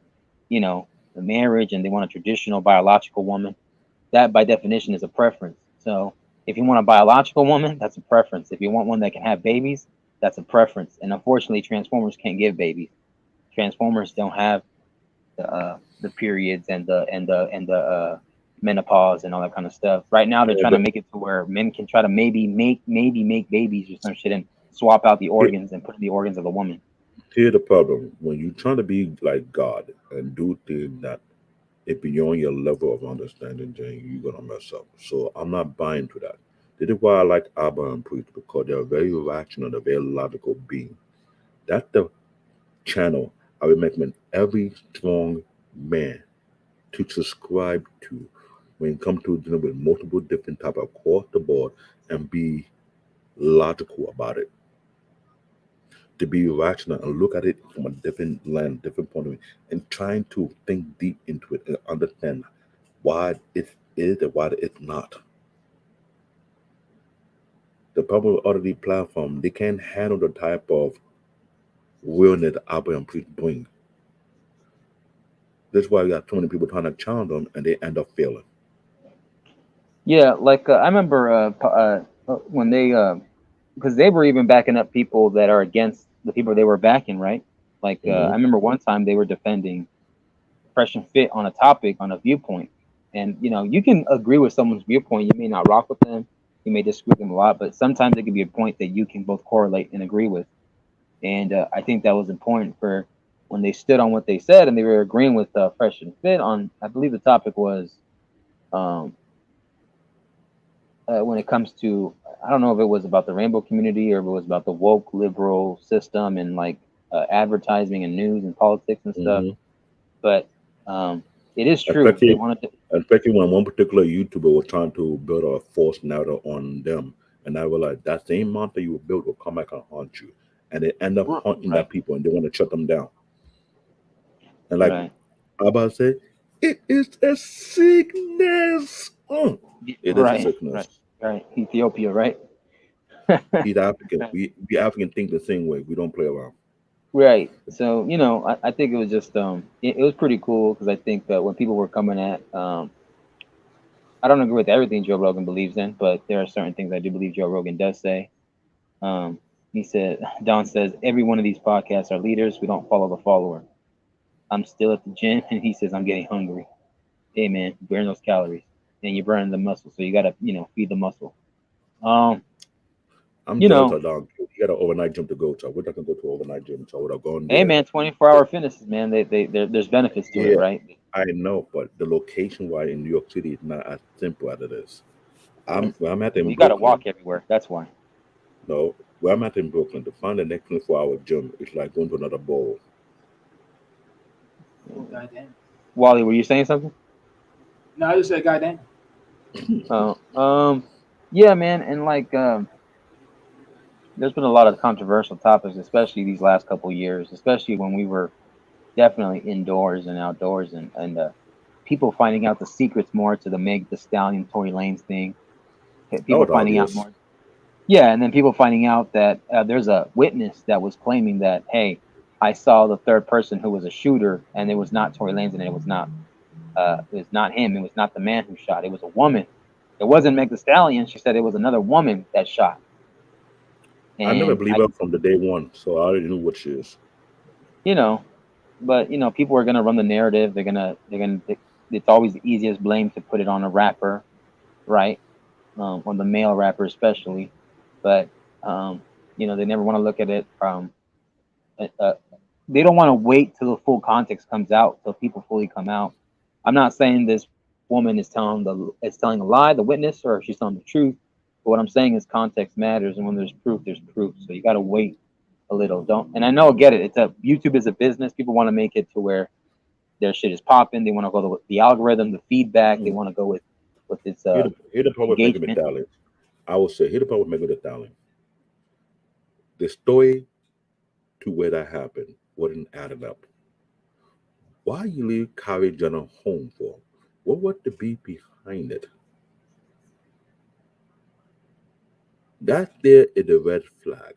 the marriage, and they want a traditional biological woman. That by definition is a preference. So if you want a biological woman, that's a preference. If you want one that can have babies, that's a preference. And unfortunately, Transformers can't give babies. Transformers don't have the periods and the menopause and all that kind of stuff. Right now, they're trying to make it to where men can try to maybe make babies or some shit and swap out the organs and put in the organs of a woman. Here's the problem: when you're trying to be like God and do things that is beyond your level of understanding, then you're gonna mess up. So I'm not buying to that. This is why I like Abba and Priest, because they're very rational, they're very logical being. That's the channel I will recommend every strong man to subscribe to when it comes to dealing with multiple different type across the board and be logical about it. To be rational and look at it from a different lens, different point of view, and trying to think deep into it and understand why it is and why it's not. The problem with other these platforms, they can't handle the type of realness that Apple and Preach bring. That's why we got too many people trying to challenge them and they end up failing. Yeah, like I remember when they, because they were even backing up people that are against the people they were backing, right? Like I remember one time they were defending Fresh and Fit on a topic, on a viewpoint, and you can agree with someone's viewpoint. You may not rock with them, you may disagree with them a lot, but sometimes it can be a point that you can both correlate and agree with. And I think that was important for when they stood on what they said and they were agreeing with Fresh and Fit on, I believe the topic was. When it comes to, I don't know if it was about the rainbow community or if it was about the woke liberal system and like advertising and news and politics and stuff. But it is true. They wanted to, especially when one particular YouTuber was trying to build a false narrative on them, and I realized that same monster you built will come back and haunt you, and they end up haunting that people, and they want to shut them down. And like I'm about to say, it is a sickness. It is a sickness. Right. Ethiopia, right? East African. We African think the same way. We don't play around. Right. So I think it was just it was pretty cool because I think that when people were coming at I don't agree with everything Joe Rogan believes in, but there are certain things I do believe Joe Rogan does say. He said, Don says, every one of these podcasts are leaders. We don't follow the follower. I'm still at the gym, and he says, I'm getting hungry. Hey, man, burn those calories. And you're burning the muscle, so you got to, feed the muscle. I'm Delta dog. You got an overnight gym to go to. We're not going to go to an overnight gym. So I would have gone there. Hey, man, 24-hour fitnesses, man. There's benefits to it, right? I know, but the location-wise in New York City is not as simple as it is. I'm at in You got to walk everywhere. That's why. No, where I'm at in Brooklyn, to find the next 24-hour gym is like going to another bowl. Oh, goddamn. Wally, were you saying something? No, I just said goddamn. Yeah, man, and like there's been a lot of controversial topics, especially these last couple of years, especially when we were definitely indoors and outdoors, and people finding out the secrets more to the Meg Thee Stallion, Tory Lanez thing. People finding out more. Yeah, and then people finding out that there's a witness that was claiming that, hey, I saw the third person who was a shooter, and it was not Tory Lanez, and it was not him. It was not the man who shot. It was a woman. It wasn't Meg Thee Stallion. She said it was another woman that shot. And I never believed her from the day one, so I already knew what she is. But people are gonna run the narrative. It's always the easiest blame to put it on a rapper, right? On the male rapper especially. But they never want to look at it from. They don't want to wait till the full context comes out, till people fully come out. I'm not saying this woman is telling a lie, the witness, or she's telling the truth. But what I'm saying is context matters, and when there's proof, there's proof. So you got to wait a little. And I know, get it. YouTube is a business. People want to make it to where their shit is popping. They want to go with the algorithm, the feedback. They want to go with its Here the problem with Megan Thee engagement. Stallion. I would say, here the problem with Megan Thee Stallion. The story to where that happened wasn't adding up. Why you leave Kylie Jenner home for? What would the be behind it? That there is a red flag.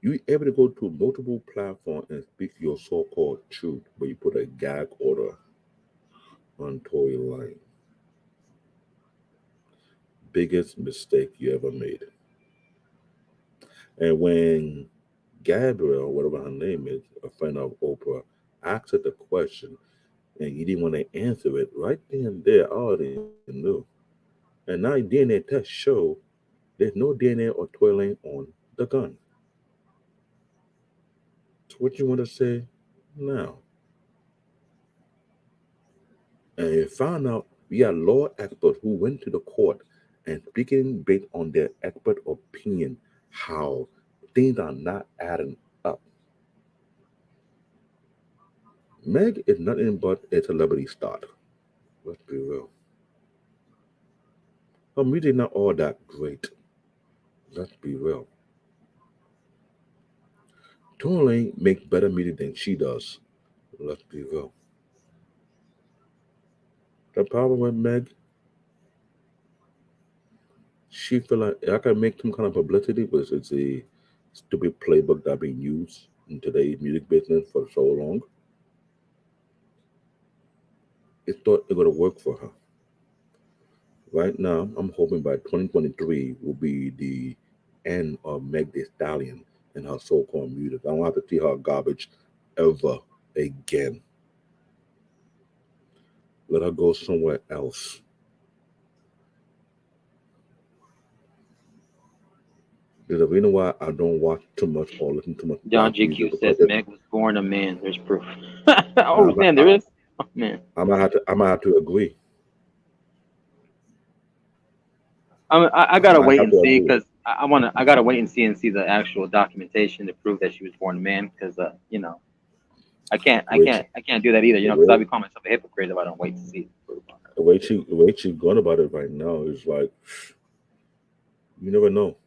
You able to go to multiple platforms and speak your so-called truth, but you put a gag order on Tory Lanez. Biggest mistake you ever made. And when Gabrielle, whatever her name is, a friend of Oprah, asked her the question, and you didn't want to answer it, right then and there, I already knew. And now DNA tests show there's no DNA or Tory Lanez on the gun. So what you want to say now? And you found out we are law experts who went to the court and speaking based on their expert opinion how things are not adding up. Meg is nothing but a celebrity star. Let's be real. Her music not all that great. Let's be real. Tory Lane makes better music than she does. Let's be real. The problem with Meg, she feel like I can make some kind of publicity, but it's a stupid playbook that being used in today's music business for so long. It thought it gonna work for her. Right now, I'm hoping by 2023 will be the end of Meg Thee Stallion and her so-called music. I don't have to see her garbage ever again. Let her go somewhere else. There's a reason why I don't watch too much or listen too much John rap music GQ says because Meg was born a man. There's proof. I, Oh man, there is. Oh man, I might have to agree. I I gotta might wait have and to see agree. because I gotta wait and see the actual documentation to prove that she was born a man because you know I Wait, can't do that either. You the know, because I way become myself a hypocrite if I don't wait to see the proof on her. the way she going about it right now is like you never know.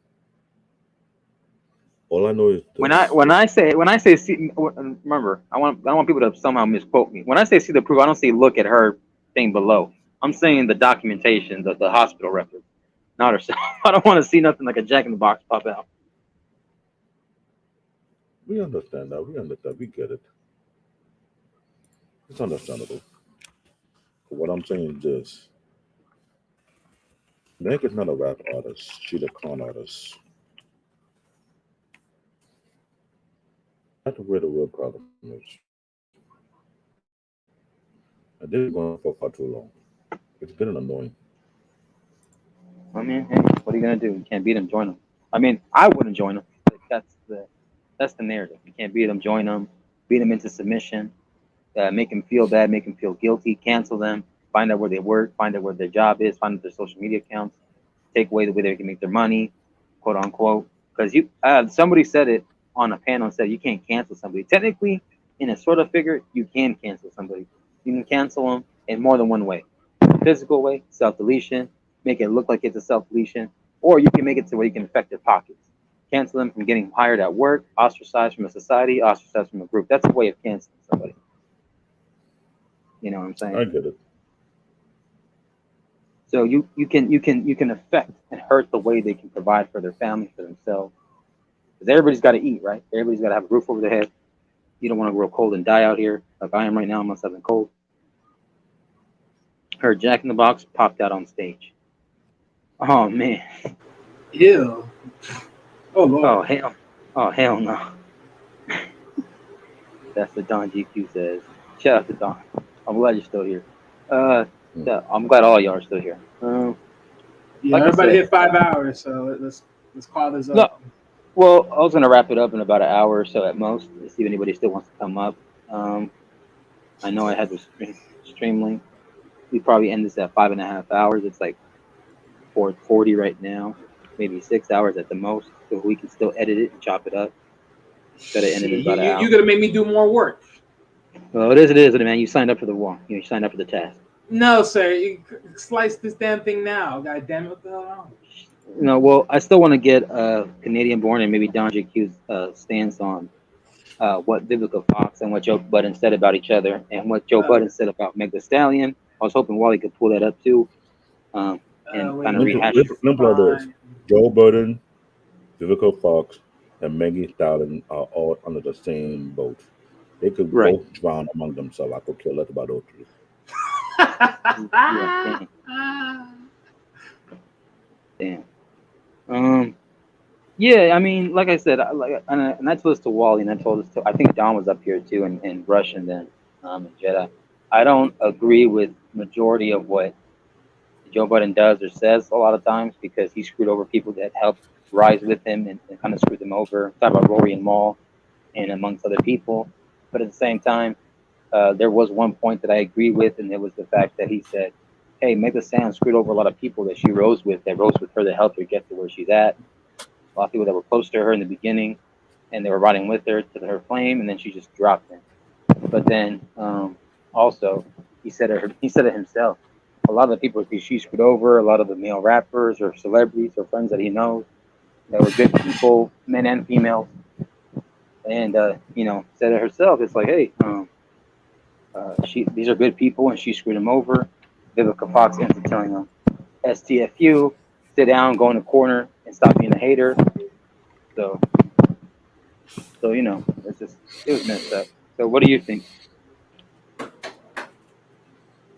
All I know is this. When I say see, remember I don't want people to somehow misquote me. When I say see the proof, I don't say look at her thing below. I'm saying the documentation, the hospital records, not herself. I don't want to see nothing like a Jack in the Box pop out. We understand that. We understand. We get it. It's understandable. But what I'm saying is this: Meg is not a rap artist. She's a con artist. That's where the real problem is. And this is going on for far too long. It's getting annoying. I mean, hey, what are you gonna do? You can't beat them, join them. I mean, I wouldn't join them. That's the narrative. You can't beat them, join them, beat them into submission, make them feel bad, make them feel guilty, cancel them, find out where they work, find out where their job is, find out their social media accounts, take away the way they can make their money, quote unquote. Because somebody said it on a panel and said you can't cancel somebody. Technically, in a sort of figure, you can cancel somebody. You can cancel them in more than one way. Physical way, self-deletion, make it look like it's a self-deletion, or you can make it to where you can affect their pockets. Cancel them from getting hired at work, ostracized from a society, ostracized from a group. That's a way of canceling somebody. You know what I'm saying? I get it. So you can affect and hurt the way they can provide for their family, for themselves. Because everybody's got to eat, right? Everybody's got to have a roof over their head. You don't want to grow cold and die out here like I am right now. I'm not having cold. Her Jack in the Box popped out on stage. Oh man. Ew. Oh Lord. Oh hell no. That's what Don GQ says. Shout out to Don. I'm glad you're still here. Yeah, I'm glad all y'all are still here. Yeah, like everybody I said, hit 5 hours, so let's call this up. no, well, I was gonna wrap it up in about an hour or so at most. To see if anybody still wants to come up. I know I had the stream link. We probably end this at 5.5 hours. It's like 4:40 right now, maybe 6 hours at the most. So we can still edit it and chop it up. Gotta end it in about an hour. You're gonna make me do more work. Well, it is, man. You signed up for the war. You signed up for the task. No, sir. You slice this damn thing now. God damn it, what the hell wrong? No, well, I still want to get Canadian-born and maybe Don JQ's stance on what Vivica Fox and what Joe Budden said about each other and what Joe Budden said about Meg Thee Stallion. I was hoping Wally could pull that up too and kind of rehash it. Simple as this: Joe Budden, Vivica Fox, and Maggie Stallion are all under the same boat. They could both drown among themselves. I could care less about those two. Yeah, damn. Yeah, I mean, like I said, and I told this to Wally, and I told this to, I think Don was up here too, and Rush, and then and Jedi. I don't agree with majority of what Joe Budden does or says a lot of times because he screwed over people that helped rise with him and kind of screwed them over. Talk about Rory and Maul and amongst other people. But at the same time, there was one point that I agree with, and it was the fact that he said, hey, Meg Thee Stallion screwed over a lot of people that she rose with, that rose with her to help her get to where she's at. A lot of people that were close to her in the beginning, and they were riding with her to her flame, and then she just dropped them. But then also he said it himself. A lot of the people she screwed over, a lot of the male rappers or celebrities or friends that he knows that were good people, men and females, and said it herself. It's like, hey, these are good people, and she screwed them over. Vivica Fox ends up telling them, STFU, sit down, go in the corner, and stop being a hater. So it was messed up. So what do you think?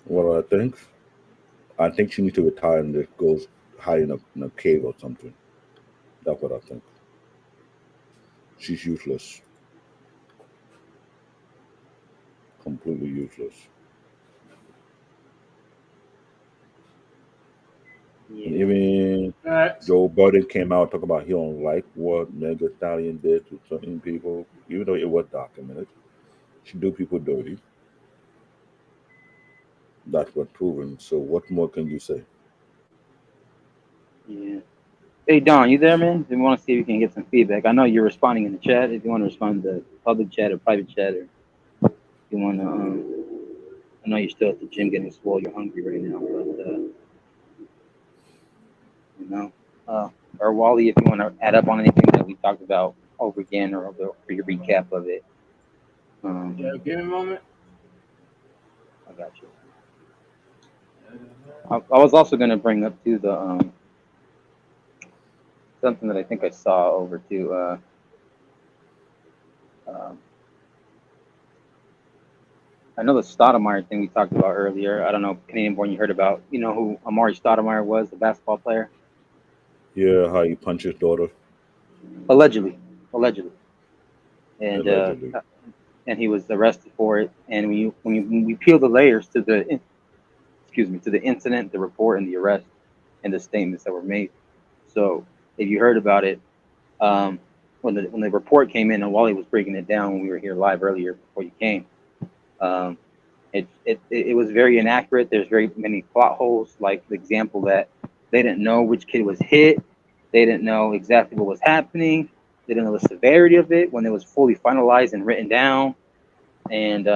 What do I think? I think she needs to retire and just goes hide in a cave or something. That's what I think. She's useless. Completely useless. Yeah. And even Joe Budden came out talking about he don't like what Megan Stallion did to certain people, even though it was documented. She do people dirty. That's what proven. So what more can you say? Yeah. Hey Don, you there, man? We want to see if we can get some feedback. I know you're responding in the chat. If you want to respond to the public chat or private chat, or if you want to, I know you're still at the gym getting swole. You're hungry right now, but or Wally, if you want to add up on anything that we talked about over again, or for your recap of it. Yeah, give me a moment. I got you. I was also going to bring up too the something that I think I saw over to I know the Stoudemire thing we talked about earlier. I don't know, Canadian Born, you heard about, you know who Amari Stoudemire was, the basketball player? Yeah, how he punched his daughter. Allegedly. Allegedly. And he was arrested for it. And when we peel the layers to the incident, the report, and the arrest, and the statements that were made. So if you heard about it, when the report came in, and Wally was breaking it down when we were here live earlier before you came, it was very inaccurate. There's very many plot holes, like the example that they didn't know which kid was hit. They didn't know exactly what was happening. They didn't know the severity of it when it was fully finalized and written down. And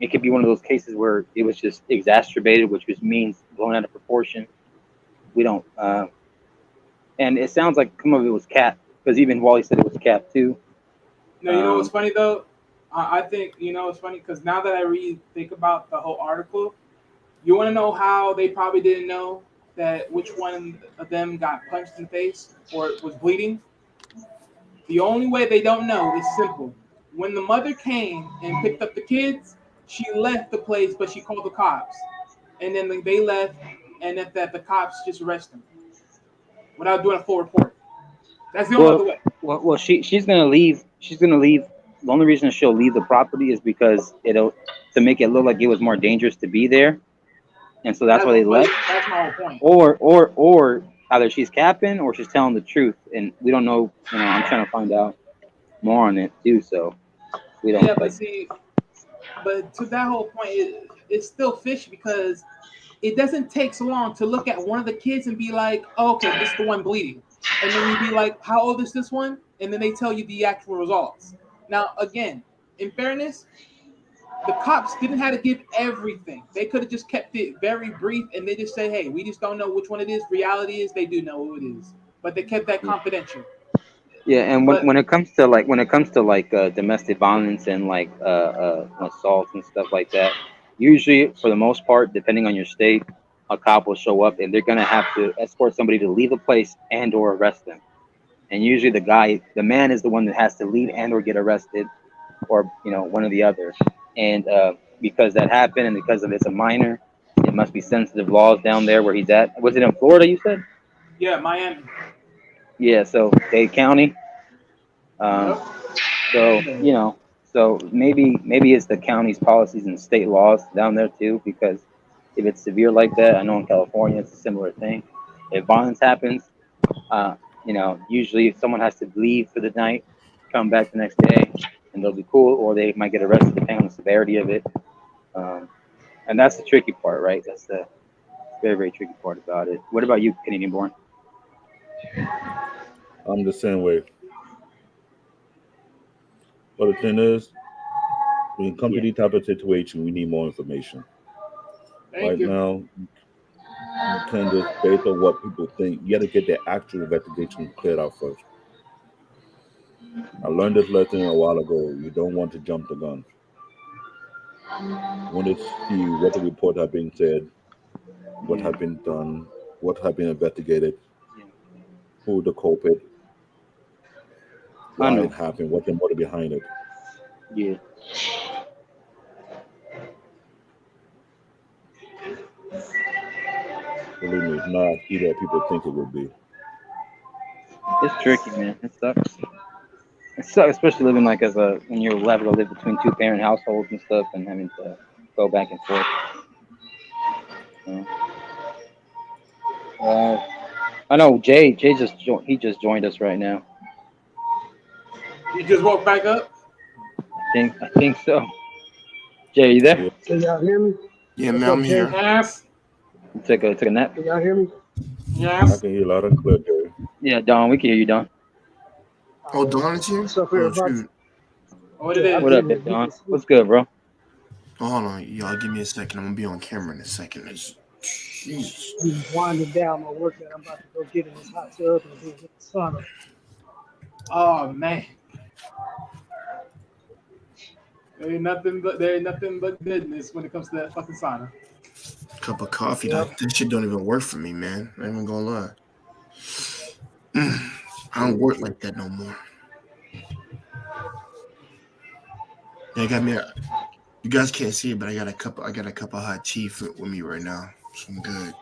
it could be one of those cases where it was just exacerbated, which just means blown out of proportion. We don't. And it sounds like some of it was cap, because even Wally said it was cap too. No, you know what's funny though? I think, it's funny because now that I think about the whole article, you want to know how they probably didn't know that which one of them got punched in the face or was bleeding? The only way they don't know is simple. When the mother came and picked up the kids, she left the place, but she called the cops. And then they left, and that the cops just arrested them without doing a full report. That's the only other way. Well, she's gonna leave. She's gonna leave. The only reason she'll leave the property is because to make it look like it was more dangerous to be there, and so that's why they left. That's my whole point. Or either she's capping or she's telling the truth, and we don't know. I'm trying to find out more on it too. So we don't. Yeah, but to that whole point, it's still fishy because it doesn't take so long to look at one of the kids and be like, oh, okay, this is the one bleeding. And then you'd be like, how old is this one? And then they tell you the actual results. Now, again, in fairness, the cops didn't have to give everything. They could have just kept it very brief and they just say, hey, we just don't know which one it is. Reality is they do know who it is. But they kept that confidential. Yeah, and when it comes to domestic violence and assaults and stuff like that, usually for the most part, depending on your state, a cop will show up and they're gonna have to escort somebody to leave the place and or arrest them. And usually the man is the one that has to leave and or get arrested, or one or the other. And because that happened and because of it's a minor, it must be sensitive laws down there where he's at. Was it in Florida? You said? Yeah, Miami. Yeah, so Dade County. So maybe it's the county's policies and state laws down there too, because if it's severe like that, I know in California it's a similar thing. If violence happens, usually someone has to leave for the night, come back the next day, and they'll be cool, or they might get arrested depending on the severity of it. And that's the tricky part, right? That's the very, very tricky part about it. What about you, Canadian Born? I'm the same way. But the thing is, when it comes to these type of situation, we need more information. Thank Right you. now, you can just based on what people think. You got to get the actual investigation cleared out first. I learned this lesson a while ago. You don't want to jump the gun. You want to see what the report have been said, what have been done, what have been investigated, who the culprit, why it happened, what's the motive behind it. Yeah. Believe me, it's not either people think it would be. It's tricky, man. It sucks. It sucks, especially living like when you're level to live between 2-parent households and stuff, and having to go back and forth. I know Jay just joined us right now. You just walked back up? I think so. Jay, you there? Can y'all hear me? Yeah, man, I'm here. Yes. You took a nap? Can y'all hear me? Yes. I can hear loud and clear, Jerry. Yeah, Don, we can hear you, Don. Oh, Don is here? What's up, Oh, everybody? shoot. What it is? What up, Don? What's good, bro? Oh, hold on. Y'all give me a second. I'm going to be on camera in a second. Jesus. I'm winding down my workout. I'm about to go get in this hot tub and hit the sauna. Oh man. There ain't nothing but goodness when it comes to that fucking sauna. Cup of coffee. That shit don't even work for me, man. I ain't even gonna lie. I don't work like that no more. They got me. You guys can't see it, but I got a cup of hot tea with me right now, so I'm good.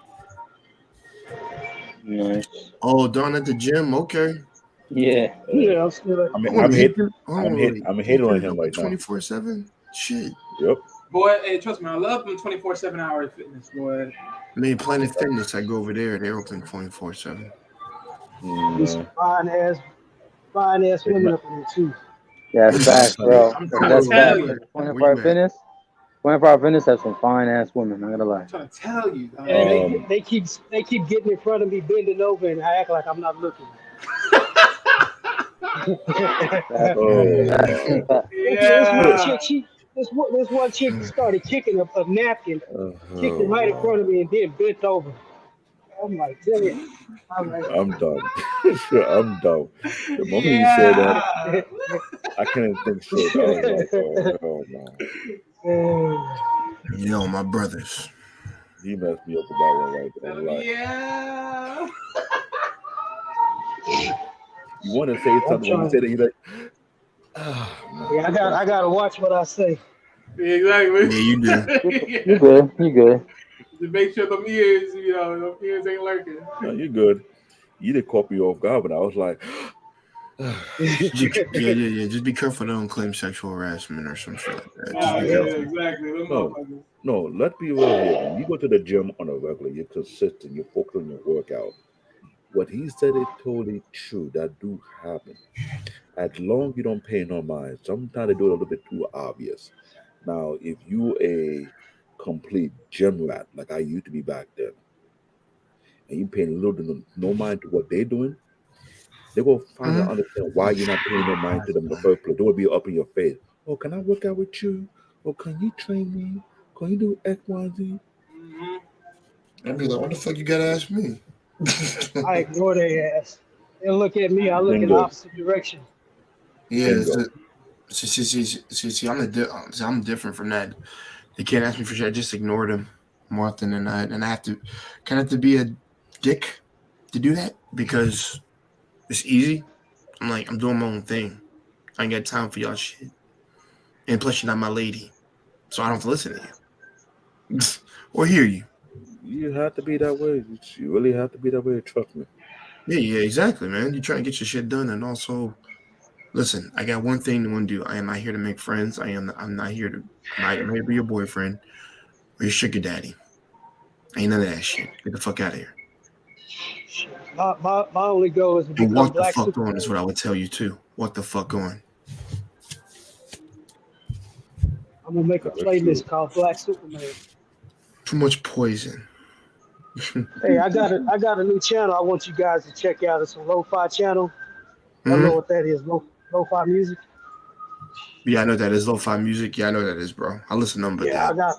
Nice. Oh, Don at the gym. Okay. Yeah. Yeah, I'm still. I'm hating on him right now. 24/7. Shit. Yep. Boy, hey, trust me, I love them 24/7 hour fitness, boy. I mean, Planet Fitness. I go over there. They're open 24/7. These fine ass women up in there too. Yeah, that's facts, bro. That's telling facts. you. 24-hour fitness. 24-hour fitness has some fine ass women. I'm not gonna lie. I'm trying to tell you. And they keep getting in front of me, bending over, and I act like I'm not looking. This one chick started kicking a napkin, kicked it right in front of me, and then bent over. I'm like, damn. I'm done. I'm done. The moment you said that, I couldn't think straight. I was like, oh no. Yo, my brothers. He messed me up with that one right there. Like, Yeah. you want to say something when you say that, you're like, yeah, I gotta watch what I say. Exactly. Yeah, you do. You good? You good? To make sure them ears, them ears ain't lurking. no, you're good. You did caught me off guard, but I was like, yeah. Just be careful they don't claim sexual harassment or some shit like that. Just be careful. Exactly. Them motherfuckers. no, let's be real here. When you go to the gym on a regular, you're consistent, you're focused on your workout. What he said is totally true. That do happen. As long as you don't pay no mind, sometimes they do it a little bit too obvious. Now, if you a complete gym rat like I used to be back then, and you paying a little bit no mind to what they're doing, they will finally understand why you're not paying no mind to them in the first place. They will be up in your face. Oh, can I work out with you? Oh, can you train me? Can you do X, Y, Z? I'd be like, what the fuck you gotta ask me? I ignore their ass. They look at me, I look in the opposite direction. Yeah, see, I'm different from that. They can't ask me for shit. I just ignore them more often than not, and I have to kind of have to be a dick to do that because it's easy. I'm like, I'm doing my own thing. I ain't got time for y'all shit. And plus, you're not my lady, so I don't have to listen to you or hear you. You have to be that way. You really have to be that way. Trust me. Yeah, exactly, man. You're trying to get your shit done, and also, listen. I got one thing to want to do. I am not here to make friends. I'm not here to. I'm here to be your boyfriend or your sugar daddy. Ain't none of that shit. Get the fuck out of here. My only goal is to And become walk the Black fuck Superman. on is what I would tell you too. Walk the fuck on. I'm gonna make a playlist called Black Superman. Too much poison. Hey, I got a new channel I want you guys to check out. It's a lo-fi channel. I don't know what that is. Lo-fi music. Yeah, I know that is lo-fi music. Yeah, I know that is, bro. I listen to them, but Yeah, that.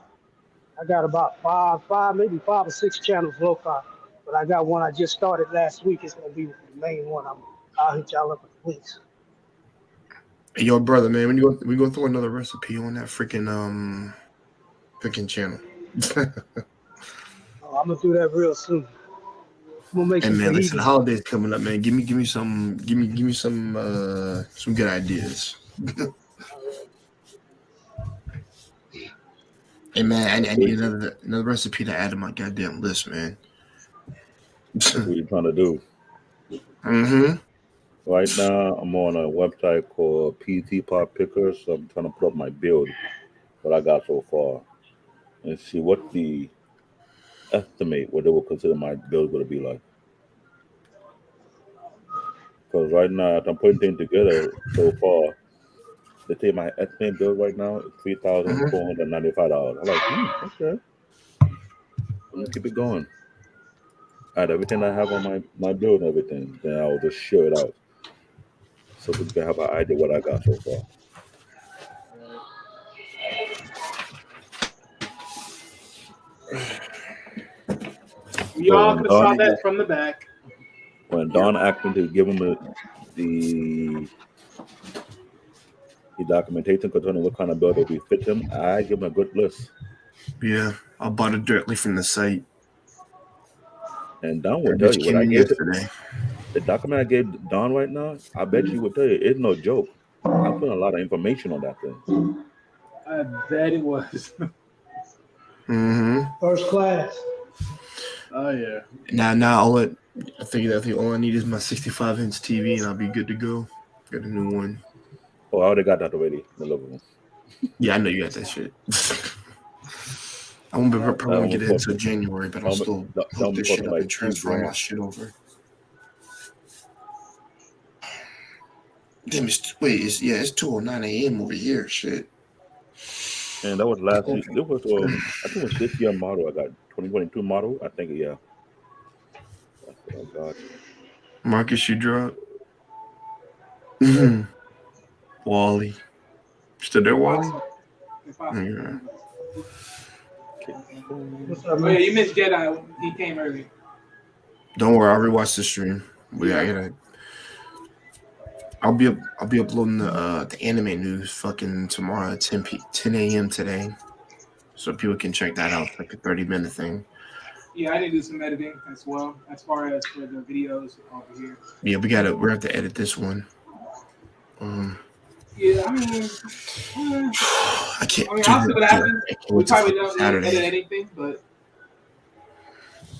I got about maybe 5 or 6 channels lo-fi, but I got one I just started last week. It's gonna be the main one. I'll hit y'all up with the links. Hey, yo, brother, man, we go throw another recipe on that freaking channel. I'm gonna do that real soon. I'm gonna make And some man, listen, the fajitas. holidays coming up, man. Give me some good ideas. Hey man, I need another recipe to add to my goddamn list, man. That's what you're trying to do. Mm-hmm. Right now, I'm on a website called PT Pot Picker, so I'm trying to put up my build, what I got so far, and see what the estimate what they will consider my build going to be like. Because right now, as I'm putting things together so far, they say my estimate build right now is $3,495. I'm like, okay. Let me keep it going. Add everything I have on my build and everything, then I'll just share it out. So people can have an idea what I got so far. We all could have saw that from the back. When Don asked me to give him the documentation concerning what kind of build will be fit him, I give him a good list. Yeah, I bought it directly from the site. And Don will tell you what I gave yesterday. The document I gave Don right now, I bet you would tell you it's no joke. I put a lot of information on that thing. I bet it was. Mm-hmm. First class. Oh yeah. Now I think all I need is my 65-inch TV and I'll be good to go. Got a new one. Oh, I already got that already in the living room. Yeah, I know you got that shit. I won't probably get it until January, but I'll still hook this shit up and transfer all my shit over. Damn, it's 2:09 a.m. over here. Shit. And that was last week. It was I think it was this year model. I got 2022 model. I think yeah. Oh God. Marcus, you drop. Wally. Still there, Wally? Yeah. Oh yeah, you missed Jedi. He came early. Don't worry, I'll rewatch the stream. I'll be uploading the anime news fucking tomorrow at 10 a.m. today, so people can check that out. Like a 30-minute thing. Yeah, I need to do some editing as well, as far as for the videos over here. Yeah, we have to edit this one. Yeah, I mean, I can't. I'll see what happens. We probably don't Saturday. edit anything, but.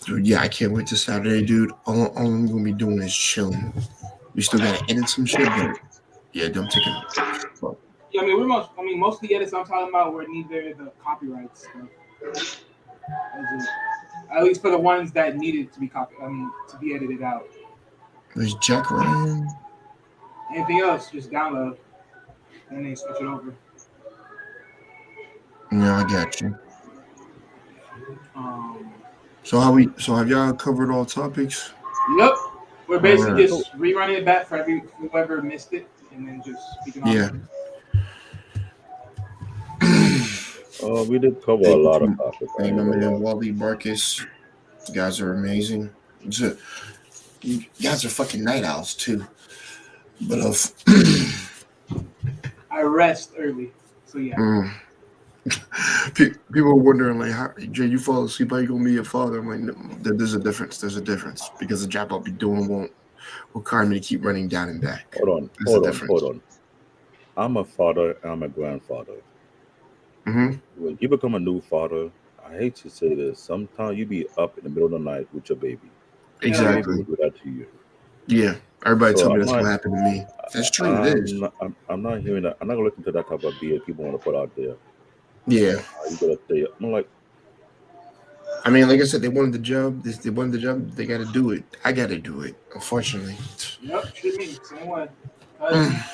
Dude, yeah, I can't wait till Saturday, dude. All I'm gonna be doing is chilling. We still gotta edit some shit, but yeah, don't take it. Yeah, I mean, most of the edits I'm talking about were neither the copyright stuff. At least for the ones that needed to be to be edited out. There's Jack Ryan. Anything else, just download and then switch it over. No, I got you. So have y'all covered all topics? Yep. We're basically just rerunning it back for whoever missed it, and then just speaking on it. We did cover a lot of topics. Hey, my man, Wally, Marcus, you guys are amazing. You guys are fucking night owls too. But I rest early, so yeah. People are wondering like, how, Jay, you fall asleep, how you gonna be a father? I'm like, no, there's a difference. There's a difference because the job I'll be doing won't require me to keep running down and back. Hold on. I'm a father. I'm a grandfather. Mm-hmm. When you become a new father, I hate to say this, sometimes you be up in the middle of the night with your baby. Exactly. Do that to you. Yeah. Everybody told me that's what happened to me. That's true. It is. I'm not hearing that. I'm not gonna listen to that type of BS people want to put out there. Yeah. You gotta stay up. I'm like, I mean, like I said, they wanted the job. They wanted the job. They got to do it. I got to do it. Unfortunately. Yep. Should me. Same way. My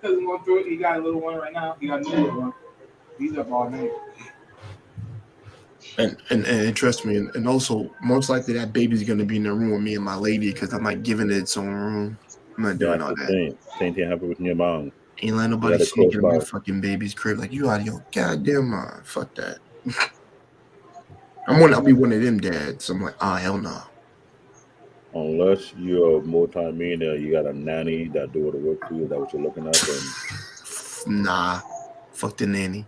cousin going through it. He got a little one right now. He got a new little one. He's up all night. And trust me, and also most likely that baby's gonna be in the room with me and my lady because I'm not giving it its own room. I'm not doing all that. Same thing happened with your mom. Ain't let You nobody gotta sneak close in my by. fucking baby's crib. Like, you out of your goddamn mind. Fuck that. I'll be one of them dads. I'm like, oh, hell no. Unless you're a multi-millionaire, you got a nanny that do all the work for you. That what you're looking at, then Nah. Fuck the nanny.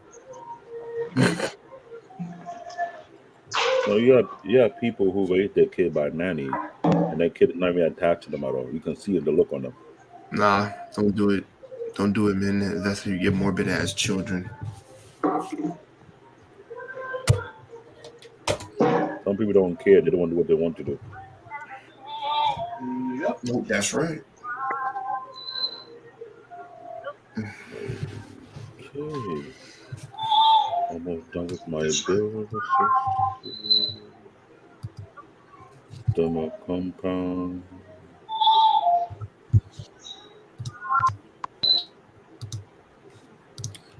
no, you have people who raise their kid by nanny, and that kid is not even attached to them at all. You can see the look on them. Nah, don't do it. Don't do it, man. That's how you get morbid ass children. Some people don't care. They don't want to do what they want to do. Yep. Nope, that's right. Okay. Almost done with my bill. Done my compound.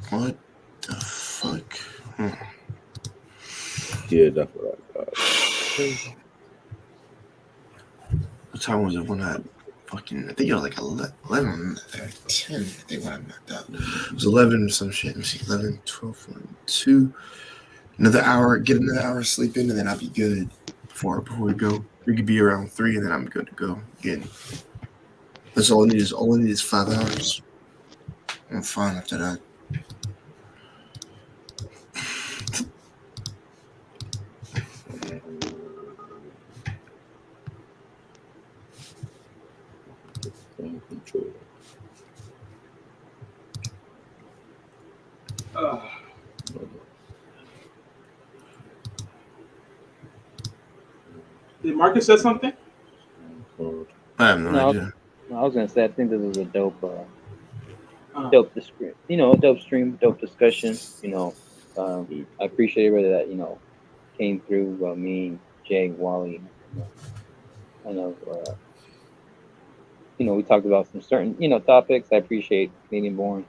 What the fuck? Yeah, that's what I got. What time was it when I fucking, I think it was like 11, 10, I think when I knocked out. It was 11 or some shit. Let me see, 11, 12, 1, 2. Another hour, get another hour of sleep in, and then I'll be good before we go. We could be around 3, and then I'm good to go again. That's all I need is 5 hours. I'm fine after that. Phone control. Did Marcus say something? I have no idea. I was gonna say I think this was a dope, dope stream, dope discussion. I appreciate everybody that came through. Me, Jay, Wally. I know. We talked about some certain topics. I appreciate Canadian Born,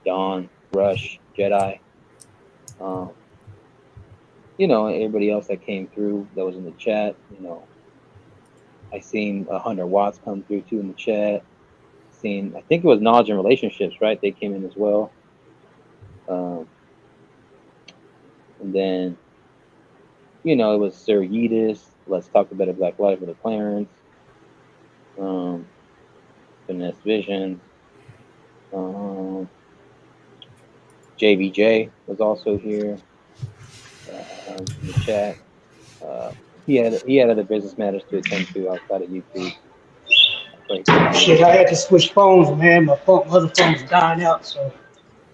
Dawn, Rush, Jedi. Everybody else that came through that was in the chat. I seen 100 Watts come through too in the chat. I think it was Knowledge and Relationships, right? They came in as well. And then, it was Sir Yeetus. Let's talk about Black Lives with Clarence. Finesse Vision. JBJ was also here in the chat. He had other business matters to attend to outside of YouTube. Shit, I had to switch phones, man. My other phone's dying out, so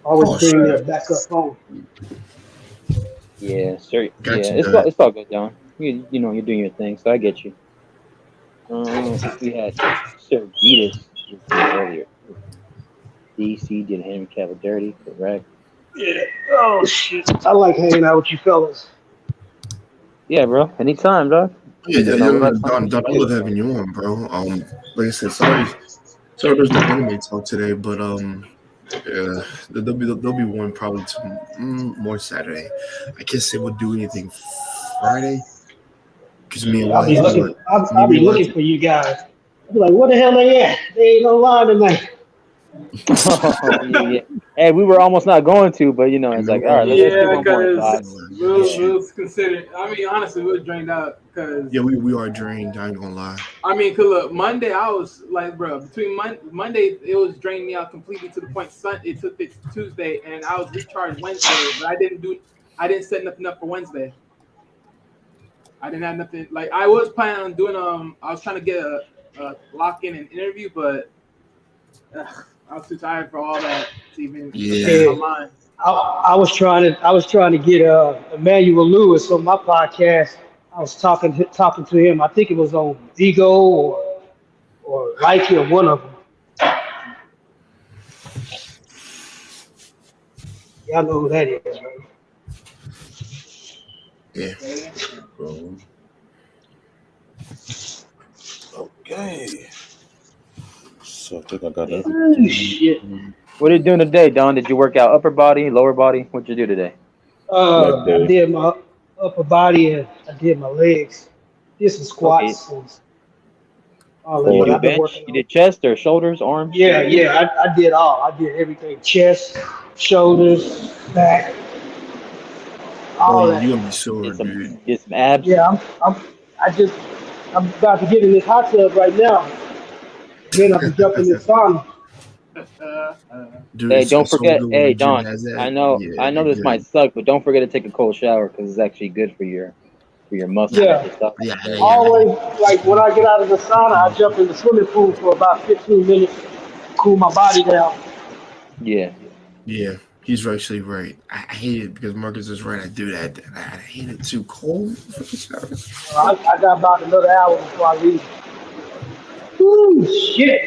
I always bring their backup phone. Yeah, sir. Gotcha, It's all good, John. You're doing your thing, so I get you. We had Sir Vetus earlier. DC did Henry Cavill dirty, correct? Yeah. Oh shit. I like hanging out with you fellas. Yeah, bro. Anytime, dog. Yeah, Don, I love having you on, bro. Like I said, sorry there's no anime talk today, but yeah, there'll be one probably more Saturday. I can't say we'll do anything Friday because me and I'll be looking for you guys. I'll be like, where the hell they at? They ain't online tonight. Yeah. Hey, we were almost not going to, but it's like, all right, let's do one more. We'll consider. I mean, honestly, we were drained out because. Yeah, we are drained. I ain't gonna lie. I mean, cause look, Monday I was like, bro, between Monday it was draining me out completely to the point. It took it Tuesday, and I was recharged Wednesday, but I didn't set nothing up for Wednesday. I didn't have nothing. Like I was planning on doing I was trying to get a lock in an interview, but. I was too tired for all that to even get my mind. I was trying to get Emmanuel Lewis on my podcast. I was talking to him. I think it was on Vigo or Likey or one of them. Y'all know who that is, right? Yeah. Okay. So I think I got everything. Shit. What are you doing today, Don? Did you work out upper body, lower body? What'd you do today? I did my upper body and I did my legs. Did some squats. All So that, you but do I've been bench? working You on. did chest or shoulders, arms? Yeah, yeah, I did all. I did everything: chest, shoulders, back, Oh all yeah, that. you're gonna be sore, dude. Did some abs? Yeah, I just, I'm about to get in this hot tub right now. Then I'll be jumping in sauna. Dude, Hey, it's, don't it's so forget. good when Hey, the gym Don. has I that. know. Yeah, I know you're this might good. suck, but don't forget to take a cold shower because it's actually good for your muscles Yeah, and stuff. Yeah, yeah, yeah. always like when I get out of the sauna, I jump in the swimming pool for about 15 minutes, cool my body down. Yeah. Yeah, he's actually right. I hate it because Marcus is right. I do that. I hate it too cold. I got about another hour before I leave. Ooh, shit.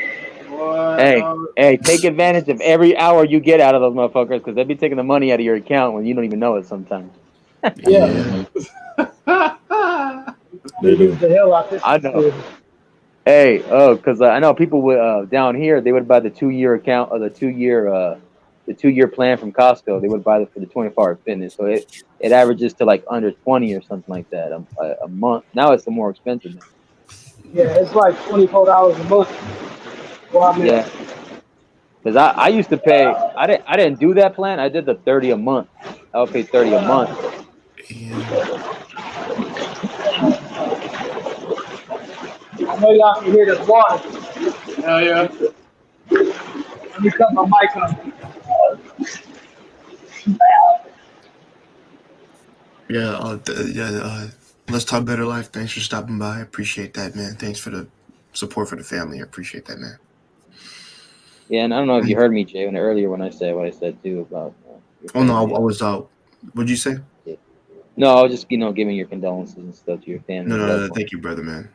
Hey, take advantage of every hour you get out of those motherfuckers because they'll be taking the money out of your account when you don't even know it sometimes. Yeah. They do. The hell out this I know. facility. Hey, because I know people would down here they would buy the 2-year account or the 2-year plan from Costco. They would buy it for the 24-hour fitness, so it averages to like under 20 or something like that a month. Now it's more expensive. Yeah, it's like $24 a month. Well, I mean, Yeah, because I used to pay. I didn't do that plan. I did the 30 a month. I would pay 30 a month. I know y'all can hear this water. Hell yeah. Let me cut my mic on. Yeah, let's talk better life. Thanks for stopping by. I appreciate that, man. Thanks for the support for the family. I appreciate that, man. Yeah, and I don't know if you heard me, Jay, earlier when I said what I said too about. Your Oh no, family. I was out. What'd you say? No, I was just giving your condolences and stuff to your family. No. Thank you, brother, man.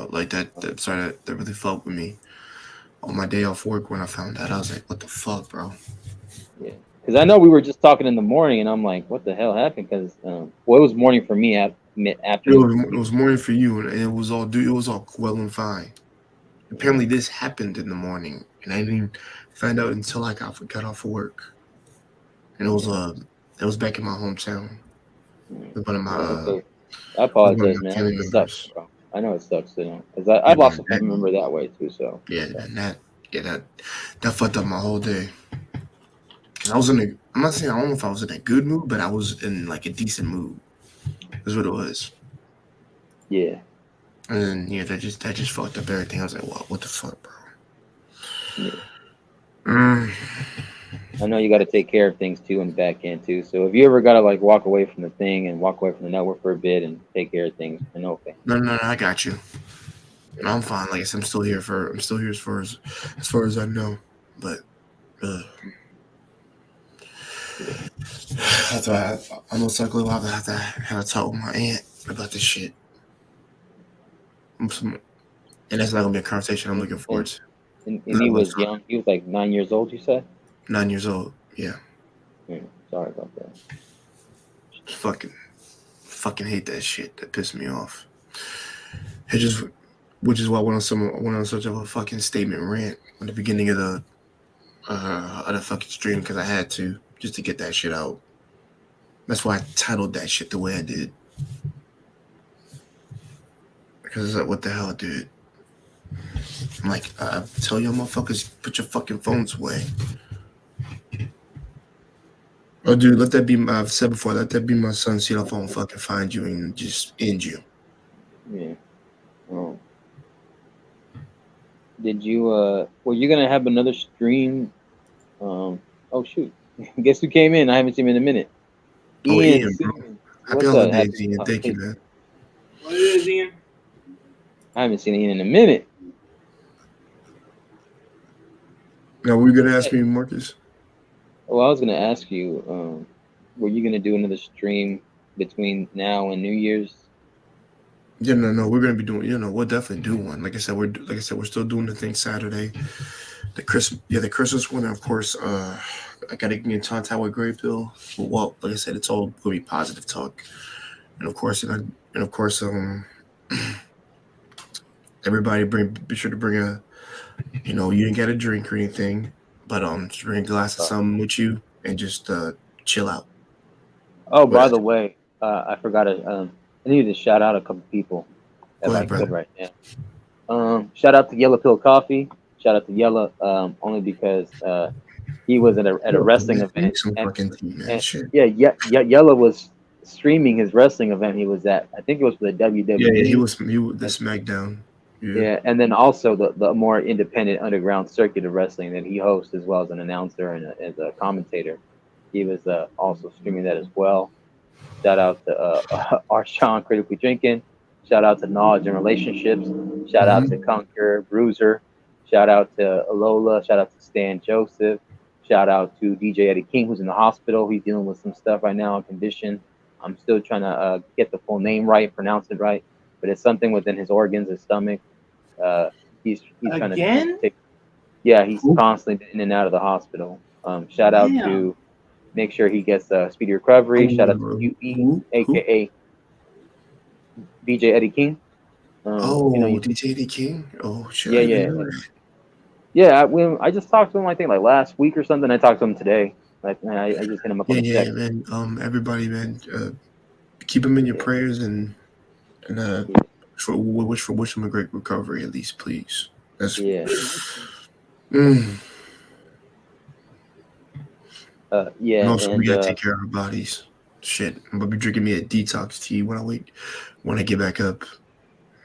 Like that. Sorry, that really fucked with me. On my day off work, when I found out, I was like, "What the fuck, bro?" Yeah, because I know we were just talking in the morning, and I'm like, "What the hell happened?" Because it was morning for me afternoon. It was morning for you, and it was all well and fine. Apparently, this happened in the morning, and I didn't find out until I got off of work. And it was back in my hometown. With one of my I apologize, my man. family It members. sucks, bro. I know it sucks, because I've lost a family member that way too. So yeah, and that fucked up my whole day. And I'm not saying I don't know if I was in a good mood, but I was in like a decent mood. That's what it was. Yeah. And then that just fucked up everything. I was like, what the fuck, bro? Yeah. I know you got to take care of things too in the back end too. So if you ever got to like walk away from the thing and walk away from the network for a bit and take care of things, then okay. No, I got you. And I'm fine. Like I said, I'm still here as far as I know. But that's why I most likely will have to have a talk with my aunt about this shit. And that's not gonna be a conversation I'm looking forward to. And he was young. He was like 9 years old. You said? 9 years old. Yeah. Sorry about that. Fucking hate that shit. That pissed me off. Which is why I went on such of a fucking statement rant at the beginning of the fucking stream because I had to just to get that shit out. That's why I titled that shit the way I did. Because it's like, what the hell, dude? I'm like, I tell y'all motherfuckers, put your fucking phones away. Oh, dude, let that be I've said before, let that be my son see the phone fucking find you and just end you. Yeah. Oh. Did you were you gonna have another stream? Oh shoot. Guess who came in? I haven't seen him in a minute. Ian, bro. Happy holidays, Ian. Thank you, man. What is it, Ian? I haven't seen Ian in a minute. Now, were you gonna ask me, Marcus? Well, I was gonna ask you, were you gonna do another stream between now and New Year's? Yeah, no, we're gonna be doing. We'll definitely do one. Like I said, we're still doing the thing Saturday. The Christmas one, of course. I gotta get in contact with Great Bill. Well, like I said, it's all gonna be positive talk, and of course, everybody be sure to bring a. You didn't get a drink or anything, but just bring a glass of something with you and just chill out. Oh, by the way, I forgot to. I need to shout out a couple people if I could right now. Shout out to Yellow Pill Coffee. Shout out to Yella, only because he was at a Yo, wrestling man, event, some and, fucking tea, man. and Shit. Yella was streaming his wrestling event he was at. I think it was for the WWE. Yeah, he was the SmackDown. Yeah. Yeah, and then also the more independent underground circuit of wrestling that he hosts as well as an announcer and as a commentator. He was also streaming that as well. Shout out to Arshawn Critically Drinking. Shout out to Knowledge and Relationships. Shout out to Conquer Bruiser. Shout out to Lola. Shout out to Stan Joseph. Shout out to DJ Eddie King, who's in the hospital. He's dealing with some stuff right now, a condition. I'm still trying to get the full name right, pronounce it right, but it's something within his organs, his stomach. He's trying Again? to he's constantly in and out of the hospital. Shout out Damn. to make sure he gets speedy recovery. Shout out to QE, aka DJ Eddie King. DJ Eddie King. Oh shit. I didn't know that. Yeah. I just talked to him. I think like last week or something. I talked to him today. Like I just hit him up on the Yeah, text. man. Everybody, man, keep him in your prayers and wish him a great recovery at least, please. That's And also, we gotta and take care of our bodies. Shit, I'm gonna be drinking me a detox tea when I get back up.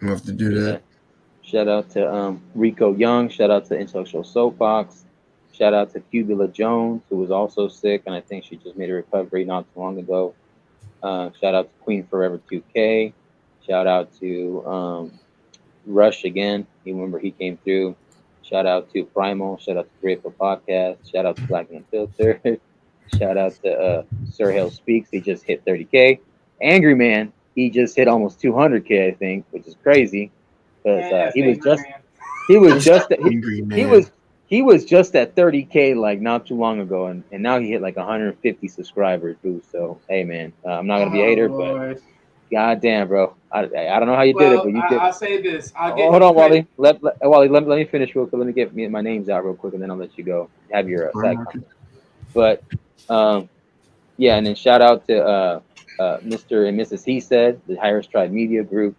I'm gonna have to do that. shout out to Rico Young. Shout out to Intellectual Soapbox. Shout out to Cubula Jones, who was also sick, and I think she just made a recovery not too long ago. Shout out to Queen Forever 2K. Shout out to Rush again. You remember he came through. Shout out to Primal. Shout out to Grateful Podcast. Shout out to Black and Unfiltered. Shout out to Sir Hale Speaks. He just hit 30K. Angry Man, he just hit almost 200K, I think, which is crazy because he was just at 30K like not too long ago, and now he hit like 150 subscribers, dude. So hey, man, I'm not gonna be a hater, but goddamn, bro, I don't know how you did it, but you did. I'll say this. Hold on, Wally. Wally, let me finish real quick. Let me get my names out real quick, and then I'll let you go. Have your side comment. But and then shout out to Mr. and Mrs. He Said, the Higher Stride Media Group.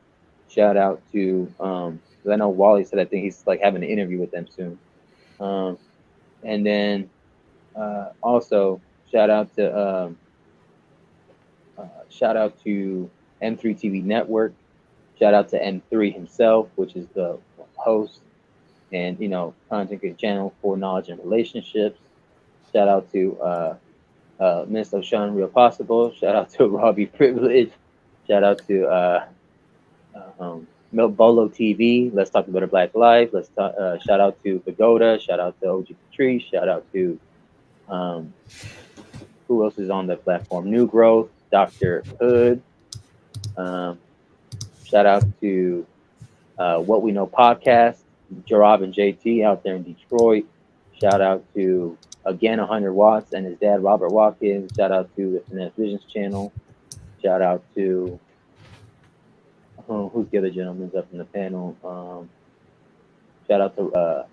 Shout out to because I know Wally said I think he's like having an interview with them soon. And then also shout out to M3 TV Network. Shout out to M3 himself, which is the host and content creator channel for Knowledge and Relationships. Shout out to Miss O'Shawn Real Possible. Shout out to Robbie Privilege. Shout out to Bolo TV. Let's talk about a Black Life. Let's talk. Shout out to Pagoda. Shout out to OG Patrice. Shout out to who else is on the platform? New Growth, Dr. Hood. Shout out to What We Know Podcast, Jarab and JT out there in Detroit. Shout out to again 100 Watts and his dad Robert Watkins. Shout out to the Finesse Visions channel. Shout out to who's the other gentleman's up in the panel? Shout out to I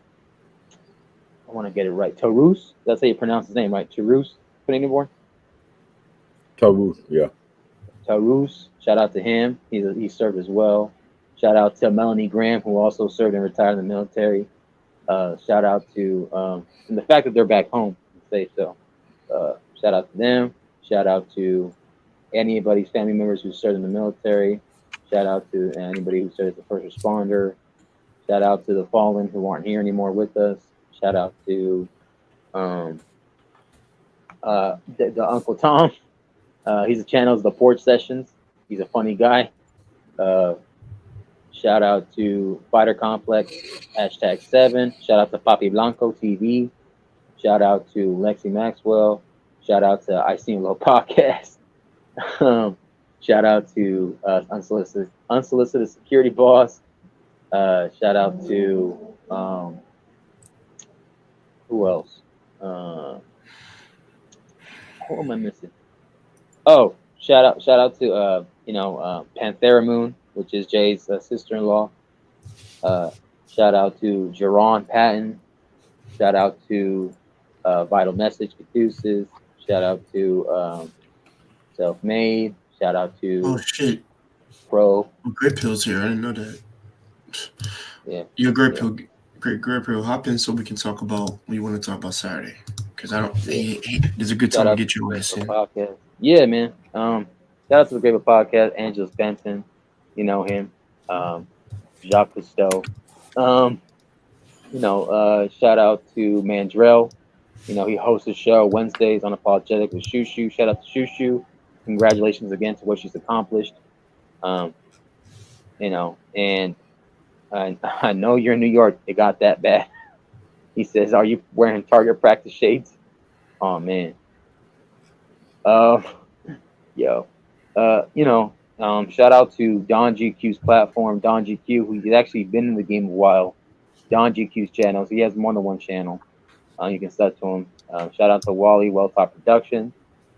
want to get it right. Tarus. That's how you pronounce his name, right? Tarus. Put anymore. Tarus, yeah. Tarus. Shout out to him. He served as well. Shout out to Melanie Graham, who also served and retired in the military. Shout out to and the fact that they're back home safe. So shout out to them. Shout out to anybody's family members who served in the military. Shout out to anybody who served as a first responder. Shout out to the fallen who aren't here anymore with us. Shout out to the Uncle Tom. He's the channel's The Porch Sessions. He's a funny guy. Shout out to Fighter Complex, #7. Shout out to Papi Blanco TV. Shout out to Lexi Maxwell. Shout out to I Seen Low Podcast. Shout out to Unsolicited Security Boss. Shout out to who else? Who am I missing? Oh, shout out to Panthera Moon, which is Jay's sister-in-law. Shout out to Jerron Patton. Shout out to Vital Message Caduceus. Shout out to Self-Made. Shout out to Oh shit. Pro. Great Pills here. I didn't know that. Yeah. You're great, Pill. Great Pill. Hop in so we can talk about what you want to talk about Saturday. Because I don't. There's a good time to get your ass in. Podcast. Yeah, man. Shout out to the Great Podcast. Angelus Benson, you know him. Jacques Cousteau. Shout out to Mandrell. You know, he hosts a show Wednesdays Unapologetic with Shushu. Shout out to Shushu. Congratulations again to what she's accomplished. And I know you're in New York. It got that bad. He says, "Are you wearing Target practice shades?" Oh man. Shout out to Don GQ's platform, Don GQ, who's actually been in the game a while. Don GQ's channels. He has more than one channel. You can sub to him. Shout out to Wally, Well Talk Production.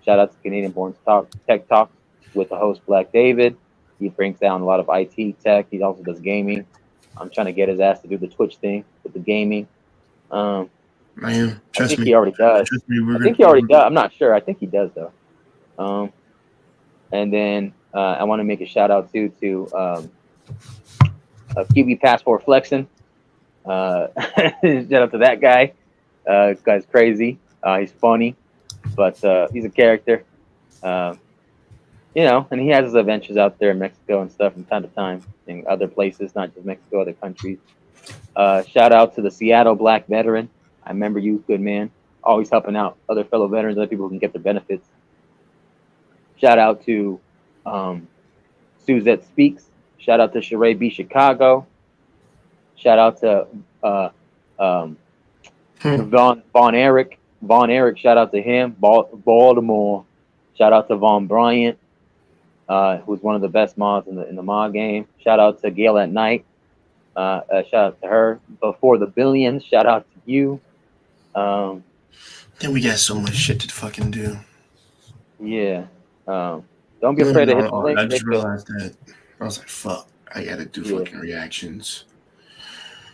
Shout out to Canadian Born Tech Talk with the host Black David. He brings down a lot of IT tech. He also does gaming. I'm trying to get his ass to do the Twitch thing with the gaming. Man, I think he already does. I think he already does. I'm not sure. I think he does though. And then I want to make a shout out to QB Passport Flexing. Shout out to that guy. This guy's crazy. He's funny, but he's a character. And he has his adventures out there in Mexico and stuff from time to time in other places, not just Mexico, other countries. Shout out to the Seattle Black Veteran. I remember you, good man. Always helping out other fellow veterans, other people who can get their benefits. Shout out to Suzette Speaks. Shout out to Sheree B. Chicago. Shout out to Von Eric. Von Eric, shout out to him. Baltimore. Shout out to Von Bryant, who's one of the best mods in the mod game. Shout out to Gail at Night. Shout out to her. Before the Billions, shout out to you. Then we got so much shit to fucking do. Yeah. Don't be afraid to hit the link. I just realized that. I was like, fuck, I gotta do fucking reactions.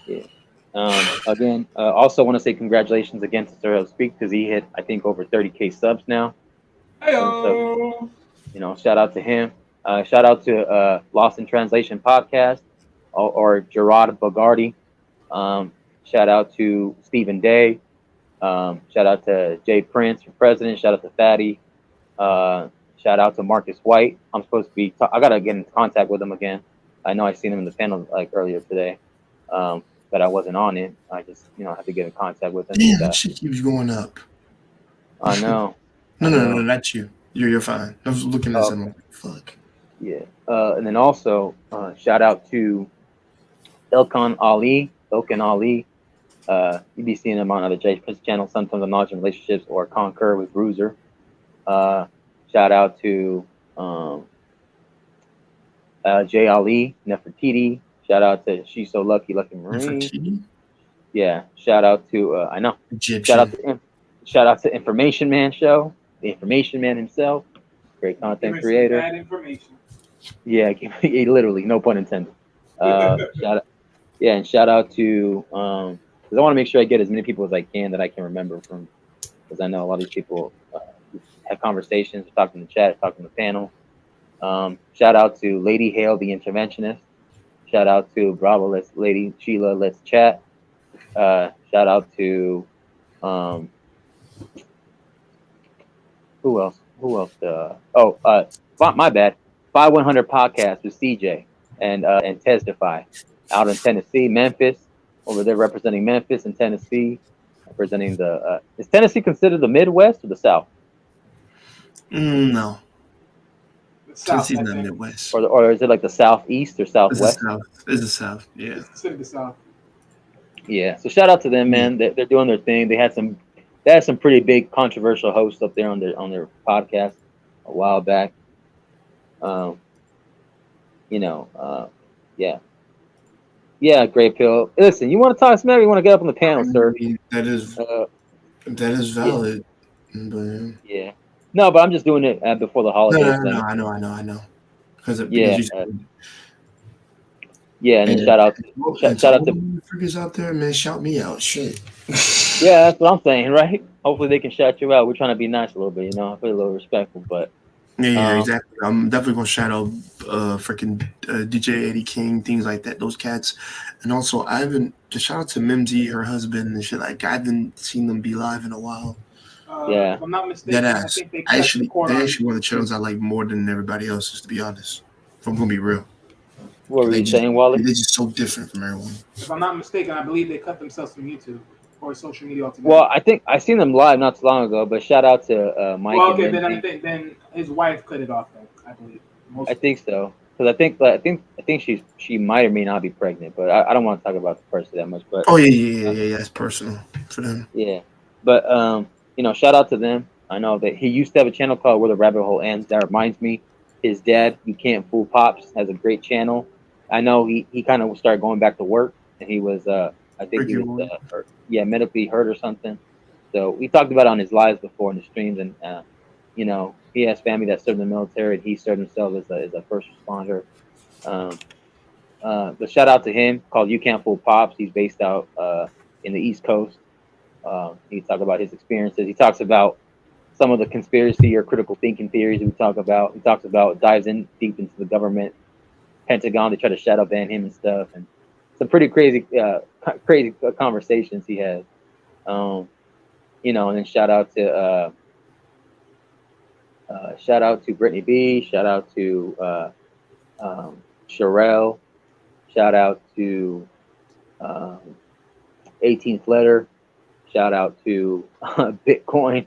Yeah. Again, also want to say congratulations again to Sir Speak because he hit, I think, over 30K subs now. So, shout out to him. Shout out to Lost in Translation podcast or Gerard Bogardi. Shout out to Stephen Day. Shout out to Jay Prince for president. Shout out to Fatty. Shout out to Marcus White. I'm supposed to be. I gotta get in contact with him again. I know I seen him in the panel like earlier today, but I wasn't on it. I just have to get in contact with him. Damn, that shit keeps going up. I know. No, not you. You're fine. I was looking at something. Fuck. Yeah. And then also shout out to Ilkan Ali. You be seeing him on other Jay Prince channels, sometimes on Knowledge and Relationships or Concur with Bruiser. Shout out to Jay Ali, Nefertiti. Shout out to She's So Lucky Marine. Nefertiti? Yeah. Shout out to I know. Egyptian. Shout out to Information Man Show, the Information Man himself, great content creator. Bad information. Yeah, literally, no pun intended. Shout out to because I want to make sure I get as many people as I can that I can remember from, because I know a lot of these people have conversations, talk in the chat, talk in the panel. Shout out to Lady Hale, the interventionist. Shout out to Bravo, Lady Sheila, let's chat. Shout out to who else? My bad. 5100 podcast with CJ and Testify out in Tennessee, Memphis. Over there representing Memphis and Tennessee, representing the. Is Tennessee considered the Midwest or the South? No. Tennessee's not Midwest. Or is it like the Southeast or Southwest? It's the South. Yeah. It's considered the South. Yeah. So shout out to them, man. They're doing their thing. They had some pretty big controversial hosts up there on their podcast a while back. Yeah. Yeah, Great Pill. Listen, you want to talk smack? You want to get up on the panel, sir? That is valid. But yeah. No, but I'm just doing it before the holidays. No, I know. Because and then shout out to freakers out there, man. Shout me out, shit. Yeah, that's what I'm saying, right? Hopefully they can shout you out. We're trying to be nice a little bit, I feel a little respectful, but Yeah, exactly. I'm definitely gonna shout out freaking DJ Eddie King, things like that, those cats. And also I haven't just shout out to Mimsy, her husband and shit. Like I haven't seen them be live in a while. Yeah. If I'm not mistaken, That I ass. think they cut the cord They on. actually one of the channels I like more than everybody else's, to be honest. If I'm gonna be real. What were They you just saying, Wally? they're just so different from everyone. If I'm not mistaken, I believe they cut themselves from YouTube or social media altogether. Well, I think I seen them live not too long ago, but shout out to Mike Well, and okay, then I Lindsay. think then his wife cut it off. Then I believe. I think so, because I think she might or may not be pregnant, but I don't want to talk about the person that much. But Oh yeah. It's personal for them. yeah, but you know, shout out to them. I know that he used to have a channel called Where the Rabbit Hole Ends. That reminds me, his dad, You Can't Fool Pops, has a great channel. I know he kind of started going back to work, and he was I think he was medically hurt or something. So we talked about it on his lives before in the streams, and you know, he has family that served in the military, and he served himself as a first responder. But shout out to him, called You Can't Fool Pops. He's based out in the East Coast. He talks about his experiences. He talks about some of the conspiracy or critical thinking theories we talk about. He talks about dives in deep into the government, Pentagon. They try to shadow ban him and stuff, and some pretty crazy conversations he has. You know, and then shout out to Brittany B. Shout out to Sherelle. Shout out to 18th Letter. Shout out to Bitcoin.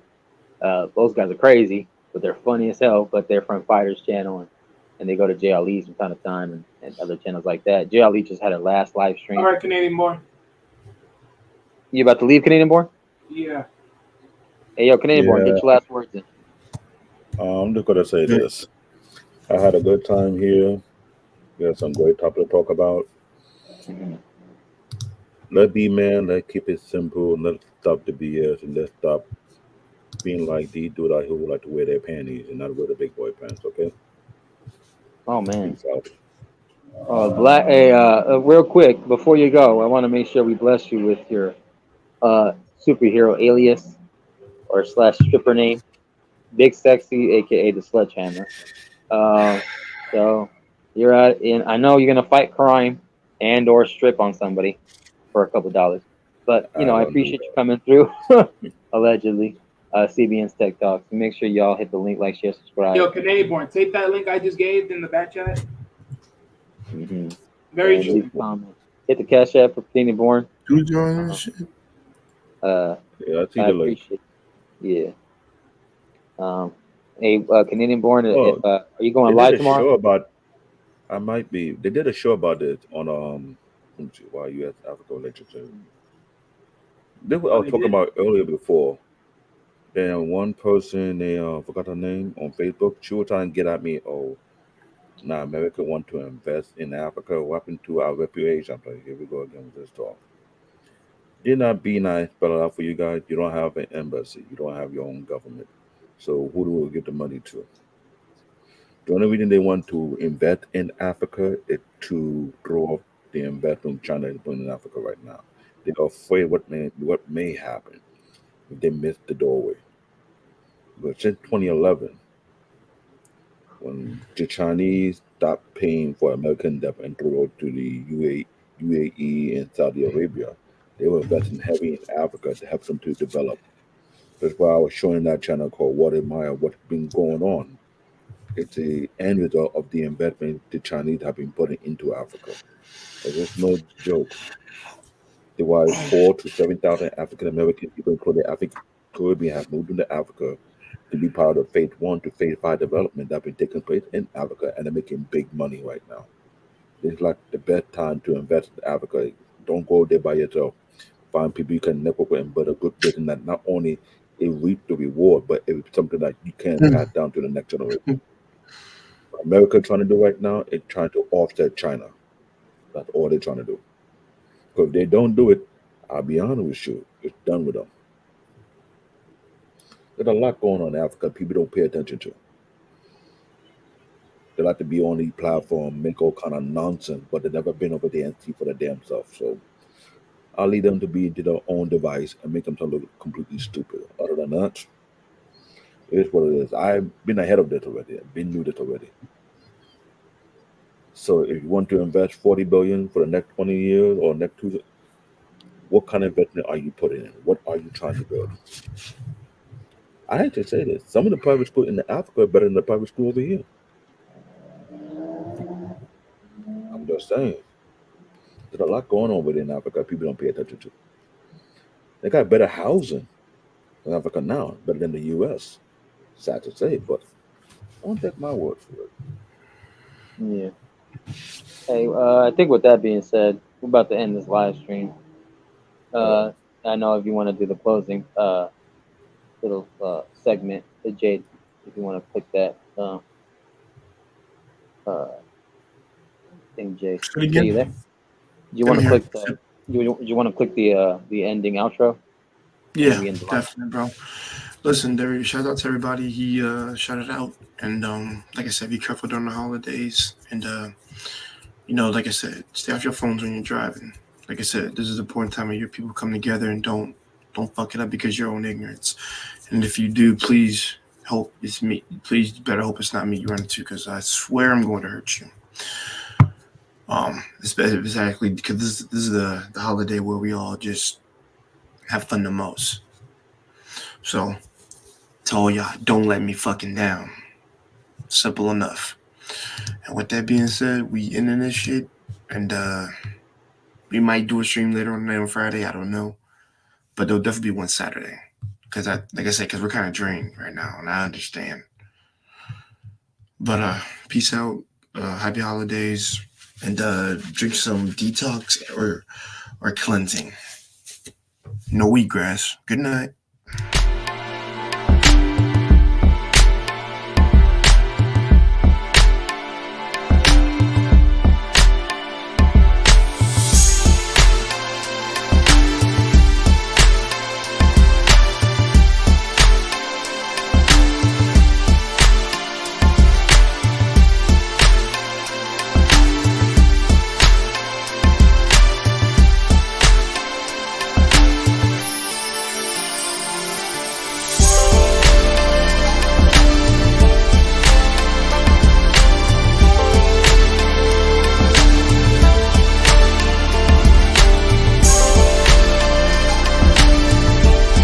Those guys are crazy, but they're funny as hell. But they're from Fighters Channel, and they go to JLE from time to time and other channels like that. JLE just had her last live stream. All right, Canadian Born. You about to leave, Canadian Born? Yeah. Hey, yo, Canadian Born, get your last words in. I'm just gonna say this. I had a good time here. We had some great topic to talk about. Let's be man. Let's keep it simple. Let's stop the BS and let's stop being like these dudes out here who like to wear their panties and not wear the big boy pants. Okay. Oh man. Peace out. Black. Hey, real quick before you go, I want to make sure we bless you with your superhero alias or / stripper name, Big Sexy, aka the Sledgehammer. So you're at, and I know you're gonna fight crime and or strip on somebody for a couple $, but you know I appreciate you coming through. Allegedly, CBN's Tech Talk. So make sure y'all hit the link, like, share, subscribe. Yo, Canadian Born, take that link I just gave in the back chat. Very And leave interesting. a comment. Hit the Cash App for Canadian Born. Do join this shit. Yeah, I see I the link. appreciate it. Yeah. Hey, Canadian Born, Oh, are you going they live did a tomorrow? show about. I might be. They did a show about it on let me see, why U.S. Africa relationship. This was I was talking about earlier before. Then one person they forgot her name on Facebook. She was trying to get at me. Oh, now America want to invest in Africa. What happened to our reputation? I'm like, here we go again with this talk. Did not be nice, spell it out for you guys. You don't have an embassy. You don't have your own government. So who do we give the money to? The only reason they want to invest in Africa is to throw off the investment China is doing in Africa right now. They're afraid what may happen if they miss the doorway. But since 2011, when the Chinese stopped paying for American debt and threw it to the UAE and Saudi Arabia, they were investing heavy in Africa to help them to develop. That's why I was showing that channel called What Admire What's been going on. It's the end result of the investment the Chinese have been putting into Africa. It's no joke. There were 4,000 to 7,000 African American people, including African Caribbean, have moved into Africa to be part of Phase 1 to Phase 5 development that have been taking place in Africa, and they're making big money right now. It's like the best time to invest in Africa. Don't go there by yourself. Find people you can network with and build a good business that not only it reap the reward, but it's something that you can pass down to the next generation. What America trying to do right now is trying to offset China. That's all they're trying to do. Because if they don't do it, I'll be honest with you, it's done with them. There's a lot going on in Africa people don't pay attention to. They like to be on the platform, make all kind of nonsense, but they've never been over there and see for their damn self. So I'll leave them to be into their own device and make themselves look completely stupid. Other than that, It is what it is. I've been ahead of that already. I've been knew that already. So if you want to invest 40 billion for the next 20 years or next 2, what kind of investment are you putting in? What are you trying to build? I hate to say this. Some of the private schools in Africa are better than the private school over here. I'm just saying. There's a lot going on within Africa people don't pay attention to. They got better housing in Africa now, better than the US. Sad to say, but don't take my word for it. Yeah. Hey, I think with that being said, we're about to end this live stream. I know if you want to do the closing little segment, Jade, if you want to click that thing, Jay. Say it again? You there? You want to click the you want to click the ending outro? Yeah, definitely, bro. Listen, there. Shout out to everybody. He shouted out, and like I said, be careful during the holidays, and like I said, stay off your phones when you're driving. Like I said, this is an important time of year. People come together and don't fuck it up because of your own ignorance. And if you do, please hope it's me. Please better hope it's not me you run into, because I swear I'm going to hurt you. Exactly because this is the holiday where we all just have fun the most. So, to all y'all, don't let me fucking down. Simple enough. And with that being said, we ending this shit, and we might do a stream later on Friday. I don't know, but there'll definitely be one Saturday. Because because we're kind of drained right now, and I understand. But peace out. Happy holidays, and drink some detox or cleansing. No wheatgrass. Good night.